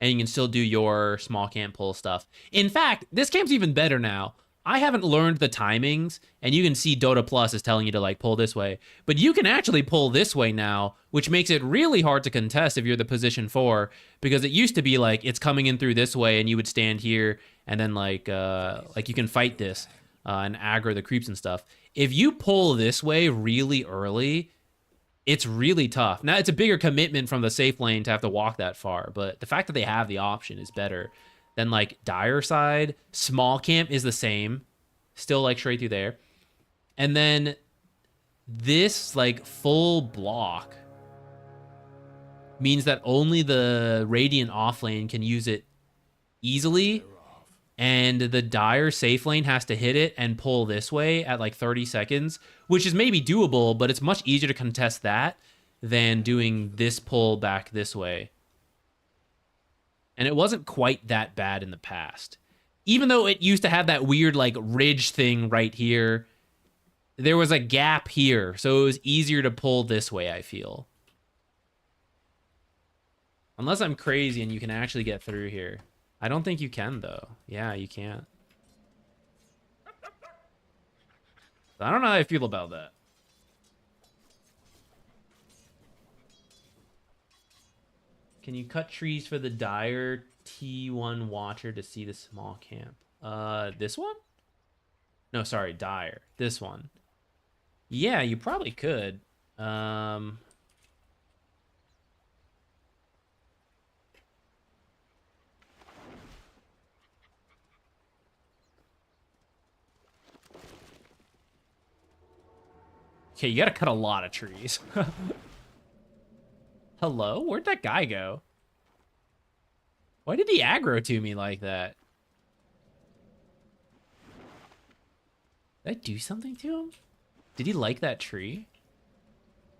And you can still do your small camp pull stuff. In fact, this camp's even better now. I haven't learned the timings, and you can see Dota Plus is telling you to like pull this way. But you can actually pull this way now, which makes it really hard to contest if you're the position 4, because it used to be like it's coming in through this way, and you would stand here, and then like you can fight this and aggro the creeps and stuff. If you pull this way really early, it's really tough. Now, it's a bigger commitment from the safe lane to have to walk that far, but the fact that they have the option is better. Then like dire side, small camp is the same, still like straight through there. And then this like full block means that only the Radiant off lane can use it easily, and the dire safe lane has to hit it and pull this way at like 30 seconds, which is maybe doable, but it's much easier to contest that than doing this pull back this way. And it wasn't quite that bad in the past. Even though it used to have that weird like ridge thing right here, there was a gap here, so it was easier to pull this way, I feel. Unless I'm crazy and you can actually get through here. I don't think you can, though. Yeah, you can't. I don't know how I feel about that. Can you cut trees for the dire T1 watcher to see the small camp? This one? No, sorry, dire. This one. Yeah, you probably could. Okay, you gotta cut a lot of trees. Hello? Where'd that guy go? Why did he aggro to me like that? Did I do something to him? Did he like that tree?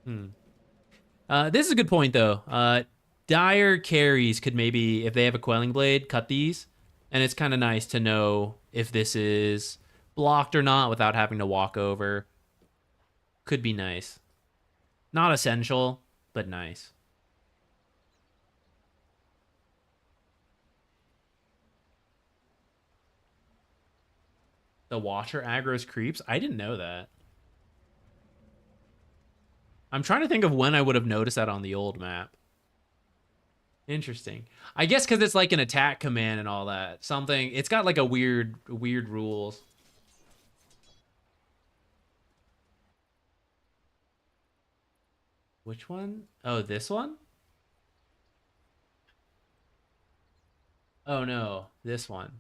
This is a good point, though. Dire carries could maybe, if they have a Quelling Blade, cut these. And it's kind of nice to know if this is blocked or not without having to walk over. Could be nice. Not essential, but nice. The Watcher aggro's creeps? I didn't know that. I'm trying to think of when I would have noticed that on the old map. Interesting. I guess because it's like an attack command and all that. Something, it's got like a weird rules. Which one? Oh, this one? Oh no, this one.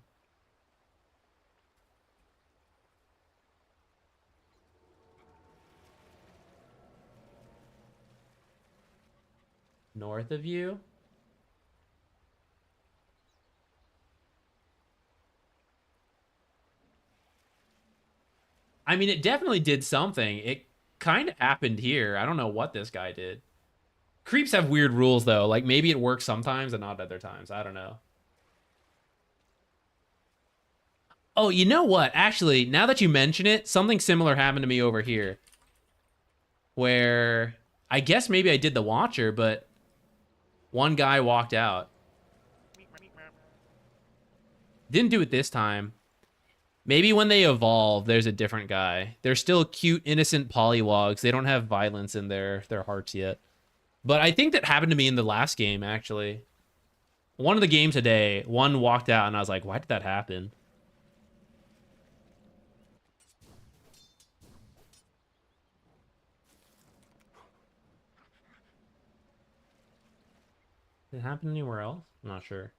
North of you? I mean, it definitely did something. It kind of happened here. I don't know what this guy did. Creeps have weird rules, though. Like, maybe it works sometimes and not other times. I don't know. Oh, you know what? Actually, now that you mention it, something similar happened to me over here. Where I guess maybe I did the Watcher, but one guy walked out. Didn't do it this time. Maybe when they evolve, there's a different guy. They're still cute, innocent polywogs. They don't have violence in their hearts yet. But I think that happened to me in the last game, actually. One of the games today, one walked out, and I was like, why did that happen? Did it happen anywhere else? I'm not sure.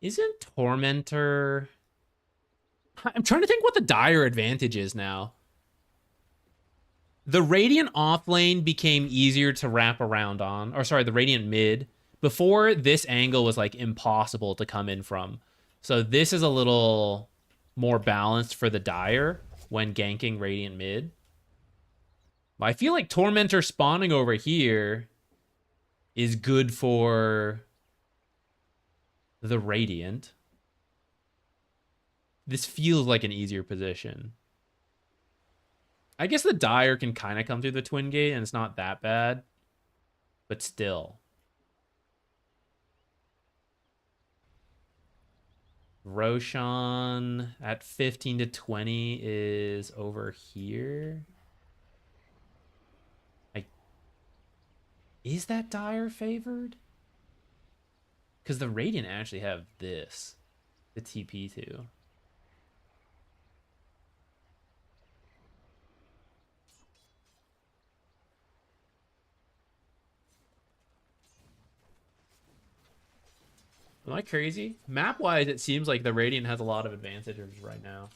Isn't Tormentor... I'm trying to think what the dire advantage is now. The Radiant off lane became easier to wrap around on. Or sorry, the Radiant mid. Before, this angle was like impossible to come in from. So this is a little more balanced for the dire when ganking Radiant mid. But I feel like Tormentor spawning over here is good for the Radiant. This feels like an easier position. I guess the dire can kind of come through the Twin Gate and it's not that bad. But still. Roshan at 15 to 20 is over here. Is that dire favored? Because the Radiant actually have this. The TP too. Am I crazy? Map-wise, it seems like the Radiant has a lot of advantages right now.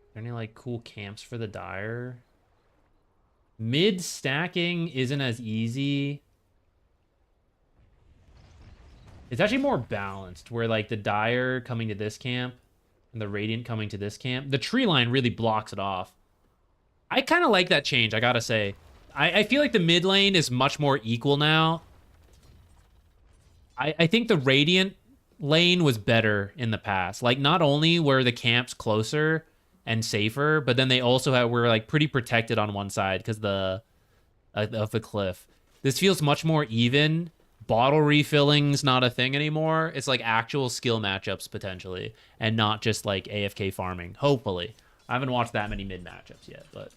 Are there any like cool camps for the dire? Mid stacking isn't as easy. It's actually more balanced where like the dire coming to this camp and the Radiant coming to this camp. The tree line really blocks it off. I kind of like that change, I gotta say. I feel like the mid lane is much more equal now. I think the Radiant lane was better in the past. Like, not only were the camps closer and safer, but then they also were like pretty protected on one side because of the cliff. This feels much more even. Bottle refilling's not a thing anymore. It's like actual skill matchups potentially, and not just like AFK farming. Hopefully, I haven't watched that many mid matchups yet, but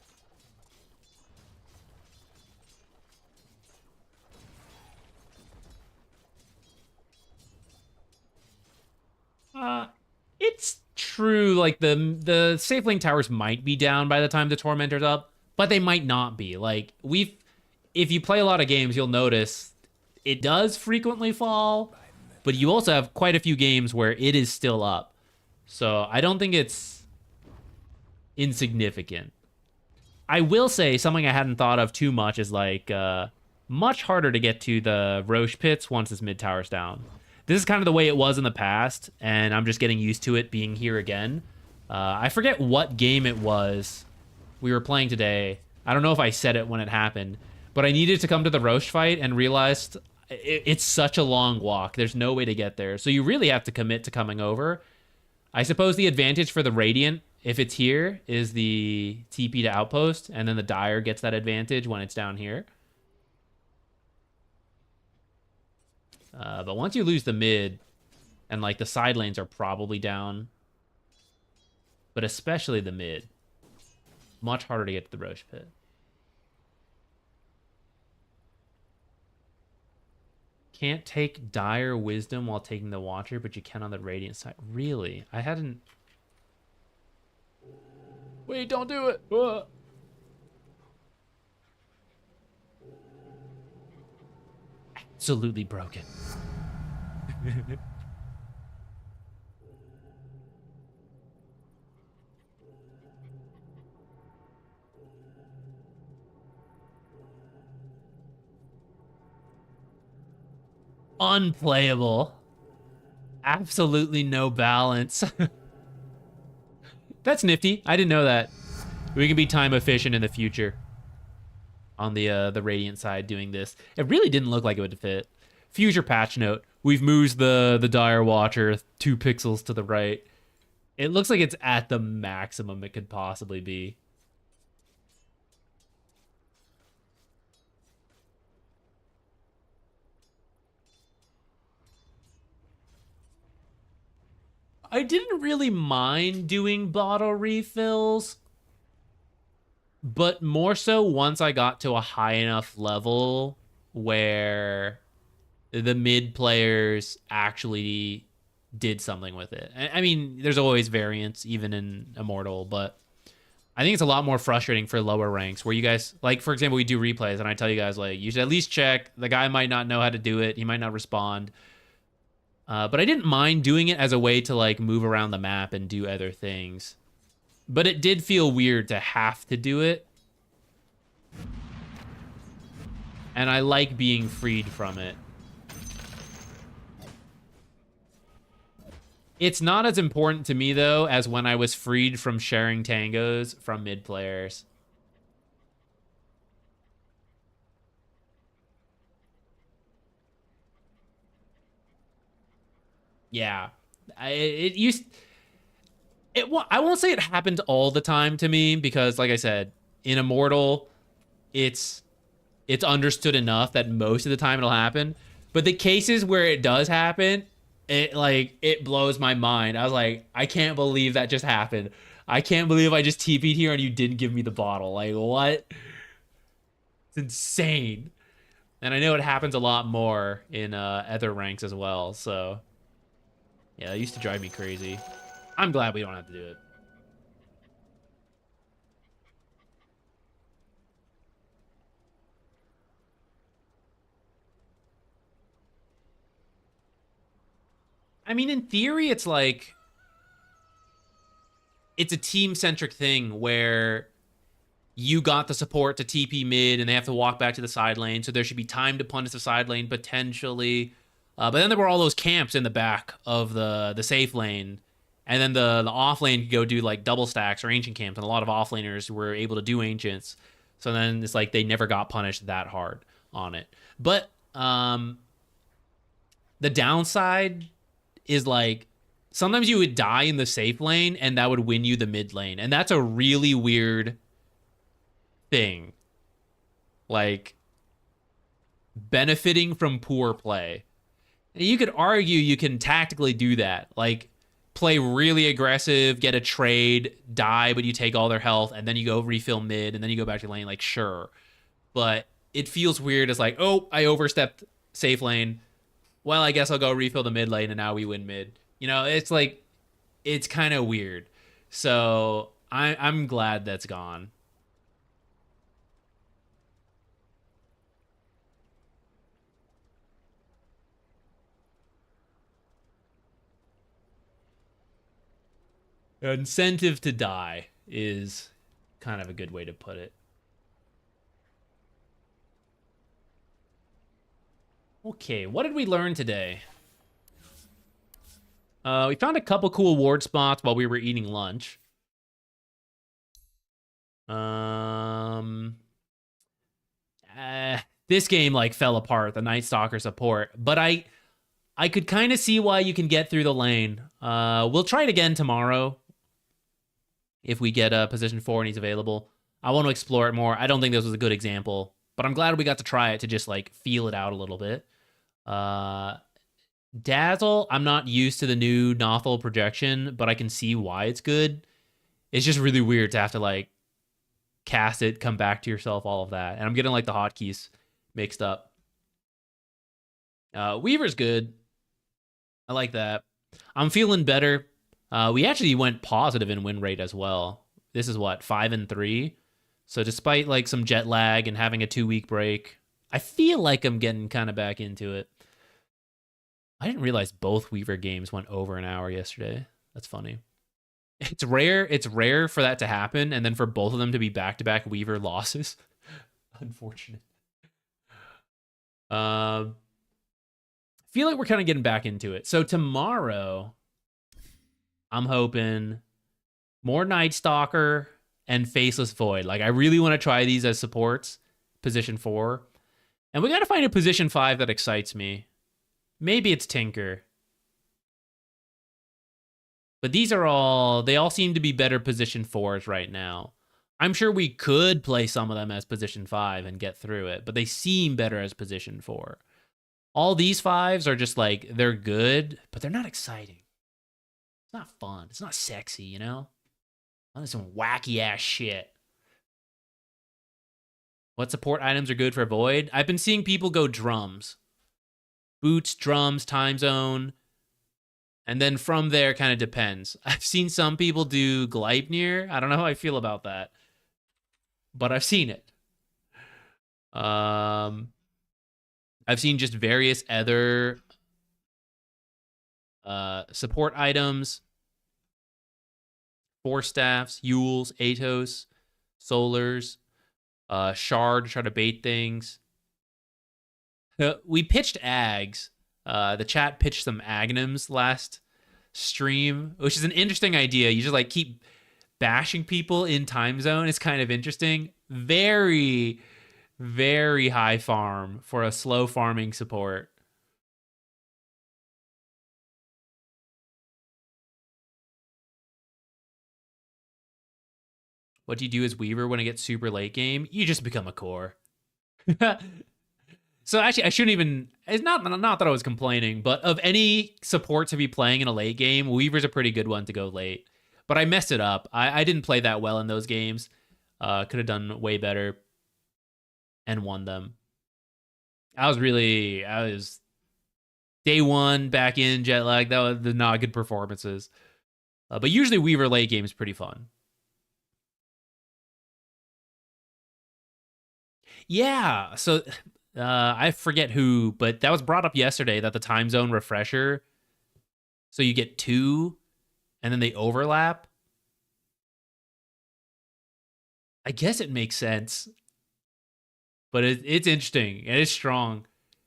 it's true. Like the safe lane towers might be down by the time the Tormentor's up, but they might not be. Like if you play a lot of games, you'll notice it does frequently fall, but you also have quite a few games where it is still up. So I don't think it's insignificant. I will say something I hadn't thought of too much is like much harder to get to the Roche pits once this mid tower's down. This is kind of the way it was in the past, and I'm just getting used to it being here again. I forget what game it was we were playing today. I don't know if I said it when it happened, but I needed to come to the Roche fight and realized it's such a long walk. There's no way to get there. So you really have to commit to coming over. I suppose the advantage for the Radiant, if it's here, is the TP to outpost, and then the Dire gets that advantage when it's down here. But once you lose the mid, and like the side lanes are probably down, but especially the mid, much harder to get to the Roche pit. Can't take Dire Wisdom while taking the Watcher, but you can on the Radiant side. Really? I hadn't... Wait, don't do it! Ugh. Absolutely broken. Unplayable. Absolutely no balance. That's nifty. I didn't know that. We can be time efficient in the future on the Radiant side doing this. It really didn't look like it would fit. Future patch note. We've moved the Dire Watcher 2 pixels to the right. It looks like it's at the maximum it could possibly be. I didn't really mind doing bottle refills, but more so once I got to a high enough level where the mid players actually did something with it. I mean, there's always variance, even in Immortal, but I think it's a lot more frustrating for lower ranks where you guys, like, for example, we do replays, and I tell you guys, like, you should at least check. The guy might not know how to do it. He might not respond. But I didn't mind doing it as a way to, like, move around the map and do other things. But it did feel weird to have to do it. And I like being freed from it. It's not as important to me, though, as when I was freed from sharing tangos from mid players. Yeah. I won't say it happened all the time to me, because, like I said, in Immortal, it's understood enough that most of the time it'll happen. But the cases where it does happen, it blows my mind. I was like, I can't believe that just happened. I can't believe I just TP'd here and you didn't give me the bottle. Like, what? It's insane. And I know it happens a lot more in other ranks as well, so yeah, it used to drive me crazy. I'm glad we don't have to do it. I mean, in theory, it's like, it's a team-centric thing where you got the support to TP mid and they have to walk back to the side lane, so there should be time to punish the side lane, potentially. But then there were all those camps in the back of the safe lane, and then the off lane could go do, like, double stacks or ancient camps, and a lot of off laners were able to do ancients. So then it's like they never got punished that hard on it. But the downside is, like, sometimes you would die in the safe lane and that would win you the mid lane. And that's a really weird thing. Like, benefiting from poor play. You could argue you can tactically do that. Like, play really aggressive, get a trade, die, but you take all their health, and then you go refill mid, and then you go back to lane. Like, sure. But it feels weird as, like, oh, I overstepped safe lane. Well, I guess I'll go refill the mid lane, and now we win mid. You know, it's like, it's kind of weird. So I'm glad that's gone. Incentive to die is kind of a good way to put it. Okay, what did we learn today? We found a couple cool ward spots while we were eating lunch. This game, like, fell apart, the Night Stalker support, but I could kind of see why you can get through the lane. We'll try it again tomorrow if we get a position 4 and he's available. I want to explore it more. I don't think this was a good example, but I'm glad we got to try it to just, like, feel it out a little bit. Dazzle, I'm not used to the new Nothel projection, but I can see why it's good. It's just really weird to have to, like, cast it, come back to yourself, all of that. And I'm getting, like, the hotkeys mixed up. Weaver's good. I like that. I'm feeling better. We actually went positive in win rate as well. This is what, 5-3? So despite, like, some jet lag and having a 2-week break, I feel like I'm getting kind of back into it. I didn't realize both Weaver games went over an hour yesterday. That's funny. It's rare for that to happen, and then for both of them to be back-to-back Weaver losses. Unfortunate. feel like we're kind of getting back into it. So tomorrow, I'm hoping more Night Stalker and Faceless Void. Like, I really want to try these as supports, position 4. And we got to find a position 5 that excites me. Maybe it's Tinker. But these are all, they all seem to be better position 4s right now. I'm sure we could play some of them as position 5 and get through it, but they seem better as position 4. All these 5s are just like, they're good, but they're not exciting. It's not fun. It's not sexy, you know? That's some wacky ass shit. What support items are good for Void? I've been seeing people go drums. Boots, drums, time zone. And then from there, kind of depends. I've seen some people do Gleipnir. I don't know how I feel about that. But I've seen it. I've seen just various other support items. Force staffs, Yules, Atos, Solars, Shard to try to bait things. We pitched Ags. The chat pitched some Agnums last stream, which is an interesting idea. You just like keep bashing people in time zone. It's kind of interesting. Very, very high farm for a slow farming support. What do you do as Weaver when it gets super late game? You just become a core. So actually, I shouldn't even... It's not that I was complaining, but of any support to be playing in a late game, Weaver's a pretty good one to go late. But I messed it up. I didn't play that well in those games. Could have done way better and won them. I was day one back in jet lag. That was not good performances. But usually Weaver late game is pretty fun. Yeah, so I forget who, but that was brought up yesterday that the time zone refresher, so you get 2 and then they overlap. I guess it makes sense, but it's interesting and it's strong.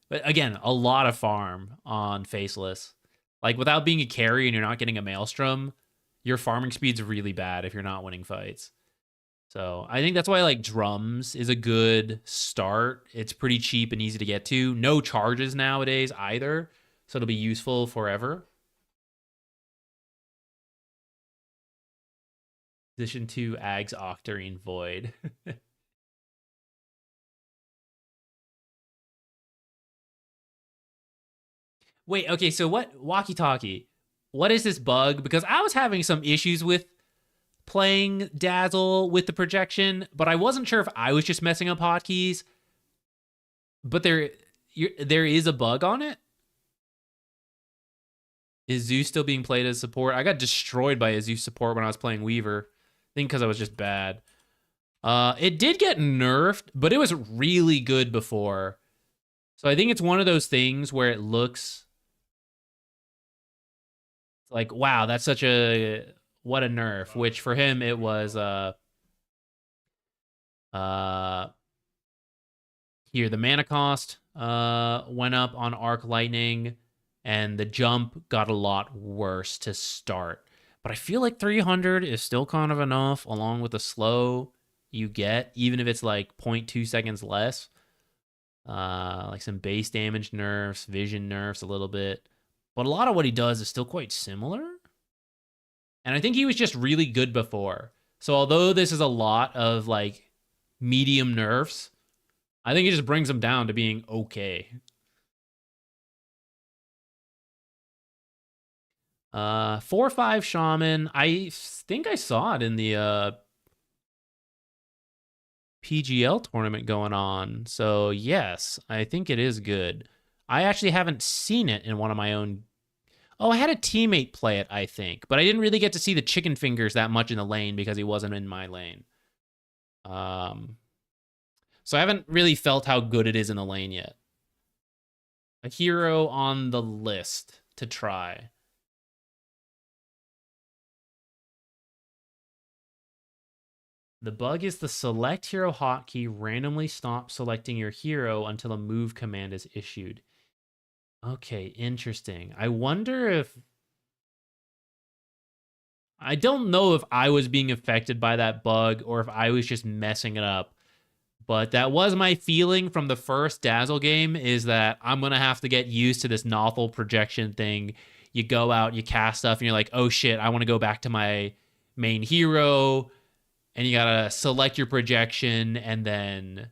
But again, a lot of farm on Faceless. Like, without being a carry and you're not getting a Maelstrom, your farming speed's really bad if you're not winning fights. So I think that's why, like, drums is a good start. It's pretty cheap and easy to get to. No charges nowadays either, so it'll be useful forever. Position 2, Ags, Octarine, Void. Wait, okay, so what, walkie-talkie, what is this bug? Because I was having some issues with playing Dazzle with the projection, but I wasn't sure if I was just messing up hotkeys. But there is a bug on it. Is Zeus still being played as support? I got destroyed by a Zeus support when I was playing Weaver. I think because I was just bad. It did get nerfed, but it was really good before. So I think it's one of those things where it looks like, wow, that's such a... what a nerf, which for him it was here the mana cost went up on Arc Lightning and the jump got a lot worse to start. But I feel like 300 is still kind of enough along with the slow you get, even if it's like 0.2 seconds less. Like some base damage nerfs, vision nerfs a little bit. But a lot of what he does is still quite similar. And I think he was just really good before. So although this is a lot of like medium nerfs, I think it just brings him down to being okay. 4/5 Shaman. I think I saw it in the PGL tournament going on. So yes, I think it is good. I actually haven't seen it in one of my own... Oh, I had a teammate play it, I think. But I didn't really get to see the chicken fingers that much in the lane because he wasn't in my lane. So I haven't really felt how good it is in the lane yet. A hero on the list to try. The bug is the select hero hotkey randomly stops selecting your hero until a move command is issued. Okay, interesting. I wonder if... I don't know if I was being affected by that bug or if I was just messing it up. But that was my feeling from the first Dazzle game, is that I'm going to have to get used to this novel projection thing. You go out, you cast stuff, and you're like, oh shit, I want to go back to my main hero. And you got to select your projection and then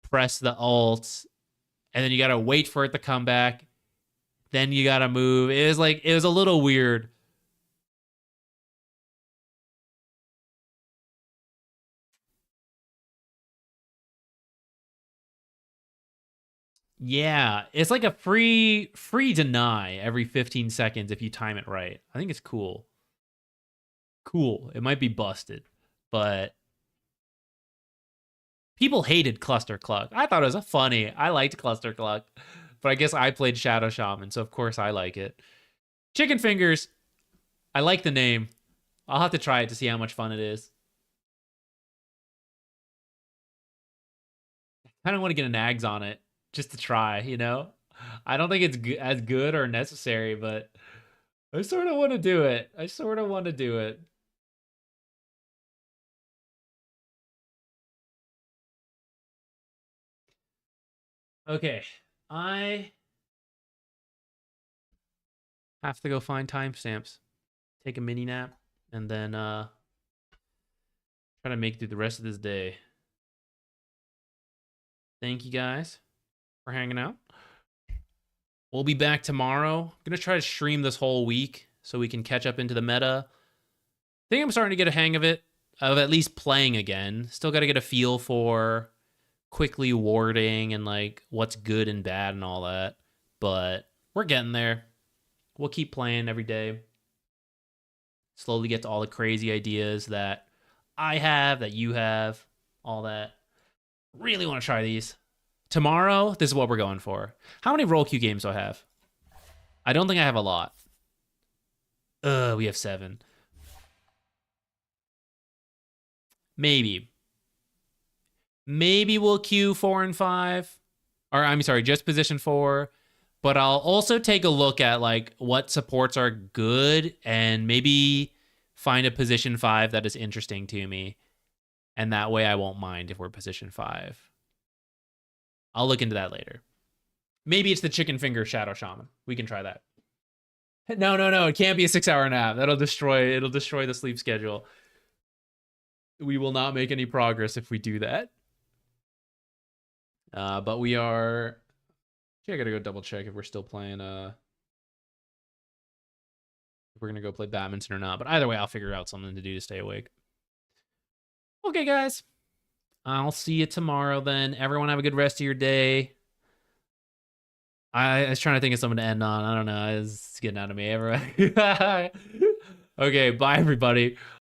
press the alt. And then you got to wait for it to come back. Then you got to move. It was a little weird. Yeah, it's like a free deny every 15 seconds if you time it right. I think it's cool. Cool. It might be busted, but people hated Cluster Cluck. I thought it was funny. I liked Cluster Cluck, but I guess I played Shadow Shaman, so of course I like it. Chicken Fingers. I like the name. I'll have to try it to see how much fun it is. I don't want to get an Ags on it just to try, you know? I don't think it's as good or necessary, but I sort of want to do it. I sort of want to do it. Okay, I have to go find timestamps, take a mini nap, and then try to make it through the rest of this day. Thank you guys for hanging out. We'll be back tomorrow. I'm going to try to stream this whole week so we can catch up into the meta. I think I'm starting to get a hang of it, of at least playing again. Still got to get a feel for quickly warding and like what's good and bad and all that. But we're getting there. We'll keep playing every day. Slowly get to all the crazy ideas that I have, that you have, all that. Really want to try these. Tomorrow, this is what we're going for. How many roll queue games do I have? I don't think I have a lot. We have 7. Maybe we'll queue 4 and 5. Or I'm sorry, just position 4. But I'll also take a look at like what supports are good and maybe find a position 5 that is interesting to me. And that way I won't mind if we're position 5. I'll look into that later. Maybe it's the Chicken Finger Shadow Shaman. We can try that. No. It can't be a 6-hour nap. It'll destroy the sleep schedule. We will not make any progress if we do that. But we are... I gotta go double check if we're still playing... if we're gonna go play badminton or not. But either way, I'll figure out something to do to stay awake. Okay, guys. I'll see you tomorrow then. Everyone have a good rest of your day. I was trying to think of something to end on. I don't know. It's getting out of me. Everyone. Okay, bye, everybody.